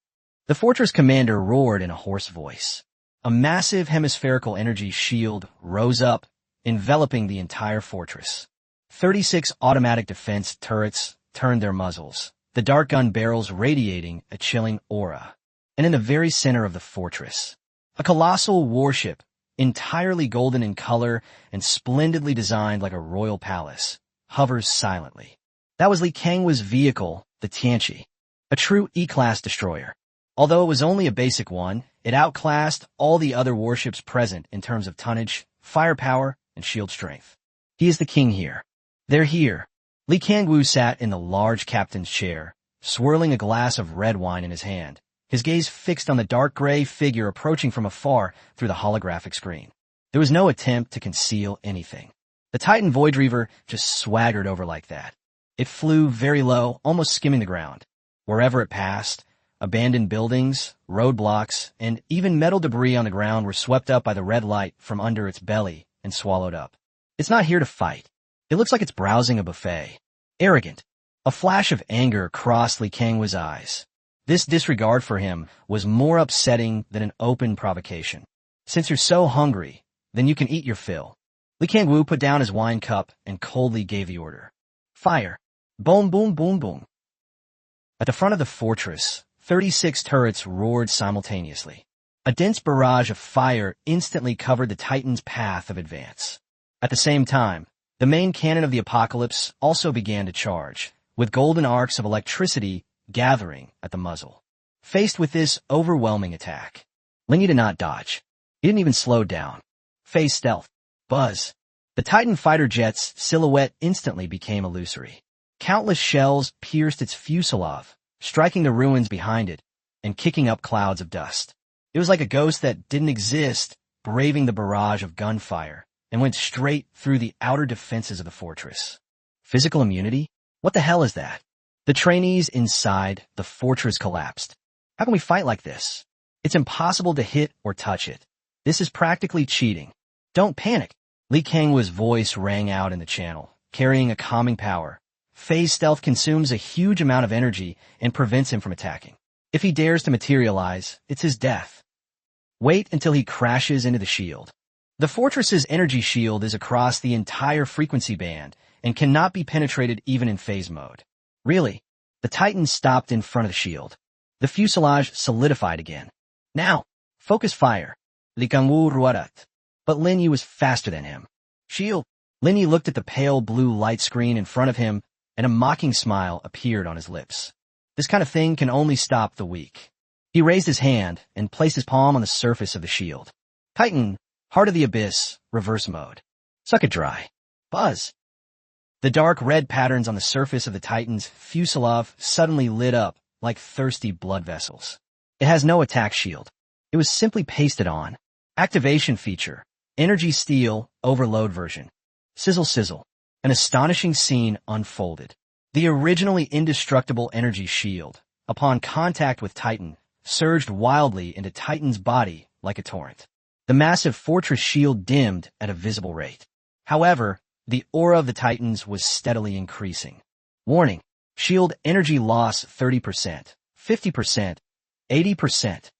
The fortress commander roared in a hoarse voice. A massive hemispherical energy shield rose up, enveloping the entire fortress. 36 automatic defense turrets turned their muzzles, the dark gun barrels radiating a chilling aura. And in the very center of the fortress, a colossal warship, entirely golden in color and splendidly designed like a royal palace, hovers silently. That was Li Kanghua's vehicle, the Tianqi, a true E-class destroyer. Although it was only a basic one, it outclassed all the other warships present in terms of tonnage, firepower, and shield strength. He is the king here. They're here. Li Kanghu sat in the large captain's chair, swirling a glass of red wine in his hand, his gaze fixed on the dark gray figure approaching from afar through the holographic screen. There was no attempt to conceal anything. The Titan Void Reaver just swaggered over like that. It flew very low, almost skimming the ground. Wherever it passed, abandoned buildings, roadblocks, and even metal debris on the ground were swept up by the red light from under its belly and swallowed up. It's not here to fight. It looks like it's browsing a buffet. Arrogant. A flash of anger crossed Li Kanghua's eyes. This disregard for him was more upsetting than an open provocation. Since you're so hungry, then you can eat your fill. Li Kanghu put down his wine cup and coldly gave the order. Fire. Boom, boom, boom, boom. At the front of the fortress, 36 turrets roared simultaneously. A dense barrage of fire instantly covered the Titan's path of advance. At the same time, the main cannon of the apocalypse also began to charge, with golden arcs of electricity gathering at the muzzle. Faced with this overwhelming attack, Linyi did not dodge. He didn't even slow down. Phase stealth. Buzz. The Titan fighter jet's silhouette instantly became illusory. Countless shells pierced its fuselage, striking the ruins behind it and kicking up clouds of dust. It was like a ghost that didn't exist, braving the barrage of gunfire, and went straight through the outer defenses of the fortress. Physical immunity? What the hell is that? The trainees inside the fortress collapsed. How can we fight like this? It's impossible to hit or touch it. This is practically cheating. Don't panic. Li Kanghua's voice rang out in the channel, carrying a calming power. Phase stealth consumes a huge amount of energy and prevents him from attacking. If he dares to materialize, it's his death. Wait until he crashes into the shield. The fortress's energy shield is across the entire frequency band and cannot be penetrated even in phase mode. Really, the Titan stopped in front of the shield. The fuselage solidified again. Now, focus fire. Li Kanghu ruarat. But Linyi was faster than him. Shield. Linyi looked at the pale blue light screen in front of him, and a mocking smile appeared on his lips. This kind of thing can only stop the weak. He raised his hand and placed his palm on the surface of the shield. Titan, Heart of the Abyss, reverse mode. Suck it dry. Buzz. The dark red patterns on the surface of the Titan's fuselage suddenly lit up like thirsty blood vessels. It has no attack shield. It was simply pasted on. Activation feature. Energy Steel Overload version. Sizzle sizzle. An astonishing scene unfolded. The originally indestructible energy shield, upon contact with Titan, surged wildly into Titan's body like a torrent. The massive fortress shield dimmed at a visible rate. However, the aura of the Titans was steadily increasing. Warning. Shield energy loss 30%, 50%, 80%.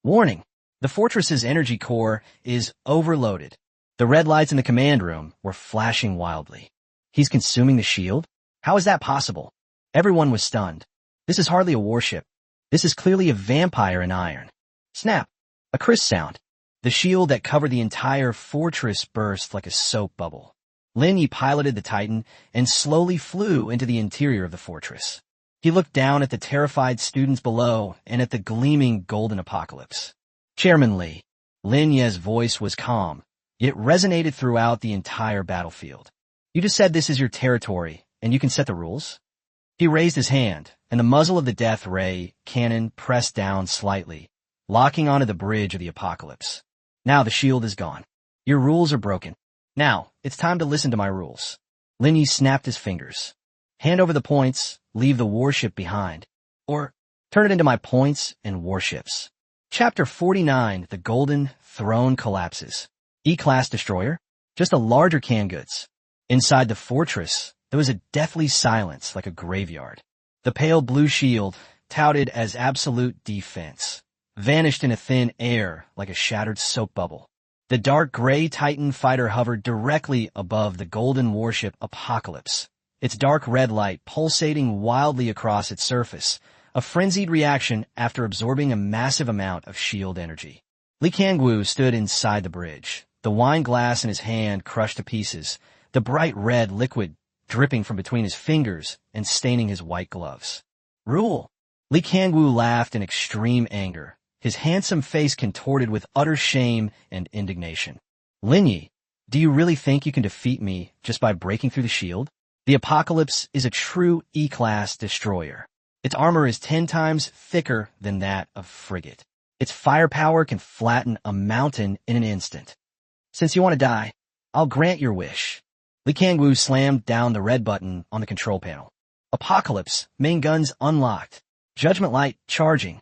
Warning. The fortress's energy core is overloaded. The red lights in the command room were flashing wildly. He's consuming the shield? How is that possible? Everyone was stunned. This is hardly a warship. This is clearly a vampire in iron. Snap. A crisp sound. The shield that covered the entire fortress burst like a soap bubble. Linyi piloted the Titan and slowly flew into the interior of the fortress. He looked down at the terrified students below and at the gleaming golden apocalypse. Chairman Li. Linyi's voice was calm. It resonated throughout the entire battlefield. You just said this is your territory, and you can set the rules? He raised his hand, and the muzzle of the death ray cannon pressed down slightly, locking onto the bridge of the apocalypse. Now the shield is gone. Your rules are broken. Now, it's time to listen to my rules. Lin Yi snapped his fingers. Hand over the points, leave the warship behind. Or turn it into my points and warships. Chapter 49, The Golden Throne Collapses. E-Class Destroyer? Just a larger canned goods. Inside the fortress, there was a deathly silence like a graveyard. The pale blue shield, touted as absolute defense, vanished in a thin air like a shattered soap bubble. The dark gray Titan fighter hovered directly above the golden warship Apocalypse, its dark red light pulsating wildly across its surface, a frenzied reaction after absorbing a massive amount of shield energy. Li Kangwu stood inside the bridge, the wine glass in his hand crushed to pieces, the bright red liquid dripping from between his fingers and staining his white gloves. Rule! Li Kangwu laughed in extreme anger, his handsome face contorted with utter shame and indignation. Lin Yi, do you really think you can defeat me just by breaking through the shield? The Apocalypse is a true E-Class destroyer. Its armor is 10 times thicker than that of frigate. Its firepower can flatten a mountain in an instant. Since you want to die, I'll grant your wish. Li Kangwu slammed down the red button on the control panel. Apocalypse, main guns unlocked. Judgment light charging.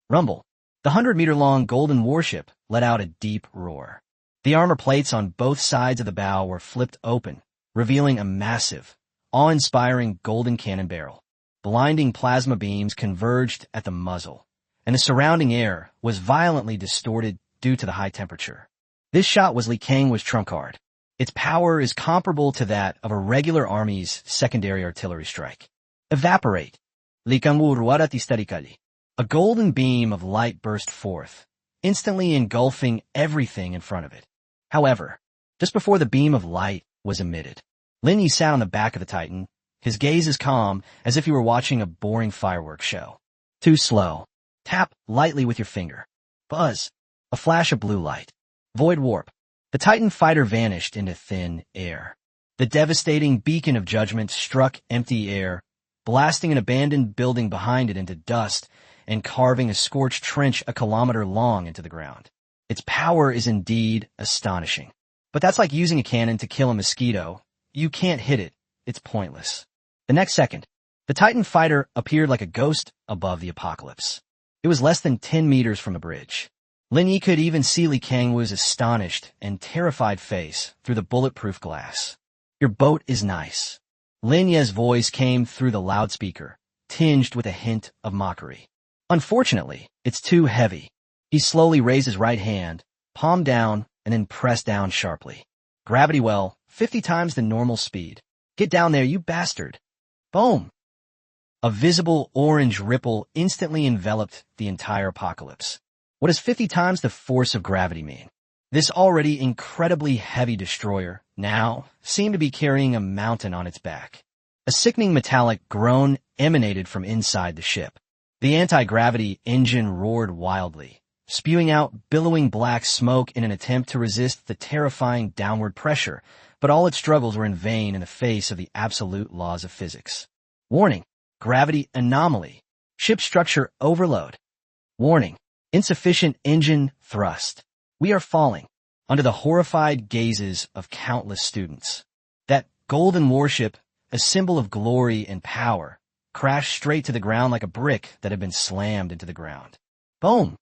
Rumble. The 100-meter-long golden warship let out a deep roar. The armor plates on both sides of the bow were flipped open, revealing a massive, awe-inspiring golden cannon barrel. Blinding plasma beams converged at the muzzle, and the surrounding air was violently distorted due to the high temperature. This shot was Li Kangwu's trump card. Its power is comparable to that of a regular army's secondary artillery strike. Evaporate. Li Kangwu ruara tistarikali. A golden beam of light burst forth, instantly engulfing everything in front of it. However, just before the beam of light was emitted, Lin Yi sat on the back of the Titan, his gaze as calm as if he were watching a boring fireworks show. Too slow. Tap lightly with your finger. Buzz. A flash of blue light. Void warp. The Titan fighter vanished into thin air. The devastating beacon of judgment struck empty air, blasting an abandoned building behind it into dust and carving a scorched trench a kilometer long into the ground. Its power is indeed astonishing. But that's like using a cannon to kill a mosquito. You can't hit it. It's pointless. The next second, the Titan fighter appeared like a ghost above the Apocalypse. It was less than 10 meters from the bridge. Lin Yi could even see Li Kangwu's astonished and terrified face through the bulletproof glass. Your boat is nice. Lin Yi's voice came through the loudspeaker, tinged with a hint of mockery. Unfortunately, it's too heavy. He slowly raised his right hand, palm down, and then pressed down sharply. Gravity well, 50 times the normal speed. Get down there, you bastard. Boom! A visible orange ripple instantly enveloped the entire Apocalypse. What does 50 times the force of gravity mean? This already incredibly heavy destroyer now seemed to be carrying a mountain on its back. A sickening metallic groan emanated from inside the ship. The anti-gravity engine roared wildly, spewing out billowing black smoke in an attempt to resist the terrifying downward pressure, but all its struggles were in vain in the face of the absolute laws of physics. Warning, gravity anomaly, ship structure overload. Warning, insufficient engine thrust. We are falling under the horrified gazes of countless students. That golden warship, a symbol of glory and power, crashed straight to the ground like a brick that had been slammed into the ground. Boom!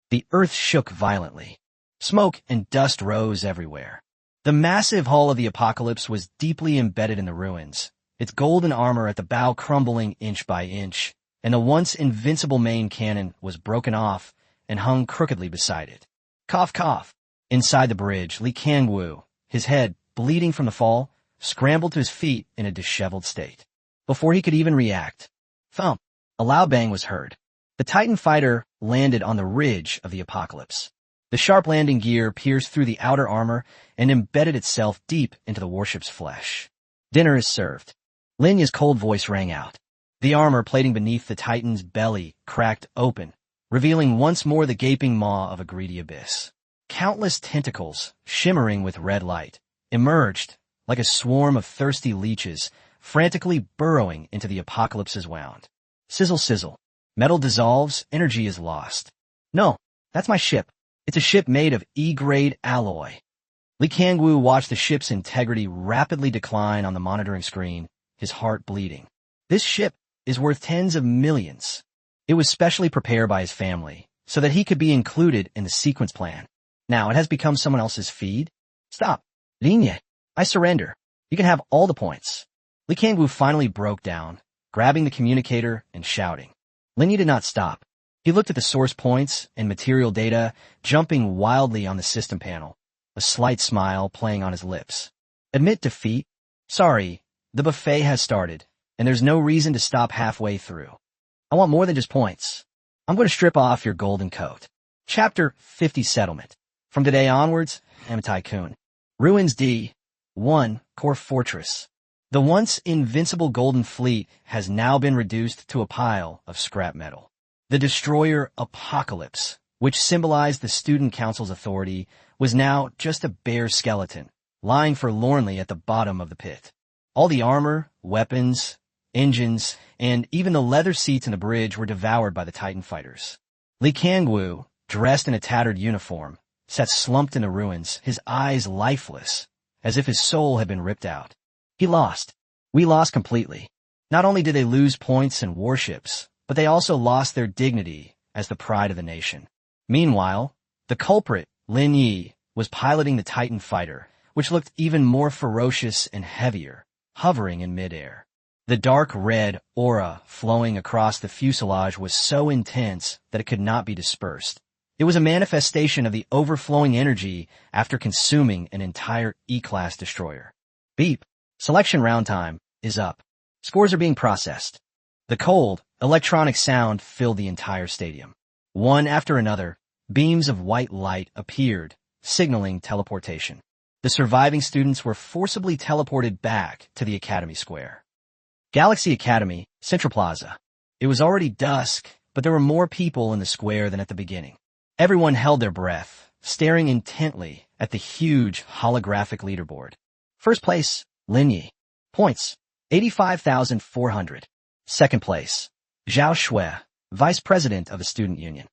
The earth shook violently. Smoke and dust rose everywhere. The massive hull of the Apocalypse was deeply embedded in the ruins, its golden armor at the bow crumbling inch by inch, and the once invincible main cannon was broken off and hung crookedly beside it. Cough, cough. Inside the bridge, Li Kangwu, his head bleeding from the fall, scrambled to his feet in a disheveled state. Before he could even react, thump, a loud bang was heard. The Titan fighter landed on the ridge of the Apocalypse. The sharp landing gear pierced through the outer armor and embedded itself deep into the warship's flesh. Dinner is served. Lin Yi's cold voice rang out. The armor plating beneath the Titan's belly cracked open, revealing once more the gaping maw of a greedy abyss. Countless tentacles, shimmering with red light, emerged like a swarm of thirsty leeches, frantically burrowing into the Apocalypse's wound. Sizzle, sizzle. Metal dissolves, energy is lost. No, that's my ship. It's a ship made of E-grade alloy. Li Kangwu watched the ship's integrity rapidly decline on the monitoring screen, his heart bleeding. This ship is worth tens of millions. It was specially prepared by his family, so that he could be included in the sequence plan. Now it has become someone else's feed? Stop. Linye, I surrender. You can have all the points. Li Kangwu finally broke down, grabbing the communicator and shouting. Linye did not stop. He looked at the source points and material data, jumping wildly on the system panel, a slight smile playing on his lips. Admit defeat? Sorry, the buffet has started, and there's no reason to stop halfway through. I want more than just points. I'm going to strip off your golden coat. Chapter 50 Settlement. From today onwards, I'm a tycoon. Ruins D. 1. Core Fortress. The once invincible Golden Fleet has now been reduced to a pile of scrap metal. The destroyer Apocalypse, which symbolized the Student Council's authority, was now just a bare skeleton, lying forlornly at the bottom of the pit. All the armor, weapons, engines, and even the leather seats in the bridge were devoured by the Titan fighters. Li Kangwu, dressed in a tattered uniform, sat slumped in the ruins, his eyes lifeless, as if his soul had been ripped out. He lost. We lost completely. Not only did they lose points and warships, but they also lost their dignity as the pride of the nation. Meanwhile, the culprit, Lin Yi, was piloting the Titan fighter, which looked even more ferocious and heavier, hovering in midair. The dark red aura flowing across the fuselage was so intense that it could not be dispersed. It was a manifestation of the overflowing energy after consuming an entire E-class destroyer. Beep. Selection round time is up. Scores are being processed. The cold, electronic sound filled the entire stadium. One after another, beams of white light appeared, signaling teleportation. The surviving students were forcibly teleported back to the Academy Square. Galaxy Academy, Central Plaza. It was already dusk, but there were more people in the square than at the beginning. Everyone held their breath, staring intently at the huge holographic leaderboard. First place, Lin Yi. Points, 85,400. Second place, Xiao Shui, Vice President of the Student Union.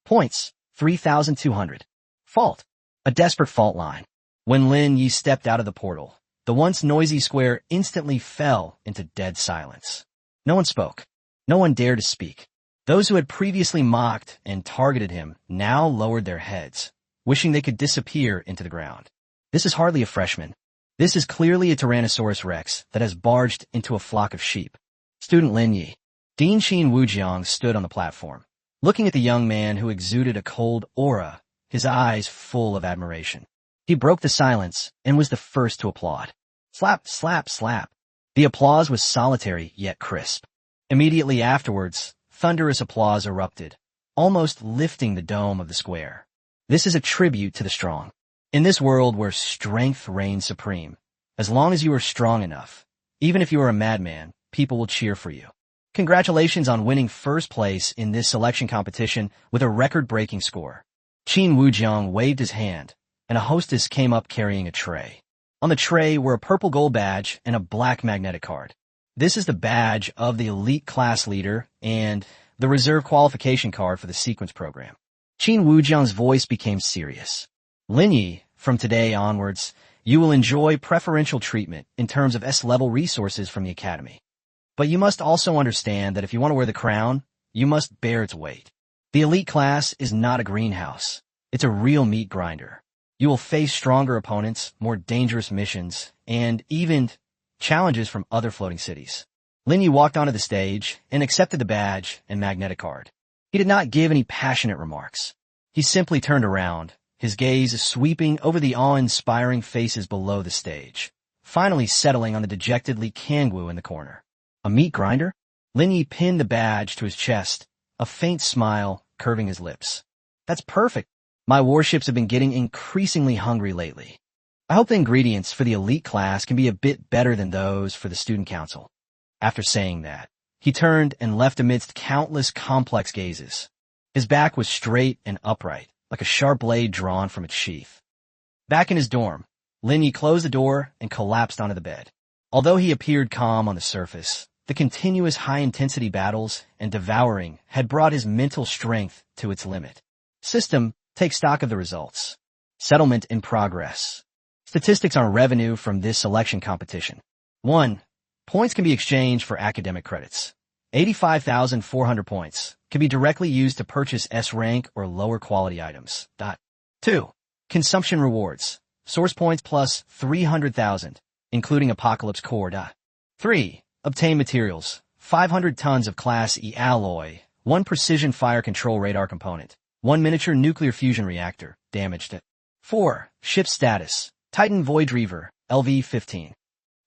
Points, 3,200. Fault, a desperate fault line. When Lin Yi stepped out of the portal, the once noisy square instantly fell into dead silence. No one spoke. No one dared to speak. Those who had previously mocked and targeted him now lowered their heads, wishing they could disappear into the ground. This is hardly a freshman. This is clearly a Tyrannosaurus Rex that has barged into a flock of sheep. Student Lin Yi. Dean Xin Wujiang stood on the platform, looking at the young man who exuded a cold aura, his eyes full of admiration. He broke the silence and was the first to applaud. Slap, slap, slap. The applause was solitary yet crisp. Immediately afterwards, thunderous applause erupted, almost lifting the dome of the square. This is a tribute to the strong. In this world where strength reigns supreme, as long as you are strong enough, even if you are a madman, people will cheer for you. Congratulations on winning first place in this selection competition with a record-breaking score. Qin Wujiang waved his hand, and a hostess came up carrying a tray. On the tray were a purple gold badge and a black magnetic card. This is the badge of the elite class leader and the reserve qualification card for the sequence program. Qin Wujiang's voice became serious. Lin Yi, from today onwards, you will enjoy preferential treatment in terms of S-level resources from the Academy. But you must also understand that if you want to wear the crown, you must bear its weight. The elite class is not a greenhouse. It's a real meat grinder. You will face stronger opponents, more dangerous missions, and even challenges from other floating cities. Lin Yi walked onto the stage and accepted the badge and magnetic card. He did not give any passionate remarks. He simply turned around, his gaze sweeping over the awe-inspiring faces below the stage, finally settling on the dejected Li Kangwu in the corner. A meat grinder? Lin Yi pinned the badge to his chest, a faint smile curving his lips. That's perfect. My warships have been getting increasingly hungry lately. I hope the ingredients for the elite class can be a bit better than those for the student council. After saying that, he turned and left amidst countless complex gazes. His back was straight and upright, like a sharp blade drawn from its sheath. Back in his dorm, Lin Yi closed the door and collapsed onto the bed. Although he appeared calm on the surface, the continuous high-intensity battles and devouring had brought his mental strength to its limit. System, take stock of the results. Settlement in progress. Statistics on revenue from this selection competition. 1. Points can be exchanged for academic credits. 85,400 points can be directly used to purchase S-rank or lower quality items. 2. Consumption rewards. Source points plus 300,000, including Apocalypse Core. 3. Obtain materials. 500 tons of Class E alloy, 1 precision fire control radar component, 1 miniature nuclear fusion reactor, damaged. 4. Ship status. Titan Void Reaver, LV-15.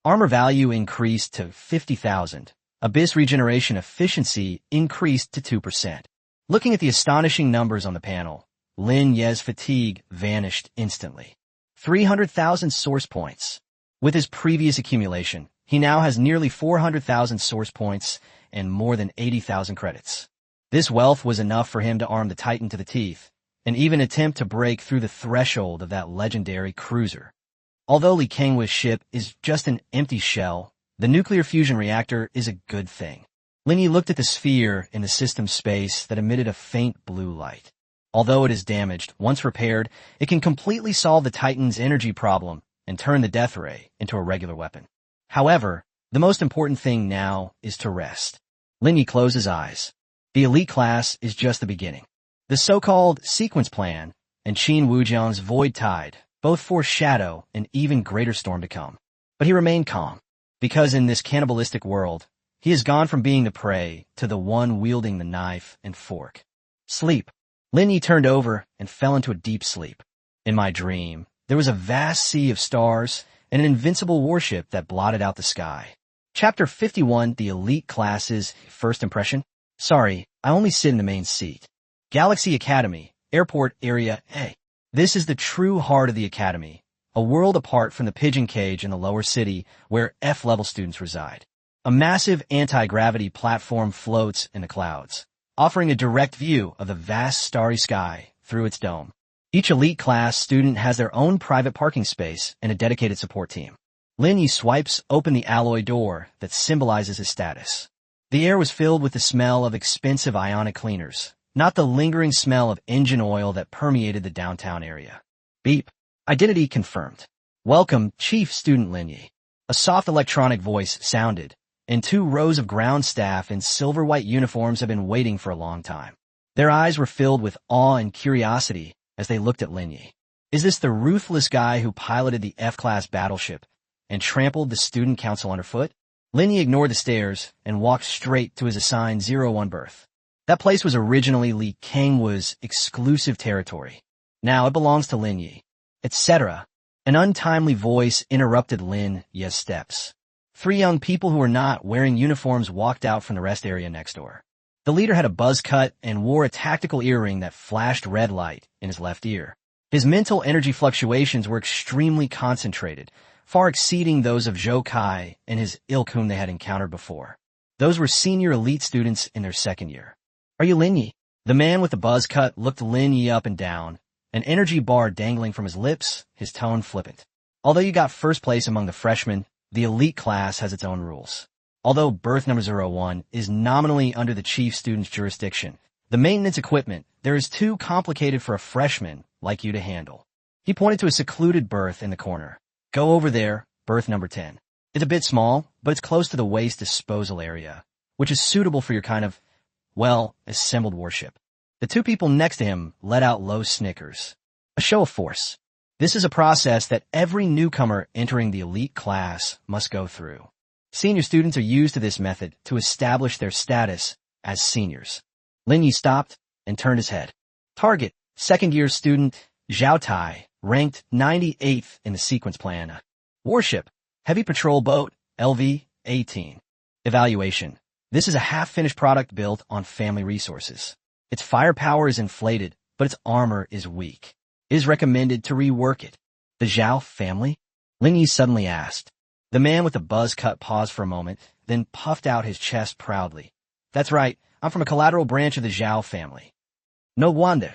Armor value increased to 50,000. Abyss regeneration efficiency increased to 2%. Looking at the astonishing numbers on the panel, Lin Ye's fatigue vanished instantly. 300,000 source points. With his previous accumulation, he now has nearly 400,000 source points and more than 80,000 credits. This wealth was enough for him to arm the Titan to the teeth, and even attempt to break through the threshold of that legendary cruiser. Although Li Kanghui's ship is just an empty shell, the nuclear fusion reactor is a good thing. Lin Yi looked at the sphere in the system's space that emitted a faint blue light. Although it is damaged, once repaired, it can completely solve the Titan's energy problem and turn the death ray into a regular weapon. However, the most important thing now is to rest. Lin Yi closed his eyes. The elite class is just the beginning. The so-called sequence plan and Qin Wujiang's void tide both foreshadow an even greater storm to come. But he remained calm, because in this cannibalistic world, he has gone from being the prey to the one wielding the knife and fork. Sleep. Lin Yi turned over and fell into a deep sleep. In my dream, there was a vast sea of stars and an invincible warship that blotted out the sky. Chapter 51, The Elite Class's First Impression. Sorry, I only sit in the main seat. Galaxy Academy, Airport Area A. This is the true heart of the Academy, a world apart from the pigeon cage in the lower city where F-level students reside. A massive anti-gravity platform floats in the clouds, offering a direct view of the vast starry sky through its dome. Each elite class student has their own private parking space and a dedicated support team. Lin Yi swipes open the alloy door that symbolizes his status. The air was filled with the smell of expensive ionic cleaners, not the lingering smell of engine oil that permeated the downtown area. Beep. Identity confirmed. Welcome, Chief Student Lin Yi. A soft electronic voice sounded, and 2 rows of ground staff in silver-white uniforms have been waiting for a long time. Their eyes were filled with awe and curiosity as they looked at Lin Yi. Is this the ruthless guy who piloted the F-class battleship and trampled the student council underfoot? Lin Yi ignored the stares and walked straight to his assigned 01 berth. That place was originally Li Kanghui's exclusive territory. Now it belongs to Lin Yi, etc. An untimely voice interrupted Lin Yi's steps. 3 young people who were not wearing uniforms walked out from the rest area next door. The leader had a buzz cut and wore a tactical earring that flashed red light in his left ear. His mental energy fluctuations were extremely concentrated, far exceeding those of Zhou Kai and his ilk whom they had encountered before. Those were senior elite students in their second year. Are you Lin Yi? The man with the buzz cut looked Lin Yi up and down, an energy bar dangling from his lips, his tone flippant. Although you got first place among the freshmen, the elite class has its own rules. Although berth number 01 is nominally under the chief student's jurisdiction, the maintenance equipment there is too complicated for a freshman like you to handle. He pointed to a secluded berth in the corner. Go over there, berth number 10. It's a bit small, but it's close to the waste disposal area, which is suitable for your kind of, well, assembled warship. The 2 people next to him let out low snickers. A show of force. This is a process that every newcomer entering the elite class must go through. Senior students are used to this method to establish their status as seniors. Lin Yi stopped and turned his head. Target, second-year student, Xiao Tai, ranked 98th in the sequence plan. Warship, heavy patrol boat, LV-18. Evaluation. This is a half-finished product built on family resources. Its firepower is inflated, but its armor is weak. It is recommended to rework it. The Xiao family? Lin Yi suddenly asked. The man with the buzz cut paused for a moment, then puffed out his chest proudly. That's right, I'm from a collateral branch of the Xiao family. No wonder.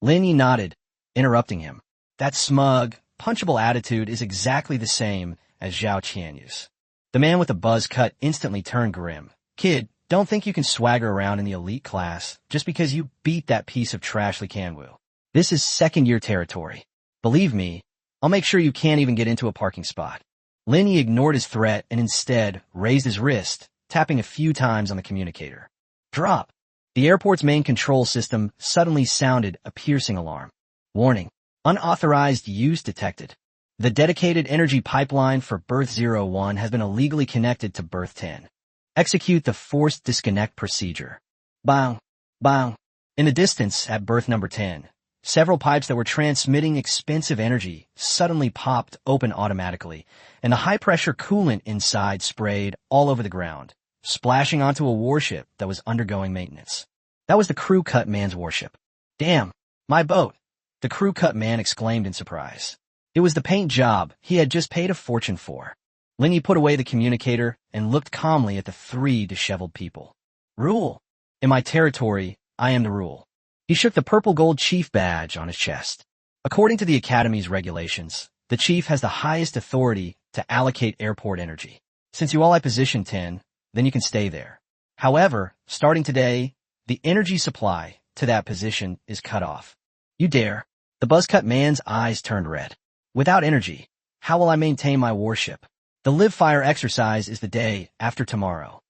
Lin Yi nodded, interrupting him. That smug, punchable attitude is exactly the same as Xiao Tianu's. The man with the buzz cut instantly turned grim. Kid, don't think you can swagger around in the elite class just because you beat that piece of trash Li Kanghui. This is second-year territory. Believe me, I'll make sure you can't even get into a parking spot. Lin Yi ignored his threat and instead raised his wrist, tapping a few times on the communicator. Drop. The airport's main control system suddenly sounded a piercing alarm. Warning. Unauthorized use detected. The dedicated energy pipeline for Berth 01 has been illegally connected to Berth 10. Execute the forced disconnect procedure. Bang. Bang. In the distance at berth number 10, several pipes that were transmitting expensive energy suddenly popped open automatically, and the high-pressure coolant inside sprayed all over the ground, splashing onto a warship that was undergoing maintenance. That was the crew cut man's warship. Damn, my boat! The crew cut man exclaimed in surprise. It was the paint job he had just paid a fortune for. Lin Yi put away the communicator and looked calmly at the three disheveled people. Rule. In my territory, I am the rule. He shook the purple gold chief badge on his chest. According to the Academy's regulations, the chief has the highest authority to allocate airport energy. Since you all at position 10, then you can stay there. However, starting today, the energy supply to that position is cut off. You dare? The buzzcut man's eyes turned red. Without energy, how will I maintain my warship? The live fire exercise is the day after tomorrow.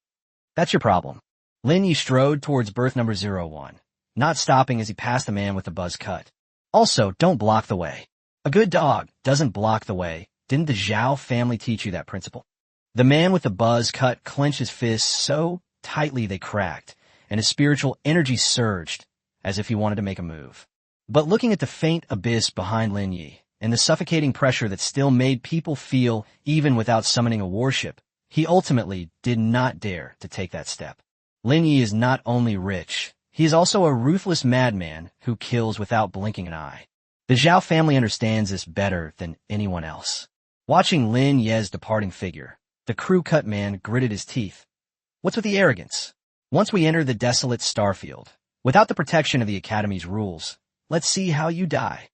That's your problem. Lin Yi strode towards berth number 01, not stopping as he passed the man with the buzz cut. Also, don't block the way. A good dog doesn't block the way. Didn't the Xiao family teach you that principle? The man with the buzz cut clenched his fists so tightly they cracked, and his spiritual energy surged, as if he wanted to make a move. But looking at the faint abyss behind Lin Yi, and the suffocating pressure that still made people feel even without summoning a warship, he ultimately did not dare to take that step. Lin Yi is not only rich, he is also a ruthless madman who kills without blinking an eye. The Xiao family understands this better than anyone else. Watching Lin Yi's departing figure, the crew-cut man gritted his teeth. What's with the arrogance? Once we enter the desolate starfield, without the protection of the Academy's rules, let's see how you die.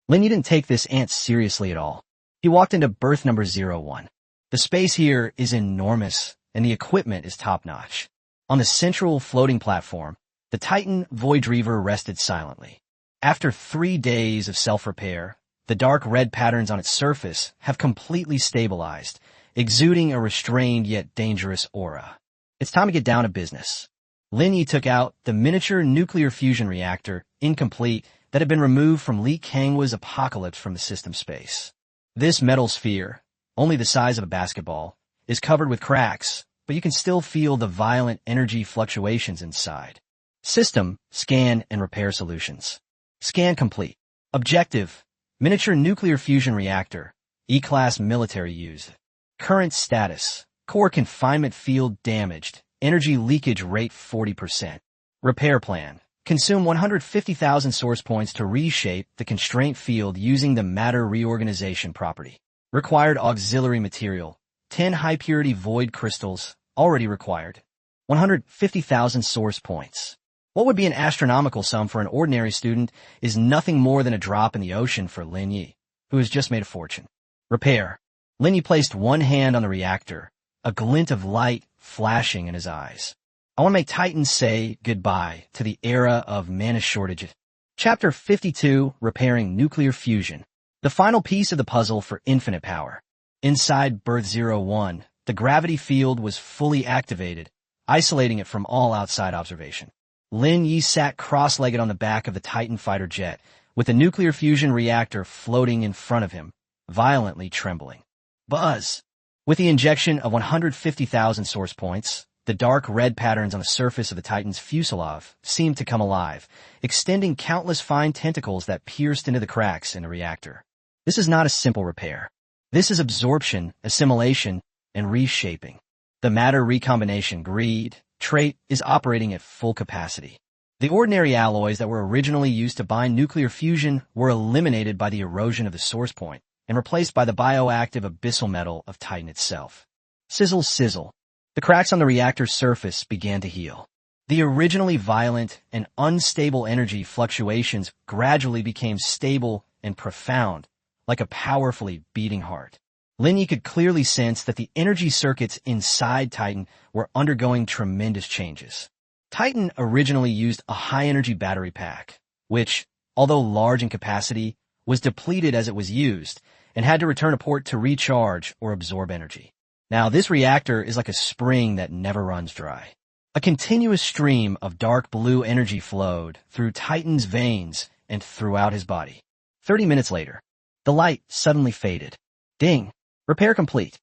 Lin Yi didn't take this ant seriously at all. He walked into berth number 01. The space here is enormous, and the equipment is top-notch. On the central floating platform, the Titan Void Reaver rested silently. After 3 days of self-repair, the dark red patterns on its surface have completely stabilized, exuding a restrained yet dangerous aura. It's time to get down to business. Lin Yi took out the miniature nuclear fusion reactor, incomplete, that had been removed from Li Kanghua's apocalypse from the system space. This metal sphere, only the size of a basketball, is covered with cracks, but you can still feel the violent energy fluctuations inside. System, scan, and repair solutions. Scan complete. Objective, miniature nuclear fusion reactor, E-class military used. Current status, core confinement field damaged, energy leakage rate 40%. Repair plan, consume 150,000 source points to reshape the constraint field using the matter reorganization property. Required auxiliary material, 10 high-purity void crystals, already required. 150,000 source points. What would be an astronomical sum for an ordinary student is nothing more than a drop in the ocean for Lin Yi, who has just made a fortune. Repair. Lin Yi placed one hand on the reactor, a glint of light flashing in his eyes. I want to make Titans say goodbye to the era of mana shortage. Chapter 52, Repairing Nuclear Fusion. The final piece of the puzzle for infinite power. Inside berth 01, the gravity field was fully activated, isolating it from all outside observation. Lin Yi sat cross-legged on the back of the Titan fighter jet, with the nuclear fusion reactor floating in front of him, violently trembling. Buzz! With the injection of 150,000 source points, the dark red patterns on the surface of the Titan's fuselage seemed to come alive, extending countless fine tentacles that pierced into the cracks in the reactor. This is not a simple repair. This is absorption, assimilation, and reshaping. The matter recombination greed trait is operating at full capacity. The ordinary alloys that were originally used to bind nuclear fusion were eliminated by the erosion of the source point and replaced by the bioactive abyssal metal of Titan itself. Sizzle, sizzle. The cracks on the reactor's surface began to heal. The originally violent and unstable energy fluctuations gradually became stable and profound, like a powerfully beating heart. Lin Yi could clearly sense that the energy circuits inside Titan were undergoing tremendous changes. Titan originally used a high-energy battery pack, which, although large in capacity, was depleted as it was used, and had to return to port to recharge or absorb energy. Now, this reactor is like a spring that never runs dry. A continuous stream of dark blue energy flowed through Titan's veins and throughout his body. 30 minutes later, the light suddenly faded. Ding! Repair complete.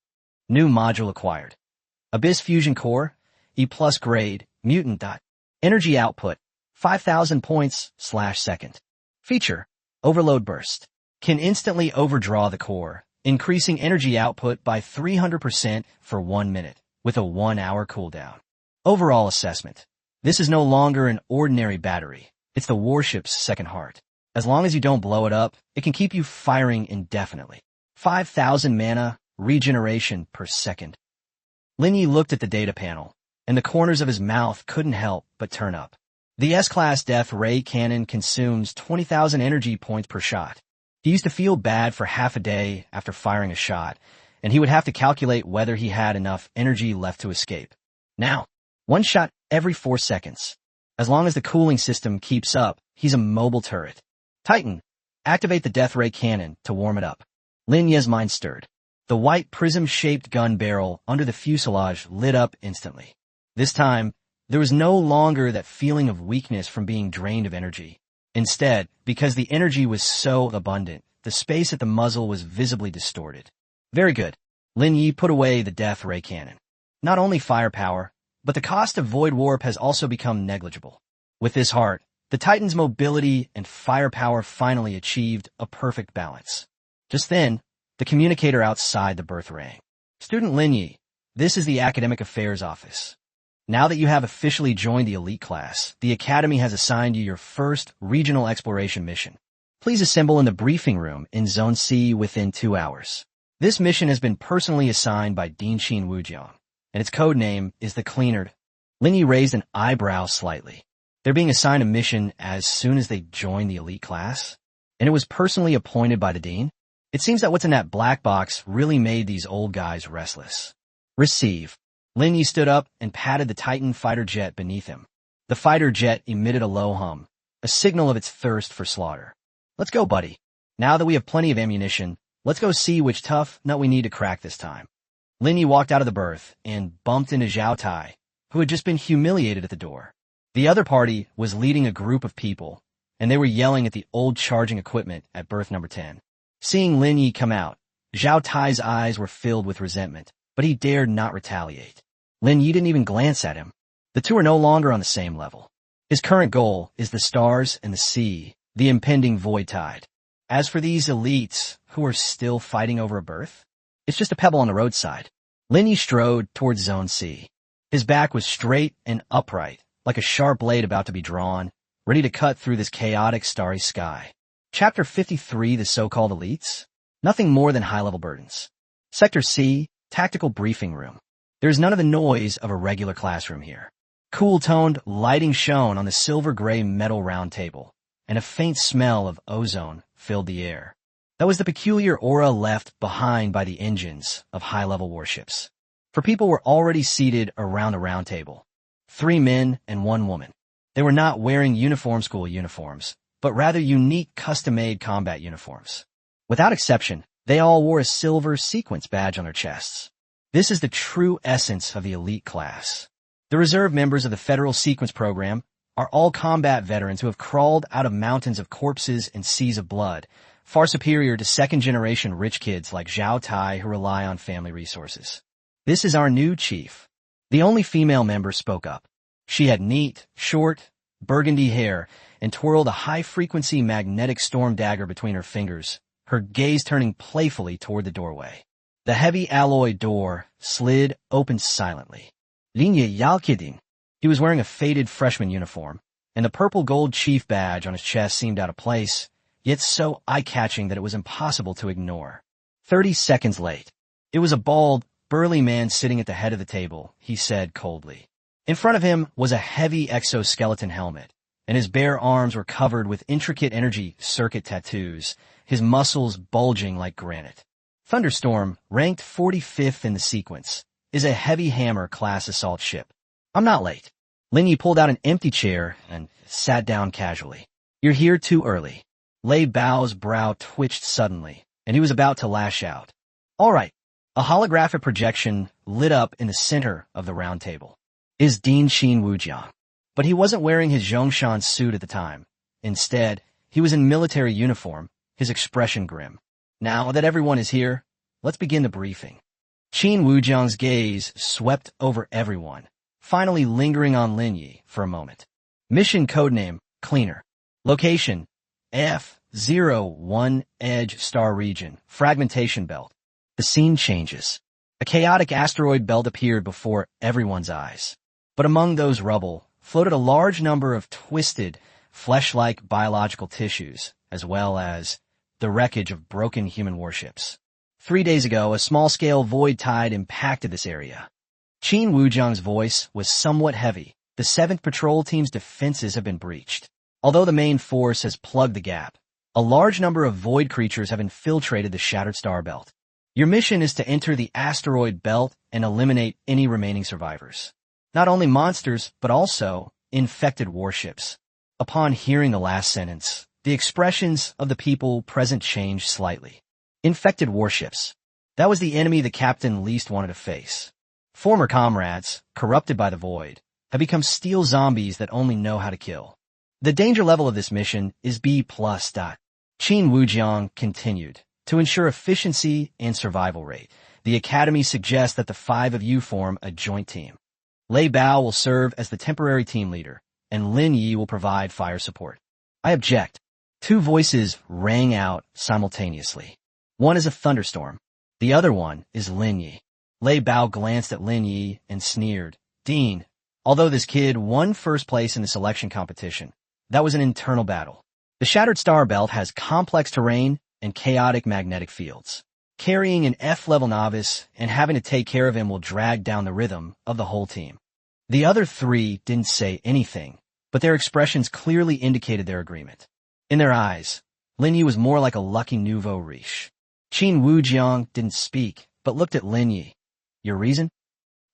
New module acquired. Abyss Fusion Core, E+ grade, mutant. Energy output, 5,000 points/second. Feature, Overload Burst. Can instantly overdraw the core, increasing energy output by 300% for 1 minute, with a 1-hour cooldown. Overall assessment. This is no longer an ordinary battery. It's the Warship's second heart. As long as you don't blow it up, it can keep you firing indefinitely. 5,000 mana, regeneration per second. Lin Yi looked at the data panel, and the corners of his mouth couldn't help but turn up. The S-Class Death Ray Cannon consumes 20,000 energy points per shot. He used to feel bad for half a day after firing a shot, and he would have to calculate whether he had enough energy left to escape. Now, 1 shot every 4 seconds. As long as the cooling system keeps up, he's a mobile turret. Titan, activate the Death Ray Cannon to warm it up. Lin Ye's mind stirred. The white prism-shaped gun barrel under the fuselage lit up instantly. This time, there was no longer that feeling of weakness from being drained of energy. Instead, because the energy was so abundant, the space at the muzzle was visibly distorted. Very good. Lin Yi put away the Death Ray Cannon. Not only firepower, but the cost of Void Warp has also become negligible. With this heart, the Titan's mobility and firepower finally achieved a perfect balance. Just then, the communicator outside the berth rang. Student Lin Yi, this is the Academic Affairs Office. Now that you have officially joined the elite class, the Academy has assigned you your first regional exploration mission. Please assemble in the briefing room in Zone C within 2 hours. This mission has been personally assigned by Dean Qin Wujiang, and its code name is the Cleaner. Lin Yi raised an eyebrow slightly. They're being assigned a mission as soon as they join the elite class, and it was personally appointed by the Dean? It seems that what's in that black box really made these old guys restless. Receive. Lin Yi stood up and patted the Titan fighter jet beneath him. The fighter jet emitted a low hum, a signal of its thirst for slaughter. Let's go, buddy. Now that we have plenty of ammunition, let's go see which tough nut we need to crack this time. Lin Yi walked out of the berth and bumped into Xiao Tai, who had just been humiliated at the door. The other party was leading a group of people, and they were yelling at the old charging equipment at berth number 10. Seeing Lin Yi come out, Xiao Tai's eyes were filled with resentment, but he dared not retaliate. Lin Yi didn't even glance at him. The two are no longer on the same level. His current goal is the stars and the sea, the impending void tide. As for these elites who are still fighting over a berth, it's just a pebble on the roadside. Lin Yi strode towards Zone C. His back was straight and upright, like a sharp blade about to be drawn, ready to cut through this chaotic starry sky. Chapter 53, the so-called elites? Nothing more than high-level burdens. Sector C, Tactical Briefing Room. There's none of the noise of a regular classroom here. Cool-toned lighting shone on the silver-gray metal round table, and a faint smell of ozone filled the air. That was the peculiar aura left behind by the engines of high-level warships. For people were already seated around the round table. 3 men and 1 woman. They were not wearing uniform school uniforms, but rather unique custom-made combat uniforms. Without exception, they all wore a silver sequence badge on their chests. This is the true essence of the elite class. The reserve members of the Federal Sequence Program are all combat veterans who have crawled out of mountains of corpses and seas of blood, far superior to second-generation rich kids like Xiao Tai who rely on family resources. This is our new chief. The only female member spoke up. She had neat, short, burgundy hair and twirled a high-frequency magnetic storm dagger between her fingers, her gaze turning playfully toward the doorway. The heavy alloy door slid open silently. Lin Yi Yalkiding. He was wearing a faded freshman uniform, and the purple-gold chief badge on his chest seemed out of place, yet so eye-catching that it was impossible to ignore. 30 seconds late. It was a bald, burly man sitting at the head of the table, he said coldly. In front of him was a heavy exoskeleton helmet, and his bare arms were covered with intricate energy circuit tattoos, his muscles bulging like granite. Thunderstorm, ranked 45th in the sequence, is a heavy hammer class assault ship. I'm not late. Lin Yi pulled out an empty chair and sat down casually. You're here too early. Lei Bao's brow twitched suddenly, and he was about to lash out. All right. A holographic projection lit up in the center of the round table. Is Dean Xin Wujiang. But he wasn't wearing his Zhongshan suit at the time. Instead, he was in military uniform, his expression grim. Now that everyone is here, let's begin the briefing. Qin Wujiang's gaze swept over everyone, finally lingering on Lin Yi for a moment. Mission codename, Cleaner. Location, F01 Edge Star Region, Fragmentation Belt. The scene changes. A chaotic asteroid belt appeared before everyone's eyes. But among those rubble floated a large number of twisted, flesh-like biological tissues, as well as the wreckage of broken human warships. 3 days ago, a small-scale void tide impacted this area. Qin Wujiang's voice was somewhat heavy. The 7th Patrol Team's defenses have been breached. Although the main force has plugged the gap, a large number of void creatures have infiltrated the Shattered Star Belt. Your mission is to enter the asteroid belt and eliminate any remaining survivors. Not only monsters, but also infected warships. Upon hearing the last sentence, the expressions of the people present changed slightly. Infected warships. That was the enemy the captain least wanted to face. Former comrades, corrupted by the void, have become steel zombies that only know how to kill. The danger level of this mission is B+. Qin Wujiang continued. To ensure efficiency and survival rate, the Academy suggests that the 5 of you form a joint team. Lei Bao will serve as the temporary team leader, and Lin Yi will provide fire support. I object. 2 voices rang out simultaneously. One is a thunderstorm. The other one is Lin Yi. Lei Bao glanced at Lin Yi and sneered. Dean, although this kid won first place in the selection competition, that was an internal battle. The Shattered Star Belt has complex terrain and chaotic magnetic fields. Carrying an F-level novice and having to take care of him will drag down the rhythm of the whole team. The other 3 didn't say anything, but their expressions clearly indicated their agreement. In their eyes, Lin Yi was more like a lucky nouveau riche. Qin Wujiang didn't speak, but looked at Lin Yi. Your reason?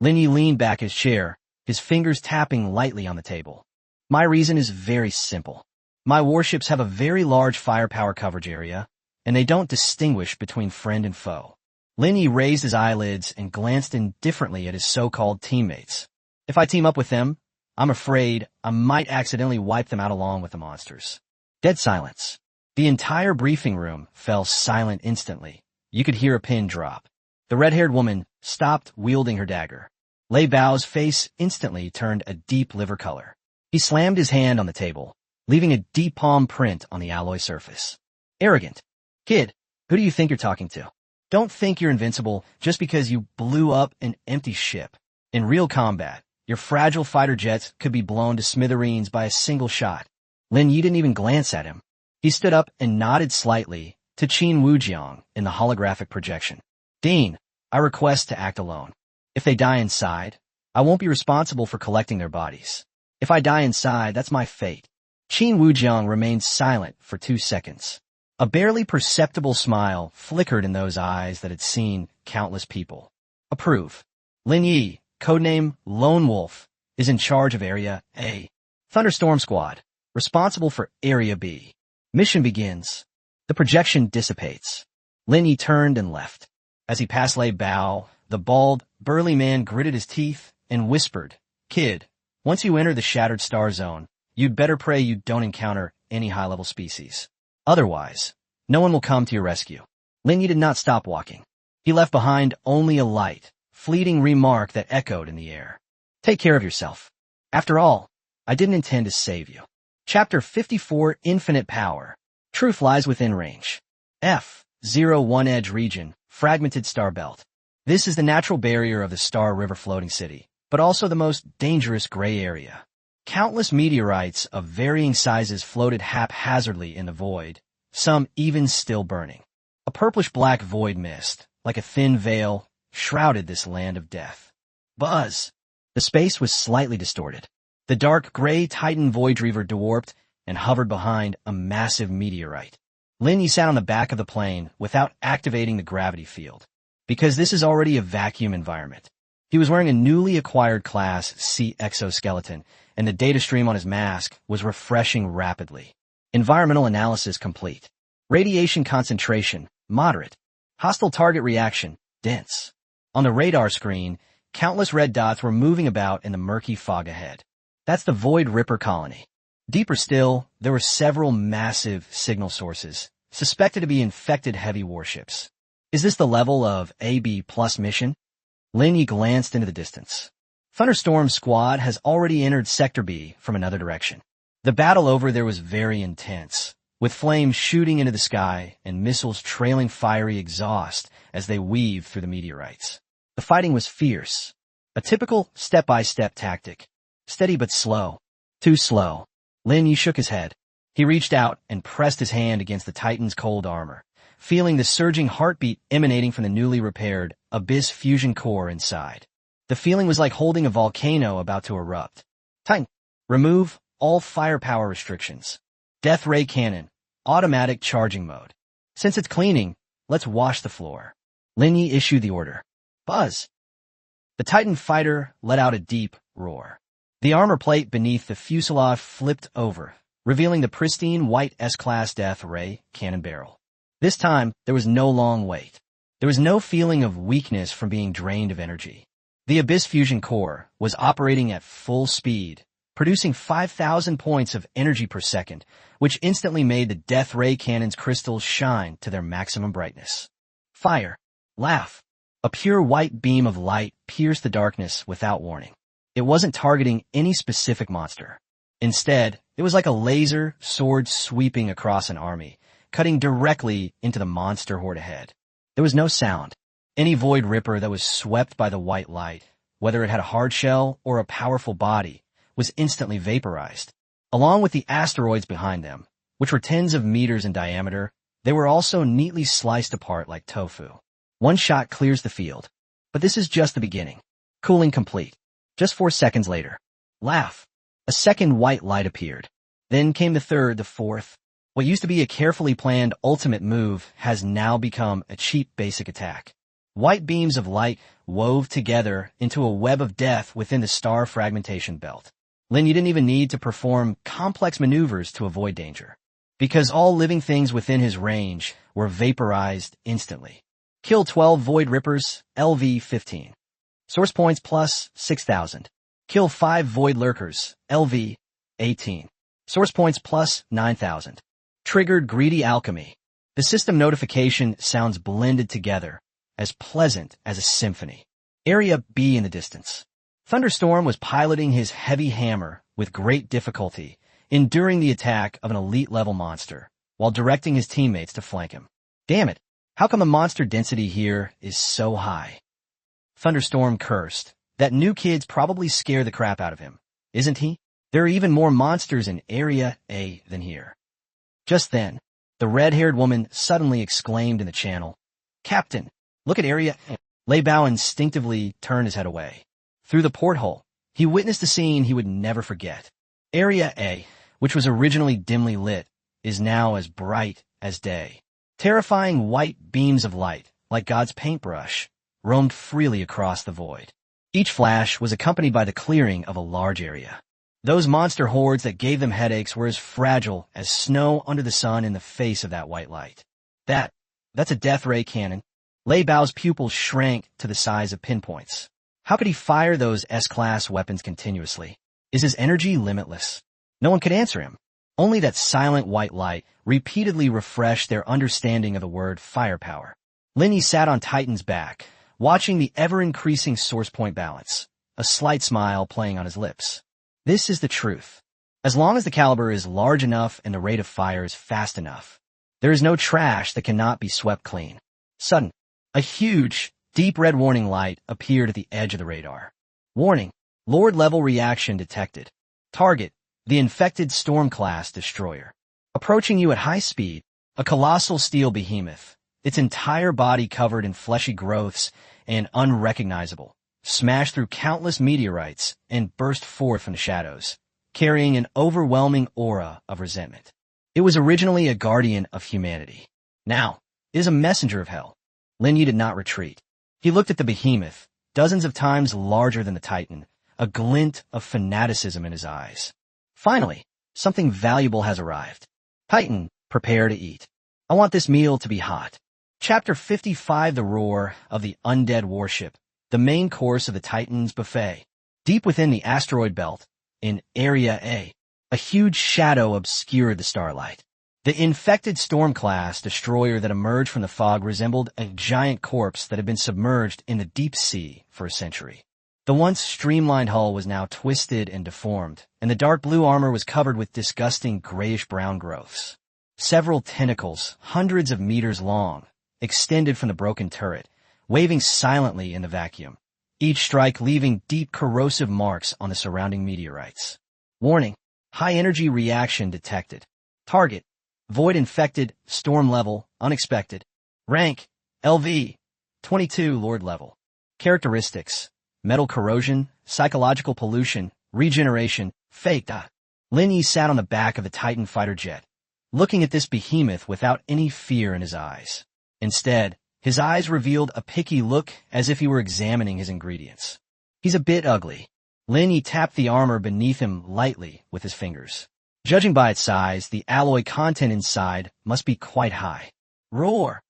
Lin Yi leaned back his chair, his fingers tapping lightly on the table. My reason is very simple. My warships have a very large firepower coverage area, and they don't distinguish between friend and foe. Lin Yi raised his eyelids and glanced indifferently at his so-called teammates. If I team up with them, I'm afraid I might accidentally wipe them out along with the monsters. Dead silence. The entire briefing room fell silent instantly. You could hear a pin drop. The red-haired woman stopped wielding her dagger. Lei Bao's face instantly turned a deep liver color. He slammed his hand on the table, leaving a deep palm print on the alloy surface. Arrogant. Kid, who do you think you're talking to? Don't think you're invincible just because you blew up an empty ship. In real combat, your fragile fighter jets could be blown to smithereens by a single shot. Lin Yi didn't even glance at him. He stood up and nodded slightly to Qin Wujiang in the holographic projection. Dean, I request to act alone. If they die inside, I won't be responsible for collecting their bodies. If I die inside, that's my fate. Qin Wujiang remained silent for 2 seconds. A barely perceptible smile flickered in those eyes that had seen countless people. Approve. Lin Yi, codename Lone Wolf, is in charge of Area A. Thunderstorm Squad, responsible for Area B. Mission begins. The projection dissipates. Lin Yi turned and left. As he passed Lei Bao, the bald, burly man gritted his teeth and whispered, Kid, once you enter the Shattered Star Zone, you'd better pray you don't encounter any high-level species. Otherwise, no one will come to your rescue. Lin Yi did not stop walking. He left behind only a light, fleeting remark that echoed in the air. Take care of yourself. After all, I didn't intend to save you. Chapter 54, Infinite Power. Truth lies within range. F01 Edge Region, Fragmented Star Belt. This is the natural barrier of the Star River floating city, but also the most dangerous gray area. Countless meteorites of varying sizes floated haphazardly in the void, some even still burning. A purplish-black void mist, like a thin veil, shrouded this land of death. Buzz! The space was slightly distorted. The dark gray Titan Void Reaver dwarfed and hovered behind a massive meteorite. Lin Yi sat on the back of the plane without activating the gravity field, because this is already a vacuum environment. He was wearing a newly acquired Class C exoskeleton, and the data stream on his mask was refreshing rapidly. Environmental analysis complete. Radiation concentration, moderate. Hostile target reaction, dense. On the radar screen, countless red dots were moving about in the murky fog ahead. That's the Void Ripper colony. Deeper still, there were several massive signal sources, suspected to be infected heavy warships. Is this the level of AB+ mission? Lin Yi glanced into the distance. Thunderstorm's squad has already entered Sector B from another direction. The battle over there was very intense, with flames shooting into the sky and missiles trailing fiery exhaust as they weaved through the meteorites. The fighting was fierce. A typical step-by-step tactic. Steady but slow. Too slow. Lin Yi shook his head. He reached out and pressed his hand against the Titan's cold armor, feeling the surging heartbeat emanating from the newly repaired Abyss fusion core inside. The feeling was like holding a volcano about to erupt. Titan, remove all firepower restrictions. Death ray cannon, automatic charging mode. Since it's cleaning, let's wash the floor. Lin Yi issued the order. Buzz. The Titan fighter let out a deep roar. The armor plate beneath the fuselage flipped over, revealing the pristine white S-class death ray cannon barrel. This time, there was no long wait. There was no feeling of weakness from being drained of energy. The Abyss fusion core was operating at full speed, producing 5,000 points of energy per second, which instantly made the death ray cannon's crystals shine to their maximum brightness. Fire. Laugh. A pure white beam of light pierced the darkness without warning. It wasn't targeting any specific monster. Instead, it was like a laser sword sweeping across an army, cutting directly into the monster horde ahead. There was no sound. Any Void Ripper that was swept by the white light, whether it had a hard shell or a powerful body, was instantly vaporized. Along with the asteroids behind them, which were tens of meters in diameter, they were also neatly sliced apart like tofu. One shot clears the field. But this is just the beginning. Cooling complete. Just 4 seconds later. Laugh. A second white light appeared. Then came the third, the fourth. What used to be a carefully planned ultimate move has now become a cheap basic attack. White beams of light wove together into a web of death within the star fragmentation belt. Lin, you didn't even need to perform complex maneuvers to avoid danger, because all living things within his range were vaporized instantly. Kill 12 Void Rippers, LV 15. Source points plus 6,000. Kill 5 Void Lurkers, LV 18. Source points plus 9,000. Triggered Greedy Alchemy. The system notification sounds blended together, as pleasant as a symphony. Area B in the distance. Thunderstorm was piloting his heavy hammer with great difficulty, enduring the attack of an elite-level monster, while directing his teammates to flank him. Damn it, how come the monster density here is so high? Thunderstorm cursed. That new kid's probably scared the crap out of him, isn't he? There are even more monsters in Area A than here. Just then, the red-haired woman suddenly exclaimed in the channel, Captain, look at Area A. Lei Bao instinctively turned his head away. Through the porthole, he witnessed a scene he would never forget. Area A, which was originally dimly lit, is now as bright as day. Terrifying white beams of light, like God's paintbrush, roamed freely across the void. Each flash was accompanied by the clearing of a large area. Those monster hordes that gave them headaches were as fragile as snow under the sun in the face of that white light. That's a death ray cannon. Lei Bao's pupils shrank to the size of pinpoints. How could he fire those S-class weapons continuously? Is his energy limitless? No one could answer him. Only that silent white light repeatedly refreshed their understanding of the word firepower. Lin Yi sat on Titan's back, watching the ever-increasing source point balance, a slight smile playing on his lips. This is the truth. As long as the caliber is large enough and the rate of fire is fast enough, there is no trash that cannot be swept clean. Sudden, a huge, deep red warning light appeared at the edge of the radar. Warning, Lord-level reaction detected. Target, the infected Storm-class destroyer. Approaching you at high speed, a colossal steel behemoth, its entire body covered in fleshy growths and unrecognizable, smashed through countless meteorites and burst forth from the shadows, carrying an overwhelming aura of resentment. It was originally a guardian of humanity. Now, it is a messenger of hell. Lin Yi did not retreat. He looked at the behemoth, dozens of times larger than the Titan, a glint of fanaticism in his eyes. Finally, something valuable has arrived. Titan, prepare to eat. I want this meal to be hot. Chapter 55, The Roar of the Undead Warship, the main course of the Titan's buffet. Deep within the asteroid belt, in Area A huge shadow obscured the starlight. The infected Storm-class destroyer that emerged from the fog resembled a giant corpse that had been submerged in the deep sea for a century. The once streamlined hull was now twisted and deformed, and the dark blue armor was covered with disgusting grayish-brown growths. Several tentacles, hundreds of meters long, extended from the broken turret, waving silently in the vacuum, each strike leaving deep corrosive marks on the surrounding meteorites. Warning: high-energy reaction detected. Target: void infected, storm level, unexpected. Rank: LV 22 Lord level. Characteristics: metal corrosion, psychological pollution, regeneration, faked. Lin Yi sat on the back of the Titan fighter jet, looking at this behemoth without any fear in his eyes. Instead, his eyes revealed a picky look as if he were examining his ingredients. He's a bit ugly. Lin Yi tapped the armor beneath him lightly with his fingers. Judging by its size, the alloy content inside must be quite high. Roar!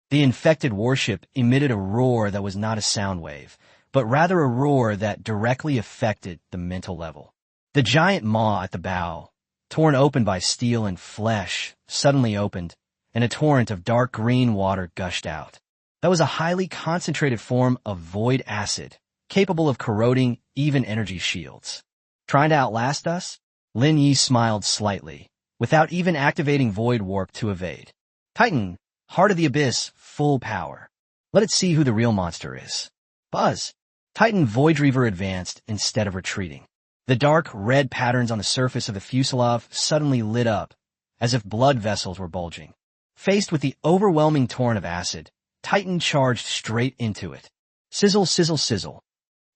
The infected warship emitted a roar that was not a sound wave, but rather a roar that directly affected the mental level. The giant maw at the bow, torn open by steel and flesh, suddenly opened, and a torrent of dark green water gushed out. That was a highly concentrated form of void acid, capable of corroding even energy shields. Trying to outlast us? Lin Yi smiled slightly, without even activating void warp to evade. Titan, heart of the abyss, full power. Let it see who the real monster is. Buzz. Titan Voidreaver advanced instead of retreating. The dark red patterns on the surface of the fuselage suddenly lit up, as if blood vessels were bulging. Faced with the overwhelming torrent of acid, Titan charged straight into it. Sizzle, sizzle, sizzle.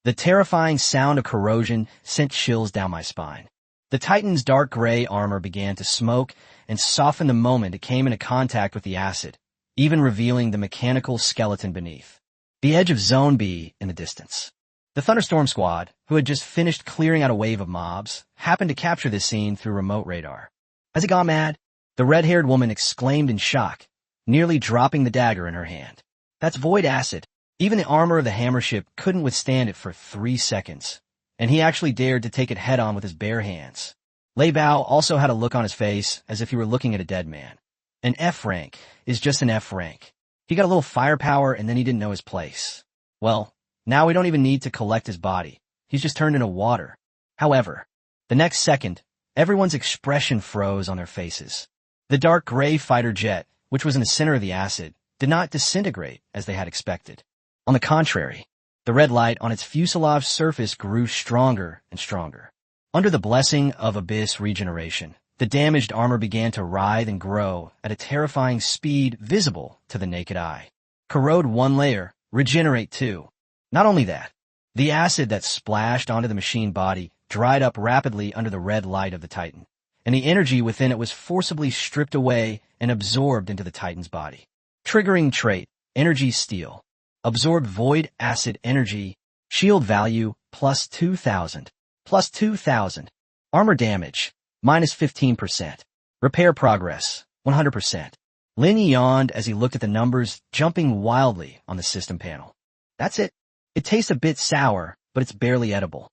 The terrifying sound of corrosion sent chills down my spine. The Titan's dark gray armor began to smoke and soften the moment it came into contact with the acid, even revealing the mechanical skeleton beneath. The edge of Zone B in the distance. The Thunderstorm Squad, who had just finished clearing out a wave of mobs, happened to capture this scene through remote radar. Has it gone mad? The red-haired woman exclaimed in shock, nearly dropping the dagger in her hand. That's void acid. Even the armor of the hammer ship couldn't withstand it for 3 seconds, and he actually dared to take it head-on with his bare hands. Lei Bao also had a look on his face as if he were looking at a dead man. An F rank is just an F rank. He got a little firepower and then he didn't know his place. Well, now we don't even need to collect his body. He's just turned into water. However, the next second, everyone's expression froze on their faces. The dark gray fighter jet, which was in the center of the acid, did not disintegrate as they had expected. On the contrary, the red light on its fuselage surface grew stronger and stronger. Under the blessing of abyss regeneration, the damaged armor began to writhe and grow at a terrifying speed visible to the naked eye. Corrode 1 layer, regenerate 2. Not only that, the acid that splashed onto the machine body dried up rapidly under the red light of the Titan, and the energy within it was forcibly stripped away and absorbed into the Titan's body. Triggering trait, Energy Steal. Absorb void acid energy. Shield value, plus 2,000. Plus 2,000. Armor damage, minus 15%. Repair progress, 100%. Lin yawned as he looked at the numbers jumping wildly on the system panel. That's it. It tastes a bit sour, but it's barely edible.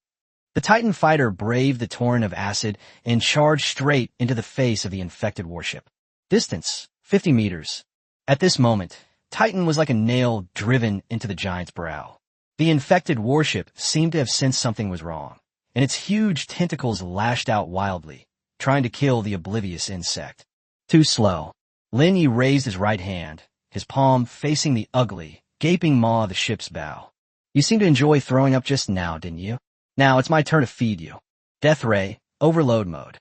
The Titan fighter braved the torrent of acid and charged straight into the face of the infected warship. Distance, 50 meters. At this moment, Titan was like a nail driven into the giant's brow. The infected warship seemed to have sensed something was wrong, and its huge tentacles lashed out wildly, trying to kill the oblivious insect. Too slow. Lin Yi raised his right hand, his palm facing the ugly, gaping maw of the ship's bow. You seemed to enjoy throwing up just now, didn't you? Now it's my turn to feed you. Death Ray, overload mode.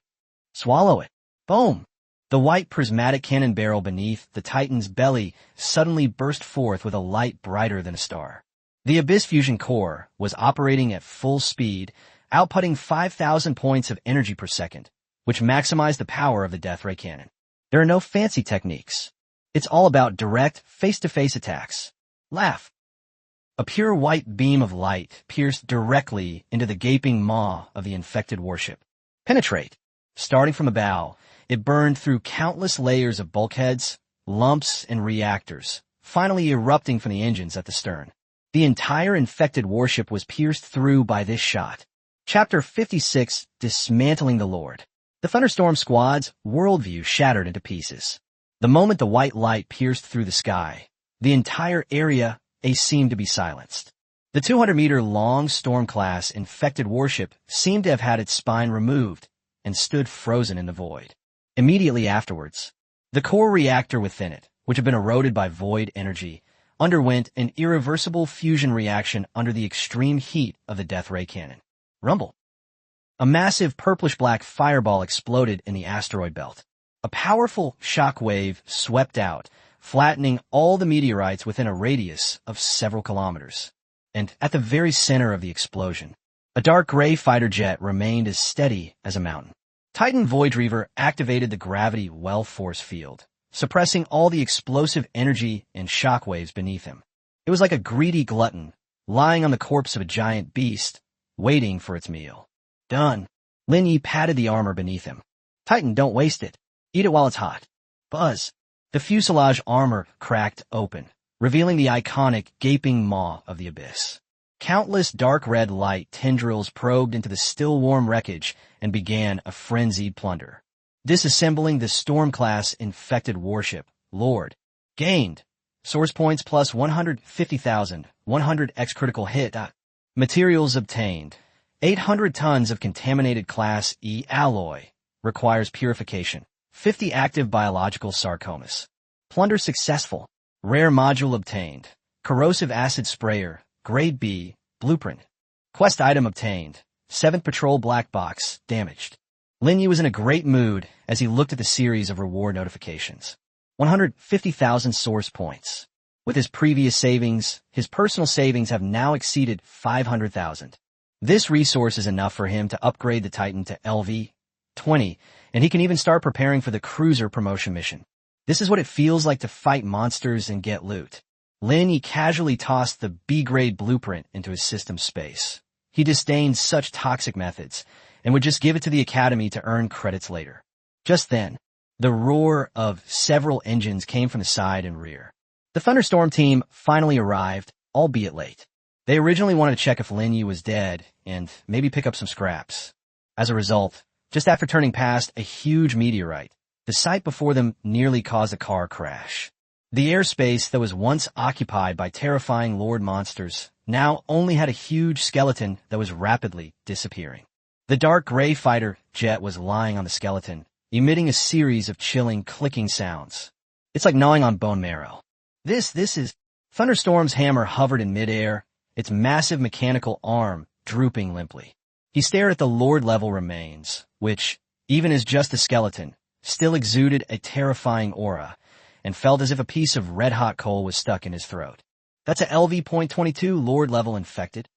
Swallow it. Boom! The white prismatic cannon barrel beneath the Titan's belly suddenly burst forth with a light brighter than a star. The Abyss Fusion Core was operating at full speed, outputting 5,000 points of energy per second, which maximized the power of the Death Ray cannon. There are no fancy techniques. It's all about direct, face-to-face attacks. Laugh. A pure white beam of light pierced directly into the gaping maw of the infected warship. Penetrate. Starting from the bow, it burned through countless layers of bulkheads, lumps, and reactors, finally erupting from the engines at the stern. The entire infected warship was pierced through by this shot. Chapter 56, Dismantling the Lord. The Thunderstorm Squad's worldview shattered into pieces. The moment the white light pierced through the sky, the entire area seemed to be silenced. The 200-meter-long Storm-class infected warship seemed to have had its spine removed and stood frozen in the void. Immediately afterwards, the core reactor within it, which had been eroded by void energy, underwent an irreversible fusion reaction under the extreme heat of the death ray cannon. Rumble. A massive purplish-black fireball exploded in the asteroid belt. A powerful shock wave swept out, flattening all the meteorites within a radius of several kilometers. And at the very center of the explosion, a dark gray fighter jet remained as steady as a mountain. Titan Void Reaver activated the gravity well force field, suppressing all the explosive energy and shockwaves beneath him. It was like a greedy glutton, lying on the corpse of a giant beast, waiting for its meal. Done. Lin Yi patted the armor beneath him. Titan, don't waste it. Eat it while it's hot. Buzz. The fuselage armor cracked open, revealing the iconic gaping maw of the abyss. Countless dark red light tendrils probed into the still warm wreckage and began a frenzied plunder. Disassembling the Storm-class infected warship, Lord. Gained. Source points plus 150,000, 100 X critical hit. Materials obtained. 800 tons of contaminated Class E alloy. Requires purification. 50 active biological sarcomas. Plunder successful. Rare module obtained. Corrosive acid sprayer. Grade B. Blueprint. Quest item obtained. 7th Patrol Black Box. Damaged. Lin Yi was in a great mood as he looked at the series of reward notifications. 150,000 source points. With his previous savings, his personal savings have now exceeded 500,000. This resource is enough for him to upgrade the Titan to LV-20, and he can even start preparing for the cruiser promotion mission. This is what it feels like to fight monsters and get loot. Lin Yi casually tossed the B-grade blueprint into his system space. He disdained such toxic methods and would just give it to the Academy to earn credits later. Just then, the roar of several engines came from the side and rear. The Thunderstorm team finally arrived, albeit late. They originally wanted to check if Lin Yi was dead and maybe pick up some scraps. As a result, just after turning past a huge meteorite, the sight before them nearly caused a car crash. The airspace that was once occupied by terrifying Lord monsters now only had a huge skeleton that was rapidly disappearing. The dark gray fighter jet was lying on the skeleton, emitting a series of chilling clicking sounds. It's like gnawing on bone marrow. This is... Thunderstorm's hammer hovered in midair, its massive mechanical arm drooping limply. He stared at the Lord-level remains, which, even as just a skeleton, still exuded a terrifying aura, and felt as if a piece of red-hot coal was stuck in his throat. That's a LV.22 Lord-level infected.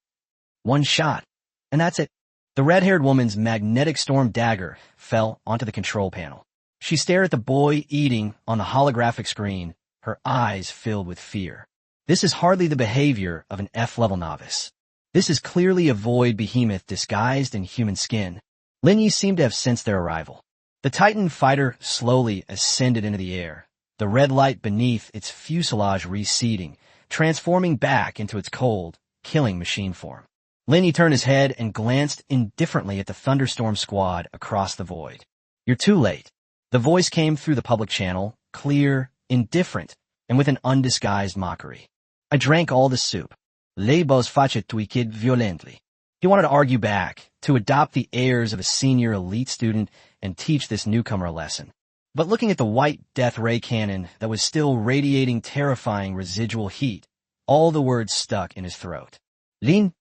One shot, and that's it. The red-haired woman's magnetic storm dagger fell onto the control panel. She stared at the boy eating on the holographic screen, her eyes filled with fear. This is hardly the behavior of an F-level novice. This is clearly a void behemoth disguised in human skin. Lin Yi seemed to have sensed their arrival. The Titan fighter slowly ascended into the air, the red light beneath its fuselage receding, transforming back into its cold, killing machine form. Lin Yi turned his head and glanced indifferently at the Thunderstorm squad across the void. You're too late. The voice came through the public channel, clear, indifferent, and with an undisguised mockery. I drank all the soup. Les beaux facet tweaked violently. He wanted to argue back, to adopt the airs of a senior elite student and teach this newcomer a lesson. But looking at the white death ray cannon that was still radiating terrifying residual heat, all the words stuck in his throat. Ligne.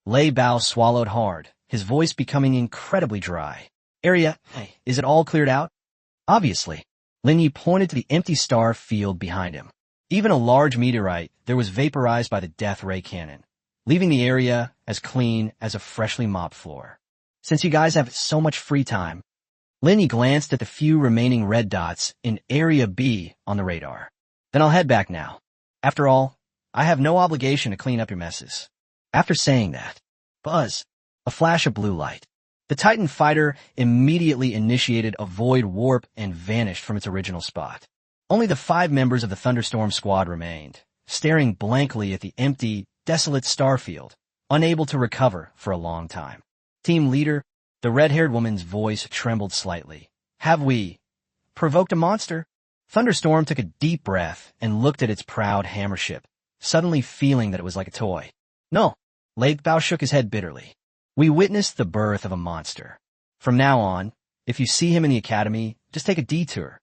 Lei Bao swallowed hard, his voice becoming incredibly dry. Area, is it all cleared out? Obviously. Lin Yi pointed to the empty star field behind him. Even a large meteorite there was vaporized by the death ray cannon, leaving the area as clean as a freshly mopped floor. Since you guys have so much free time, Lin Yi glanced at the few remaining red dots in Area B on the radar. Then I'll head back now. After all, I have no obligation to clean up your messes. After saying that, buzz, a flash of blue light. The Titan fighter immediately initiated a void warp and vanished from its original spot. Only the 5 members of the Thunderstorm squad remained, staring blankly at the empty, desolate starfield, unable to recover for a long time. Team leader, the red-haired woman's voice trembled slightly. Have we provoked a monster? Thunderstorm took a deep breath and looked at its proud hammership, suddenly feeling that it was like a toy. No, Lei Bao shook his head bitterly. We witnessed the birth of a monster. From now on, if you see him in the academy, just take a detour.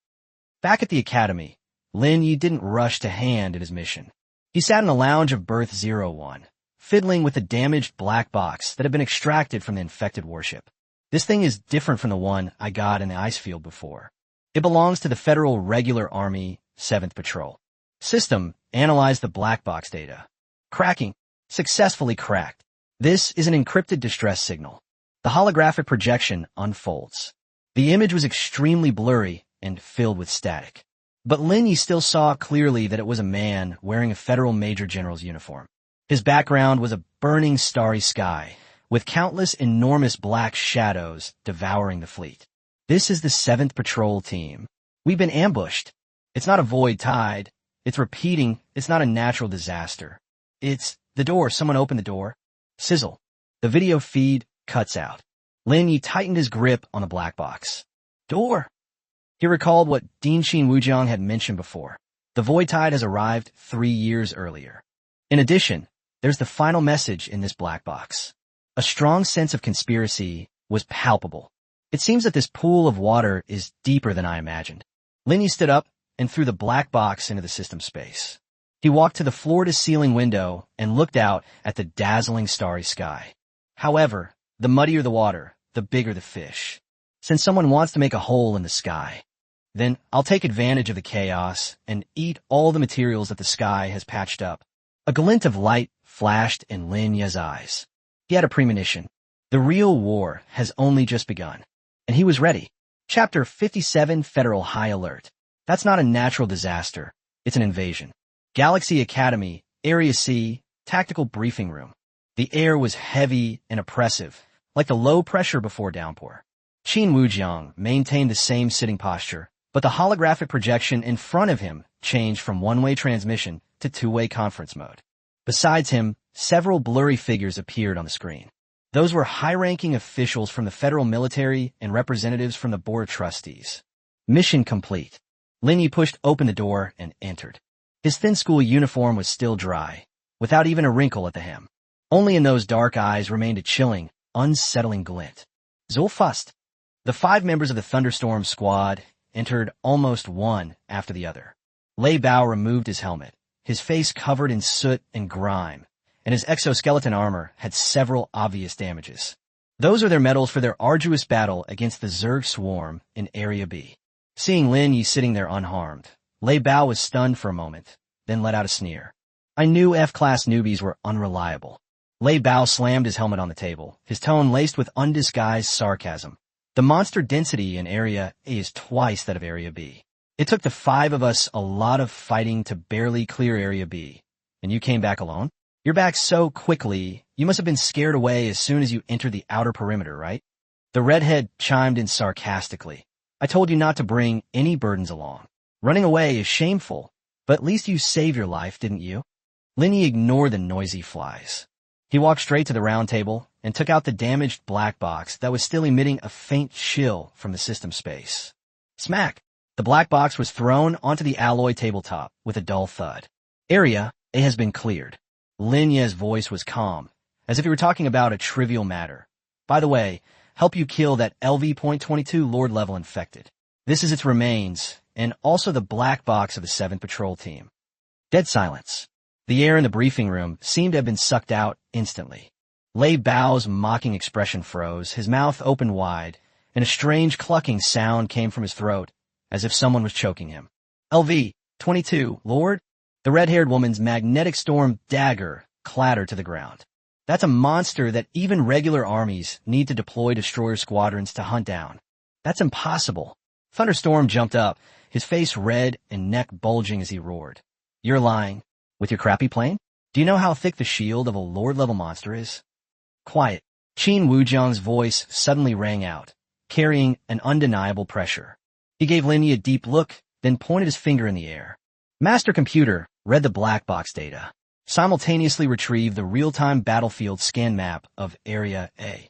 Back at the academy, Lin Yi didn't rush to hand at his mission. He sat in the lounge of Berth 01, fiddling with the damaged black box that had been extracted from the infected warship. This thing is different from the one I got in the ice field before. It belongs to the Federal Regular Army 7th Patrol. System analyzed the black box data. Cracking. Successfully cracked. This is an encrypted distress signal. The holographic projection unfolds. The image was extremely blurry and filled with static. But Lin Yi still saw clearly that it was a man wearing a Federal Major General's uniform. His background was a burning starry sky, with countless enormous black shadows devouring the fleet. This is the 7th Patrol Team. We've been ambushed. It's not a void tide. It's repeating. It's not a natural disaster. It's the door. Someone opened the door. Sizzle. The video feed cuts out. Lin Yi tightened his grip on the black box. Door. He recalled what Dean Xin Wujiang had mentioned before. The void tide has arrived 3 years earlier. In addition, there's the final message in this black box. A strong sense of conspiracy was palpable. It seems that this pool of water is deeper than I imagined. Lin Yi stood up and threw the black box into the system space. He walked to the floor-to-ceiling window and looked out at the dazzling starry sky. However, the muddier the water, the bigger the fish. Since someone wants to make a hole in the sky, then I'll take advantage of the chaos and eat all the materials that the sky has patched up. A glint of light flashed in Lin Yi's eyes. He had a premonition. The real war has only just begun, and he was ready. Chapter 57, Federal High Alert. That's not a natural disaster. It's an invasion. Galaxy Academy, Area C, Tactical Briefing Room. The air was heavy and oppressive, like the low pressure before downpour. Qin Wujiang maintained the same sitting posture, but the holographic projection in front of him changed from one-way transmission to two-way conference mode. Besides him, several blurry figures appeared on the screen. Those were high-ranking officials from the federal military and representatives from the Board of Trustees. Mission complete. Lin Yi pushed open the door and entered. His thin school uniform was still dry, without even a wrinkle at the hem. Only in those dark eyes remained a chilling, unsettling glint. Zulfust. The 5 members of the Thunderstorm squad entered almost one after the other. Lei Bao removed his helmet, his face covered in soot and grime, and his exoskeleton armor had several obvious damages. Those are their medals for their arduous battle against the Zerg swarm in Area B. Seeing Lin Yi sitting there unharmed, Lei Bao was stunned for a moment, then let out a sneer. I knew F-class newbies were unreliable. Lei Bao slammed his helmet on the table, his tone laced with undisguised sarcasm. The monster density in Area A is twice that of Area B. It took the 5 of us a lot of fighting to barely clear Area B, and you came back alone? You're back so quickly, you must have been scared away as soon as you entered the outer perimeter, right? The redhead chimed in sarcastically. I told you not to bring any burdens along. Running away is shameful, but at least you saved your life, didn't you? Lin Yi ignored the noisy flies. He walked straight to the round table and took out the damaged black box that was still emitting a faint chill from the system space. Smack! The black box was thrown onto the alloy tabletop with a dull thud. Area A has been cleared. Lin Yi's voice was calm, as if he were talking about a trivial matter. By the way, help you kill that LV.22 Lord-level infected. This is its remains, and also the black box of the 7th Patrol Team. Dead silence. The air in the briefing room seemed to have been sucked out instantly. Lei Bao's mocking expression froze, his mouth opened wide, and a strange clucking sound came from his throat, as if someone was choking him. LV.22, Lord? The red-haired woman's magnetic storm dagger clattered to the ground. That's a monster that even regular armies need to deploy destroyer squadrons to hunt down. That's impossible. Thunderstorm jumped up, his face red and neck bulging as he roared. You're lying. With your crappy plane? Do you know how thick the shield of a Lord-level monster is? Quiet. Qin Wujiang's voice suddenly rang out, carrying an undeniable pressure. He gave Lin Yi a deep look, then pointed his finger in the air. Master Computer read the black box data, simultaneously retrieved the real-time battlefield scan map of Area A.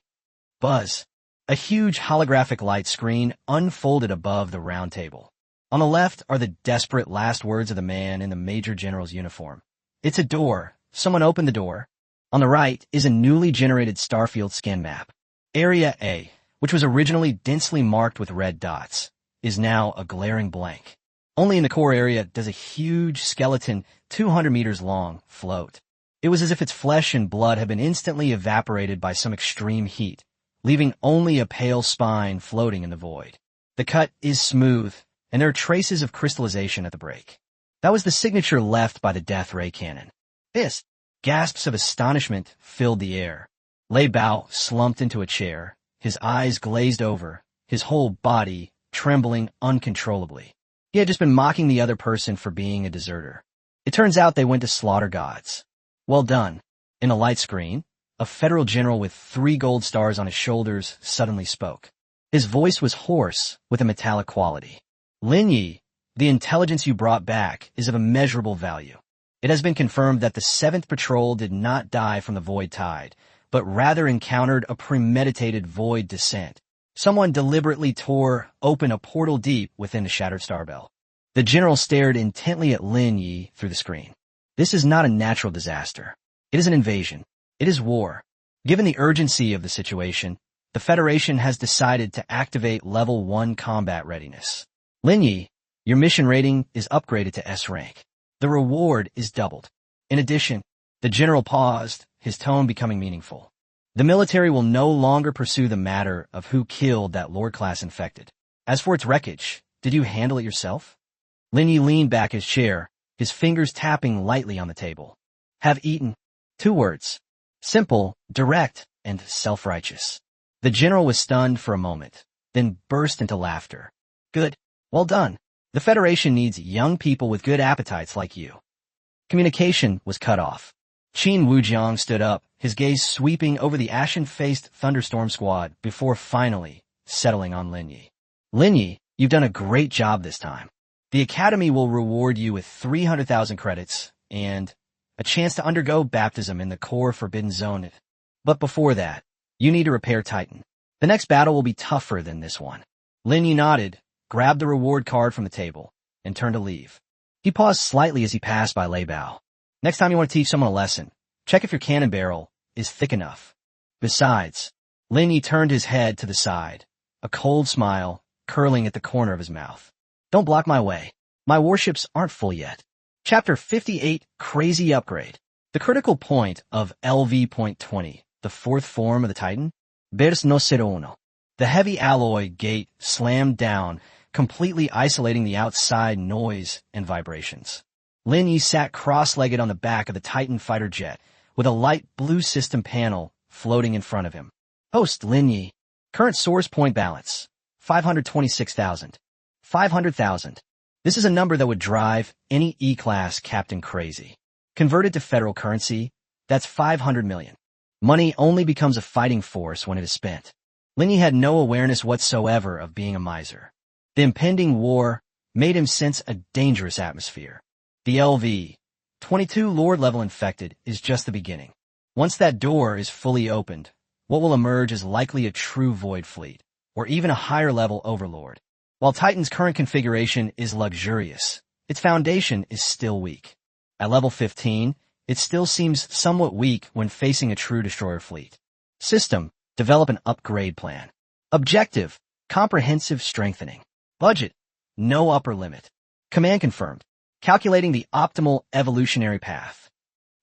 Buzz. A huge holographic light screen unfolded above the round table. On the left are the desperate last words of the man in the Major General's uniform. It's a door. Someone open the door. On the right is a newly generated starfield scan map. Area A, which was originally densely marked with red dots, is now a glaring blank. Only in the core area does a huge skeleton, 200 meters long, float. It was as if its flesh and blood had been instantly evaporated by some extreme heat, leaving only a pale spine floating in the void. The cut is smooth, and there are traces of crystallization at the break. That was the signature left by the death ray cannon. Gasps of astonishment filled the air. Lei Bao slumped into a chair, his eyes glazed over, his whole body trembling uncontrollably. He had just been mocking the other person for being a deserter. It turns out they went to slaughter gods. Well done. In a light screen, a federal general with 3 gold stars on his shoulders suddenly spoke. His voice was hoarse with a metallic quality. Lin Yi, the intelligence you brought back is of immeasurable value. It has been confirmed that the 7th Patrol did not die from the Void Tide, but rather encountered a premeditated void descent. Someone deliberately tore open a portal deep within the Shattered Starbell. The general stared intently at Lin Yi through the screen. This is not a natural disaster. It is an invasion. It is war. Given the urgency of the situation, the Federation has decided to activate Level 1 combat readiness. Lin Yi, your mission rating is upgraded to S rank. The reward is doubled. In addition, the general paused, his tone becoming meaningful. The military will no longer pursue the matter of who killed that Lord-class infected. As for its wreckage, did you handle it yourself? Lin Yi leaned back his chair, his fingers tapping lightly on the table. Have eaten. 2 words. Simple, direct, and self-righteous. The general was stunned for a moment, then burst into laughter. Good. Well done. The Federation needs young people with good appetites like you. Communication was cut off. Qin Wujiang stood up, his gaze sweeping over the ashen-faced thunderstorm squad before finally settling on Lin Yi. Lin Yi, you've done a great job this time. The Academy will reward you with 300,000 credits and a chance to undergo baptism in the core Forbidden Zone. But before that, you need to repair Titan. The next battle will be tougher than this one. Lin Yi nodded, grabbed the reward card from the table, and turned to leave. He paused slightly as he passed by Lei Bao. Next time you want to teach someone a lesson, check if your cannon barrel is thick enough. Besides, Lin Yi turned his head to the side, a cold smile curling at the corner of his mouth. Don't block my way. My warships aren't full yet. Chapter 58, Crazy Upgrade. The critical point of LV.20, the 4th form of the Titan, Vers no ser uno. The heavy alloy gate slammed down, completely isolating the outside noise and vibrations. Lin Yi sat cross-legged on the back of the Titan fighter jet, with a light blue system panel floating in front of him. Host Lin Yi. Current source point balance, 526,000. 500,000. This is a number that would drive any E-class captain crazy. Converted to federal currency, that's 500 million. Money only becomes a fighting force when it is spent. Lin Yi had no awareness whatsoever of being a miser. The impending war made him sense a dangerous atmosphere. The LV-22 Lord-level infected is just the beginning. Once that door is fully opened, what will emerge is likely a true void fleet, or even a higher-level overlord. While Titan's current configuration is luxurious, its foundation is still weak. At level 15, it still seems somewhat weak when facing a true destroyer fleet. System, develop an upgrade plan. Objective, comprehensive strengthening. Budget, no upper limit. Command confirmed. Calculating the optimal evolutionary path.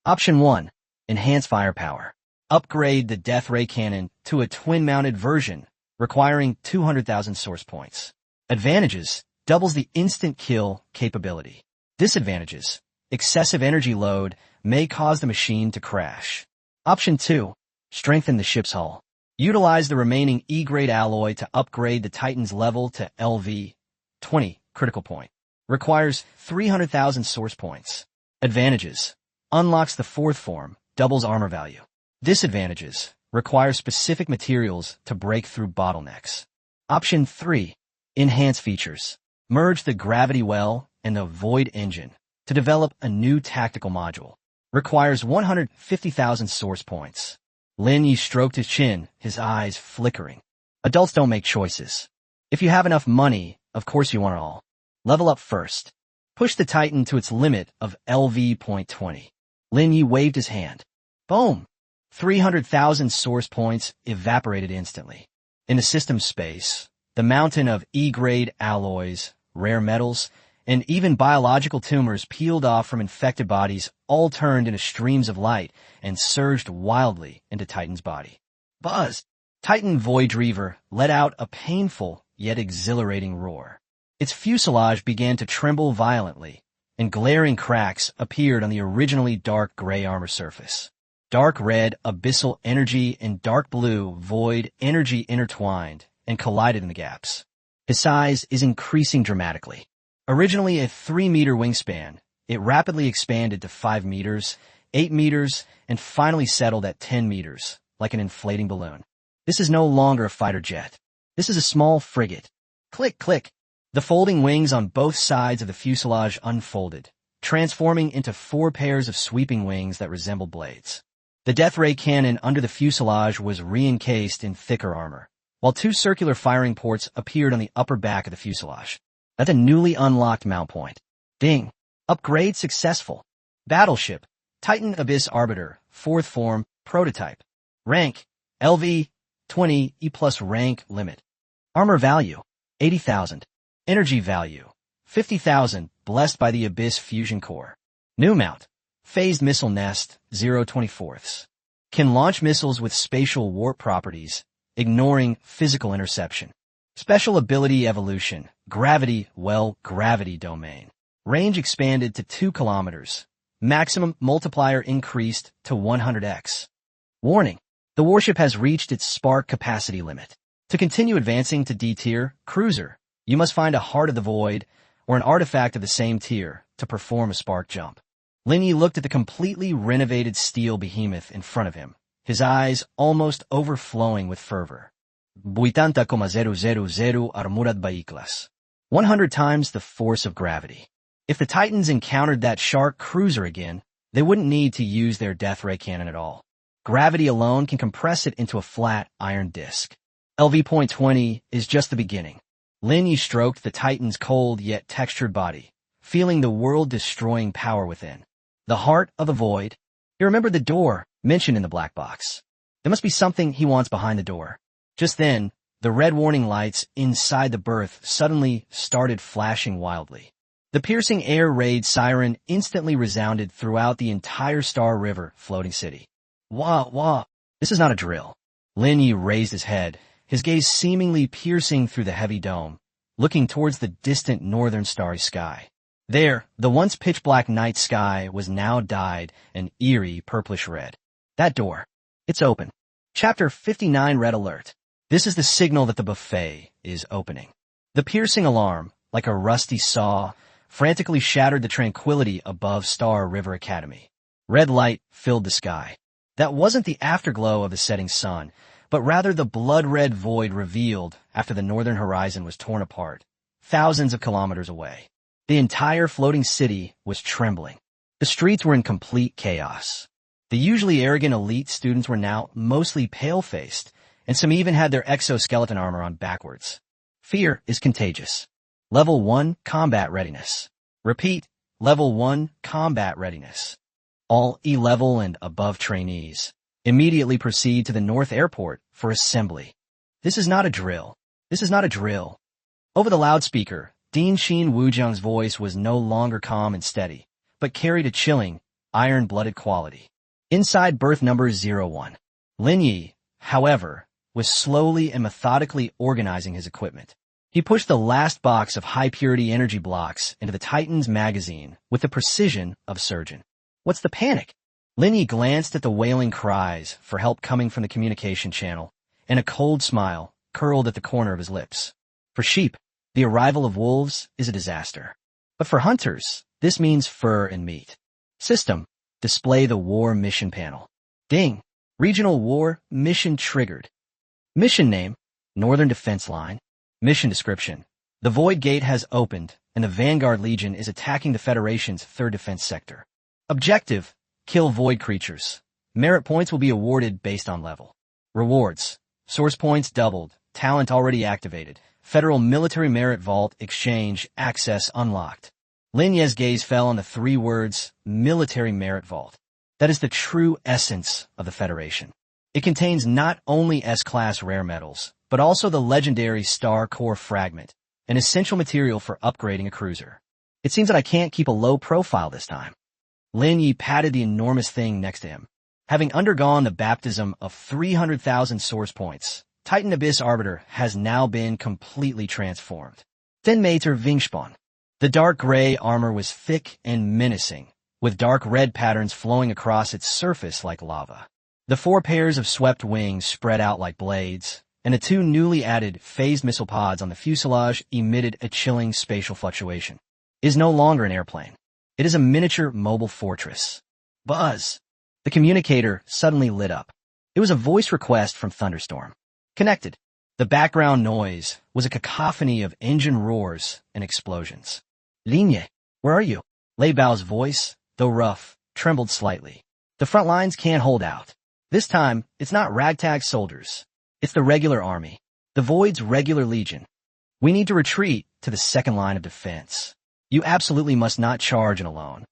Option 1, enhance firepower. Upgrade the death ray cannon to a twin-mounted version, requiring 200,000 source points. Advantages, doubles the instant kill capability. Disadvantages, excessive energy load may cause the machine to crash. Option 2, strengthen the ship's hull. Utilize the remaining E-grade alloy to upgrade the Titan's level to LV-20 critical point. Requires 300,000 source points. Advantages, unlocks the 4th form, doubles armor value. Disadvantages, requires specific materials to break through bottlenecks. Option 3, enhance features. merge the gravity well and the void engine to develop a new tactical module. Requires 150,000 source points. Lin Yi stroked his chin, his eyes flickering. Adults don't make choices. If you have enough money, of course you want it all. Level up first. Push the Titan to its limit of LV.20. Lin Yi waved his hand. Boom! 300,000 source points evaporated instantly. In the system space, the mountain of E-grade alloys, rare metals, and even biological tumors peeled off from infected bodies all turned into streams of light and surged wildly into Titan's body. Buzz! Titan Void Reaver let out a painful yet exhilarating roar. Its fuselage began to tremble violently, and glaring cracks appeared on the originally dark gray armor surface. Dark red abyssal energy and dark blue void energy intertwined and collided in the gaps. His size is increasing dramatically. Originally a 3-meter wingspan, it rapidly expanded to 5 meters, 8 meters, and finally settled at 10 meters, like an inflating balloon. This is no longer a fighter jet. This is a small frigate. Click, click. The folding wings on both sides of the fuselage unfolded, transforming into 4 pairs of sweeping wings that resembled blades. The death ray cannon under the fuselage was re-encased in thicker armor, while 2 circular firing ports appeared on the upper back of the fuselage. That's a newly unlocked mount point. Ding! Upgrade successful. Battleship, Titan Abyss Arbiter, 4th form, prototype. Rank, LV, 20 E+ rank limit. Armor value, 80,000. Energy value, 50,000, blessed by the Abyss Fusion Core. New mount, Phased Missile Nest, 0.24. Can launch missiles with spatial warp properties, ignoring physical interception. Special ability evolution, gravity domain. Range expanded to 2 kilometers. Maximum multiplier increased to 100x. Warning, the warship has reached its spark capacity limit. To continue advancing to D-tier, cruiser, you must find a Heart of the Void or an artifact of the same tier to perform a spark jump. Lin Yi looked at the completely renovated steel behemoth in front of him, his eyes almost overflowing with fervor. 80,000 armurad vehicles. 100 times the force of gravity. If the Titans encountered that shark cruiser again, they wouldn't need to use their death ray cannon at all. Gravity alone can compress it into a flat iron disc. LV.20 is just the beginning. Lin Yi stroked the Titan's cold yet textured body, feeling the world-destroying power within. The Heart of the Void. He remembered the door mentioned in the black box. There must be something he wants behind the door. Just then, the red warning lights inside the berth suddenly started flashing wildly. The piercing air raid siren instantly resounded throughout the entire Star River floating city. Wah, wah. This is not a drill. Lin Yi raised his head, his gaze seemingly piercing through the heavy dome, looking towards the distant northern starry sky. There, the once pitch-black night sky was now dyed an eerie purplish red. That door. It's open. Chapter 59 Red Alert. This is the signal that the buffet is opening. The piercing alarm, like a rusty saw, frantically shattered the tranquility above Star River Academy. Red light filled the sky. That wasn't the afterglow of the setting sun, but rather the blood-red void revealed after the northern horizon was torn apart, thousands of kilometers away. The entire floating city was trembling. The streets were in complete chaos. The usually arrogant elite students were now mostly pale-faced, and some even had their exoskeleton armor on backwards. Fear is contagious. Level 1 Combat Readiness. Repeat, Level 1 Combat Readiness. All E-level and above trainees immediately proceed to the North Airport for assembly. This is not a drill. This is not a drill. Over the loudspeaker, Dean Xin Wuzheng's voice was no longer calm and steady, but carried a chilling, iron-blooded quality. Inside berth number 01. Lin Yi, however, was slowly and methodically organizing his equipment. He pushed the last box of high-purity energy blocks into the Titan's magazine with the precision of a surgeon. What's the panic? Lin Yi glanced at the wailing cries for help coming from the communication channel, and a cold smile curled at the corner of his lips. For sheep, the arrival of wolves is a disaster. But for hunters, this means fur and meat. System. Display the war mission panel. Ding. Regional war mission triggered. Mission name, Northern Defense Line. Mission description. The Void Gate has opened, and the Vanguard Legion is attacking the Federation's 3rd Defense Sector. Objective: kill Void creatures. Merit points will be awarded based on level. Rewards: source points doubled, talent already activated, Federal Military Merit Vault exchange access unlocked. Lin Ye's gaze fell on the 3 words, Military Merit Vault. That is the true essence of the Federation. It contains not only S-Class rare metals, but also the legendary Star Core Fragment, an essential material for upgrading a cruiser. It seems that I can't keep a low profile this time. Lin Yi patted the enormous thing next to him. Having undergone the baptism of 300,000 source points, Titan Abyss Arbiter has now been completely transformed. 10 Meter Wingspan. The dark gray armor was thick and menacing, with dark red patterns flowing across its surface like lava. The 4 pairs of swept wings spread out like blades, and the 2 newly added phased missile pods on the fuselage emitted a chilling spatial fluctuation. It is no longer an airplane. It is a miniature mobile fortress. Buzz! The communicator suddenly lit up. It was a voice request from Thunderstorm. Connected. The background noise was a cacophony of engine roars and explosions. Ligne, where are you? Lei Bao's voice, though rough, trembled slightly. The front lines can't hold out. This time, it's not ragtag soldiers. It's the regular army. The Void's regular legion. We need to retreat to the 2nd line of defense. You absolutely must not charge in alone.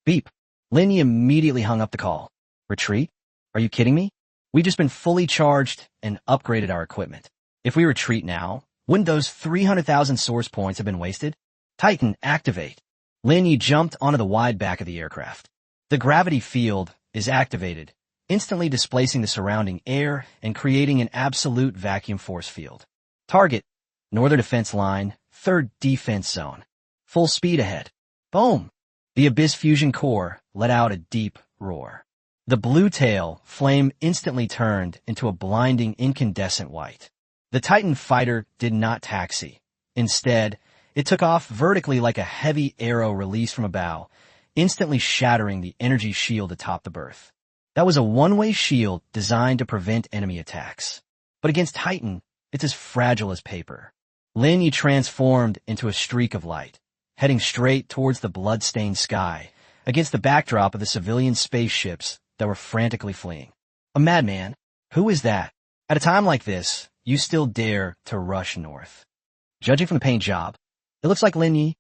Beep. Ligne immediately hung up the call. Retreat? Are you kidding me? We've just been fully charged and upgraded our equipment. If we retreat now, wouldn't those 300,000 source points have been wasted? Titan, activate. Ligne jumped onto the wide back of the aircraft. The gravity field is activated, instantly displacing the surrounding air and creating an absolute vacuum force field. Target: Northern Defense Line, 3rd Defense Zone. Full speed ahead. Boom! The Abyss Fusion Core let out a deep roar. The blue tail flame instantly turned into a blinding incandescent white. The Titan fighter did not taxi. Instead, it took off vertically like a heavy arrow released from a bow, instantly shattering the energy shield atop the berth. That was a one-way shield designed to prevent enemy attacks. But against Titan, it's as fragile as paper. Lin Yi transformed into a streak of light, heading straight towards the blood-stained sky, against the backdrop of the civilian spaceships that were frantically fleeing. A madman? Who is that? At a time like this, you still dare to rush north. Judging from the paint job, it looks like Lin Yi.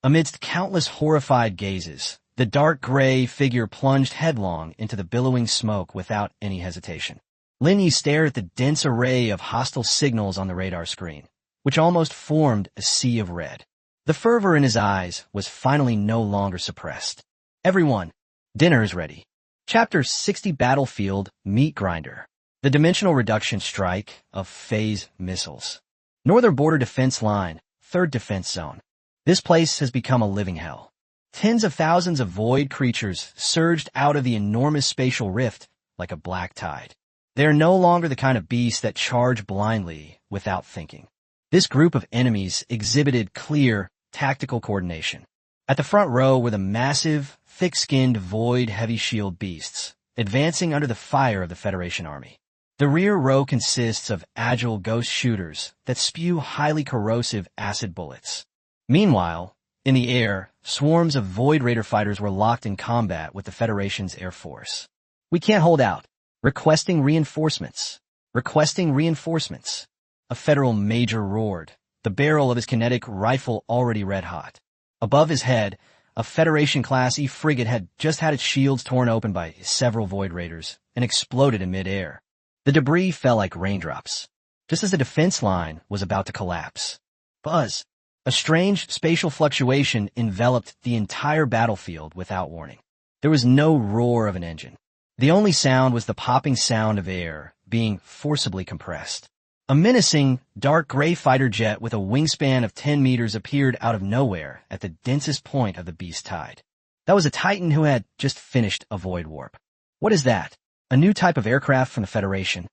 Amidst countless horrified gazes, the dark gray figure plunged headlong into the billowing smoke without any hesitation. Lin Yi stared at the dense array of hostile signals on the radar screen, which almost formed a sea of red. The fervor in his eyes was finally no longer suppressed. Everyone, dinner is ready. Chapter 60 Battlefield Meat Grinder. The Dimensional Reduction Strike of Phase Missiles. Northern Border Defense Line, 3rd Defense Zone. This place has become a living hell. Tens of thousands of void creatures surged out of the enormous spatial rift like a black tide. They are no longer the kind of beasts that charge blindly without thinking. This group of enemies exhibited clear, tactical coordination. At the front row were the massive, thick-skinned void heavy shield beasts, advancing under the fire of the Federation Army. The rear row consists of agile ghost shooters that spew highly corrosive acid bullets. Meanwhile, in the air, swarms of Void Raider fighters were locked in combat with the Federation's Air Force. We can't hold out. Requesting reinforcements. Requesting reinforcements. A Federal major roared, the barrel of his kinetic rifle already red-hot. Above his head, a Federation-class E-frigate had just had its shields torn open by several Void Raiders and exploded in mid-air. The debris fell like raindrops, just as the defense line was about to collapse. Buzz! A strange spatial fluctuation enveloped the entire battlefield without warning. There was no roar of an engine. The only sound was the popping sound of air being forcibly compressed. A menacing, dark gray fighter jet with a wingspan of 10 meters appeared out of nowhere at the densest point of the beast tide. That was a Titan who had just finished a void warp. What is that? A new type of aircraft from the Federation?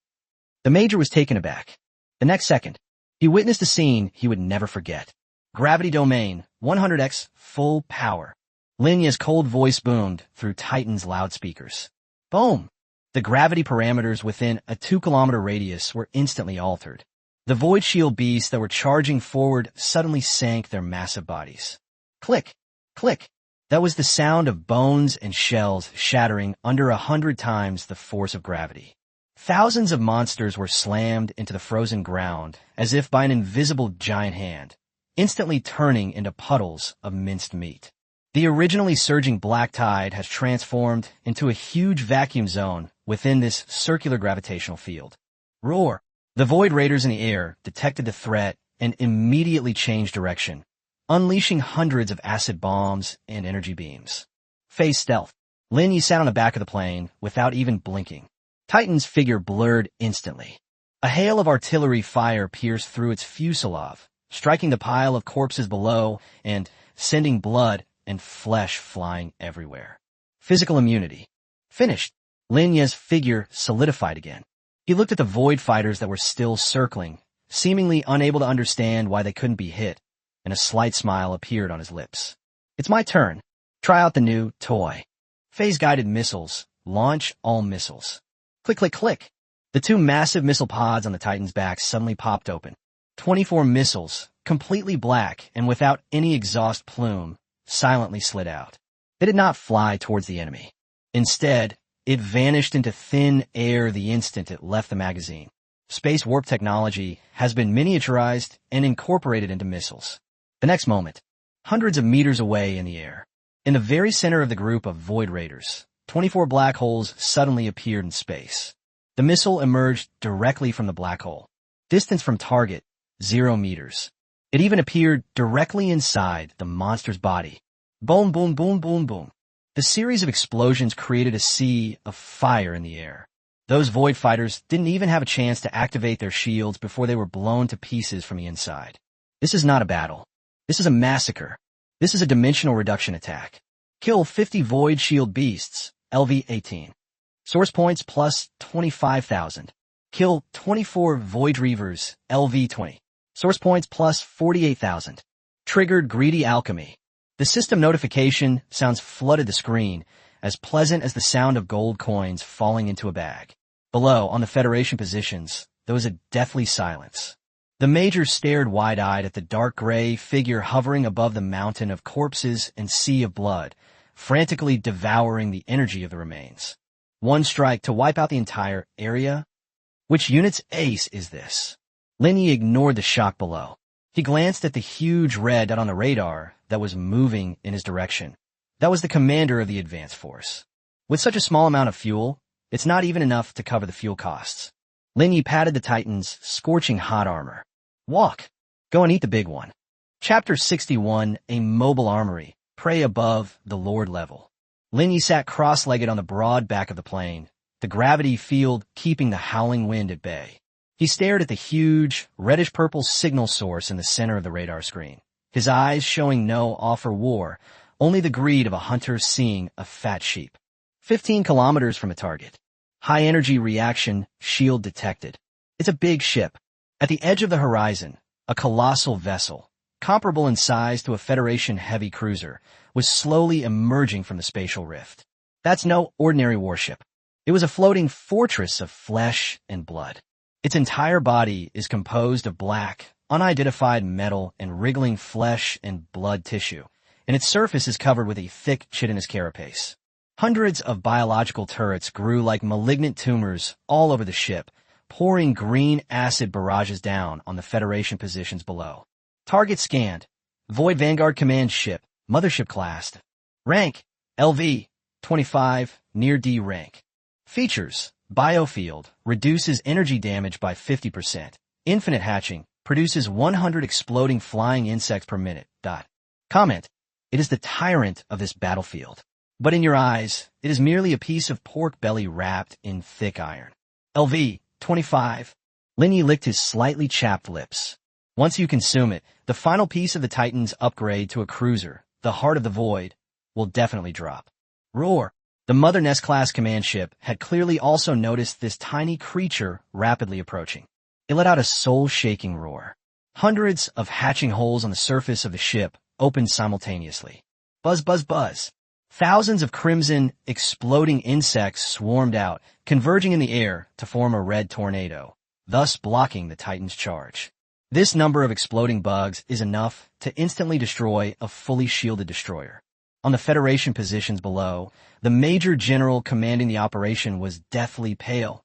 The Major was taken aback. The next second, he witnessed a scene he would never forget. Gravity domain, 100x, full power. Lin Ye's cold voice boomed through Titan's loudspeakers. Boom! The gravity parameters within a 2-kilometer radius were instantly altered. The void shield beasts that were charging forward suddenly sank their massive bodies. Click! Click! That was the sound of bones and shells shattering under 100 times the force of gravity. Thousands of monsters were slammed into the frozen ground as if by an invisible giant hand, instantly turning into puddles of minced meat. The originally surging black tide has transformed into a huge vacuum zone within this circular gravitational field. Roar! The Void Raiders in the air detected the threat and immediately changed direction, unleashing hundreds of acid bombs and energy beams. Phase stealth. Lin Yi sat on the back of the plane without even blinking. Titan's figure blurred instantly. A hail of artillery fire pierced through its fuselage, striking the pile of corpses below and sending blood and flesh flying everywhere. Physical immunity. Finished. Lin Yi's figure solidified again. He looked at the void fighters that were still circling, seemingly unable to understand why they couldn't be hit, and a slight smile appeared on his lips. It's my turn. Try out the new toy. Phase-guided missiles. Launch all missiles. Click, click, click. The two massive missile pods on the Titan's back suddenly popped open. 24 missiles, completely black and without any exhaust plume, silently slid out. They did not fly towards the enemy. Instead, it vanished into thin air the instant it left the magazine. Space warp technology has been miniaturized and incorporated into missiles. The next moment, hundreds of meters away in the air, in the very center of the group of Void Raiders, 24 black holes suddenly appeared in space. The missile emerged directly from the black hole. Distance from target, 0 meters. It even appeared directly inside the monster's body. Boom, boom, boom, boom, boom. The series of explosions created a sea of fire in the air. Those void fighters didn't even have a chance to activate their shields before they were blown to pieces from the inside. This is not a battle. This is a massacre. This is a dimensional reduction attack. Kill 50 void shield beasts, LV-18. Source points plus 25,000. Kill 24 void reavers, LV-20. Source points plus 48,000. Triggered greedy alchemy. The system notification sounds flooded the screen, as pleasant as the sound of gold coins falling into a bag. Below, on the Federation positions, there was a deathly silence. The Major stared wide-eyed at the dark gray figure hovering above the mountain of corpses and sea of blood, frantically devouring the energy of the remains. One strike to wipe out the entire area? Which unit's ace is this? Lin Yi ignored the shock below. He glanced at the huge red dot on the radar that was moving in his direction. That was the commander of the advance force. With such a small amount of fuel, it's not even enough to cover the fuel costs. Lin Yi patted the Titan's scorching hot armor. Walk. Go and eat the big one. Chapter 61, A Mobile Armory. Prey above the Lord level. Lin Yi sat cross-legged on the broad back of the plane, the gravity field keeping the howling wind at bay. He stared at the huge, reddish-purple signal source in the center of the radar screen, his eyes showing no awe for war, only the greed of a hunter seeing a fat sheep. 15 kilometers from a target. High-energy reaction shield detected. It's a big ship. At the edge of the horizon, a colossal vessel, comparable in size to a Federation heavy cruiser, was slowly emerging from the spatial rift. That's no ordinary warship. It was a floating fortress of flesh and blood. Its entire body is composed of black, unidentified metal and wriggling flesh and blood tissue, and its surface is covered with a thick chitinous carapace. Hundreds of biological turrets grew like malignant tumors all over the ship, pouring green acid barrages down on the Federation positions below. Target scanned. Void Vanguard Command Ship, Mothership class. Rank, LV, 25, near D rank. Features, Biofield, reduces energy damage by 50%. Infinite hatching, produces 100 exploding flying insects per minute. Comment, it is the tyrant of this battlefield. But in your eyes, it is merely a piece of pork belly wrapped in thick iron. LV, 25. Lin Yi licked his slightly chapped lips. Once you consume it, the final piece of the Titan's upgrade to a cruiser, the Heart of the Void, will definitely drop. Roar! The Mother Nest-class command ship had clearly also noticed this tiny creature rapidly approaching. It let out a soul-shaking roar. Hundreds of hatching holes on the surface of the ship opened simultaneously. Buzz, buzz, buzz. Thousands of crimson, exploding insects swarmed out, converging in the air to form a red tornado. thus blocking the Titan's charge. This number of exploding bugs is enough to instantly destroy a fully shielded destroyer. On the Federation positions below, the Major General commanding the operation was deathly pale.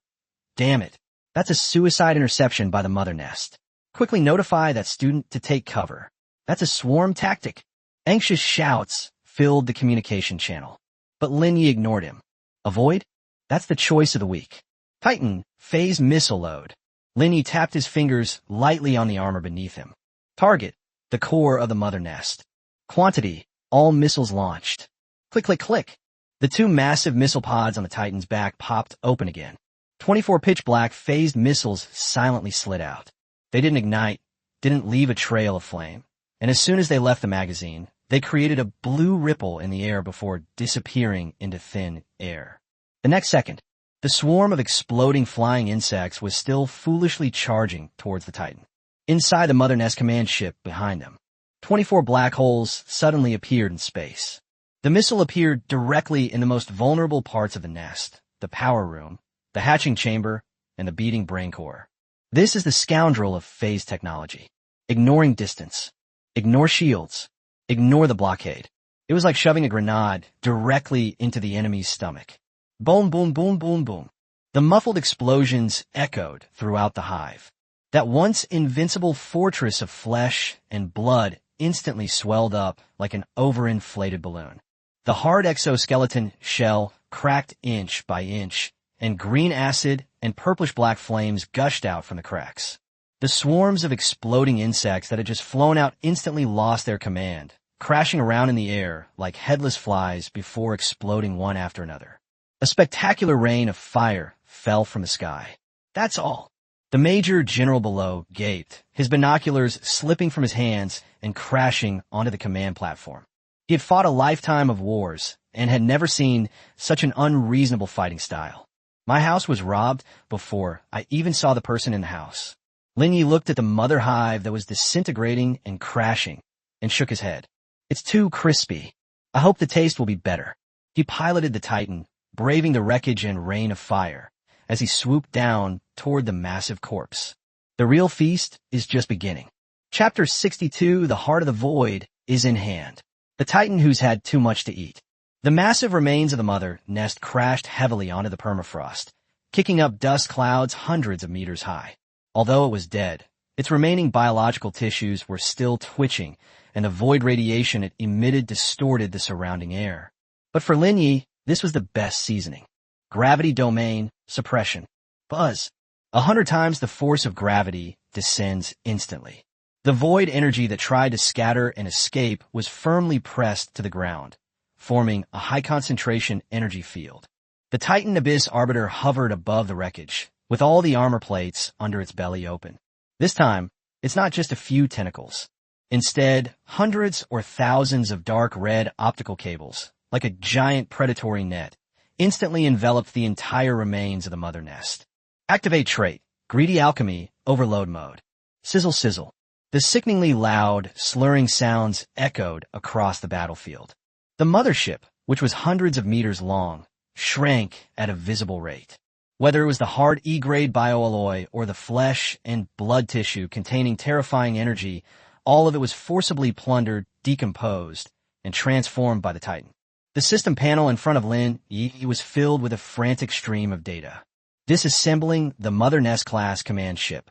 Damn it. That's a suicide interception by the mother nest. Quickly notify that student to take cover. That's a swarm tactic. Anxious shouts filled the communication channel. But Lin Yi ignored him. Avoid? That's the choice of the week. Titan, phase missile load. Lin Yi tapped his fingers lightly on the armor beneath him. Target, the core of the mother nest. Quantity, all missiles launched. Click, click, click. The two massive missile pods on the Titan's back popped open again. 24 pitch-black phased missiles silently slid out. They didn't ignite, didn't leave a trail of flame, and as soon as they left the magazine, they created a blue ripple in the air before disappearing into thin air. The next second, the swarm of exploding flying insects was still foolishly charging towards the Titan. Inside the mother nest command ship behind them, 24 black holes suddenly appeared in space. The missile appeared directly in the most vulnerable parts of the nest, the power room, the hatching chamber, and the beating brain core. This is the scoundrel of phase technology. Ignoring distance. Ignore shields. Ignore the blockade. It was like shoving a grenade directly into the enemy's stomach. Boom, boom, boom, boom, boom. The muffled explosions echoed throughout the hive. That once invincible fortress of flesh and blood instantly swelled up like an overinflated balloon. The hard exoskeleton shell cracked inch by inch, and green acid and purplish-black flames gushed out from the cracks. The swarms of exploding insects that had just flown out instantly lost their command, crashing around in the air like headless flies before exploding one after another. A spectacular rain of fire fell from the sky. That's all. The Major General below gaped, his binoculars slipping from his hands and crashing onto the command platform. He had fought a lifetime of wars and had never seen such an unreasonable fighting style. My house was robbed before I even saw the person in the house. Lin Yi looked at the mother hive that was disintegrating and crashing and shook his head. It's too crispy. I hope the taste will be better. He piloted the Titan, braving the wreckage and rain of fire, as he swooped down toward the massive corpse. The real feast is just beginning. Chapter 62, The Heart of the Void, is in hand. The Titan who's had too much to eat. The massive remains of the mother nest crashed heavily onto the permafrost, kicking up dust clouds hundreds of meters high. Although it was dead, its remaining biological tissues were still twitching, and the void radiation it emitted distorted the surrounding air. But for Lin Yi, this was the best seasoning. Gravity domain, suppression. Buzz. 100 times the force of gravity descends instantly. The void energy that tried to scatter and escape was firmly pressed to the ground, forming a high-concentration energy field. The Titan Abyss Arbiter hovered above the wreckage, with all the armor plates under its belly open. This time, it's not just a few tentacles. Instead, hundreds or thousands of dark red optical cables, like a giant predatory net, instantly enveloped the entire remains of the mother nest. Activate trait, Greedy Alchemy, Overload Mode. Sizzle sizzle. The sickeningly loud, slurring sounds echoed across the battlefield. The mothership, which was hundreds of meters long, shrank at a visible rate. Whether it was the hard E-grade bioalloy or the flesh and blood tissue containing terrifying energy, all of it was forcibly plundered, decomposed, and transformed by the Titan. The system panel in front of Lin Yi was filled with a frantic stream of data. Disassembling the Mother Nest class command ship.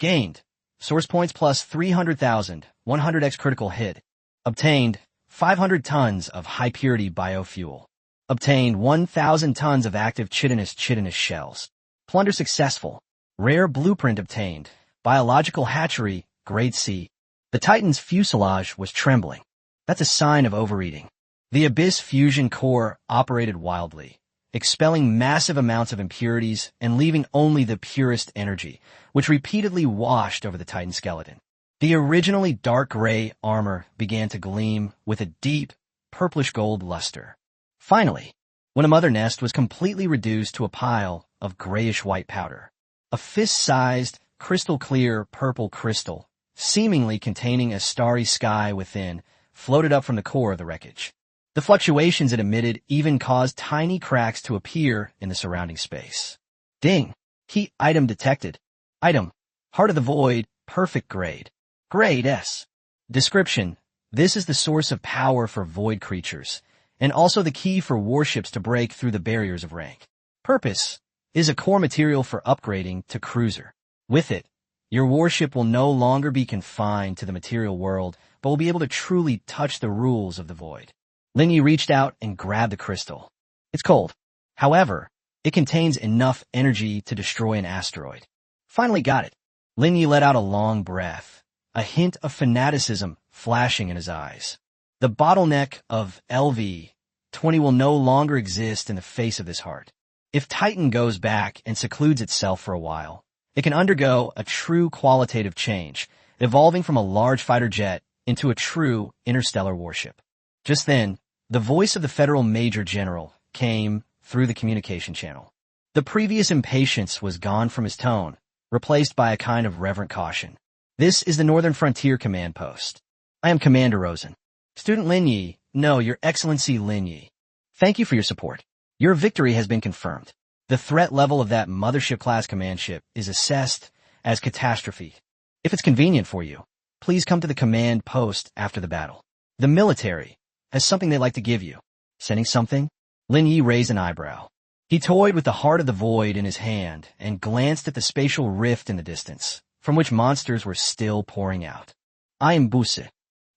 Gained. Source points plus 300,000, 100x critical hit. Obtained 500 tons of high-purity biofuel. Obtained 1,000 tons of active chitinous shells. Plunder successful. Rare blueprint obtained. Biological hatchery, grade C. The Titan's fuselage was trembling. That's a sign of overeating. The Abyss fusion core operated wildly, expelling massive amounts of impurities and leaving only the purest energy, which repeatedly washed over the Titan skeleton. The originally dark gray armor began to gleam with a deep, purplish gold luster. Finally, when a mother nest was completely reduced to a pile of grayish-white powder, a fist-sized, crystal-clear purple crystal, seemingly containing a starry sky within, floated up from the core of the wreckage. The fluctuations it emitted even caused tiny cracks to appear in the surrounding space. Ding! Heat item detected. Item: Heart of the Void, perfect grade. Grade S. Description: This is the source of power for void creatures, and also the key for warships to break through the barriers of rank. Purpose: is a core material for upgrading to cruiser. With it, your warship will no longer be confined to the material world, but will be able to truly touch the rules of the void. Lin Yi reached out and grabbed the crystal. It's cold. However, it contains enough energy to destroy an asteroid. Finally got it. Lin Yi let out a long breath, a hint of fanaticism flashing in his eyes. The bottleneck of LV-20 will no longer exist in the face of this heart. If Titan goes back and secludes itself for a while, it can undergo a true qualitative change, evolving from a large fighter jet into a true interstellar warship. Just then, the voice of the Federal Major General came through the communication channel. The previous impatience was gone from his tone, replaced by a kind of reverent caution. This is the Northern Frontier Command Post. I am Commander Rosen. Student Lin Yi, no, Your Excellency Lin Yi. Thank you for your support. Your victory has been confirmed. The threat level of that mothership-class command ship is assessed as catastrophe. If it's convenient for you, please come to the command post after the battle. The military has something they'd like to give you. Sending something? Lin Yi raised an eyebrow. He toyed with the heart of the void in his hand and glanced at the spatial rift in the distance, from which monsters were still pouring out. I am Buse.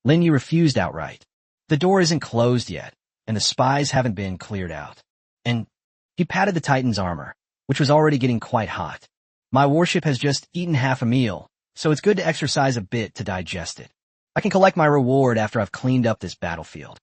Lin Yi refused outright. The door isn't closed yet, and the spies haven't been cleared out. And he patted the Titan's armor, which was already getting quite hot. My warship has just eaten half a meal, so it's good to exercise a bit to digest it. I can collect my reward after I've cleaned up this battlefield.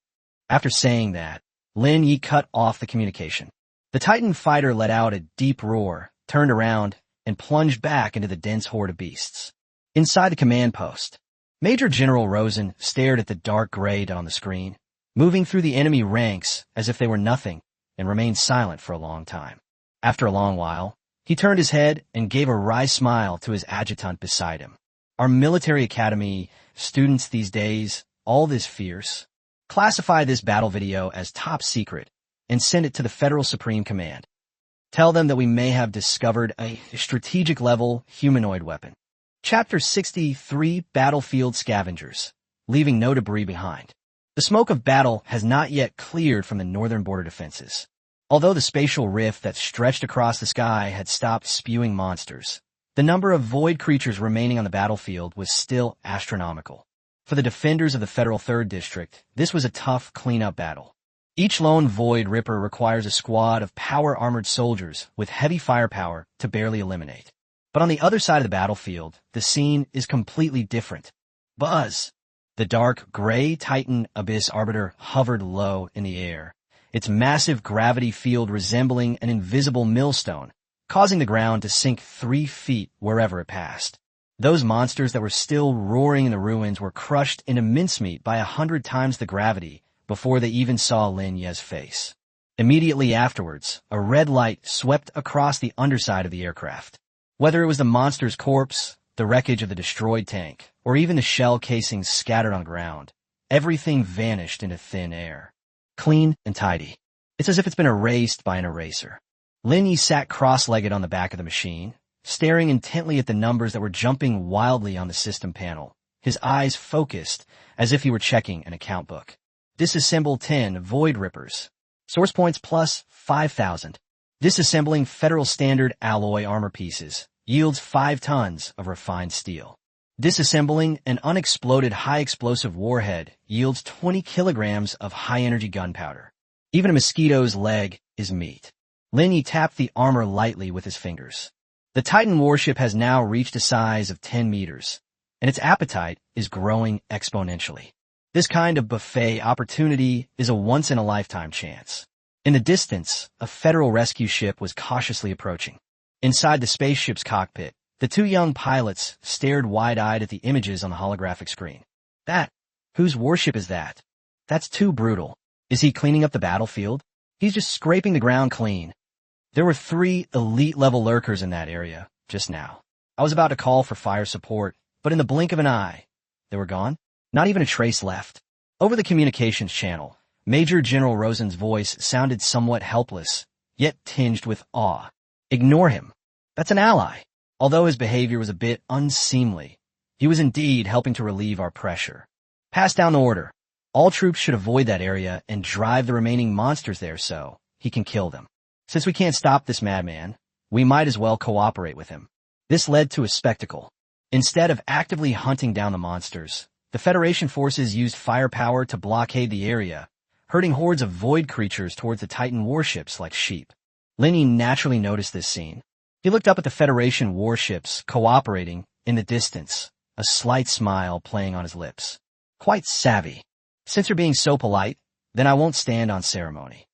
After saying that, Lin Yi cut off the communication. The Titan fighter let out a deep roar, turned around, and plunged back into the dense horde of beasts. Inside the command post, Major General Rosen stared at the dark gray on the screen, moving through the enemy ranks as if they were nothing, and remained silent for a long time. After a long while, he turned his head and gave a wry smile to his adjutant beside him. Our military academy students these days, all this fierce? Classify this battle video as top secret and send it to the Federal Supreme Command. Tell them that we may have discovered a strategic-level humanoid weapon. Chapter 63, Battlefield Scavengers, leaving no debris behind. The smoke of battle has not yet cleared from the northern border defenses. Although the spatial rift that stretched across the sky had stopped spewing monsters, the number of void creatures remaining on the battlefield was still astronomical. For the defenders of the Federal 3rd District, this was a tough cleanup battle. Each lone void ripper requires a squad of power-armored soldiers with heavy firepower to barely eliminate. But on the other side of the battlefield, the scene is completely different. Buzz! The dark, gray Titan Abyss Arbiter hovered low in the air, its massive gravity field resembling an invisible millstone, causing the ground to sink 3 feet wherever it passed. Those monsters that were still roaring in the ruins were crushed into mincemeat by 100 times the gravity before they even saw Lin Yi's face. Immediately afterwards, a red light swept across the underside of the aircraft. Whether it was the monster's corpse, the wreckage of the destroyed tank, or even the shell casings scattered on the ground, everything vanished into thin air. Clean and tidy. It's as if it's been erased by an eraser. Lin Yi sat cross-legged on the back of the machine, staring intently at the numbers that were jumping wildly on the system panel, his eyes focused as if he were checking an account book. Disassemble 10 Void Rippers. Source points plus 5,000. Disassembling Federal Standard Alloy Armor Pieces yields 5 tons of refined steel. Disassembling an unexploded high-explosive warhead yields 20 kilograms of high-energy gunpowder. Even a mosquito's leg is meat. Lin Yi tapped the armor lightly with his fingers. The Titan warship has now reached a size of 10 meters, and its appetite is growing exponentially. This kind of buffet opportunity is a once-in-a-lifetime chance. In the distance, a Federal rescue ship was cautiously approaching. Inside the spaceship's cockpit, the 2 young pilots stared wide-eyed at the images on the holographic screen. Whose warship is that? That's too brutal. Is he cleaning up the battlefield? He's just scraping the ground clean. There were 3 elite-level lurkers in that area, just now. I was about to call for fire support, but in the blink of an eye, they were gone. Not even a trace left. Over the communications channel, Major General Rosen's voice sounded somewhat helpless, yet tinged with awe. Ignore him. That's an ally. Although his behavior was a bit unseemly, he was indeed helping to relieve our pressure. Pass down the order. All troops should avoid that area and drive the remaining monsters there so he can kill them. Since we can't stop this madman, we might as well cooperate with him. This led to a spectacle. Instead of actively hunting down the monsters, the Federation forces used firepower to blockade the area, herding hordes of void creatures towards the Titan warships like sheep. Linny naturally noticed this scene. He looked up at the Federation warships cooperating in the distance, a slight smile playing on his lips. Quite savvy. Since you're being so polite, then I won't stand on ceremony.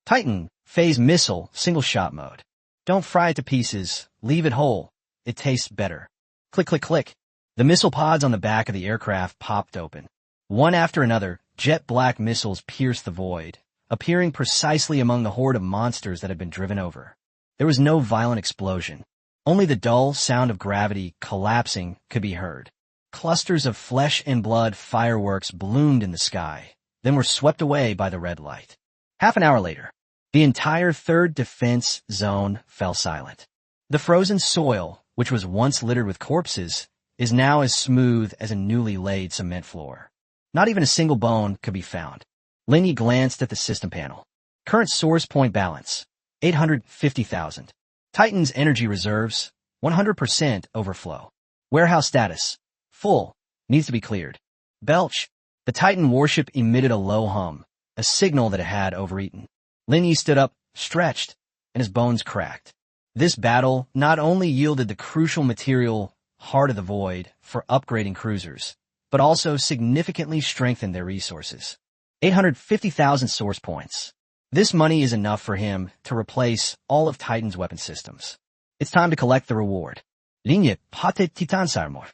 Titan, phase missile, single shot mode. Don't fry it to pieces, leave it whole. It tastes better. Click, click, click. The missile pods on the back of the aircraft popped open. One after another, jet black missiles pierced the void, appearing precisely among the horde of monsters that had been driven over. There was no violent explosion. Only the dull sound of gravity collapsing could be heard. Clusters of flesh and blood fireworks bloomed in the sky, then were swept away by the red light. Half an hour later, the entire 3rd defense zone fell silent. The frozen soil, which was once littered with corpses, is now as smooth as a newly laid cement floor. Not even a single bone could be found. Linny glanced at the system panel. Current source point balance, 850,000. Titan's energy reserves, 100% overflow. Warehouse status, full, needs to be cleared. Belch. The Titan warship emitted a low hum, a signal that it had overeaten. Linny stood up, stretched, and his bones cracked. This battle not only yielded the crucial material Heart of the Void for upgrading cruisers, but also significantly strengthened their resources. 850,000 source points. This money is enough for him to replace all of Titan's weapon systems. It's time to collect the reward. Linie Pate Titan Sarmor.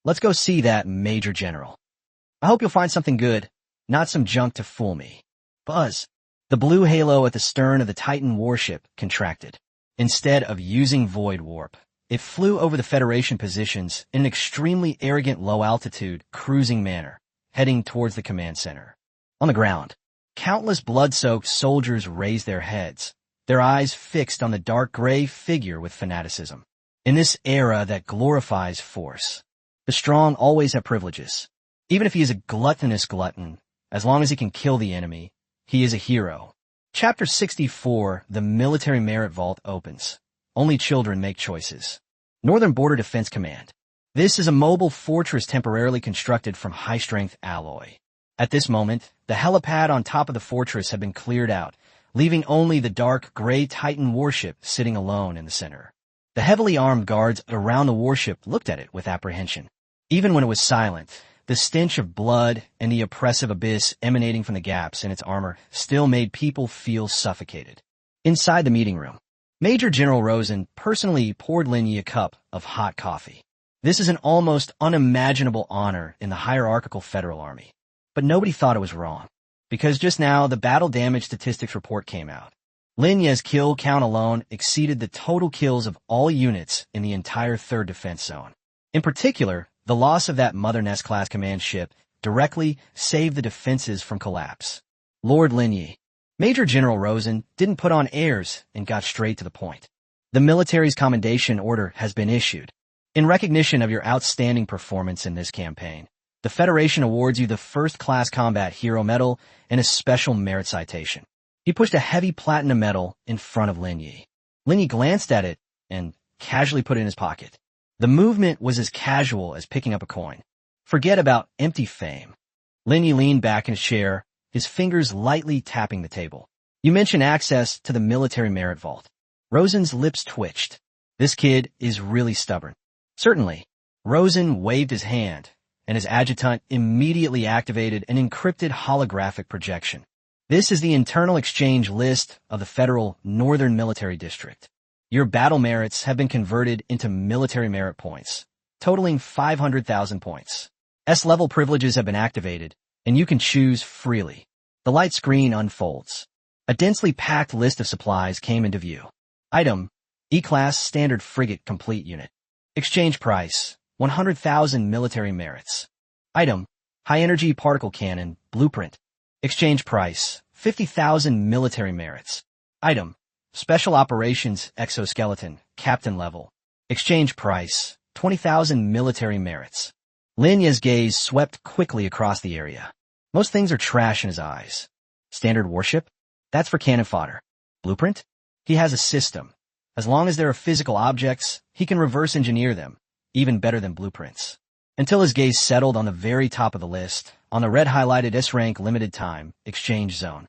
Let's go see that Major General. I hope you'll find something good, not some junk to fool me. Buzz. The blue halo at the stern of the Titan warship contracted. Instead of using void warp, it flew over the Federation positions in an extremely arrogant low-altitude, cruising manner, heading towards the command center. On the ground, countless blood-soaked soldiers raised their heads, their eyes fixed on the dark gray figure with fanaticism. In this era that glorifies force, the strong always have privileges. Even if he is a gluttonous glutton, as long as he can kill the enemy, he is a hero. Chapter 64, The Military Merit Vault opens. Only children make choices. Northern Border Defense Command. This is a mobile fortress temporarily constructed from high-strength alloy. At this moment, the helipad on top of the fortress had been cleared out, leaving only the dark gray Titan warship sitting alone in the center. The heavily armed guards around the warship looked at it with apprehension. Even when it was silent, the stench of blood and the oppressive abyss emanating from the gaps in its armor still made people feel suffocated. Inside the meeting room, Major General Rosen personally poured Linyi a cup of hot coffee. This is an almost unimaginable honor in the hierarchical Federal Army. But nobody thought it was wrong, because just now the battle damage statistics report came out. Linya's kill count alone exceeded the total kills of all units in the entire 3rd Defense Zone. In particular, the loss of that Mother Nest-class command ship directly saved the defenses from collapse. Lord Linyi. Major General Rosen didn't put on airs and got straight to the point. The military's commendation order has been issued. In recognition of your outstanding performance in this campaign, the Federation awards you the First-Class Combat Hero Medal and a special merit citation. He pushed a heavy platinum medal in front of Linyi. Linyi glanced at it and casually put it in his pocket. The movement was as casual as picking up a coin. Forget about empty fame. Linyi leaned back in his chair, his fingers lightly tapping the table. You mentioned access to the military merit vault. Rosen's lips twitched. This kid is really stubborn. Certainly. Rosen waved his hand, and his adjutant immediately activated an encrypted holographic projection. This is the internal exchange list of the Federal Northern Military District. Your battle merits have been converted into military merit points, totaling 500,000 points. S-level privileges have been activated, and you can choose freely. The light screen unfolds. A densely packed list of supplies came into view. Item: E-Class Standard Frigate Complete Unit. Exchange price: 100,000 military merits. Item: High-Energy Particle Cannon Blueprint. Exchange price: 50,000 military merits. Item: Special Operations Exoskeleton Captain Level. Exchange price, 20,000 military merits. Lin Ye's gaze swept quickly across the area. Most things are trash in his eyes. Standard warship? That's for cannon fodder. Blueprint? He has a system. As long as there are physical objects, he can reverse engineer them, even better than blueprints. Until his gaze settled on the very top of the list, on the red highlighted S-rank limited time exchange zone.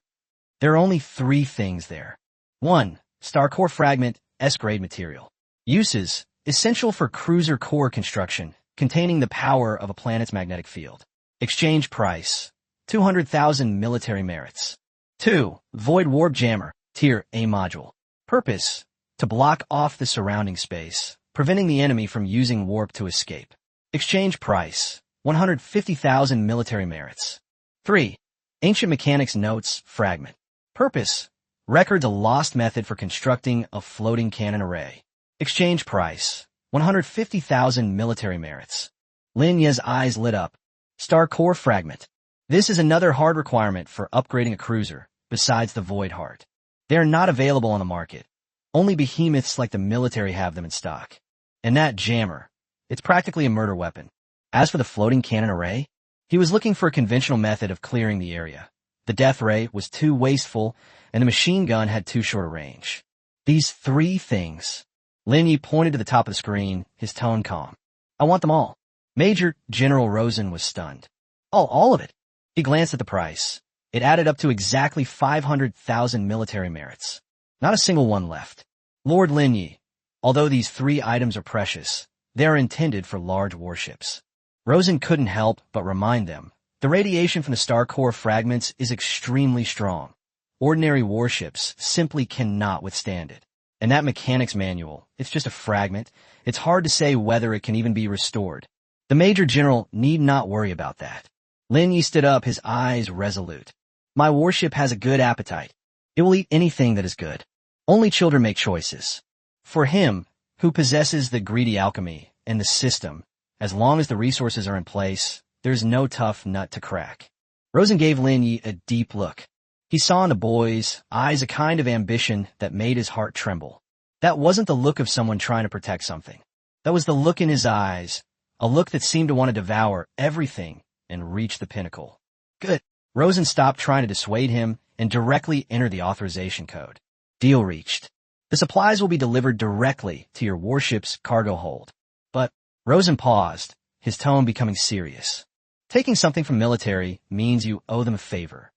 There are only 3 things there. 1. Star core fragment, S-grade material. Uses, essential for cruiser core construction, containing the power of a planet's magnetic field. Exchange price, 200,000 military merits. 2. Void warp jammer, tier A module. Purpose, to block off the surrounding space, preventing the enemy from using warp to escape. Exchange price, 150,000 military merits. 3. Ancient Mechanics Notes Fragment. Purpose, records a lost method for constructing a floating cannon array. Exchange price, 150,000 military merits. Lin Ye's eyes lit up. Star core fragment. This is another hard requirement for upgrading a cruiser, besides the Void Heart. They are not available on the market. Only behemoths like the military have them in stock. And that jammer, it's practically a murder weapon. As for the floating cannon array, he was looking for a conventional method of clearing the area. The death ray was too wasteful, and the machine gun had too short a range. These 3 things. Lin Ye pointed to the top of the screen, his tone calm. I want them all. Major General Rosen was stunned. All of it. He glanced at the price. It added up to exactly 500,000 military merits. Not a single one left. Lord Lin Ye, although these 3 items are precious, they are intended for large warships. Rosen couldn't help but remind them, the radiation from the star core fragments is extremely strong. Ordinary warships simply cannot withstand it. And that mechanics manual, it's just a fragment. It's hard to say whether it can even be restored. The Major General need not worry about that. Lin Yi stood up, his eyes resolute. My warship has a good appetite. It will eat anything that is good. Only children make choices. For him, who possesses the greedy alchemy and the system, as long as the resources are in place, there's no tough nut to crack. Rosen gave Lin Yi a deep look. He saw in the boy's eyes a kind of ambition that made his heart tremble. That wasn't the look of someone trying to protect something. That was the look in his eyes, a look that seemed to want to devour everything and reach the pinnacle. Good. Rosen stopped trying to dissuade him and directly entered the authorization code. Deal reached. The supplies will be delivered directly to your warship's cargo hold. But Rosen paused, his tone becoming serious. Taking something from military means you owe them a favor.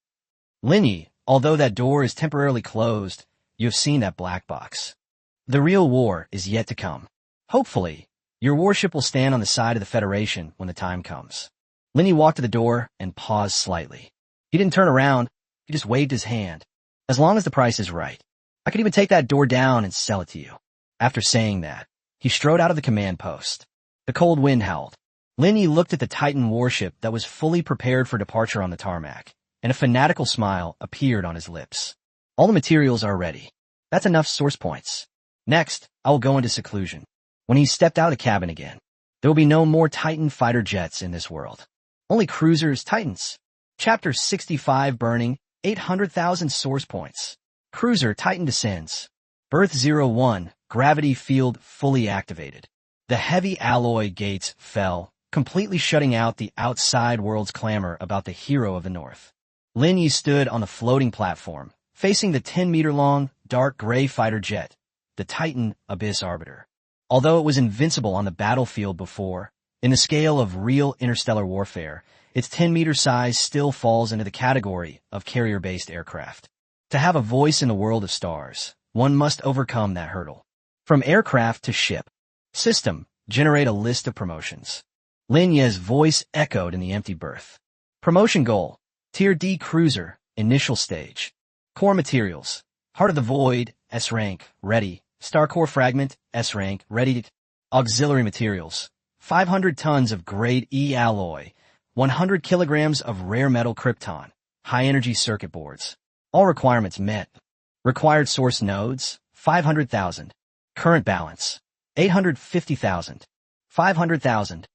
Lin Yi, although that door is temporarily closed, you have seen that black box. The real war is yet to come. Hopefully, your warship will stand on the side of the Federation when the time comes. Lin Yi walked to the door and paused slightly. He didn't turn around, he just waved his hand. As long as the price is right. I could even take that door down and sell it to you. After saying that, he strode out of the command post. The cold wind howled. Lin Yi looked at the Titan warship that was fully prepared for departure on the tarmac, and a fanatical smile appeared on his lips. All the materials are ready. That's enough source points. Next, I will go into seclusion. When he stepped out of the cabin again, there will be no more Titan fighter jets in this world. Only cruisers, Titans. Chapter 65 burning, 800,000 source points. Cruiser Titan descends. Berth 01, gravity field fully activated. The heavy alloy gates fell, completely shutting out the outside world's clamor about the hero of the North. Lin Yi stood on the floating platform, facing the 10-meter-long, dark gray fighter jet, the Titan Abyss Arbiter. Although it was invincible on the battlefield before, in the scale of real interstellar warfare, its 10-meter size still falls into the category of carrier-based aircraft. To have a voice in the world of stars, one must overcome that hurdle. From aircraft to ship. System, generate a list of promotions. Lin Ye's voice echoed in the empty berth. Promotion goal, Tier D cruiser, initial stage. Core materials, Heart of the Void, S rank, ready. Star core fragment, S rank, ready. Auxiliary materials, 500 tons of grade E alloy, 100 kilograms of rare metal krypton, high energy circuit boards. All requirements met. Required source nodes, 500,000. Current balance, 850,000. 500,000.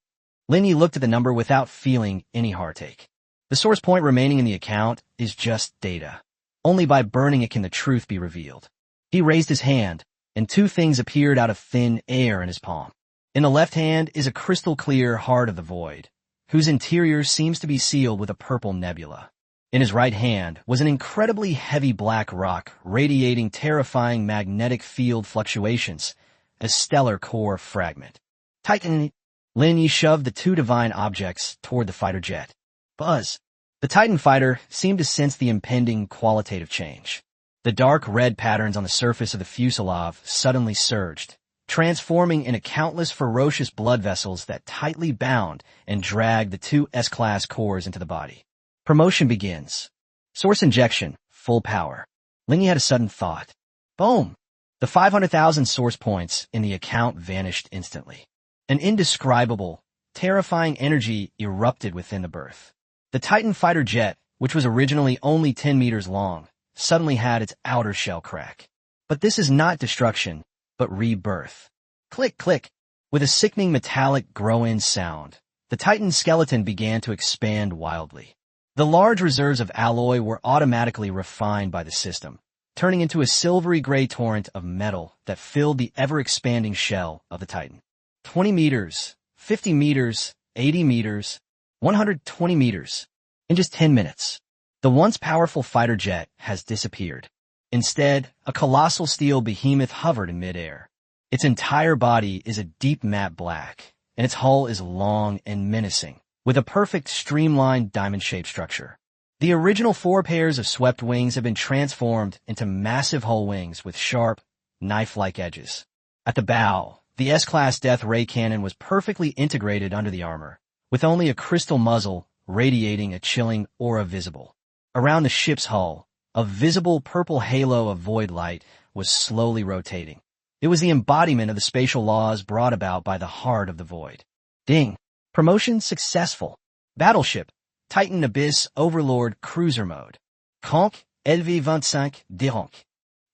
Lin Yi looked at the number without feeling any heartache. The source point remaining in the account is just data. Only by burning it can the truth be revealed. He raised his hand, and two things appeared out of thin air in his palm. In the left hand is a crystal-clear heart of the void, whose interior seems to be sealed with a purple nebula. In his right hand was an incredibly heavy black rock radiating terrifying magnetic field fluctuations, a stellar core fragment. Titan! Lin Yi shoved the two divine objects toward the fighter jet. Buzz! The Titan fighter seemed to sense the impending qualitative change. The dark red patterns on the surface of the fuselage suddenly surged, transforming into countless ferocious blood vessels that tightly bound and dragged the two S-class cores into the body. Promotion begins. Source injection, full power. Lin Yi had a sudden thought. Boom! The 500,000 source points in the account vanished instantly. An indescribable, terrifying energy erupted within the berth. The Titan fighter jet, which was originally only 10 meters long, suddenly had its outer shell crack. But this is not destruction, but rebirth. Click, click. With a sickening metallic grow-in sound, the Titan skeleton began to expand wildly. The large reserves of alloy were automatically refined by the system, turning into a silvery gray torrent of metal that filled the ever-expanding shell of the Titan. 20 meters, 50 meters, 80 meters, 120 meters. In just 10 minutes, the once powerful fighter jet has disappeared. Instead, a colossal steel behemoth hovered in midair. Its entire body is a deep matte black, and its hull is long and menacing, with a perfect streamlined diamond-shaped structure. The original 4 pairs of swept wings have been transformed into massive hull wings with sharp, knife-like edges. At the bow, the S-class death ray cannon was perfectly integrated under the armor, with only a crystal muzzle radiating a chilling aura visible. Around the ship's hull, a visible purple halo of void light was slowly rotating. It was the embodiment of the spatial laws brought about by the heart of the void. Ding! Promotion successful. Battleship, Titan Abyss Overlord Cruiser Mode. Conk, LV-25 Dironk.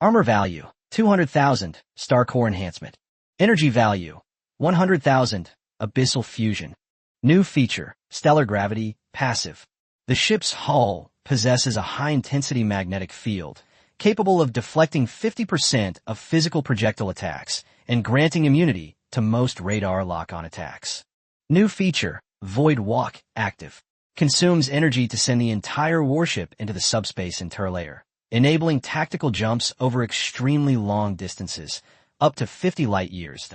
Armor value, 200,000, Star Core Enhancement. Energy value, 100,000, Abyssal Fusion. New feature, Stellar Gravity, Passive. The ship's hull possesses a high-intensity magnetic field, capable of deflecting 50% of physical projectile attacks and granting immunity to most radar lock-on attacks. New feature, Void Walk, active. Consumes energy to send the entire warship into the subspace interlayer, enabling tactical jumps over extremely long distances, up to 50 light-years.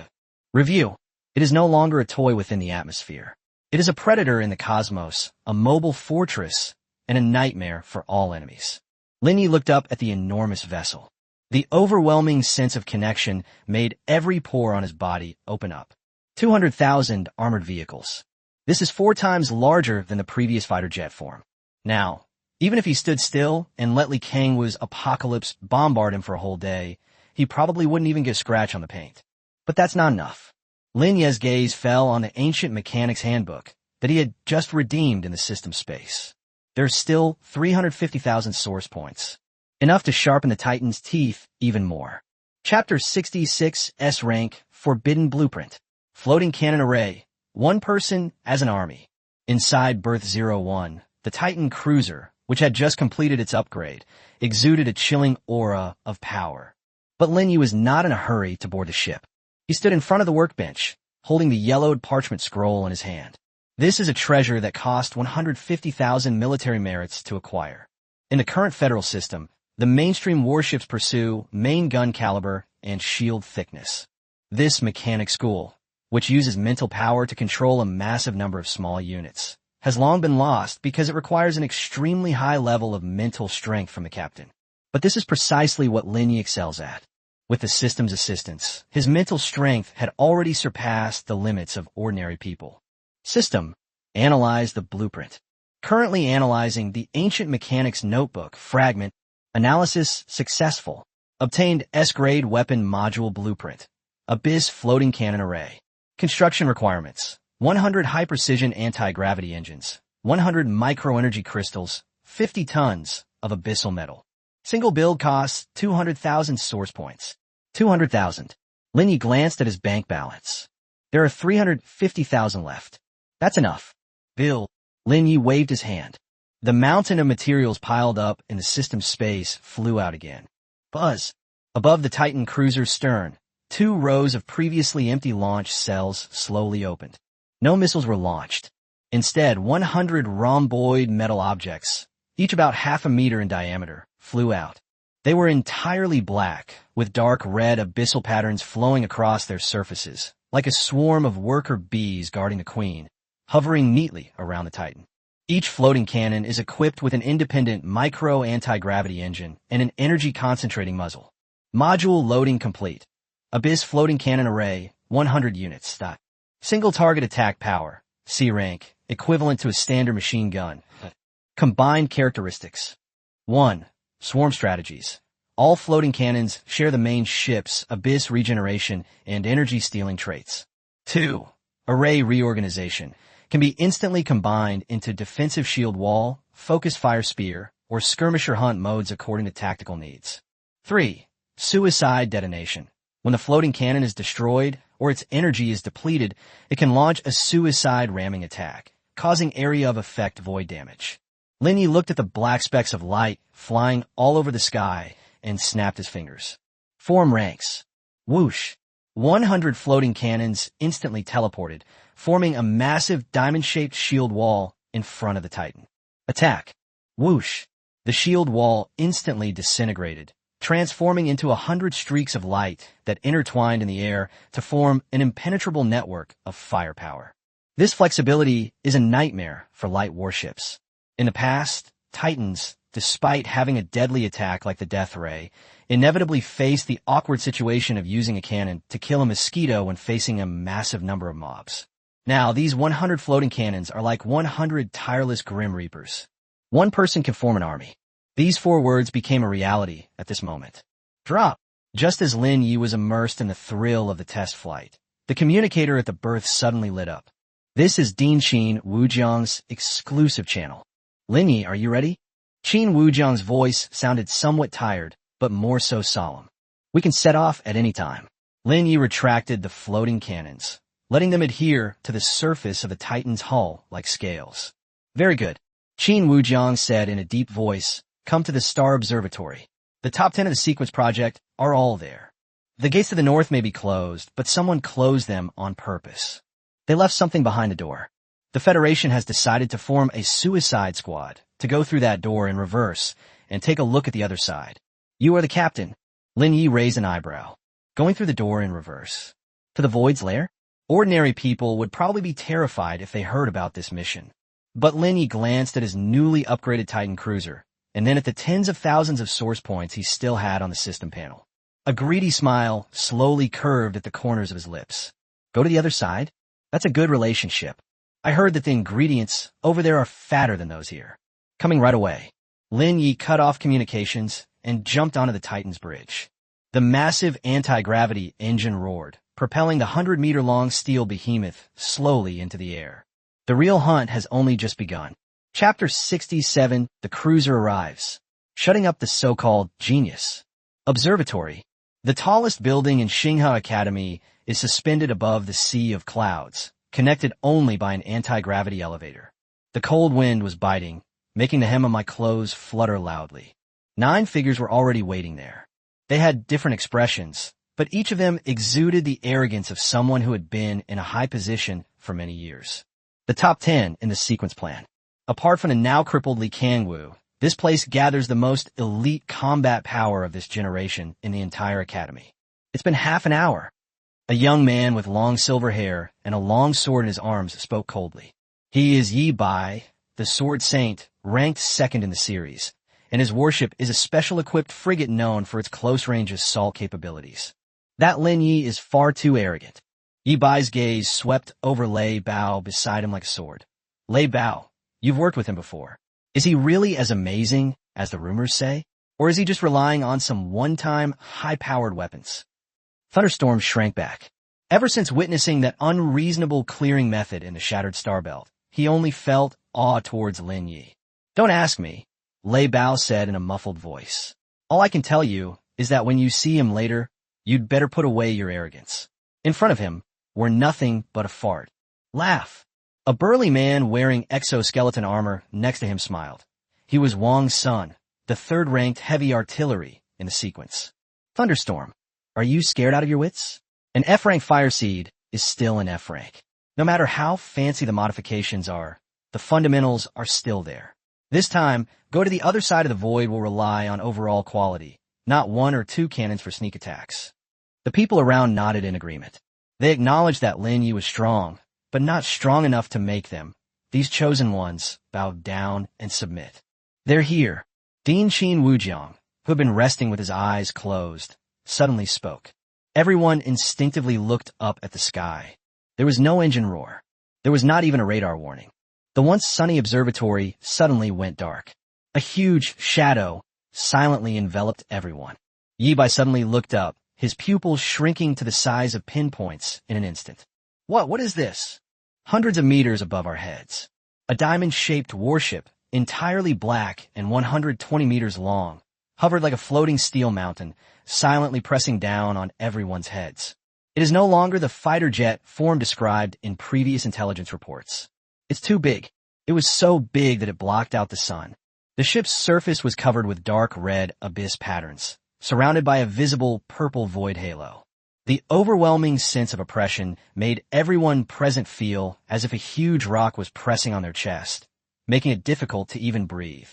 Review. It is no longer a toy within the atmosphere. It is a predator in the cosmos, a mobile fortress, and a nightmare for all enemies. Lin Yi looked up at the enormous vessel. The overwhelming sense of connection made every pore on his body open up. 200,000 armored vehicles. This is 4 times larger than the previous fighter jet form. Now, even if he stood still and let Li Kangwu's apocalypse bombard him for a whole day, he probably wouldn't even get a scratch on the paint. But that's not enough. Lin Yi's gaze fell on the ancient mechanics handbook that he had just redeemed in the system space. There's still 350,000 source points, enough to sharpen the Titan's teeth even more. Chapter 66, S-Rank, Forbidden Blueprint. Floating Cannon Array, 1 person as an army. Inside Berth 01, the Titan cruiser, which had just completed its upgrade, exuded a chilling aura of power. But Lin Yi was not in a hurry to board the ship. He stood in front of the workbench, holding the yellowed parchment scroll in his hand. This is a treasure that cost 150,000 military merits to acquire. In the current federal system, the mainstream warships pursue main gun caliber and shield thickness. This mechanic school, which uses mental power to control a massive number of small units, has long been lost because it requires an extremely high level of mental strength from the captain. But this is precisely what Lin Yi excels at. With the system's assistance, his mental strength had already surpassed the limits of ordinary people. System. Analyze the blueprint. Currently analyzing the ancient mechanics notebook fragment. Analysis successful. Obtained S-grade weapon module blueprint. Abyss floating cannon array. Construction requirements. 100 high-precision anti-gravity engines. 100 microenergy crystals. 50 tons of abyssal metal. Single build costs 200,000 source points. 200,000. Lin Yi glanced at his bank balance. There are 350,000 left. That's enough. Bill. Lin Yi waved his hand. The mountain of materials piled up in the system space flew out again. Buzz. Above the Titan cruiser's stern, 2 rows of previously empty launch cells slowly opened. No missiles were launched. Instead, 100 rhomboid metal objects, each about half a meter in diameter, flew out. They were entirely black, with dark red abyssal patterns flowing across their surfaces, like a swarm of worker bees guarding the queen, hovering neatly around the Titan. Each floating cannon is equipped with an independent micro-anti-gravity engine and an energy-concentrating muzzle. Module loading complete. Abyss floating cannon array, 100 units. Single target attack power, C rank, equivalent to a standard machine gun. Combined characteristics. 1. Swarm strategies. All floating cannons share the main ship's abyss regeneration and energy stealing traits. 2. Array reorganization. Can be instantly combined into defensive shield wall, focus fire spear, or skirmisher hunt modes according to tactical needs. 3. Suicide detonation. When the floating cannon is destroyed or its energy is depleted, it can launch a suicide ramming attack, causing area of effect void damage. Lin Yi looked at the black specks of light flying all over the sky and snapped his fingers. Form ranks. Whoosh. 100 floating cannons instantly teleported, forming a massive diamond-shaped shield wall in front of the Titan. Attack. Whoosh. The shield wall instantly disintegrated, transforming into 100 streaks of light that intertwined in the air to form an impenetrable network of firepower. This flexibility is a nightmare for light warships. In the past, Titans, despite having a deadly attack like the Death Ray, inevitably faced the awkward situation of using a cannon to kill a mosquito when facing a massive number of mobs. Now, these 100 floating cannons are like 100 tireless Grim Reapers. One person can form an army. These 4 words became a reality at this moment. Drop. Just as Lin Yi was immersed in the thrill of the test flight, the communicator at the berth suddenly lit up. This is Dean Qin Wujiang's exclusive channel. Lin Yi, are you ready? Qin Wujiang's voice sounded somewhat tired, but more so solemn. We can set off at any time. Lin Yi retracted the floating cannons, letting them adhere to the surface of the Titan's hull like scales. Very good. Qin Wujiang said in a deep voice, come to the Star Observatory. The top 10 of the sequence project are all there. The gates to the north may be closed, but someone closed them on purpose. They left something behind the door. The Federation has decided to form a suicide squad to go through that door in reverse and take a look at the other side. You are the captain. Lin Yi raised an eyebrow. Going through the door in reverse. To the Void's lair? Ordinary people would probably be terrified if they heard about this mission. But Lin Yi glanced at his newly upgraded Titan cruiser, and then at the tens of thousands of source points he still had on the system panel. A greedy smile slowly curved at the corners of his lips. Go to the other side? That's a good relationship. I heard that the ingredients over there are fatter than those here. Coming right away. Lin Yi cut off communications and jumped onto the Titan's bridge. The massive anti-gravity engine roared, propelling the 100-meter-long steel behemoth slowly into the air. The real hunt has only just begun. Chapter 67, The Cruiser Arrives. Shutting up the so-called genius. Observatory. The tallest building in Xinghe Academy is suspended above the sea of clouds, connected only by an anti-gravity elevator. The cold wind was biting, making the hem of my clothes flutter loudly. 9 figures were already waiting there. They had different expressions, but each of them exuded the arrogance of someone who had been in a high position for many years. The top 10 in the sequence plan. Apart from the now crippled Li Kangwu, this place gathers the most elite combat power of this generation in the entire academy. It's been half an hour. A young man with long silver hair and a long sword in his arms spoke coldly. He is Yi Bai, the Sword Saint, ranked 2nd in the series, and his warship is a special-equipped frigate known for its close-range assault capabilities. That Lin Yi is far too arrogant. Yi Bai's gaze swept over Lei Bao beside him like a sword. Lei Bao, you've worked with him before. Is he really as amazing as the rumors say? Or is he just relying on some one-time, high-powered weapons? Thunderstorm shrank back. Ever since witnessing that unreasonable clearing method in the Shattered Star Belt, he only felt awe towards Lin Yi. Don't ask me, Lei Bao said in a muffled voice. All I can tell you is that when you see him later, you'd better put away your arrogance. In front of him were nothing but a fart. Laugh. A burly man wearing exoskeleton armor next to him smiled. He was Wang's son, the 3rd-ranked heavy artillery in the sequence. Thunderstorm. Are you scared out of your wits? An F-rank fire seed is still an F-rank. No matter how fancy the modifications are, the fundamentals are still there. This time, go to the other side of the void will rely on overall quality, not 1 or 2 cannons for sneak attacks. The people around nodded in agreement. They acknowledged that Lin Yi was strong, but not strong enough to make them. These chosen ones bowed down and submit. They're here. Din Qin Wujiang, who had been resting with his eyes closed, suddenly spoke. Everyone instinctively looked up at the sky. There was no engine roar. There was not even a radar warning. The once sunny observatory suddenly went dark. A huge shadow silently enveloped everyone. Yi Bai suddenly looked up, his pupils shrinking to the size of pinpoints in an instant. What is this? Hundreds of meters above our heads. A diamond-shaped warship, entirely black and 120 meters long, hovered like a floating steel mountain, silently pressing down on everyone's heads. It is no longer the fighter jet form described in previous intelligence reports. It's too big. It was so big that it blocked out the sun. The ship's surface was covered with dark red abyss patterns, surrounded by a visible purple void halo. The overwhelming sense of oppression made everyone present feel as if a huge rock was pressing on their chest, making it difficult to even breathe.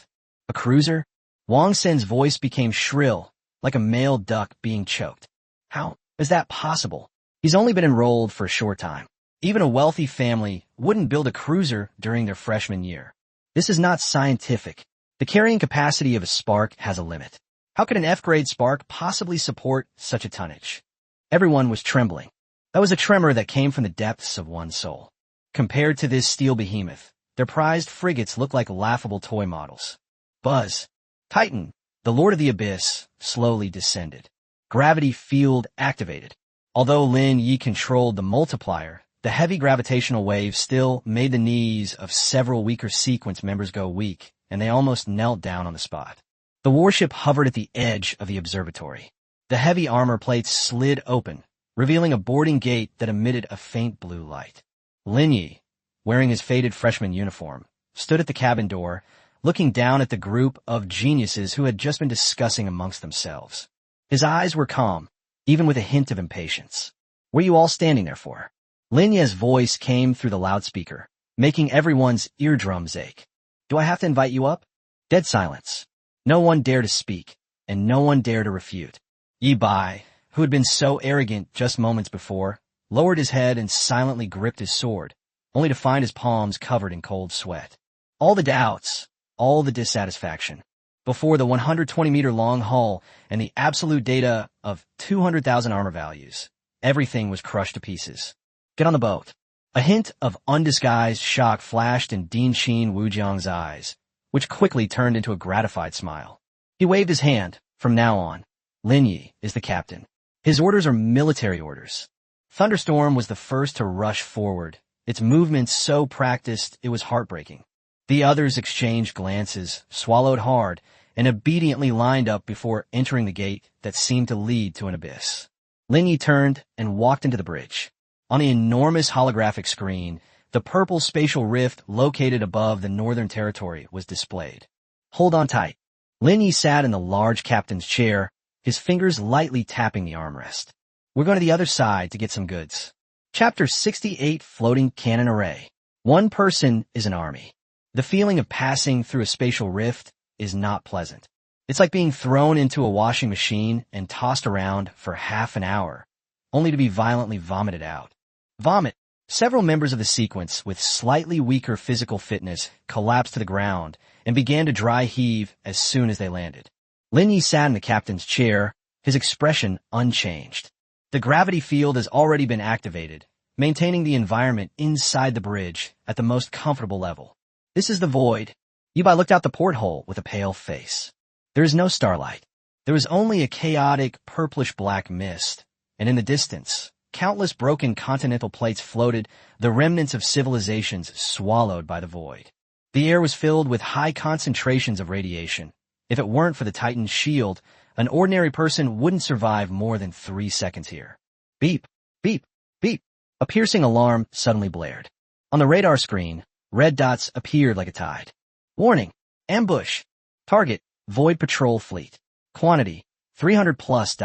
A cruiser? Wang Sen's voice became shrill, like a male duck being choked. How is that possible? He's only been enrolled for a short time. Even a wealthy family wouldn't build a cruiser during their freshman year. This is not scientific. The carrying capacity of a spark has a limit. How could an F-grade spark possibly support such a tonnage? Everyone was trembling. That was a tremor that came from the depths of one's soul. Compared to this steel behemoth, their prized frigates looked like laughable toy models. Buzz. Titan, the Lord of the Abyss, slowly descended. Gravity field activated. Although Lin Yi controlled the multiplier, the heavy gravitational wave still made the knees of several weaker sequence members go weak, and they almost knelt down on the spot. The warship hovered at the edge of the observatory. The heavy armor plates slid open, revealing a boarding gate that emitted a faint blue light. Lin Yi, wearing his faded freshman uniform, stood at the cabin door, looking down at the group of geniuses who had just been discussing amongst themselves. His eyes were calm, even with a hint of impatience. What are you all standing there for? Lin Yi's voice came through the loudspeaker, making everyone's eardrums ache. Do I have to invite you up? Dead silence. No one dared to speak, and no one dared to refute. Yi Bai, who had been so arrogant just moments before, lowered his head and silently gripped his sword, only to find his palms covered in cold sweat. All the doubts, all the dissatisfaction. Before the 120-meter-long hull and the absolute data of 200,000 armor values, everything was crushed to pieces. Get on the boat. A hint of undisguised shock flashed in Din Qin Wujiang's eyes, which quickly turned into a gratified smile. He waved his hand. From now on, Lin Yi is the captain. His orders are military orders. Thunderstorm was the first to rush forward, its movements so practiced it was heartbreaking. The others exchanged glances, swallowed hard, and obediently lined up before entering the gate that seemed to lead to an abyss. Lin Yi turned and walked into the bridge. On the enormous holographic screen, the purple spatial rift located above the northern territory was displayed. Hold on tight. Lin Yi sat in the large captain's chair, his fingers lightly tapping the armrest. We're going to the other side to get some goods. Chapter 68 Floating Cannon Array. One person is an army. The feeling of passing through a spatial rift is not pleasant. It's like being thrown into a washing machine and tossed around for half an hour, only to be violently vomited out. Vomit. Several members of the sequence with slightly weaker physical fitness collapsed to the ground and began to dry heave as soon as they landed. Lin Yi sat in the captain's chair, his expression unchanged. The gravity field has already been activated, maintaining the environment inside the bridge at the most comfortable level. This is the void. Yi Bai looked out the porthole with a pale face. There is no starlight. There is only a chaotic purplish-black mist, and in the distance, countless broken continental plates floated, the remnants of civilizations swallowed by the void. The air was filled with high concentrations of radiation. If it weren't for the Titan's shield, an ordinary person wouldn't survive more than 3 seconds here. Beep, beep, beep. A piercing alarm suddenly blared. On the radar screen, red dots appeared like a tide. Warning, ambush. Target, Void Patrol Fleet. Quantity, 300 plus.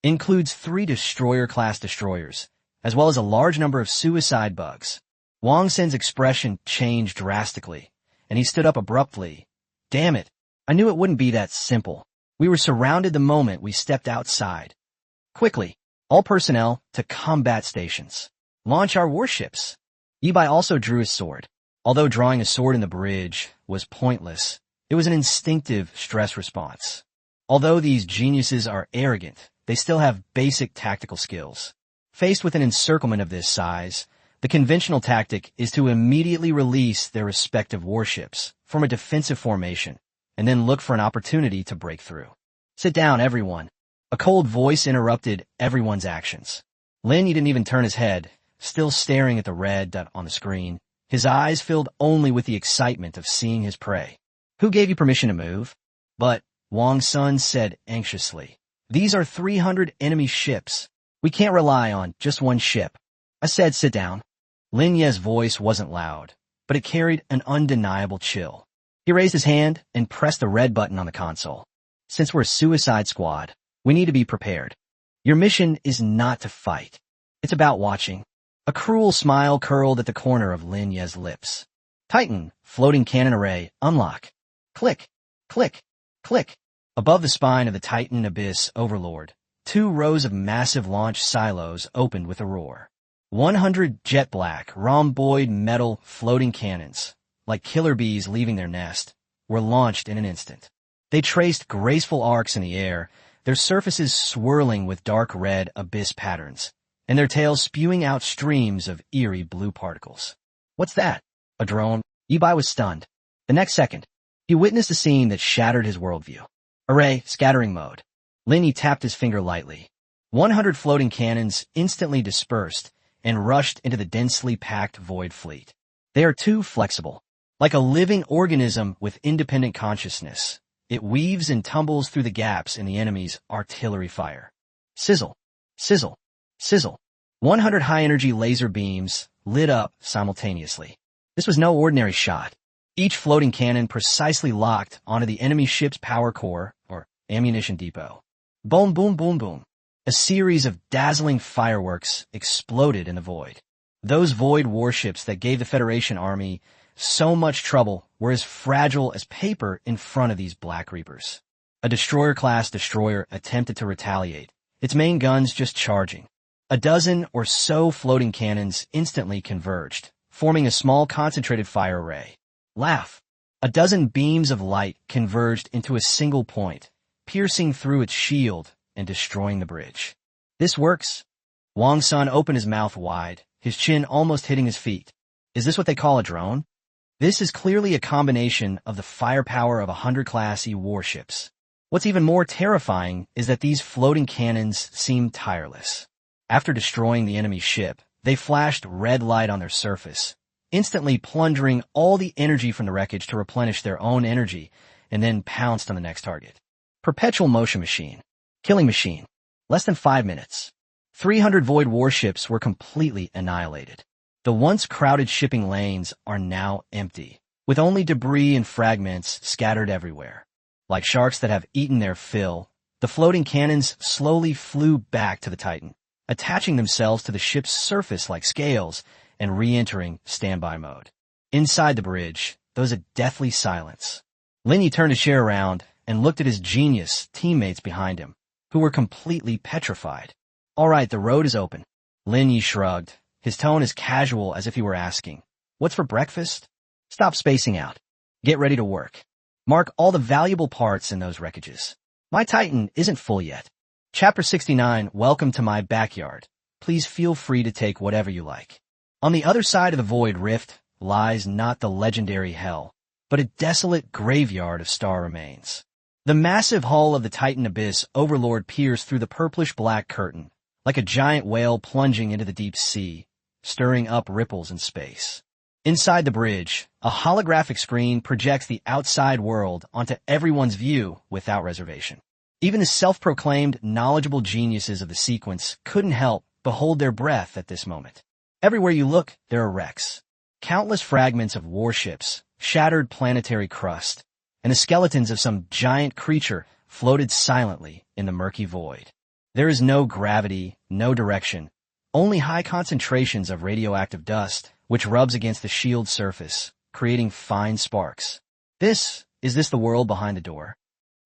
Includes 3 destroyer-class destroyers, as well as a large number of suicide bugs. Wang Sen's expression changed drastically, and he stood up abruptly. Damn it, I knew it wouldn't be that simple. We were surrounded the moment we stepped outside. Quickly, all personnel to combat stations. Launch our warships. Yibai also drew his sword. Although drawing a sword in the bridge was pointless, it was an instinctive stress response. Although these geniuses are arrogant, they still have basic tactical skills. Faced with an encirclement of this size, the conventional tactic is to immediately release their respective warships, form a defensive formation, and then look for an opportunity to break through. Sit down, everyone. A cold voice interrupted everyone's actions. Lin didn't even turn his head, still staring at the red dot on the screen, his eyes filled only with the excitement of seeing his prey. Who gave you permission to move? But, Wang Sun said anxiously, these are 300 enemy ships. We can't rely on just one ship. I said sit down. Lin Ye's voice wasn't loud, but it carried an undeniable chill. He raised his hand and pressed the red button on the console. Since we're a suicide squad, we need to be prepared. Your mission is not to fight. It's about watching. A cruel smile curled at the corner of Lin Ye's lips. Titan, floating cannon array, unlock. Click, click, click. Above the spine of the Titan Abyss Overlord, 2 rows of massive launch silos opened with a roar. 100 jet black, rhomboid metal floating cannons, like killer bees leaving their nest, were launched in an instant. They traced graceful arcs in the air, their surfaces swirling with dark red abyss patterns, and their tails spewing out streams of eerie blue particles. What's that? A drone? Yibai was stunned. The next second, he witnessed a scene that shattered his worldview. Array, scattering mode. Lin tapped his finger lightly. 100 floating cannons instantly dispersed and rushed into the densely packed void fleet. They are too flexible. Like a living organism with independent consciousness, it weaves and tumbles through the gaps in the enemy's artillery fire. Sizzle, sizzle, sizzle. 100 high-energy laser beams lit up simultaneously. This was no ordinary shot. Each floating cannon precisely locked onto the enemy ship's power core, or ammunition depot. Boom, boom, boom, boom. A series of dazzling fireworks exploded in the void. Those void warships that gave the Federation Army so much trouble were as fragile as paper in front of these Black Reapers. A destroyer-class destroyer attempted to retaliate, its main guns just charging. A dozen or so floating cannons instantly converged, forming a small concentrated fire array. Laugh. A dozen beams of light converged into a single point, piercing through its shield and destroying the bridge. This works. Wang Sun opened his mouth wide, his chin almost hitting his feet. Is this what they call a drone? This is clearly a combination of the firepower of 100 Class E warships. What's even more terrifying is that these floating cannons seem tireless. After destroying the enemy ship, they flashed red light on their surface, instantly plundering all the energy from the wreckage to replenish their own energy, and then pounced on the next target. Perpetual motion machine. Killing machine. Less than 5 minutes. 300 void warships were completely annihilated. The once crowded shipping lanes are now empty, with only debris and fragments scattered everywhere. Like sharks that have eaten their fill, the floating cannons slowly flew back to the Titan, attaching themselves to the ship's surface like scales and re-entering standby mode. Inside the bridge, there was a deathly silence. Lin Yi turned his chair around and looked at his genius teammates behind him, who were completely petrified. All right, the road is open. Lin Yi shrugged, his tone as casual as if he were asking, what's for breakfast? Stop spacing out. Get ready to work. Mark all the valuable parts in those wreckages. My Titan isn't full yet. Chapter 69, Welcome to my backyard. Please feel free to take whatever you like. On the other side of the void rift lies not the legendary hell, but a desolate graveyard of star remains. The massive hull of the Titan Abyss Overlord peers through the purplish-black curtain, like a giant whale plunging into the deep sea, stirring up ripples in space. Inside the bridge, a holographic screen projects the outside world onto everyone's view without reservation. Even the self-proclaimed knowledgeable geniuses of the sequence couldn't help but hold their breath at this moment. Everywhere you look, there are wrecks. Countless fragments of warships, shattered planetary crust, and the skeletons of some giant creature floated silently in the murky void. There is no gravity, no direction, only high concentrations of radioactive dust, which rubs against the shield's surface, creating fine sparks. Is this the world behind the door?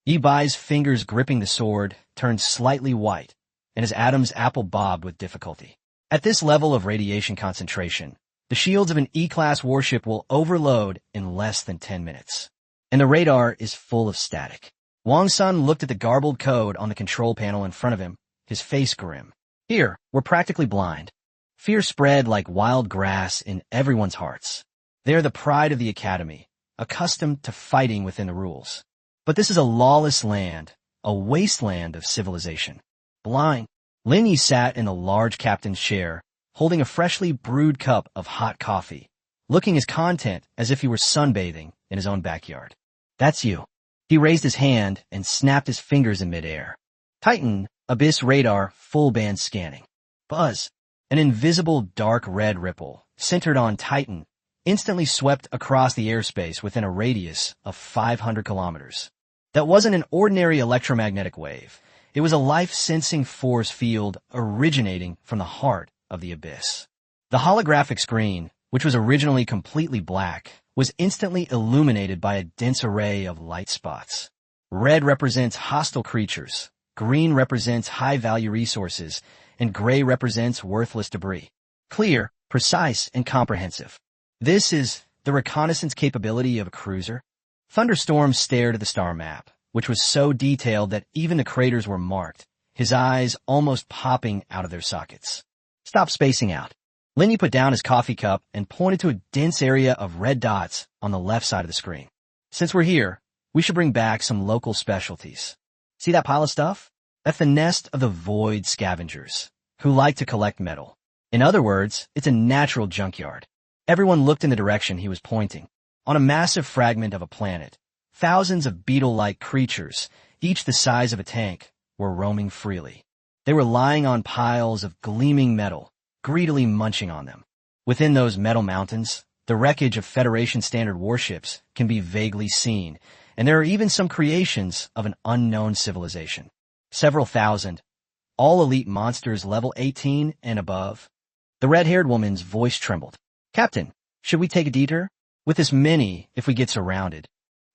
Yi Bai's fingers gripping the sword turned slightly white, and his atoms apple bobbed with difficulty. At this level of radiation concentration, the shields of an E-class warship will overload in less than 10 minutes. And the radar is full of static. Wang Sun looked at the garbled code on the control panel in front of him, his face grim. Here, we're practically blind. Fear spread like wild grass in everyone's hearts. They are the pride of the academy, accustomed to fighting within the rules. But this is a lawless land, a wasteland of civilization. Blind. Lin Yi sat in the large captain's chair, holding a freshly brewed cup of hot coffee, looking as content as if he were sunbathing in his own backyard. That's you. He raised his hand and snapped his fingers in midair. Titan, Abyss radar, full band scanning. Buzz. An invisible dark red ripple, centered on Titan, instantly swept across the airspace within a radius of 500 kilometers. That wasn't an ordinary electromagnetic wave. It was a life-sensing force field originating from the heart of the abyss. The holographic screen, which was originally completely black, was instantly illuminated by a dense array of light spots. Red represents hostile creatures, green represents high-value resources, and gray represents worthless debris. Clear, precise, and comprehensive. This is the reconnaissance capability of a cruiser. Thunderstorm stared at the star map, which was so detailed that even the craters were marked, his eyes almost popping out of their sockets. Stop spacing out. Lin Yi put down his coffee cup and pointed to a dense area of red dots on the left side of the screen. Since we're here, we should bring back some local specialties. See that pile of stuff? That's the nest of the void scavengers, who like to collect metal. In other words, it's a natural junkyard. Everyone looked in the direction he was pointing. On a massive fragment of a planet, thousands of beetle-like creatures, each the size of a tank, were roaming freely. They were lying on piles of gleaming metal, greedily munching on them. Within those metal mountains, the wreckage of Federation standard warships can be vaguely seen, and there are even some creations of an unknown civilization. Several thousand, all elite monsters level 18 and above. The red-haired woman's voice trembled. Captain, should we take a detour? With this many, if we get surrounded.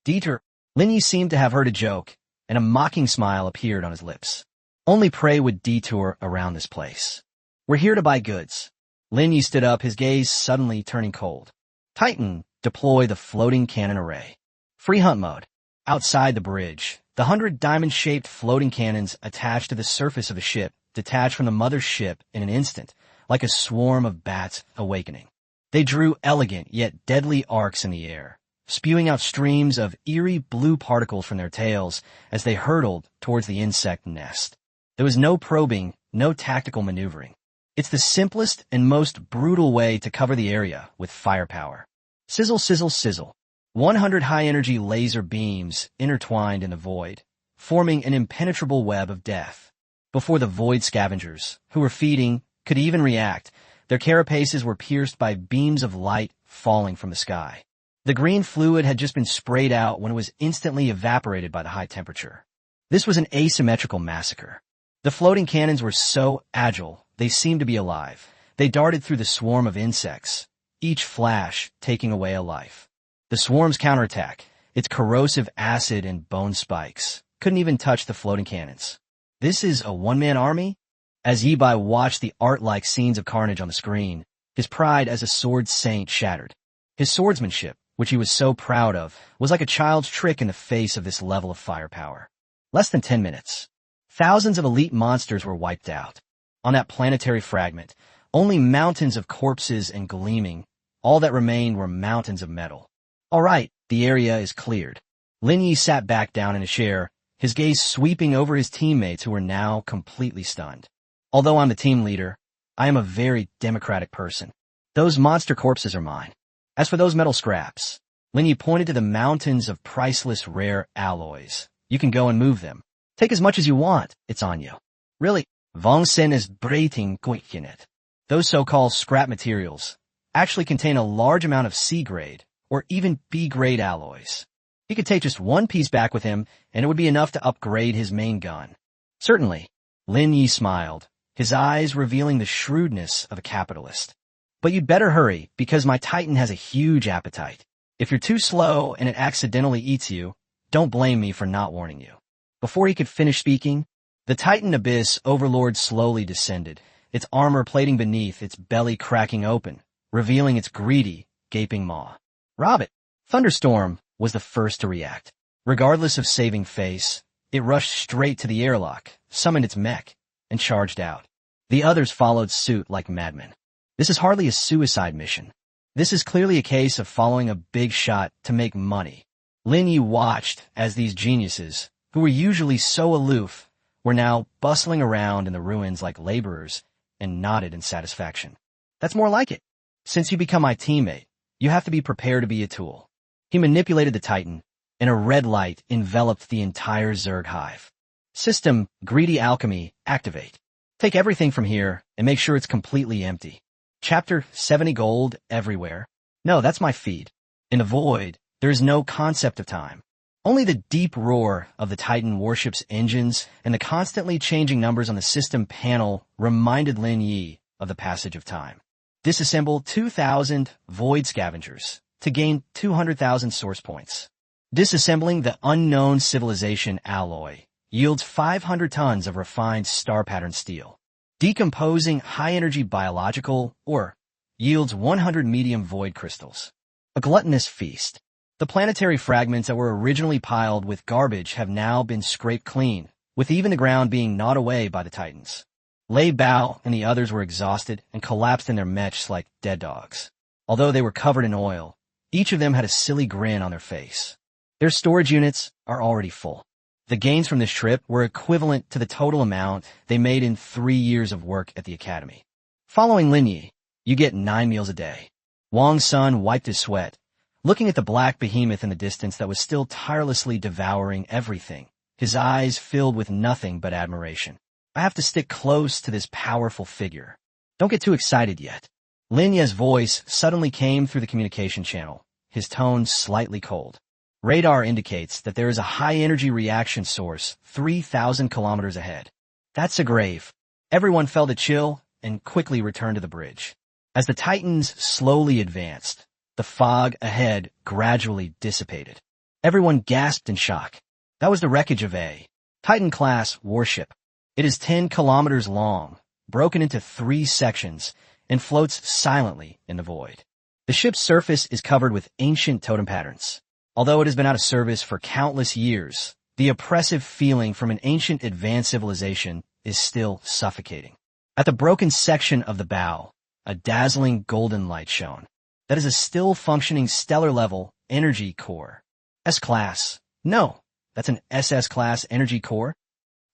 Detour? Lin Yi seemed to have heard a joke, and a mocking smile appeared on his lips. Only prey would detour around this place. We're here to buy goods. Lin Yi stood up, his gaze suddenly turning cold. Titan, deploy the floating cannon array. Free hunt mode. Outside the bridge, the 100 diamond-shaped floating cannons attached to the surface of the ship detached from the mother ship in an instant, like a swarm of bats awakening. They drew elegant yet deadly arcs in the air, spewing out streams of eerie blue particles from their tails as they hurtled towards the insect nest. There was no probing, no tactical maneuvering. It's the simplest and most brutal way to cover the area with firepower. Sizzle, sizzle, sizzle. 100 high-energy laser beams intertwined in the void, forming an impenetrable web of death. Before the void scavengers, who were feeding, could even react, their carapaces were pierced by beams of light falling from the sky. The green fluid had just been sprayed out when it was instantly evaporated by the high temperature. This was an asymmetrical massacre. The floating cannons were so agile, they seemed to be alive. They darted through the swarm of insects, each flash taking away a life. The swarm's counterattack, its corrosive acid and bone spikes, couldn't even touch the floating cannons. This is a one-man army? As Yi Bai watched the art-like scenes of carnage on the screen, his pride as a sword saint shattered. His swordsmanship, which he was so proud of, was like a child's trick in the face of this level of firepower. Less than 10 minutes. Thousands of elite monsters were wiped out. On that planetary fragment, only mountains of corpses and gleaming. All that remained were mountains of metal. All right, the area is cleared. Lin Yi sat back down in a chair, his gaze sweeping over his teammates who were now completely stunned. Although I'm the team leader, I am a very democratic person. Those monster corpses are mine. As for those metal scraps, Lin Yi pointed to the mountains of priceless rare alloys. You can go and move them. Take as much as you want, it's on you. Really, Wang Sen is breathing quick in it. Those so-called scrap materials actually contain a large amount of C-grade or even B-grade alloys. He could take just one piece back with him, and it would be enough to upgrade his main gun. Certainly, Lin Yi smiled, his eyes revealing the shrewdness of a capitalist. But you'd better hurry, because my Titan has a huge appetite. If you're too slow and it accidentally eats you, don't blame me for not warning you. Before he could finish speaking, the Titan Abyss Overlord slowly descended, its armor plating beneath, its belly cracking open, revealing its greedy, gaping maw. Robbit! Thunderstorm was the first to react. Regardless of saving face, it rushed straight to the airlock, summoned its mech, and charged out. The others followed suit like madmen. This is hardly a suicide mission. This is clearly a case of following a big shot to make money. Lin Yi watched as these geniuses, who were usually so aloof, were now bustling around in the ruins like laborers, and nodded in satisfaction. That's more like it. Since you become my teammate, you have to be prepared to be a tool. He manipulated the Titan, and a red light enveloped the entire Zerg hive. System Greedy Alchemy activate. Take everything from here and make sure it's completely empty. Chapter 70 Gold everywhere. No, that's my feed. In the void, there is no concept of time. Only the deep roar of the Titan warship's engines and the constantly changing numbers on the system panel reminded Lin Yi of the passage of time. Disassemble 2,000 void scavengers to gain 200,000 source points. Disassembling the unknown civilization alloy yields 500 tons of refined star pattern steel. Decomposing high-energy biological ore yields 100 medium void crystals. A gluttonous feast. The planetary fragments that were originally piled with garbage have now been scraped clean, with even the ground being gnawed away by the Titans. Lei Bao and the others were exhausted and collapsed in their mechs like dead dogs. Although they were covered in oil, each of them had a silly grin on their face. Their storage units are already full. The gains from this trip were equivalent to the total amount they made in 3 years of work at the academy. Following Lin Yi, you get 9 meals a day. Wang's son wiped his sweat, looking at the black behemoth in the distance that was still tirelessly devouring everything, his eyes filled with nothing but admiration. I have to stick close to this powerful figure. Don't get too excited yet. Lin Yi's voice suddenly came through the communication channel, his tone slightly cold. Radar indicates that there is a high-energy reaction source 3,000 kilometers ahead. That's a grave. Everyone felt a chill and quickly returned to the bridge. As the Titans slowly advanced, the fog ahead gradually dissipated. Everyone gasped in shock. That was the wreckage of a Titan-class warship. It is 10 kilometers long, broken into 3 sections, and floats silently in the void. The ship's surface is covered with ancient totem patterns. Although it has been out of service for countless years, the oppressive feeling from an ancient advanced civilization is still suffocating. At the broken section of the bow, a dazzling golden light shone. That is a still-functioning stellar-level energy core. S-class. No, that's an SS-class energy core?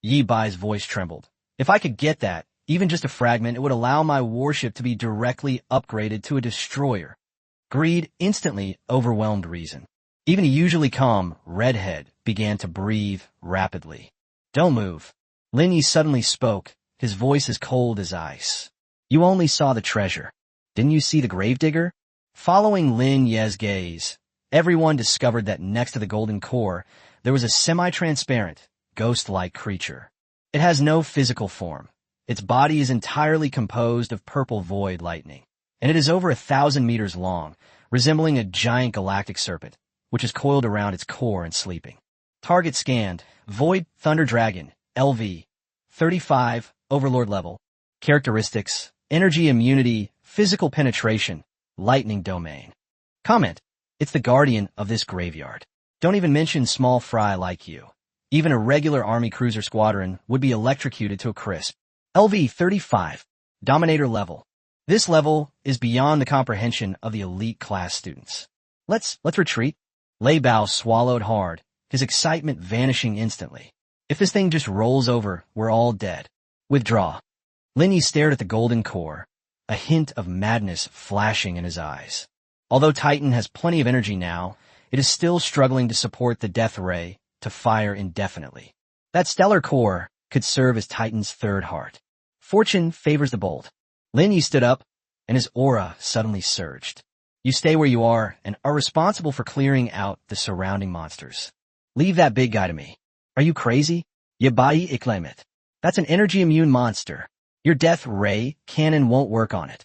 Yi Bai's voice trembled. If I could get that, even just a fragment, it would allow my warship to be directly upgraded to a destroyer. Greed instantly overwhelmed reason. Even a usually calm redhead began to breathe rapidly. Don't move. Lin Yi suddenly spoke, his voice as cold as ice. You only saw the treasure. Didn't you see the gravedigger? Following Lin Yi's gaze, everyone discovered that next to the golden core, there was a semi-transparent, ghost-like creature. It has no physical form. Its body is entirely composed of purple void lightning, and it is over 1,000 meters long, resembling a giant galactic serpent, which is coiled around its core and sleeping. Target scanned. Void Thunder Dragon, LV. 35, Overlord level. Characteristics: energy immunity, physical penetration, lightning domain. Comment: it's the guardian of this graveyard. Don't even mention small fry like you. Even a regular army cruiser squadron would be electrocuted to a crisp. LV 35, Dominator level. This level is beyond the comprehension of the elite class students. Let's retreat. Lei Bao swallowed hard, his excitement vanishing instantly. If this thing just rolls over, we're all dead. Withdraw. Lin Yi stared at the golden core, a hint of madness flashing in his eyes. Although Titan has plenty of energy now, it is still struggling to support the death ray to fire indefinitely. That stellar core could serve as Titan's third heart. Fortune favors the bold. Lin Yi stood up, and his aura suddenly surged. You stay where you are and are responsible for clearing out the surrounding monsters. Leave that big guy to me. Are you crazy? Ye bai iklemet. That's an energy-immune monster. Your death ray cannon won't work on it.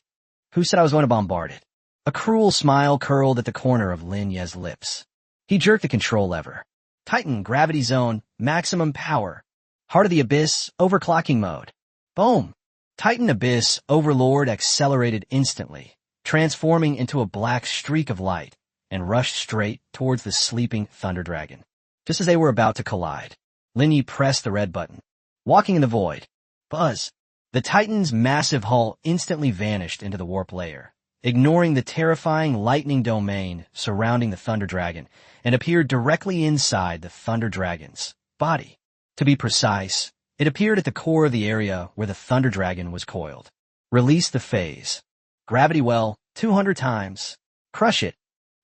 Who said I was going to bombard it? A cruel smile curled at the corner of Lin Ye's lips. He jerked the control lever. Titan gravity zone, maximum power. Heart of the Abyss, overclocking mode. Boom! Titan Abyss Overlord accelerated instantly, transforming into a black streak of light, and rushed straight towards the sleeping Thunder Dragon. Just as they were about to collide, Lin Yi pressed the red button. Walking in the void. Buzz. The Titan's massive hull instantly vanished into the warp layer, ignoring the terrifying lightning domain surrounding the Thunder Dragon, and appeared directly inside the Thunder Dragon's body. To be precise, it appeared at the core of the area where the Thunder Dragon was coiled. Release the phase. Gravity well, 200 times. Crush it.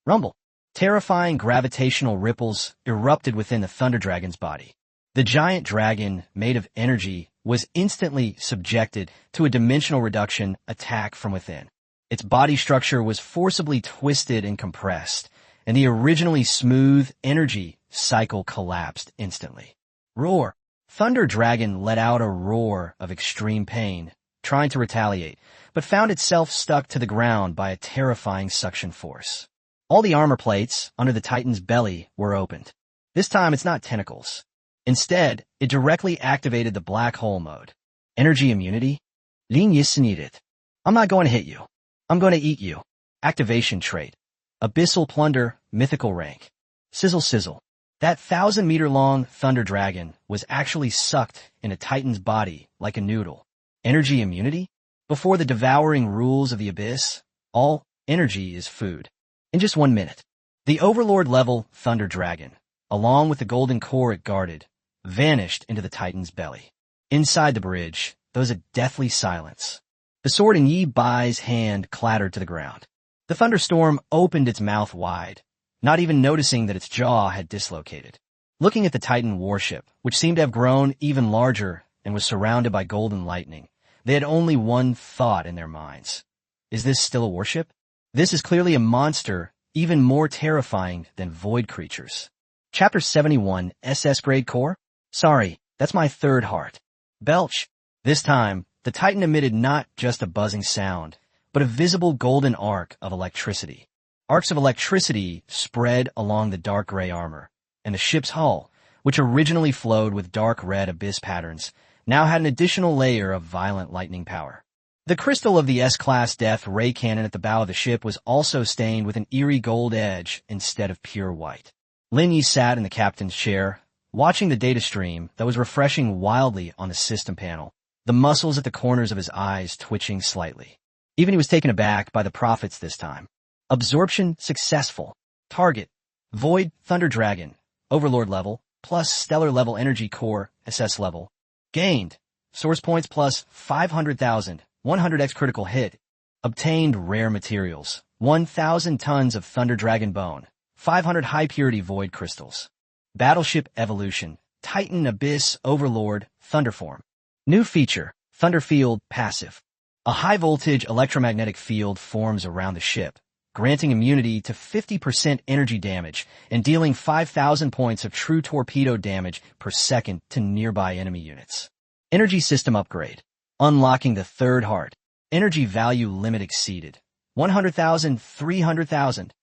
Rumble. Terrifying gravitational ripples erupted within the Thunder Dragon's body. The giant dragon, made of energy, was instantly subjected to a dimensional reduction attack from within. Its body structure was forcibly twisted and compressed, and the originally smooth energy cycle collapsed instantly. Roar. Thunder Dragon let out a roar of extreme pain, trying to retaliate, but found itself stuck to the ground by a terrifying suction force. All the armor plates under the Titan's belly were opened. This time it's not tentacles. Instead, it directly activated the black hole mode. Energy immunity? Lin Yi needed. I'm not going to hit you. I'm going to eat you. Activation trait. Abyssal Plunder, mythical rank. Sizzle sizzle. That 1,000-meter-long Thunder Dragon was actually sucked in a Titan's body like a noodle. Energy immunity? Before the devouring rules of the Abyss, all energy is food. In just 1 minute, the Overlord-level Thunder Dragon, along with the golden core it guarded, vanished into the Titan's belly. Inside the bridge, there was a deathly silence. The sword in Yi Bai's hand clattered to the ground. The thunderstorm opened its mouth wide, not even noticing that its jaw had dislocated. Looking at the Titan warship, which seemed to have grown even larger and was surrounded by golden lightning, they had only one thought in their minds. Is this still a warship? This is clearly a monster, even more terrifying than void creatures. Chapter 71, SS Grade Core? Sorry, that's my third heart. Belch. This time, the Titan emitted not just a buzzing sound, but a visible golden arc of electricity. Arcs of electricity spread along the dark gray armor, and the ship's hull, which originally flowed with dark red abyss patterns, now had an additional layer of violent lightning power. The crystal of the S-Class Death ray cannon at the bow of the ship was also stained with an eerie gold edge instead of pure white. Lin Yi sat in the captain's chair, watching the data stream that was refreshing wildly on the system panel, the muscles at the corners of his eyes twitching slightly. Even he was taken aback by the profits this time. Absorption successful. Target. Void Thunder Dragon. Overlord level, plus Stellar level Energy Core, SS level. Gained. Source points plus 500,000, 100x critical hit. Obtained rare materials. 1,000 tons of Thunder Dragon bone. 500 high-purity void crystals. Battleship evolution. Titan Abyss Overlord Thunderform. New feature. Thunder Field passive. A high-voltage electromagnetic field forms around the ship, granting immunity to 50% energy damage and dealing 5,000 points of true torpedo damage per second to nearby enemy units. Energy system upgrade. Unlocking the third heart. Energy value limit exceeded. 100,000, 300,000.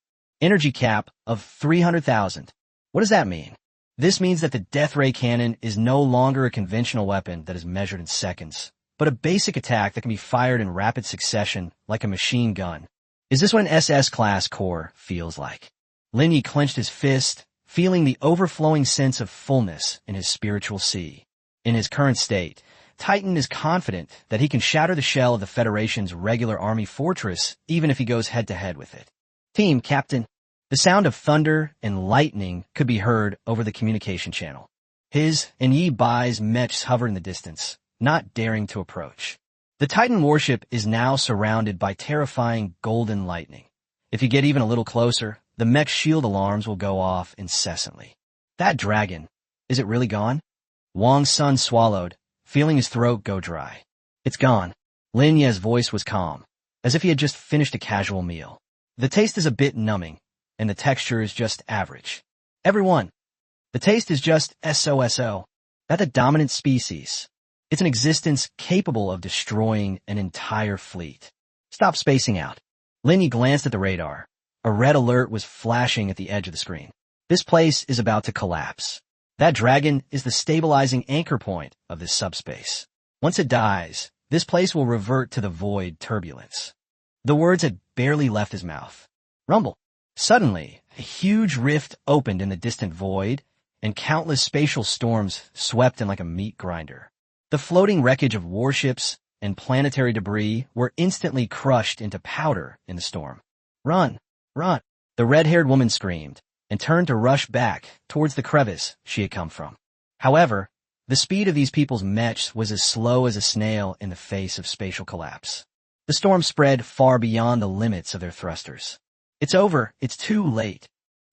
Energy cap of 300,000. What does that mean? This means that the death ray cannon is no longer a conventional weapon that is measured in seconds, but a basic attack that can be fired in rapid succession like a machine gun. Is this what an SS-class core feels like? Lin Yi clenched his fist, feeling the overflowing sense of fullness in his spiritual sea. In his current state, Titan is confident that he can shatter the shell of the Federation's regular army fortress even if he goes head-to-head with it. Team, Captain. The sound of thunder and lightning could be heard over the communication channel. His and Yi Bai's mechs hover in the distance, not daring to approach. The Titan warship is now surrounded by terrifying golden lightning. If you get even a little closer, the mech shield alarms will go off incessantly. That dragon, is it really gone? Wang's son swallowed, feeling his throat go dry. It's gone. Lin Ye's voice was calm, as if he had just finished a casual meal. The taste is a bit numbing, and the texture is just average. Everyone, the taste is just SOSO. That the dominant species. It's an existence capable of destroying an entire fleet. Stop spacing out. Linyi glanced at the radar. A red alert was flashing at the edge of the screen. This place is about to collapse. That dragon is the stabilizing anchor point of this subspace. Once it dies, this place will revert to the void turbulence. The words had barely left his mouth. Rumble. Suddenly, a huge rift opened in the distant void, and countless spatial storms swept in like a meat grinder. The floating wreckage of warships and planetary debris were instantly crushed into powder in the storm. Run! Run! The red-haired woman screamed, and turned to rush back towards the crevice she had come from. However, the speed of these people's mechs was as slow as a snail in the face of spatial collapse. The storm spread far beyond the limits of their thrusters. It's over. It's too late.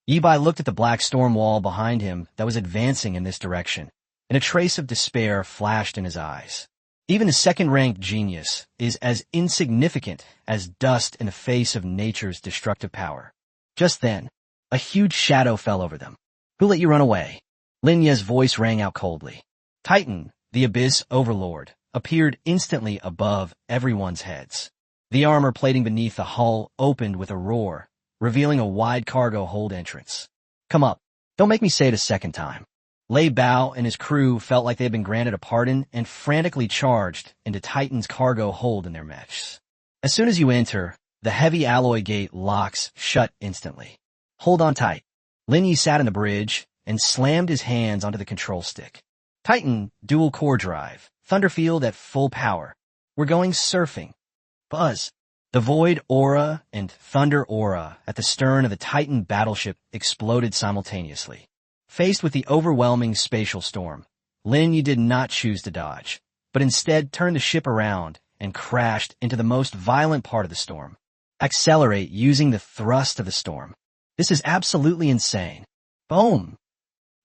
Yibai looked at the black storm wall behind him that was advancing in this direction, and a trace of despair flashed in his eyes. Even a second-ranked genius is as insignificant as dust in the face of nature's destructive power. Just then, a huge shadow fell over them. Who let you run away? Linya's voice rang out coldly. Titan, the Abyss Overlord, appeared instantly above everyone's heads. The armor plating beneath the hull opened with a roar, revealing a wide cargo hold entrance. Come up. Don't make me say it a second time. Lei Bao and his crew felt like they had been granted a pardon and frantically charged into Titan's cargo hold in their mechs. As soon as you enter, the heavy alloy gate locks shut instantly. Hold on tight. Linyi sat in the bridge and slammed his hands onto the control stick. Titan, dual core drive, Thunderfield at full power. We're going surfing. Buzz. The void aura and thunder aura at the stern of the Titan battleship exploded simultaneously. Faced with the overwhelming spatial storm, Linyi did not choose to dodge, but instead turned the ship around and crashed into the most violent part of the storm. Accelerate using the thrust of the storm. This is absolutely insane. Boom!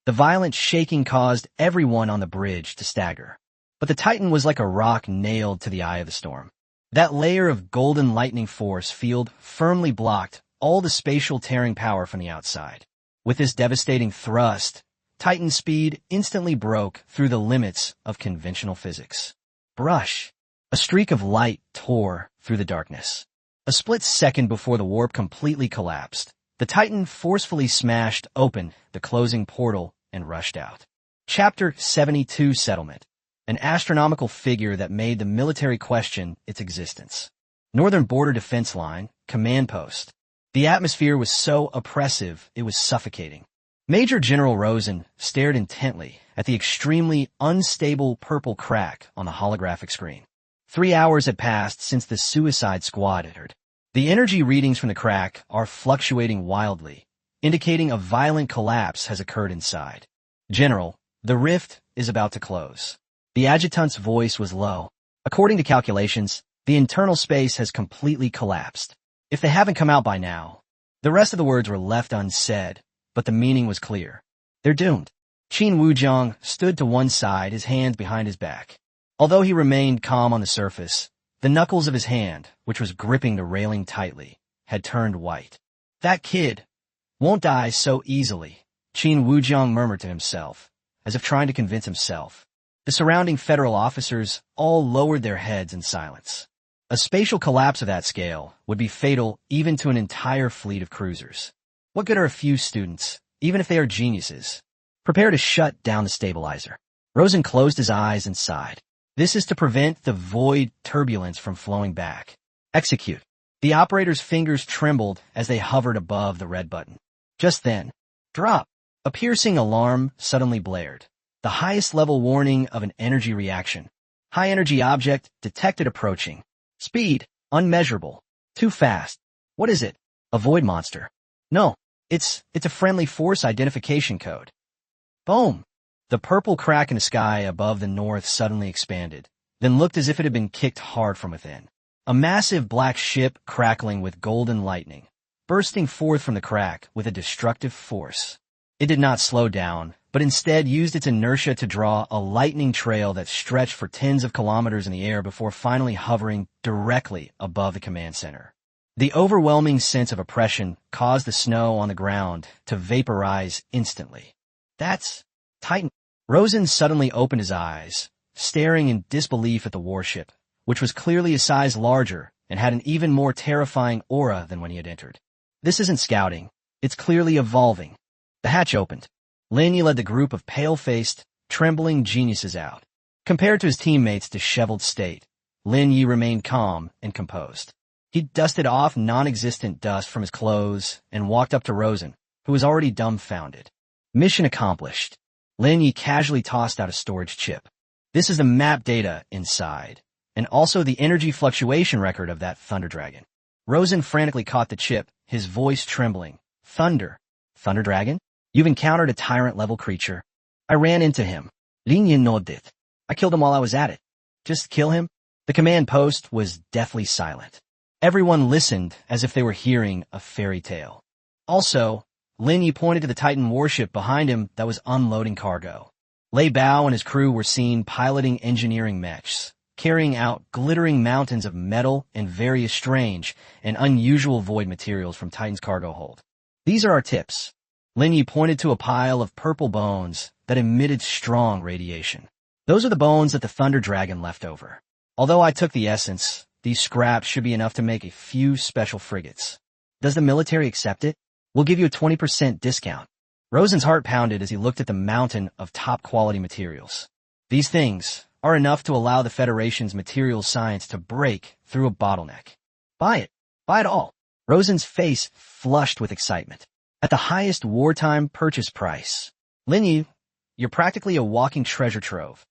The violent shaking caused everyone on the bridge to stagger. But the Titan was like a rock nailed to the eye of the storm. That layer of golden lightning force field firmly blocked all the spatial tearing power from the outside. With this devastating thrust, Titan's speed instantly broke through the limits of conventional physics. Brush. A streak of light tore through the darkness. A split second before the warp completely collapsed, the Titan forcefully smashed open the closing portal and rushed out. Chapter 72 Settlement. An astronomical figure that made the military question its existence. Northern Border Defense Line, Command Post. The atmosphere was so oppressive it was suffocating. Major General Rosen stared intently at the extremely unstable purple crack on the holographic screen. 3 hours had passed since the suicide squad entered. The energy readings from the crack are fluctuating wildly, indicating a violent collapse has occurred inside. General, the rift is about to close. The adjutant's voice was low. According to calculations, the internal space has completely collapsed. If they haven't come out by now. The rest of the words were left unsaid, but the meaning was clear. They're doomed. Qin Wujiang stood to one side, his hands behind his back. Although he remained calm on the surface, the knuckles of his hand, which was gripping the railing tightly, had turned white. That kid won't die so easily, Qin Wujiang murmured to himself, as if trying to convince himself. The surrounding federal officers all lowered their heads in silence. A spatial collapse of that scale would be fatal even to an entire fleet of cruisers. What good are a few students, even if they are geniuses? Prepare to shut down the stabilizer. Rosen closed his eyes and sighed. This is to prevent the void turbulence from flowing back. Execute. The operator's fingers trembled as they hovered above the red button. Just then, drop. A piercing alarm suddenly blared. The highest level warning of an energy reaction. High energy object detected approaching. Speed, unmeasurable. Too fast. What is it? A void monster. No, it's a friendly force identification code. Boom. The purple crack in the sky above the north suddenly expanded, then looked as if it had been kicked hard from within. A massive black ship crackling with golden lightning, bursting forth from the crack with a destructive force. It did not slow down, but instead used its inertia to draw a lightning trail that stretched for tens of kilometers in the air before finally hovering directly above the command center. The overwhelming sense of oppression caused the snow on the ground to vaporize instantly. That's Titan. Rosen suddenly opened his eyes, staring in disbelief at the warship, which was clearly a size larger and had an even more terrifying aura than when he had entered. This isn't scouting. It's clearly evolving. The hatch opened. Lin Yi led the group of pale-faced, trembling geniuses out. Compared to his teammates' disheveled state, Lin Yi remained calm and composed. He dusted off non-existent dust from his clothes and walked up to Rosen, who was already dumbfounded. Mission accomplished. Lin Yi casually tossed out a storage chip. This is the map data inside, and also the energy fluctuation record of that Thunder Dragon. Rosen frantically caught the chip, his voice trembling. Thunder? Thunder Dragon? You've encountered a tyrant-level creature. I ran into him. Lin Yi nodded. I killed him while I was at it. Just kill him? The command post was deathly silent. Everyone listened as if they were hearing a fairy tale. Also, Lin Yi pointed to the Titan warship behind him that was unloading cargo. Lei Bao and his crew were seen piloting engineering mechs, carrying out glittering mountains of metal and various strange and unusual void materials from Titan's cargo hold. These are our tips. Lin Yi pointed to a pile of purple bones that emitted strong radiation. Those are the bones that the Thunder Dragon left over. Although I took the essence, these scraps should be enough to make a few special frigates. Does the military accept it? We'll give you a 20% discount. Rosen's heart pounded as he looked at the mountain of top-quality materials. These things are enough to allow the Federation's materials science to break through a bottleneck. Buy it. Buy it all. Rosen's face flushed with excitement. At the highest wartime purchase price. Lin Yi, you're practically a walking treasure trove.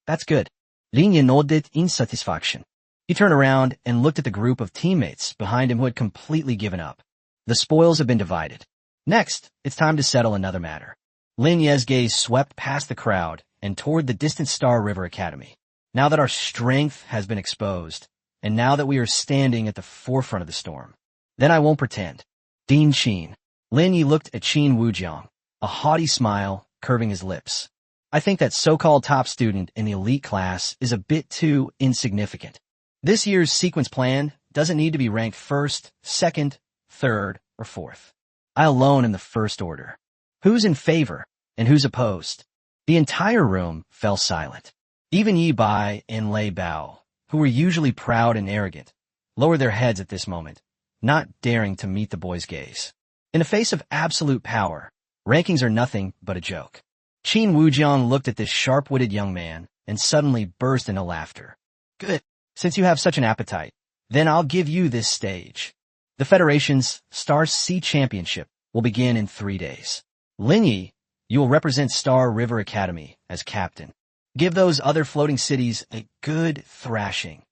That's good. Lin Yi nodded in satisfaction. He turned around and looked at the group of teammates behind him who had completely given up. The spoils have been divided. Next, it's time to settle another matter. Lin Ye's gaze swept past the crowd and toward the distant Star River Academy. Now that our strength has been exposed, and now that we are standing at the forefront of the storm, then I won't pretend. Dean Qin. Lin Yi looked at Qin Wujiang, a haughty smile curving his lips. I think that so-called top student in the elite class is a bit too insignificant. This year's sequence plan doesn't need to be ranked first, second, third, or fourth. I alone am the first order. Who's in favor and who's opposed? The entire room fell silent. Even Yi Bai and Lei Bao, who were usually proud and arrogant, lowered their heads at this moment, not daring to meet the boy's gaze. In the face of absolute power, rankings are nothing but a joke. Qin Wujiang looked at this sharp-witted young man and suddenly burst into laughter. Good. Since you have such an appetite, then I'll give you this stage. The Federation's Star Sea Championship will begin in 3 days. Lin Yi, you will represent Star River Academy as captain. Give those other floating cities a good thrashing.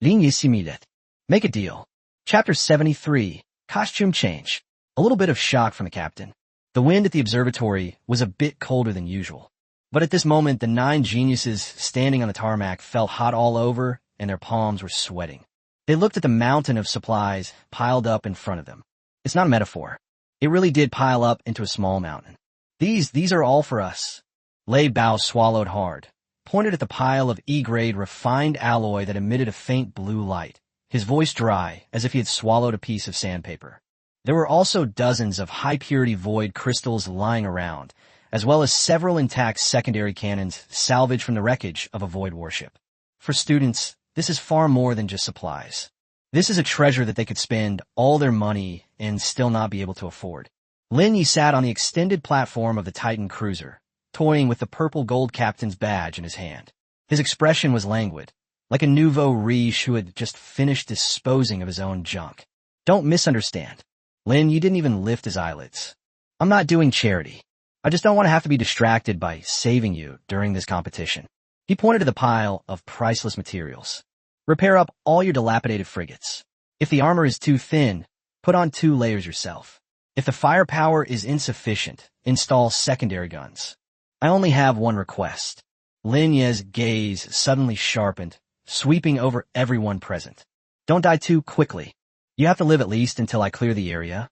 Lin Yi similet. Make a deal. Chapter 73, Costume Change. A little bit of shock from the captain. The wind at the observatory was a bit colder than usual. But at this moment, the 9 geniuses standing on the tarmac felt hot all over and their palms were sweating. They looked at the mountain of supplies piled up in front of them. It's not a metaphor. It really did pile up into a small mountain. These are all for us. Lei Bao swallowed hard, pointed at the pile of E-grade refined alloy that emitted a faint blue light, his voice dry as if he had swallowed a piece of sandpaper. There were also dozens of high-purity void crystals lying around, as well as several intact secondary cannons salvaged from the wreckage of a void warship. For students, this is far more than just supplies. This is a treasure that they could spend all their money and still not be able to afford. Lin Yi sat on the extended platform of the Titan cruiser, toying with the purple gold captain's badge in his hand. His expression was languid, like a nouveau riche who had just finished disposing of his own junk. Don't misunderstand. Lin Yi didn't even lift his eyelids. I'm not doing charity. I just don't want to have to be distracted by saving you during this competition. He pointed to the pile of priceless materials. Repair up all your dilapidated frigates. If the armor is too thin, put on 2 layers yourself. If the firepower is insufficient, install secondary guns. I only have one request. Lin Ye's gaze suddenly sharpened, sweeping over everyone present. Don't die too quickly. You have to live at least until I clear the area.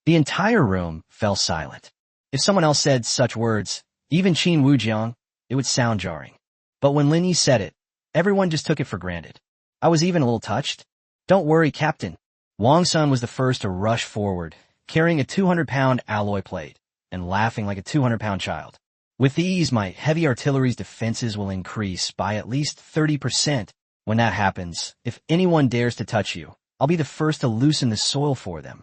The entire room fell silent. If someone else said such words, even Qin Wujiang, it would sound jarring. But when Lin Yi said it, everyone just took it for granted. I was even a little touched. Don't worry, Captain. Wang Sun was the first to rush forward, carrying a 200-pound alloy plate and laughing like a 200-pound child. With these, my heavy artillery's defenses will increase by at least 30%. When that happens, if anyone dares to touch you, I'll be the first to loosen the soil for them.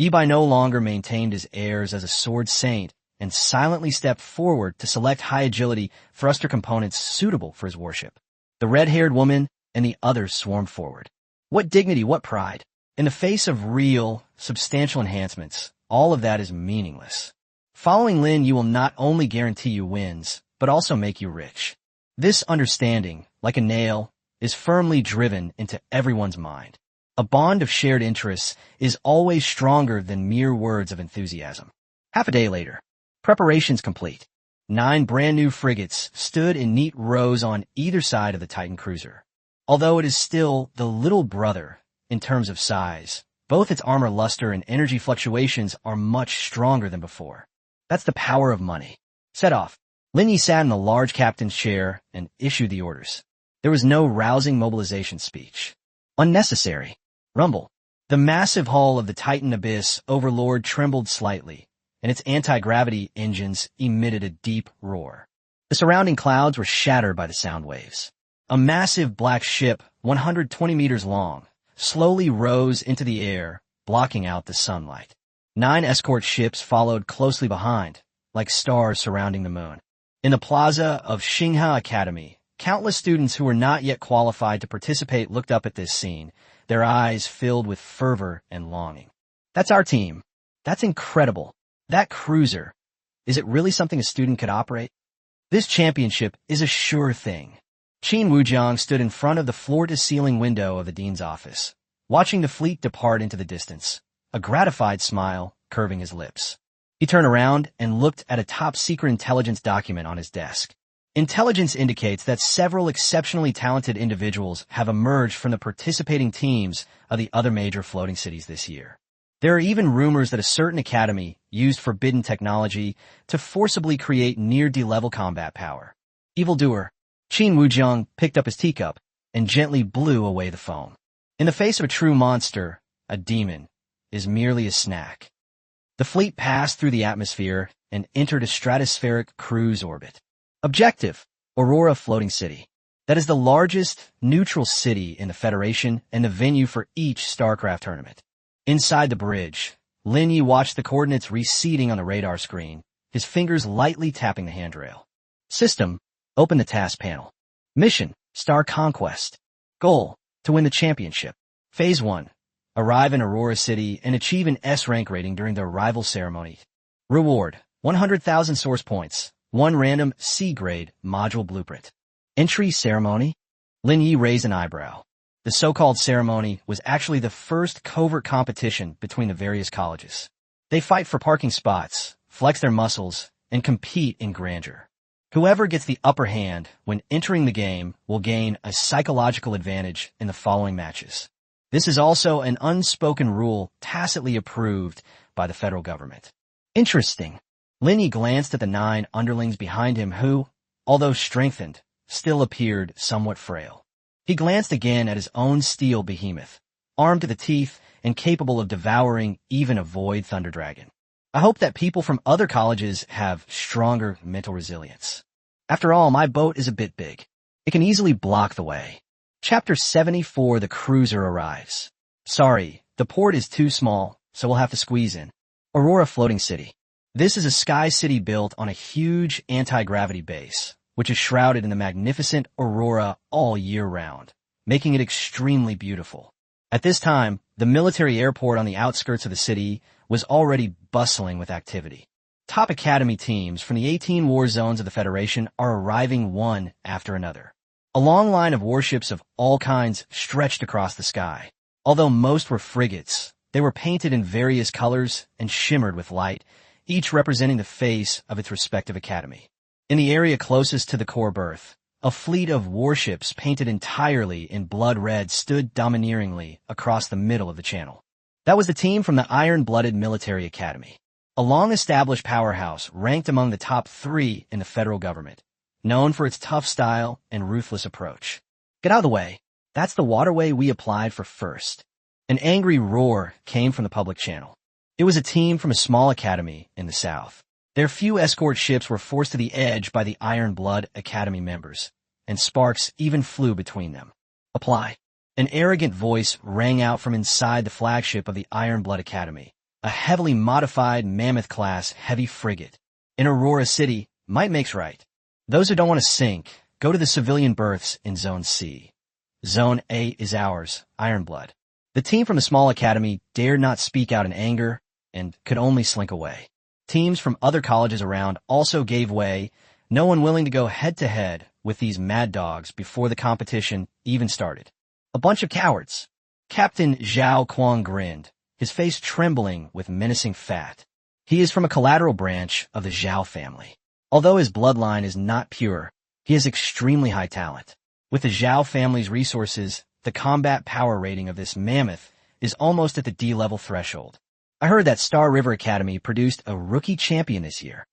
Yibai no longer maintained his airs as a sword saint and silently stepped forward to select high agility thruster components suitable for his warship. The red-haired woman and the others swarmed forward. What dignity, what pride! In the face of real, substantial enhancements, all of that is meaningless. Following Lin, you will not only guarantee you wins, but also make you rich. This understanding, like a nail, is firmly driven into everyone's mind. A bond of shared interests is always stronger than mere words of enthusiasm. Half a day later, preparations complete. 9 brand new frigates stood in neat rows on either side of the Titan cruiser. Although it is still the little brother in terms of size, both its armor luster and energy fluctuations are much stronger than before. That's the power of money. Set off. Lin Yi sat in the large captain's chair and issued the orders. There was no rousing mobilization speech. Unnecessary. Rumble. The massive hull of the Titan Abyss Overlord trembled slightly, and its anti-gravity engines emitted a deep roar. The surrounding clouds were shattered by the sound waves. A massive black ship, 120 meters long, slowly rose into the air, blocking out the sunlight. 9 escort ships followed closely behind, like stars surrounding the moon. In the plaza of Xingha Academy, countless students who were not yet qualified to participate looked up at this scene, their eyes filled with fervor and longing. That's our team. That's incredible. That cruiser. Is it really something a student could operate? This championship is a sure thing. Qin Wujiang stood in front of the floor-to-ceiling window of the dean's office, watching the fleet depart into the distance, a gratified smile curving his lips. He turned around and looked at a top-secret intelligence document on his desk. Intelligence indicates that several exceptionally talented individuals have emerged from the participating teams of the other major floating cities this year. There are even rumors that a certain academy used forbidden technology to forcibly create near-D-level combat power. Evildoer. Qin Wujiang picked up his teacup and gently blew away the foam. In the face of a true monster, a demon is merely a snack. The fleet passed through the atmosphere and entered a stratospheric cruise orbit. Objective: Aurora Floating City. That is the largest neutral city in the Federation and the venue for each StarCraft tournament. Inside the bridge, Lin Yi watched the coordinates receding on the radar screen, his fingers lightly tapping the handrail. System: Open the task panel. Mission: Star Conquest. Goal: to win the championship. Phase 1. Arrive in Aurora City and achieve an S-rank rating during the arrival ceremony. Reward: 100,000 source points. 1 random C-grade module blueprint. Entry ceremony? Lin Yi raised an eyebrow. The so-called ceremony was actually the first covert competition between the various colleges. They fight for parking spots, flex their muscles, and compete in grandeur. Whoever gets the upper hand when entering the game will gain a psychological advantage in the following matches. This is also an unspoken rule tacitly approved by the federal government. Interesting. Lin Yi glanced at the 9 underlings behind him who, although strengthened, still appeared somewhat frail. He glanced again at his own steel behemoth, armed to the teeth and capable of devouring even a void thunder dragon. I hope that people from other colleges have stronger mental resilience. After all, my boat is a bit big. It can easily block the way. Chapter 74, The Cruiser Arrives. Sorry, the port is too small, so we'll have to squeeze in. Aurora Floating City. This is a sky city built on a huge anti-gravity base, which is shrouded in the magnificent aurora all year round, making it extremely beautiful. At this time, the military airport on the outskirts of the city was already bustling with activity. Top academy teams from the 18 war zones of the Federation are arriving one after another. A long line of warships of all kinds stretched across the sky. Although most were frigates, they were painted in various colors and shimmered with light, each representing the face of its respective academy. In the area closest to the core berth, a fleet of warships painted entirely in blood red stood domineeringly across the middle of the channel. That was the team from the Iron-Blooded Military Academy, a long-established powerhouse ranked among the top 3 in the federal government, known for its tough style and ruthless approach. Get out of the way. That's the waterway we applied for first. An angry roar came from the public channel. It was a team from a small academy in the south. Their few escort ships were forced to the edge by the Iron Blood Academy members, and sparks even flew between them. Apply. An arrogant voice rang out from inside the flagship of the Iron Blood Academy, a heavily modified Mammoth-class heavy frigate. In Aurora City, might makes right. Those who don't want to sink, go to the civilian berths in Zone C. Zone A is ours, Ironblood. The team from the small academy dared not speak out in anger and could only slink away. Teams from other colleges around also gave way, no one willing to go head-to-head with these mad dogs before the competition even started. A bunch of cowards. Captain Xiao Tianu grinned, his face trembling with menacing fat. He is from a collateral branch of the Xiao family. Although his bloodline is not pure, he has extremely high talent. With the Xiao family's resources, the combat power rating of this mammoth is almost at the D-level threshold. I heard that Star River Academy produced a rookie champion this year.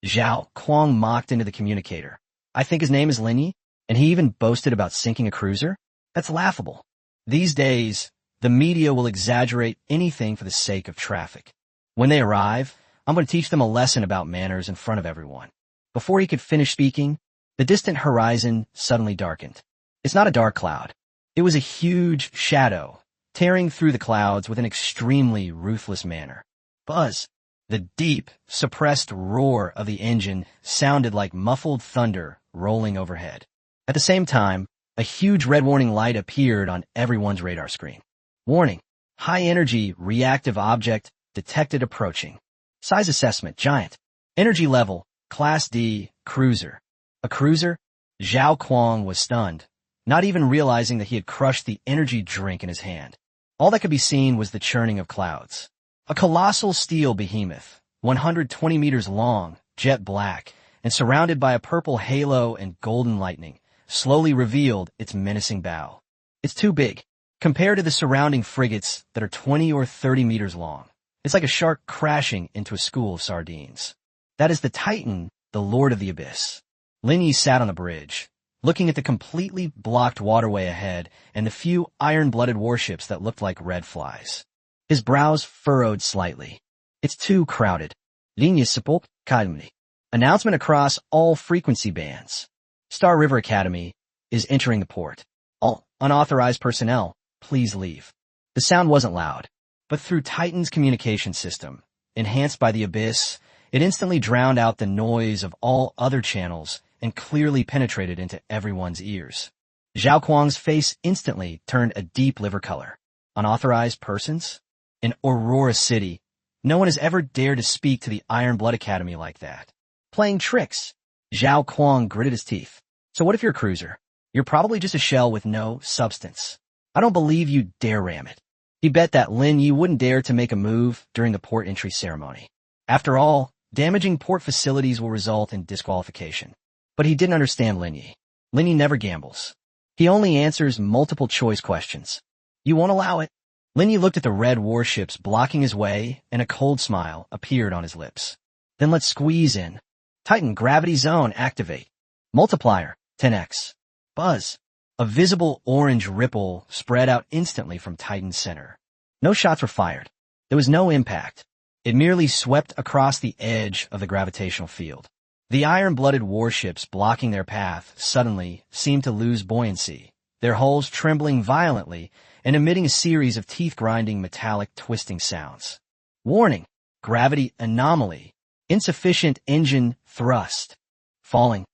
Xiao Tianu mocked into the communicator. I think his name is Linyi, and he even boasted about sinking a cruiser? That's laughable. These days, the media will exaggerate anything for the sake of traffic. When they arrive, I'm going to teach them a lesson about manners in front of everyone. Before he could finish speaking, the distant horizon suddenly darkened. It's not a dark cloud. It was a huge shadow, tearing through the clouds with an extremely ruthless manner. Buzz. The deep, suppressed roar of the engine sounded like muffled thunder rolling overhead. At the same time, a huge red warning light appeared on everyone's radar screen. Warning. High-energy reactive object detected approaching. Size assessment, giant. Energy level, Class D, cruiser. A cruiser? Xiao Tianu was stunned, not even realizing that he had crushed the energy drink in his hand. All that could be seen was the churning of clouds. A colossal steel behemoth, 120 meters long, jet black, and surrounded by a purple halo and golden lightning, slowly revealed its menacing bow. It's too big. Compared to the surrounding frigates that are 20 or 30 meters long, it's like a shark crashing into a school of sardines. That is the Titan, the Lord of the Abyss. Linyi sat on the bridge, looking at the completely blocked waterway ahead and the few iron-blooded warships that looked like red flies. His brows furrowed slightly. It's too crowded. Linyi sepulk kadmni. Announcement across all frequency bands. Star River Academy is entering the port. All unauthorized personnel, please leave. The sound wasn't loud, but through Titan's communication system, enhanced by the Abyss, it instantly drowned out the noise of all other channels and clearly penetrated into everyone's ears. Xiao Tianu's face instantly turned a deep liver color. Unauthorized persons? In Aurora City, no one has ever dared to speak to the Iron Blood Academy like that. Playing tricks. Xiao Tianu gritted his teeth. So what if you're a cruiser? You're probably just a shell with no substance. I don't believe you dare ram it. He bet that Linyi wouldn't dare to make a move during the port entry ceremony. After all, damaging port facilities will result in disqualification. But he didn't understand Linyi. Linyi never gambles. He only answers multiple choice questions. You won't allow it. Linyi looked at the red warships blocking his way, and a cold smile appeared on his lips. Then let's squeeze in. Titan gravity zone activate. Multiplier 10x. Buzz. A visible orange ripple spread out instantly from Titan's center. No shots were fired. There was no impact. It merely swept across the edge of the gravitational field. The iron-blooded warships blocking their path suddenly seemed to lose buoyancy, their hulls trembling violently and emitting a series of teeth-grinding metallic twisting sounds. Warning! Gravity anomaly. Insufficient engine thrust. Falling.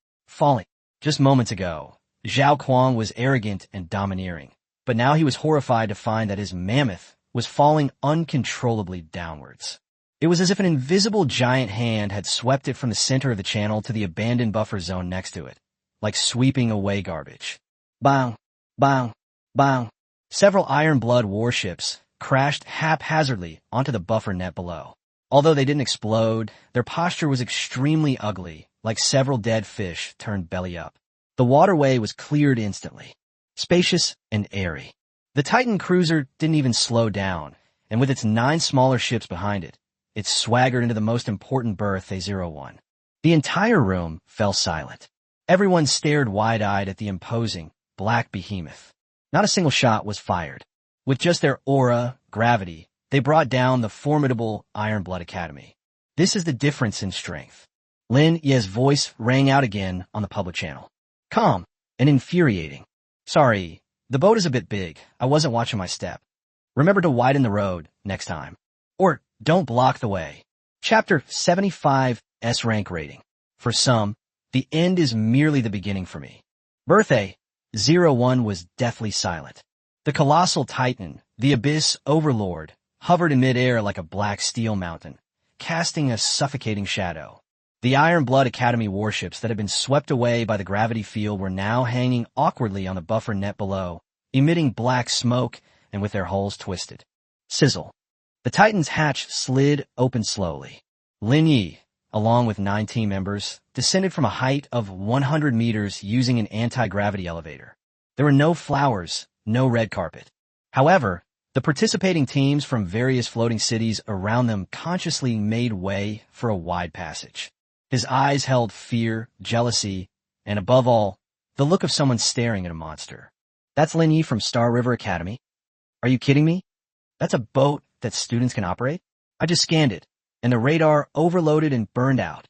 Just moments ago, Xiao Tianu was arrogant and domineering, but now he was horrified to find that his mammoth was falling uncontrollably downwards. It was as if an invisible giant hand had swept it from the center of the channel to the abandoned buffer zone next to it, like sweeping away garbage. Bang, bang, bang. Several Iron Blood warships crashed haphazardly onto the buffer net below. Although they didn't explode, their posture was extremely ugly, like several dead fish turned belly up. The waterway was cleared instantly, spacious and airy. The Titan cruiser didn't even slow down, and with its 9 smaller ships behind it, it swaggered into the most important berth, A01. The entire room fell silent. Everyone stared wide-eyed at the imposing, black behemoth. Not a single shot was fired. With just their aura, gravity, they brought down the formidable Iron Blood Academy. This is the difference in strength. Lin Ye's voice rang out again on the public channel. Calm and infuriating. Sorry, the boat is a bit big. I wasn't watching my step. Remember to widen the road next time. Or don't block the way. Chapter 75 S-rank rating. For some, the end is merely the beginning for me. Birthday 01 was deathly silent. The colossal titan, the abyss overlord, hovered in midair like a black steel mountain, casting a suffocating shadow. The Iron Blood Academy warships that had been swept away by the gravity field were now hanging awkwardly on the buffer net below, emitting black smoke and with their hulls twisted. Sizzle. The Titan's hatch slid open slowly. Lin Yi, along with 9 team members, descended from a height of 100 meters using an anti-gravity elevator. There were no flowers, no red carpet. However, the participating teams from various floating cities around them consciously made way for a wide passage. His eyes held fear, jealousy, and above all, the look of someone staring at a monster. That's Lin Yi from Star River Academy? Are you kidding me? That's a boat that students can operate? I just scanned it, and the radar overloaded and burned out.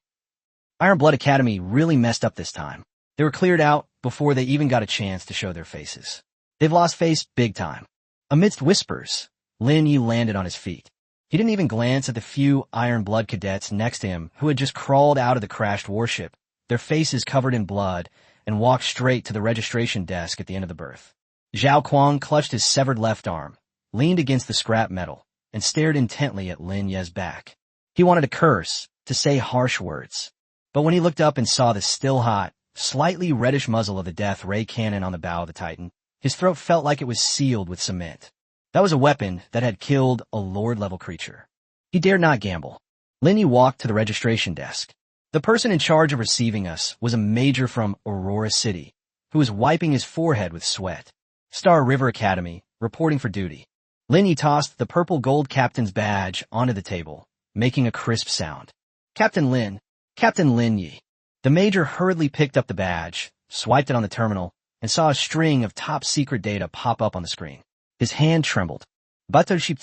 Iron Blood Academy really messed up this time. They were cleared out before they even got a chance to show their faces. They've lost face big time. Amidst whispers, Lin Yi landed on his feet. He didn't even glance at the few Iron Blood cadets next to him who had just crawled out of the crashed warship, their faces covered in blood, and walked straight to the registration desk at the end of the berth. Zhao Kuang clutched his severed left arm, leaned against the scrap metal, and stared intently at Lin Ye's back. He wanted to curse, to say harsh words. But when he looked up and saw the still-hot, slightly reddish muzzle of the death ray cannon on the bow of the Titan, his throat felt like it was sealed with cement. That was a weapon that had killed a Lord-level creature. He dared not gamble. Lin Yi walked to the registration desk. The person in charge of receiving us was a major from Aurora City, who was wiping his forehead with sweat. Star River Academy, reporting for duty. Lin Yi tossed the purple gold captain's badge onto the table, making a crisp sound. Captain Lin Yi. The major hurriedly picked up the badge, swiped it on the terminal, and saw a string of top-secret data pop up on the screen. His hand trembled. Battleship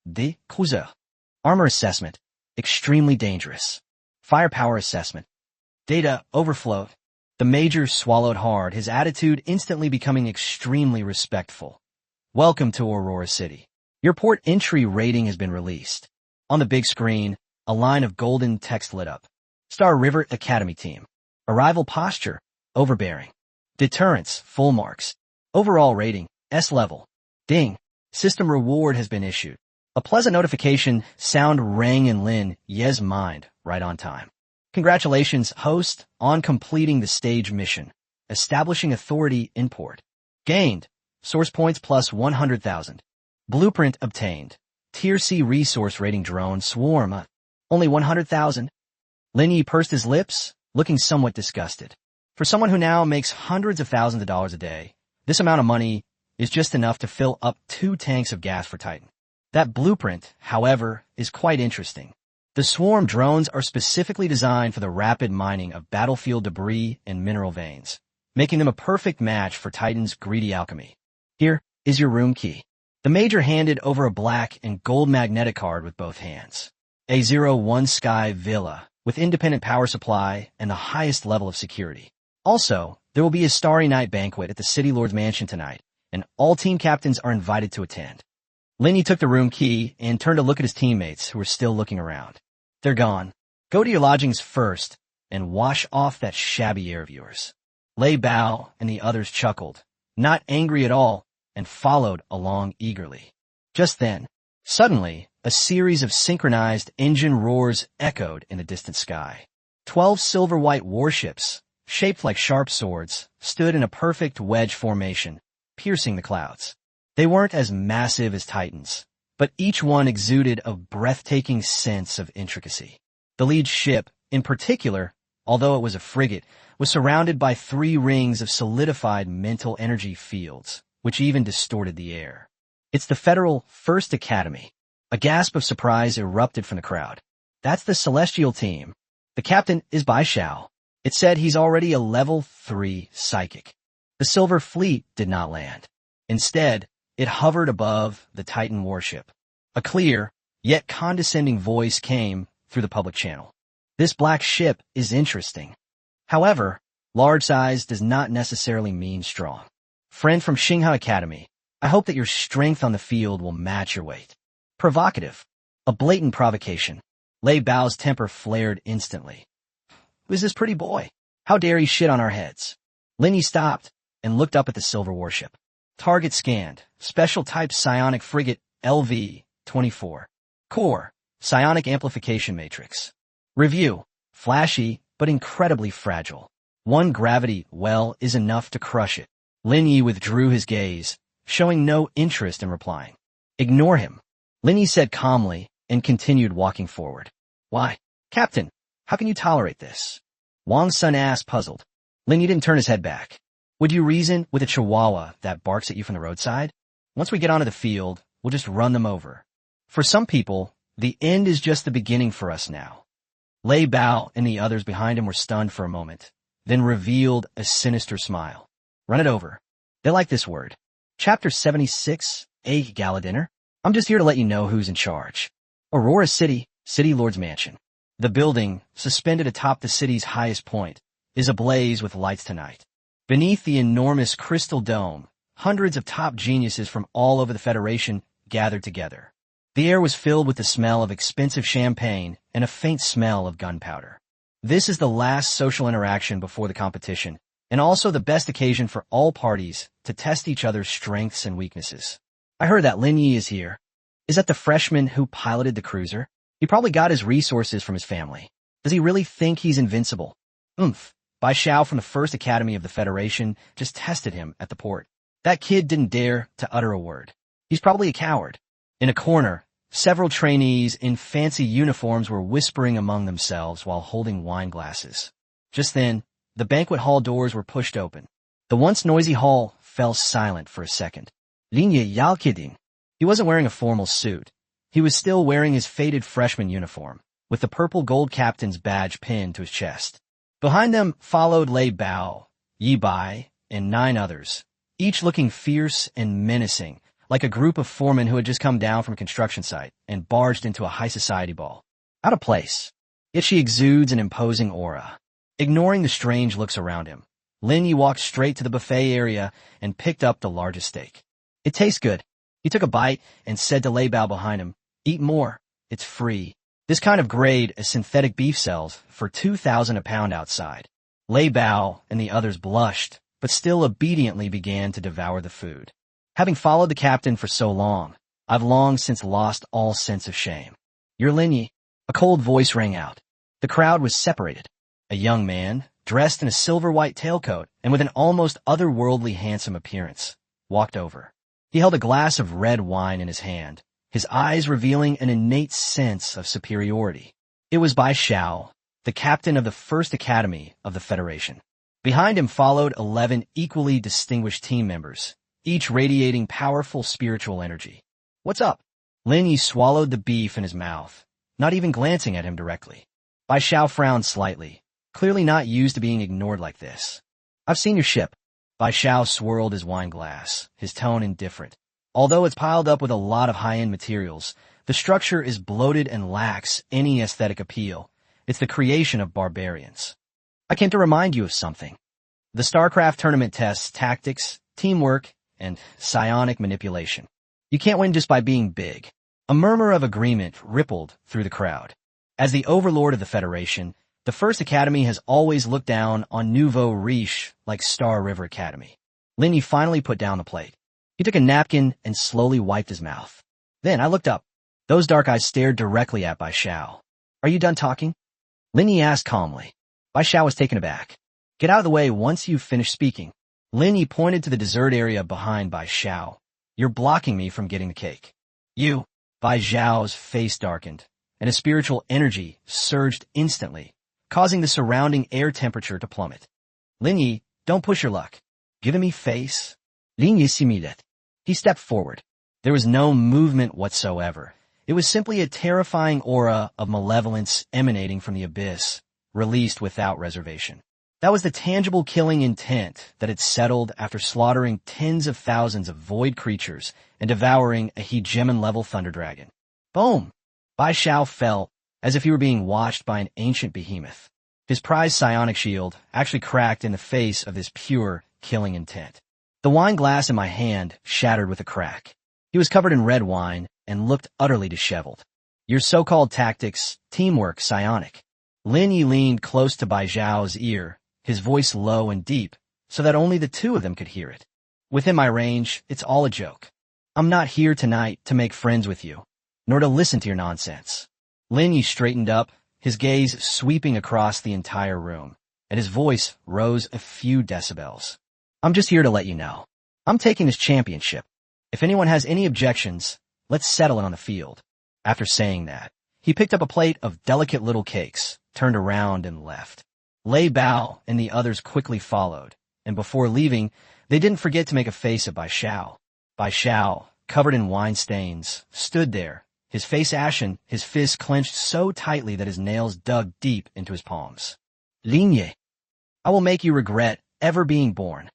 de Cruiser. Armor assessment. Extremely dangerous. Firepower assessment. Data overflowed. The major swallowed hard, his attitude instantly becoming extremely respectful. Welcome to Aurora City. Your port entry rating has been released. On the big screen, a line of golden text lit up. Star River Academy team. Arrival posture, overbearing. Deterrence, full marks. Overall rating, S level. Ding. System reward has been issued. A pleasant notification sound rang in Lin Ye's mind right on time. Congratulations, host, on completing the stage mission. Establishing authority in port. Gained. Source points plus 100,000. Blueprint obtained. Tier C resource rating drone swarm. Only 100,000. Lin Yi pursed his lips, looking somewhat disgusted. For someone who now makes hundreds of thousands of dollars a day, this amount of money is just enough to fill up 2 tanks of gas for Titan. That blueprint, however, is quite interesting. The swarm drones are specifically designed for the rapid mining of battlefield debris and mineral veins, making them a perfect match for Titan's greedy alchemy. Here is your room key. The major handed over a black and gold magnetic card with both hands. A01 Sky Villa, with independent power supply and the highest level of security. Also, there will be a Starry Night banquet at the City Lord's Mansion tonight, and all team captains are invited to attend. Lin Yi took the room key and turned to look at his teammates who were still looking around. They're gone. Go to your lodgings first and wash off that shabby air of yours. Lei Bao and the others chuckled, not angry at all, and followed along eagerly. Just then, suddenly, a series of synchronized engine roars echoed in the distant sky. 12 silver-white warships, shaped like sharp swords, stood in a perfect wedge formation, piercing the clouds. They weren't as massive as Titans, but each one exuded a breathtaking sense of intricacy. The lead ship, in particular, although it was a frigate, was surrounded by 3 rings of solidified mental energy fields, which even distorted the air. It's the Federal First Academy. A gasp of surprise erupted from the crowd. That's the Celestial team. The captain is Bai Xiao. It said he's already a level 3 psychic. The Silver Fleet did not land. Instead, it hovered above the Titan warship. A clear, yet condescending voice came through the public channel. This black ship is interesting. However, large size does not necessarily mean strong. Friend from Xinghao Academy, I hope that your strength on the field will match your weight. Provocative. A blatant provocation. Lei Bao's temper flared instantly. Who's this pretty boy? How dare he shit on our heads? Lin Yi stopped and looked up at the silver warship. Target scanned. Special type psionic frigate LV-24. Core. Psionic amplification matrix. Review. Flashy, but incredibly fragile. One gravity well is enough to crush it. Lin Yi withdrew his gaze, showing no interest in replying. Ignore him. Lin Yi said calmly and continued walking forward. Why? Captain, how can you tolerate this? Wang Sun asked, puzzled. Lin Yi didn't turn his head back. Would you reason with a chihuahua that barks at you from the roadside? Once we get onto the field, we'll just run them over. For some people, the end is just the beginning for us now. Lei Bao and the others behind him were stunned for a moment, then revealed a sinister smile. Run it over. They like this word. Chapter 76, A Gala Dinner. I'm just here to let you know who's in charge. Aurora City, City Lord's Mansion. The building, suspended atop the city's highest point, is ablaze with lights tonight. Beneath the enormous crystal dome, hundreds of top geniuses from all over the Federation gathered together. The air was filled with the smell of expensive champagne and a faint smell of gunpowder. This is the last social interaction before the competition, and also the best occasion for all parties to test each other's strengths and weaknesses. I heard that Lin Yi is here. Is that the freshman who piloted the cruiser? He probably got his resources from his family. Does he really think he's invincible? Oomph. Bai Xiao from the First Academy of the Federation just tested him at the port. That kid didn't dare to utter a word. He's probably a coward. In a corner, several trainees in fancy uniforms were whispering among themselves while holding wine glasses. Just then, the banquet hall doors were pushed open. The once noisy hall fell silent for a second. Lin Yi Yao kidding. He wasn't wearing a formal suit. He was still wearing his faded freshman uniform, with the purple gold captain's badge pinned to his chest. Behind them followed Lei Bao, Yi Bai, and 9 others, each looking fierce and menacing, like a group of foremen who had just come down from a construction site and barged into a high society ball. Out of place. Yet she exudes an imposing aura. Ignoring the strange looks around him, Lin Yi walked straight to the buffet area and picked up the largest steak. It tastes good. He took a bite and said to Lei Bao behind him, eat more. It's free. This kind of grade is synthetic beef sells for 2,000 a pound outside. Lei Bao and the others blushed, but still obediently began to devour the food. Having followed the captain for so long, I've long since lost all sense of shame. You're Lin Yi. A cold voice rang out. The crowd was separated. A young man, dressed in a silver-white tailcoat and with an almost otherworldly handsome appearance, walked over. He held a glass of red wine in his hand, his eyes revealing an innate sense of superiority. It was Bai Xiao, the captain of the First Academy of the Federation. Behind him followed 11 equally distinguished team members, each radiating powerful spiritual energy. What's up? Lin Yi swallowed the beef in his mouth, not even glancing at him directly. Bai Xiao frowned slightly, clearly not used to being ignored like this. I've seen your ship. Bai Xiao swirled his wine glass, his tone indifferent. Although it's piled up with a lot of high-end materials, the structure is bloated and lacks any aesthetic appeal. It's the creation of barbarians. I came to remind you of something. The StarCraft tournament tests tactics, teamwork, and psionic manipulation. You can't win just by being big. A murmur of agreement rippled through the crowd. As the overlord of the Federation, the First Academy has always looked down on nouveau riche like Star River Academy. Lin Yi finally put down the plate. He took a napkin and slowly wiped his mouth. Then I looked up. Those dark eyes stared directly at Bai Xiao. Are you done talking? Lin Yi asked calmly. Bai Xiao was taken aback. Get out of the way once you've finished speaking. Lin Yi pointed to the dessert area behind Bai Xiao. You're blocking me from getting the cake. You. Bai Xiao's face darkened, and his spiritual energy surged instantly, causing the surrounding air temperature to plummet. Lin Yi, don't push your luck. Giving me face? Lin Yi similed. He stepped forward. There was no movement whatsoever. It was simply a terrifying aura of malevolence emanating from the abyss, released without reservation. That was the tangible killing intent that had settled after slaughtering tens of thousands of void creatures and devouring a hegemon-level thunder dragon. Boom! Bai Xiao felt as if he were being watched by an ancient behemoth. His prized psionic shield actually cracked in the face of this pure, killing intent. The wine glass in my hand shattered with a crack. He was covered in red wine and looked utterly disheveled. Your so-called tactics, teamwork, psionic. Lin Yi leaned close to Bai Zhao's ear, his voice low and deep, so that only the two of them could hear it. Within my range, it's all a joke. I'm not here tonight to make friends with you, nor to listen to your nonsense. Lin Yi straightened up, his gaze sweeping across the entire room, and his voice rose a few decibels. I'm just here to let you know. I'm taking this championship. If anyone has any objections, let's settle it on the field. After saying that, he picked up a plate of delicate little cakes, turned around and left. Lei Bao and the others quickly followed, and before leaving, they didn't forget to make a face at Bai Xiao. Bai Xiao, covered in wine stains, stood there, his face ashen, his fists clenched so tightly that his nails dug deep into his palms. Lin Ye, I will make you regret ever being born.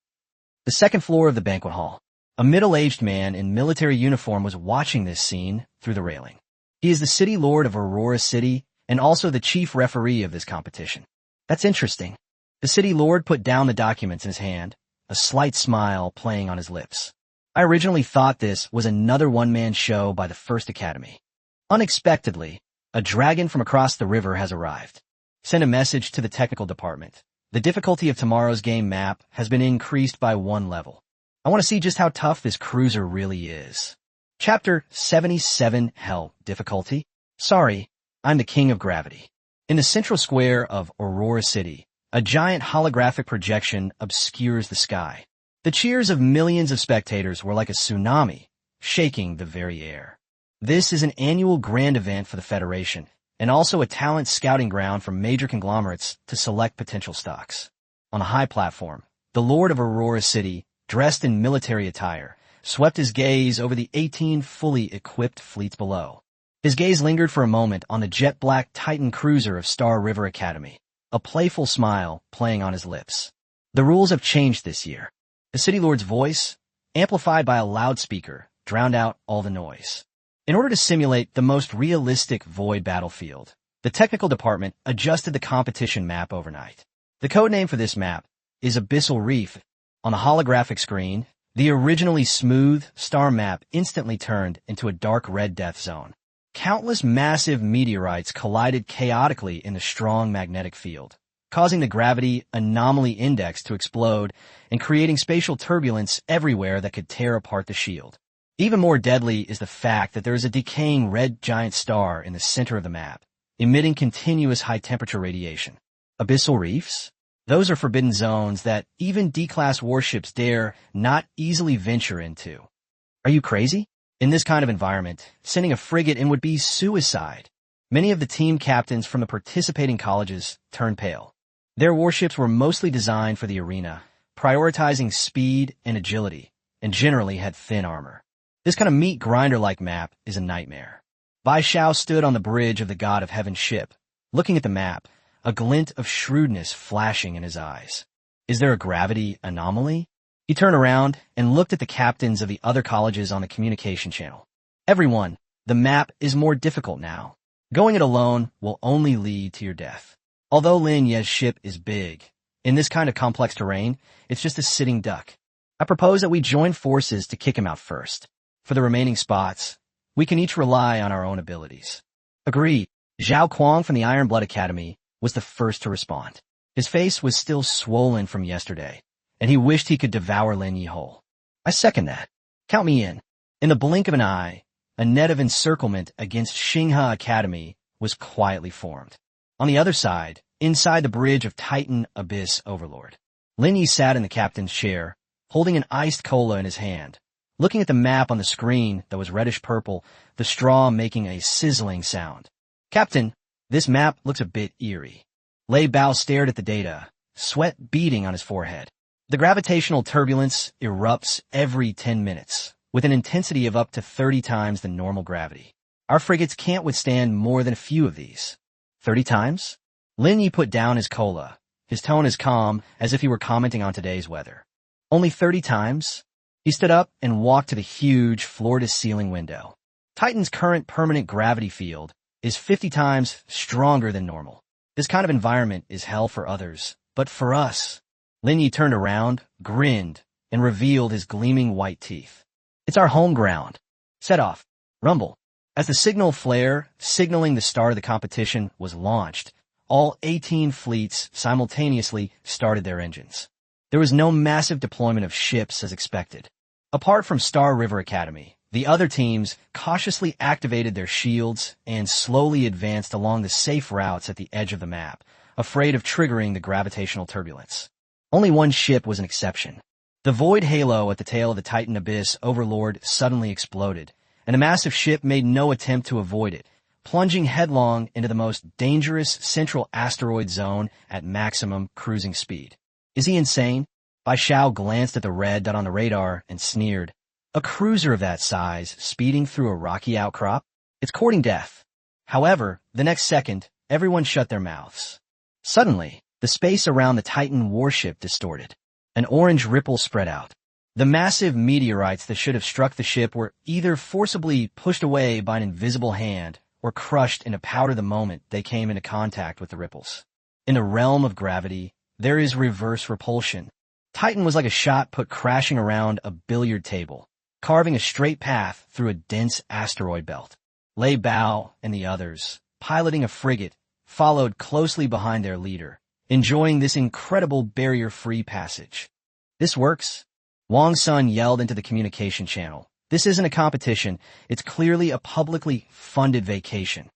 The second floor of the banquet hall. A middle-aged man in military uniform was watching this scene through the railing. He is the city lord of Aurora City and also the chief referee of this competition. That's interesting. The city lord put down the documents in his hand, a slight smile playing on his lips. I originally thought this was another one-man show by the First Academy. Unexpectedly, a dragon from across the river has arrived. Send a message to the technical department. The difficulty of tomorrow's game map has been increased by 1 level. I want to see just how tough this cruiser really is. Chapter 77, Hell Difficulty. Sorry, I'm the king of gravity. In the central square of Aurora City, a giant holographic projection obscures the sky. The cheers of millions of spectators were like a tsunami, shaking the very air. This is an annual grand event for the Federation, and also a talent scouting ground for major conglomerates to select potential stocks. On a high platform, the Lord of Aurora City, dressed in military attire, swept his gaze over the 18 fully equipped fleets below. His gaze lingered for a moment on the jet-black Titan cruiser of Star River Academy, a playful smile playing on his lips. The rules have changed this year. The city lord's voice, amplified by a loudspeaker, drowned out all the noise. In order to simulate the most realistic void battlefield, the technical department adjusted the competition map overnight. The codename for this map is Abyssal Reef. On the holographic screen, the originally smooth star map instantly turned into a dark red death zone. Countless massive meteorites collided chaotically in the strong magnetic field, causing the gravity anomaly index to explode and creating spatial turbulence everywhere that could tear apart the shield. Even more deadly is the fact that there is a decaying red giant star in the center of the map, emitting continuous high-temperature radiation. Abyssal reefs? Those are forbidden zones that even D-class warships dare not easily venture into. Are you crazy? In this kind of environment, sending a frigate in would be suicide. Many of the team captains from the participating colleges turned pale. Their warships were mostly designed for the arena, prioritizing speed and agility, and generally had thin armor. This kind of meat grinder-like map is a nightmare. Bai Xiao stood on the bridge of the God of Heaven's ship, looking at the map, a glint of shrewdness flashing in his eyes. Is there a gravity anomaly? He turned around and looked at the captains of the other colleges on the communication channel. Everyone, the map is more difficult now. Going it alone will only lead to your death. Although Lin Ye's ship is big, in this kind of complex terrain, it's just a sitting duck. I propose that we join forces to kick him out first. For the remaining spots, we can each rely on our own abilities. Agreed. Zhao Kuang from the Iron Blood Academy was the first to respond. His face was still swollen from yesterday, and he wished he could devour Lin Yi whole. I second that. Count me in. In the blink of an eye, a net of encirclement against Xinghe Academy was quietly formed. On the other side, inside the bridge of Titan Abyss Overlord, Lin Yi sat in the captain's chair, holding an iced cola in his hand, looking at the map on the screen that was reddish-purple, the straw making a sizzling sound. Captain, this map looks a bit eerie. Lei Bao stared at the data, sweat beading on his forehead. The gravitational turbulence erupts every 10 minutes, with an intensity of up to 30 times the normal gravity. Our frigates can't withstand more than a few of these. 30 times? Lin Yi put down his cola, his tone as calm as if he were commenting on today's weather. Only 30 times? He stood up and walked to the huge floor-to-ceiling window. Titan's current permanent gravity field is 50 times stronger than normal. This kind of environment is hell for others, but for us. Lin Yi turned around, grinned, and revealed his gleaming white teeth. It's our home ground. Set off. Rumble. As the signal flare, signaling the start of the competition, was launched, all 18 fleets simultaneously started their engines. There was no massive deployment of ships as expected. Apart from Star River Academy, the other teams cautiously activated their shields and slowly advanced along the safe routes at the edge of the map, afraid of triggering the gravitational turbulence. Only one ship was an exception. The void halo at the tail of the Titan Abyss Overlord suddenly exploded, and the massive ship made no attempt to avoid it, plunging headlong into the most dangerous central asteroid zone at maximum cruising speed. Is he insane? Bai Xiao glanced at the red dot on the radar and sneered. A cruiser of that size speeding through a rocky outcrop? It's courting death. However, the next second, everyone shut their mouths. Suddenly, the space around the Titan warship distorted. An orange ripple spread out. The massive meteorites that should have struck the ship were either forcibly pushed away by an invisible hand or crushed into powder the moment they came into contact with the ripples. In the realm of gravity, there is reverse repulsion. Titan was like a shot put crashing around a billiard table, carving a straight path through a dense asteroid belt. Lei Bao and the others, piloting a frigate, followed closely behind their leader, enjoying this incredible barrier-free passage. This works. Wang Sun yelled into the communication channel. This isn't a competition, it's clearly a publicly funded vacation.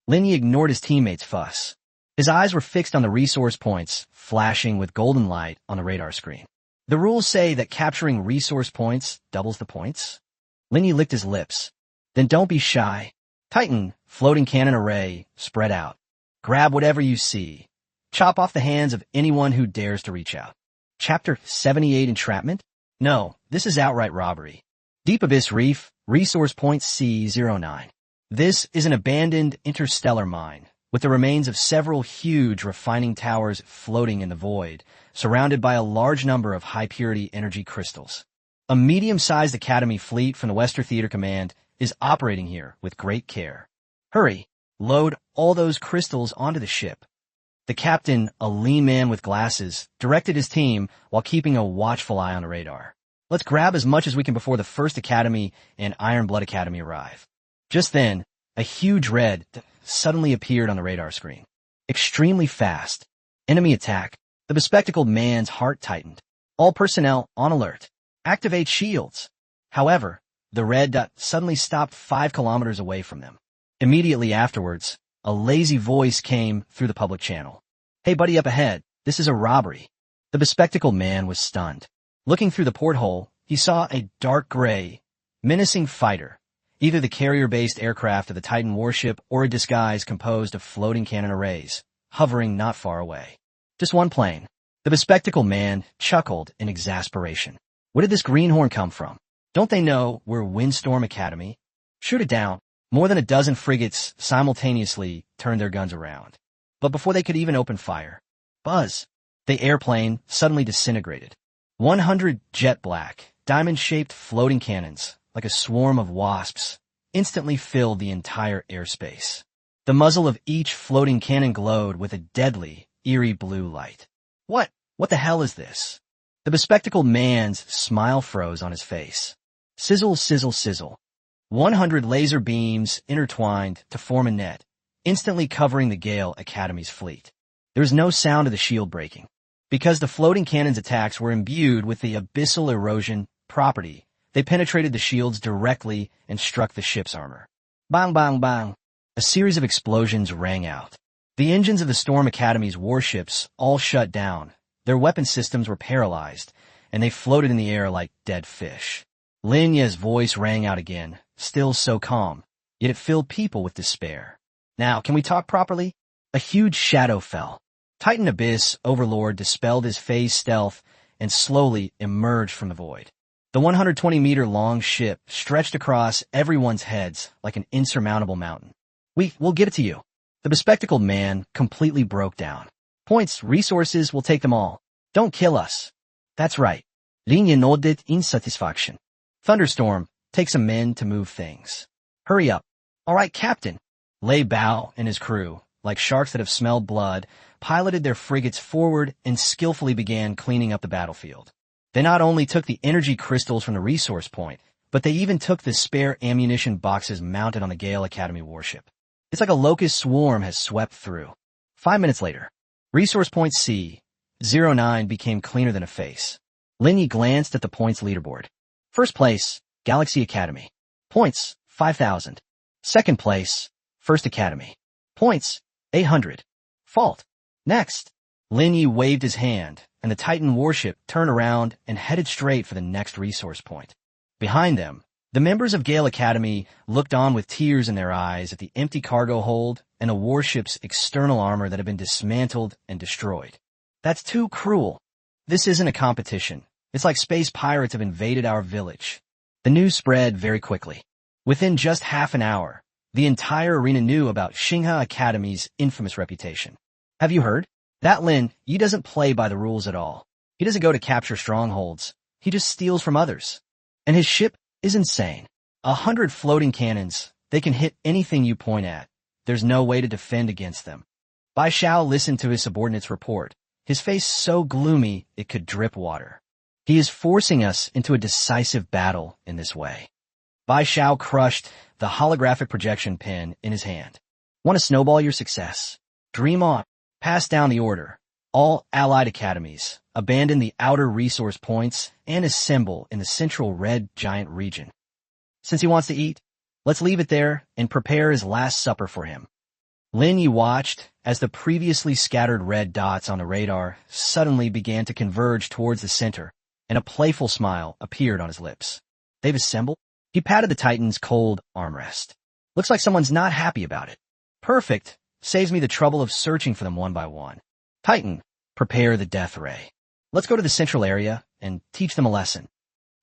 Lin Yi ignored his teammates' fuss. His eyes were fixed on the resource points, flashing with golden light on the radar screen. The rules say that capturing resource points doubles the points. Lin Yi licked his lips. Then don't be shy. Titan, floating cannon array, spread out. Grab whatever you see. Chop off the hands of anyone who dares to reach out. Chapter 78 Entrapment? No, this is outright robbery. Deep Abyss Reef, resource point C09. This is an abandoned interstellar mine, with the remains of several huge refining towers floating in the void, surrounded by a large number of high-purity energy crystals. A medium-sized Academy fleet from the Western Theater Command is operating here with great care. Hurry, load all those crystals onto the ship. The captain, a lean man with glasses, directed his team while keeping a watchful eye on the radar. Let's grab as much as we can before the First Academy and Iron Blood Academy arrive. Just then, a huge red suddenly appeared on the radar screen. Extremely fast. Enemy attack. The bespectacled man's heart tightened. All personnel on alert. Activate shields. However, the red dot suddenly stopped 5 kilometers away from them. Immediately afterwards, a lazy voice came through the public channel. Hey buddy up ahead, this is a robbery. The bespectacled man was stunned. Looking through the porthole, he saw a dark gray, menacing fighter, either the carrier-based aircraft of the Titan warship or a disguise composed of floating cannon arrays, hovering not far away. Just one plane. The bespectacled man chuckled in exasperation. Where did this greenhorn come from? Don't they know we're Windstorm Academy? Shoot it down. More than a dozen frigates simultaneously turned their guns around. But before they could even open fire, buzz! The airplane suddenly disintegrated. 100 jet black, diamond-shaped floating cannons, like a swarm of wasps, instantly filled the entire airspace. The muzzle of each floating cannon glowed with a deadly, eerie blue light. What the hell is this? The bespectacled man's smile froze on his face. Sizzle, sizzle, sizzle. 100 laser beams intertwined to form a net, instantly covering the Gale Academy's fleet. There was no sound of the shield breaking. Because the floating cannon's attacks were imbued with the abyssal erosion property, they penetrated the shields directly and struck the ship's armor. Bang, bang, bang. A series of explosions rang out. The engines of the Storm Academy's warships all shut down. Their weapon systems were paralyzed, and they floated in the air like dead fish. Lin Ye's voice rang out again, still so calm, yet it filled people with despair. Now, can we talk properly? A huge shadow fell. Titan Abyss Overlord dispelled his phase stealth and slowly emerged from the void. The 120-meter-long ship stretched across everyone's heads like an insurmountable mountain. We'll get it to you. The bespectacled man completely broke down. Points, resources, we'll take them all. Don't kill us. That's right. Lin Ye nodded in satisfaction. Thunderstorm, take some men to move things. Hurry up. All right, Captain. Lei Bao and his crew, like sharks that have smelled blood, piloted their frigates forward and skillfully began cleaning up the battlefield. They not only took the energy crystals from the resource point, but they even took the spare ammunition boxes mounted on the Gale Academy warship. It's like a locust swarm has swept through. 5 minutes later, resource point C09 became cleaner than a face. Lin Yi glanced at the points leaderboard. First place, Galaxy Academy. Points, 5,000. Second place, First Academy. Points, 800. Fault. Next. Lin Yi waved his hand, and the Titan warship turned around and headed straight for the next resource point. Behind them, the members of Gale Academy looked on with tears in their eyes at the empty cargo hold and the warship's external armor that had been dismantled and destroyed. That's too cruel. This isn't a competition. It's like space pirates have invaded our village. The news spread very quickly. Within just half an hour, the entire arena knew about Xinghe Academy's infamous reputation. Have you heard? That Lin Yi doesn't play by the rules at all. He doesn't go to capture strongholds. He just steals from others. And his ship is insane. 100 floating cannons. They can hit anything you point at. There's no way to defend against them. Bai Xiao listened to his subordinate's report, his face so gloomy it could drip water. He is forcing us into a decisive battle in this way. Bai Xiao crushed the holographic projection pen in his hand. Want to snowball your success? Dream on. Pass down the order. All allied academies, abandon the outer resource points, and assemble in the central red giant region. Since he wants to eat, let's leave it there and prepare his last supper for him. Lin Yi watched as the previously scattered red dots on the radar suddenly began to converge towards the center, and a playful smile appeared on his lips. They've assembled? He patted the Titan's cold armrest. Looks like someone's not happy about it. Perfect. Saves me the trouble of searching for them one by one. Titan, prepare the death ray. Let's go to the central area and teach them a lesson.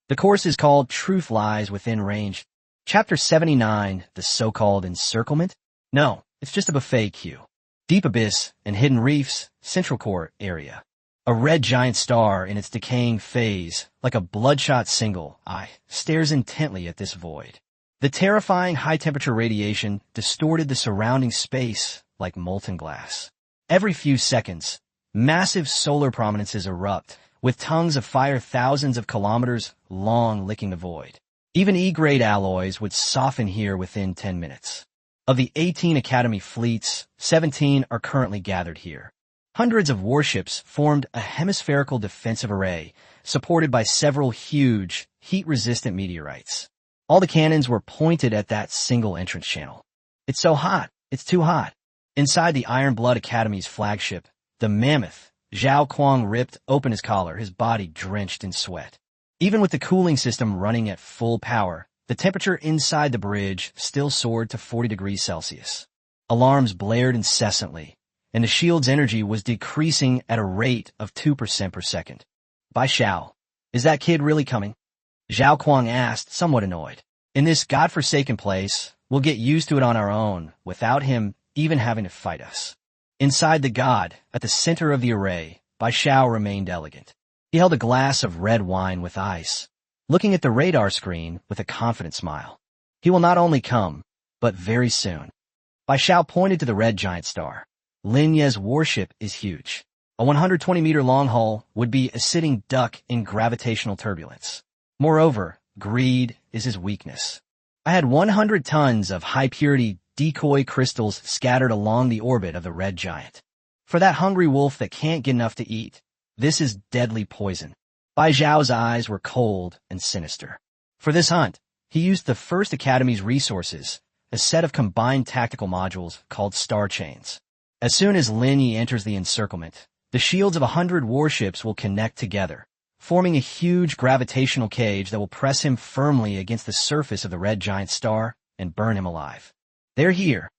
The course is called Truth Lies Within Range. Chapter 79, the so-called encirclement? No, it's just a buffet queue. Deep Abyss and Hidden Reefs, Central Core area. A red giant star in its decaying phase, like a bloodshot single eye, stares intently at this void. The terrifying high-temperature radiation distorted the surrounding space like molten glass. Every few seconds, massive solar prominences erupt, with tongues of fire thousands of kilometers long licking the void. Even E-grade alloys would soften here within 10 minutes. Of the 18 Academy fleets, 17 are currently gathered here. Hundreds of warships formed a hemispherical defensive array, supported by several huge, heat-resistant meteorites. All the cannons were pointed at that single entrance channel. It's so hot. It's too hot. Inside the Iron Blood Academy's flagship, the mammoth, Zhao Kuang ripped open his collar, his body drenched in sweat. Even with the cooling system running at full power, the temperature inside the bridge still soared to 40 degrees Celsius. Alarms blared incessantly, and the shield's energy was decreasing at a rate of 2% per second. Bai Xiao, is that kid really coming? Zhao Kuang asked, somewhat annoyed. In this godforsaken place, we'll get used to it on our own, without him even having to fight us. Inside the god, at the center of the array, Bai Xiao remained elegant. He held a glass of red wine with ice, looking at the radar screen with a confident smile. He will not only come, but very soon. Bai Xiao pointed to the red giant star. Lin Ye's warship is huge. A 120-meter long hull would be a sitting duck in gravitational turbulence. Moreover, greed is his weakness. I had 100 tons of high-purity decoy crystals scattered along the orbit of the red giant. For that hungry wolf that can't get enough to eat, this is deadly poison. Bai Zhao's eyes were cold and sinister. For this hunt, he used the First Academy's resources, a set of combined tactical modules called Star Chains. As soon as Lin Yi enters the encirclement, the shields of 100 warships will connect together, forming a huge gravitational cage that will press him firmly against the surface of the red giant star and burn him alive. They're here.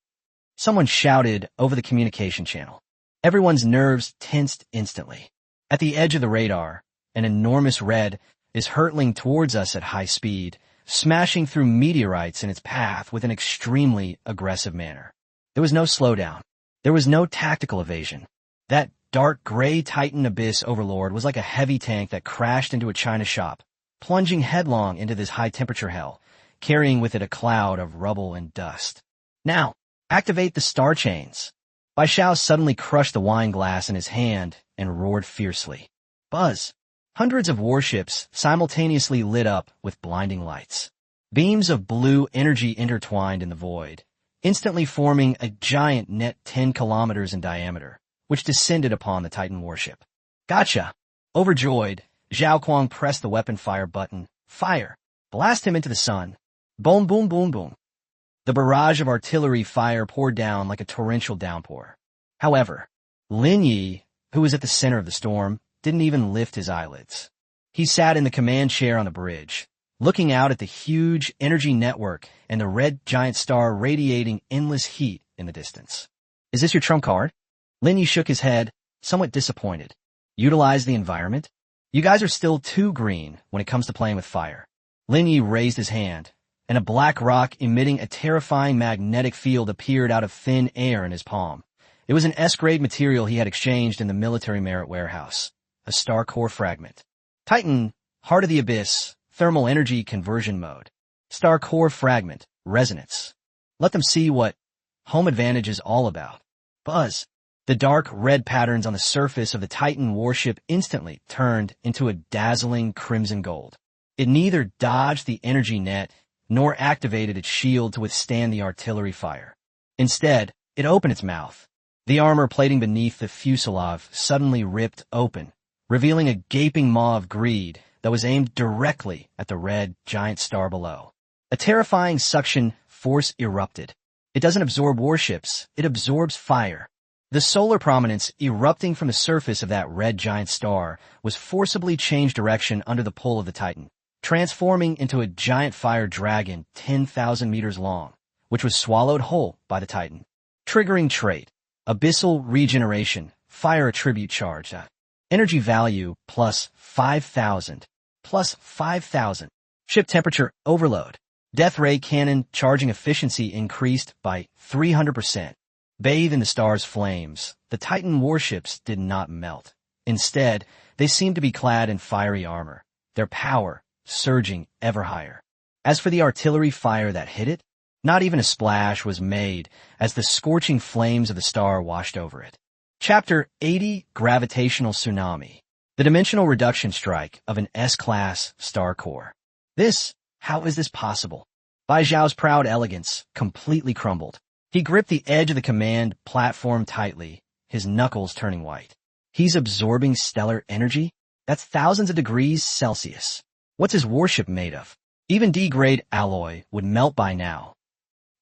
Someone shouted over the communication channel. Everyone's nerves tensed instantly. At the edge of the radar, an enormous red is hurtling towards us at high speed, smashing through meteorites in its path with an extremely aggressive manner. There was no slowdown. There was no tactical evasion. That dark gray Titan Abyss Overlord was like a heavy tank that crashed into a china shop, plunging headlong into this high-temperature hell, carrying with it a cloud of rubble and dust. Now, Activate the star chains. Bai Xiao suddenly crushed the wine glass in his hand and roared fiercely. Buzz. Hundreds of warships simultaneously lit up with blinding lights. Beams of blue energy intertwined in the void, instantly forming a giant net 10 kilometers in diameter, which descended upon the Titan warship. Gotcha! Overjoyed, Zhao Kuang pressed the weapon fire button. Fire! Blast him into the sun. Boom, boom, boom, boom. The barrage of artillery fire poured down like a torrential downpour. However, Lin Yi, who was at the center of the storm, didn't even lift his eyelids. He sat in the command chair on the bridge, looking out at the huge energy network and the red giant star radiating endless heat in the distance. Is this your trump card? Lin Yi shook his head, somewhat disappointed. Utilize the environment? You guys are still too green when it comes to playing with fire. Lin Yi raised his hand, and a black rock emitting a terrifying magnetic field appeared out of thin air in his palm. It was an S-grade material he had exchanged in the military merit warehouse. A star core fragment. Titan, Heart of the Abyss, thermal energy conversion mode. Star core fragment, resonance. Let them see what home advantage is all about. Buzz. The dark red patterns on the surface of the Titan warship instantly turned into a dazzling crimson gold. It neither dodged the energy net nor activated its shield to withstand the artillery fire. Instead, it opened its mouth. The armor plating beneath the fuselage suddenly ripped open, revealing a gaping maw of greed that was aimed directly at the red giant star below. A terrifying suction force erupted. It doesn't absorb warships, it absorbs fire. The solar prominence erupting from the surface of that red giant star was forcibly changed direction under the pull of the Titan, transforming into a giant fire dragon 10,000 meters long, which was swallowed whole by the Titan. Triggering trait. Abyssal regeneration. Fire attribute charge. Energy value plus 5,000. Plus 5,000. Ship temperature overload. Death ray cannon charging efficiency increased by 300%. Bathe in the star's flames. The Titan warships did not melt. Instead, they seemed to be clad in fiery armor, their power surging ever higher. As for the artillery fire that hit it, not even a splash was made as the scorching flames of the star washed over it. Chapter 80, Gravitational Tsunami. The dimensional reduction strike of an S-class star core. How is this possible? Bai Zhao's proud elegance completely crumbled. He gripped the edge of the command platform tightly, his knuckles turning white. He's absorbing stellar energy? That's thousands of degrees Celsius. What's his warship made of? Even D-grade alloy would melt by now.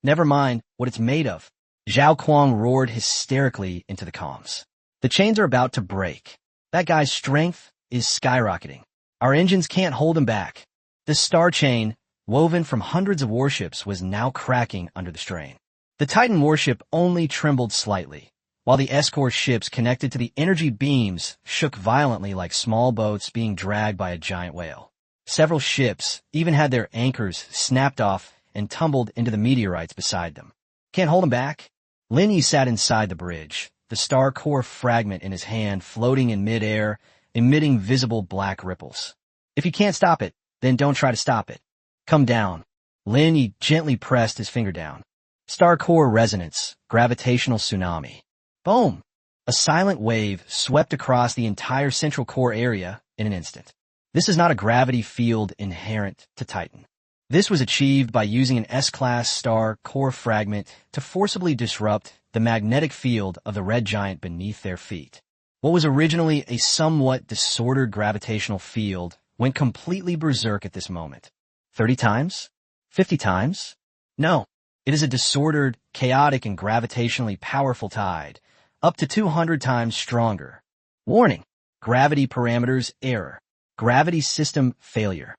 Never mind what it's made of. Zhao Kuang roared hysterically into the comms. The chains are about to break. That guy's strength is skyrocketing. Our engines can't hold him back. The star chain, woven from hundreds of warships, was now cracking under the strain. The Titan warship only trembled slightly, while the S-core ships connected to the energy beams shook violently like small boats being dragged by a giant whale. Several ships even had their anchors snapped off and tumbled into the meteorites beside them. Can't hold him back? Lin Yi sat inside the bridge, the star core fragment in his hand floating in midair, emitting visible black ripples. If you can't stop it, then don't try to stop it. Come down. Lin Yi gently pressed his finger down. Star core resonance, gravitational tsunami. Boom! A silent wave swept across the entire central core area in an instant. This is not a gravity field inherent to Titan. This was achieved by using an S-class star core fragment to forcibly disrupt the magnetic field of the red giant beneath their feet. What was originally a somewhat disordered gravitational field went completely berserk at this moment. 30 times? 50 times? No. It is a disordered, chaotic, and gravitationally powerful tide, up to 200 times stronger. Warning. Gravity parameters error. Gravity system failure.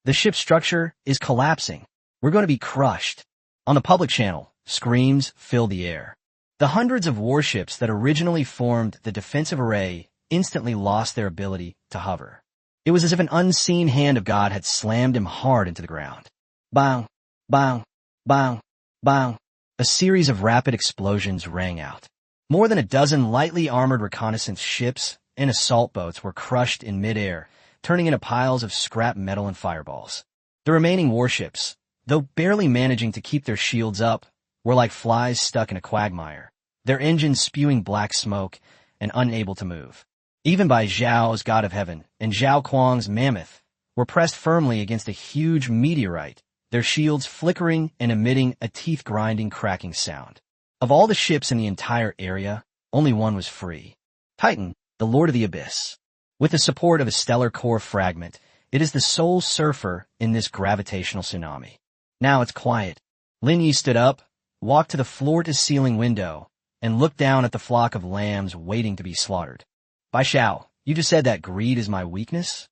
The ship's structure is collapsing. We're going to be crushed. On the public channel, screams fill the air. The hundreds of warships that originally formed the defensive array instantly lost their ability to hover. It was as if an unseen hand of God had slammed him hard into the ground. Bang, bang, bang, bang. A series of rapid explosions rang out. More than a dozen lightly armored reconnaissance ships and assault boats were crushed in midair, turning into piles of scrap metal and fireballs. The remaining warships, though barely managing to keep their shields up, were like flies stuck in a quagmire, their engines spewing black smoke and unable to move. Even by Xiao's god of heaven and Zhao Kuang's mammoth were pressed firmly against a huge meteorite, their shields flickering and emitting a teeth-grinding cracking sound. Of all the ships in the entire area, only one was free. Titan, the Lord of the Abyss. With the support of a stellar core fragment, it is the sole surfer in this gravitational tsunami. Now it's quiet. Lin Yi stood up, walked to the floor-to-ceiling window, and looked down at the flock of lambs waiting to be slaughtered. Bai Xiao, you just said that greed is my weakness?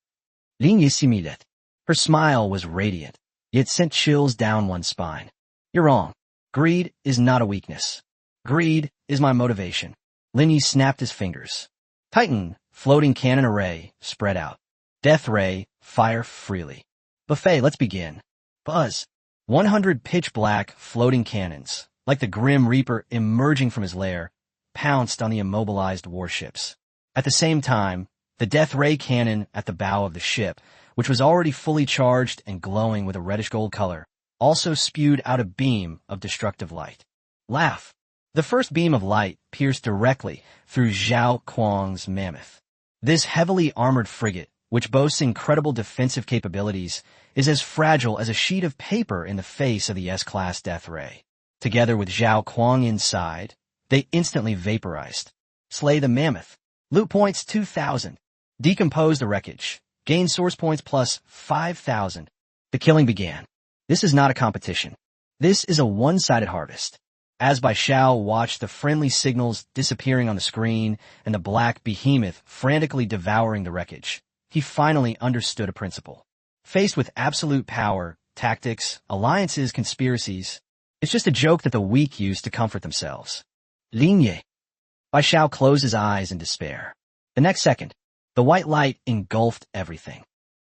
Lin Yi similed. Her smile was radiant, yet sent chills down one's spine. You're wrong. Greed is not a weakness. Greed is my motivation. Lin Yi snapped his fingers. Titan, floating cannon array, spread out. Death ray, fire freely. Buffet, let's begin. Buzz. 100 pitch-black floating cannons, like the Grim Reaper emerging from his lair, pounced on the immobilized warships. At the same time, the death ray cannon at the bow of the ship, which was already fully charged and glowing with a reddish-gold color, also spewed out a beam of destructive light. Laugh! The first beam of light pierced directly through Zhao Kuang's mammoth. This heavily armored frigate, which boasts incredible defensive capabilities, is as fragile as a sheet of paper in the face of the S-class death ray. Together with Zhao Kuang inside, they instantly vaporized. Slay the mammoth. Loot points 2,000. Decompose the wreckage. Gain source points plus 5,000. The killing began. This is not a competition. This is a one-sided harvest. As Bai Xiao watched the friendly signals disappearing on the screen and the black behemoth frantically devouring the wreckage, he finally understood a principle. Faced with absolute power, tactics, alliances, conspiracies, it's just a joke that the weak use to comfort themselves. Linye. Bai Xiao closed his eyes in despair. The next second, the white light engulfed everything.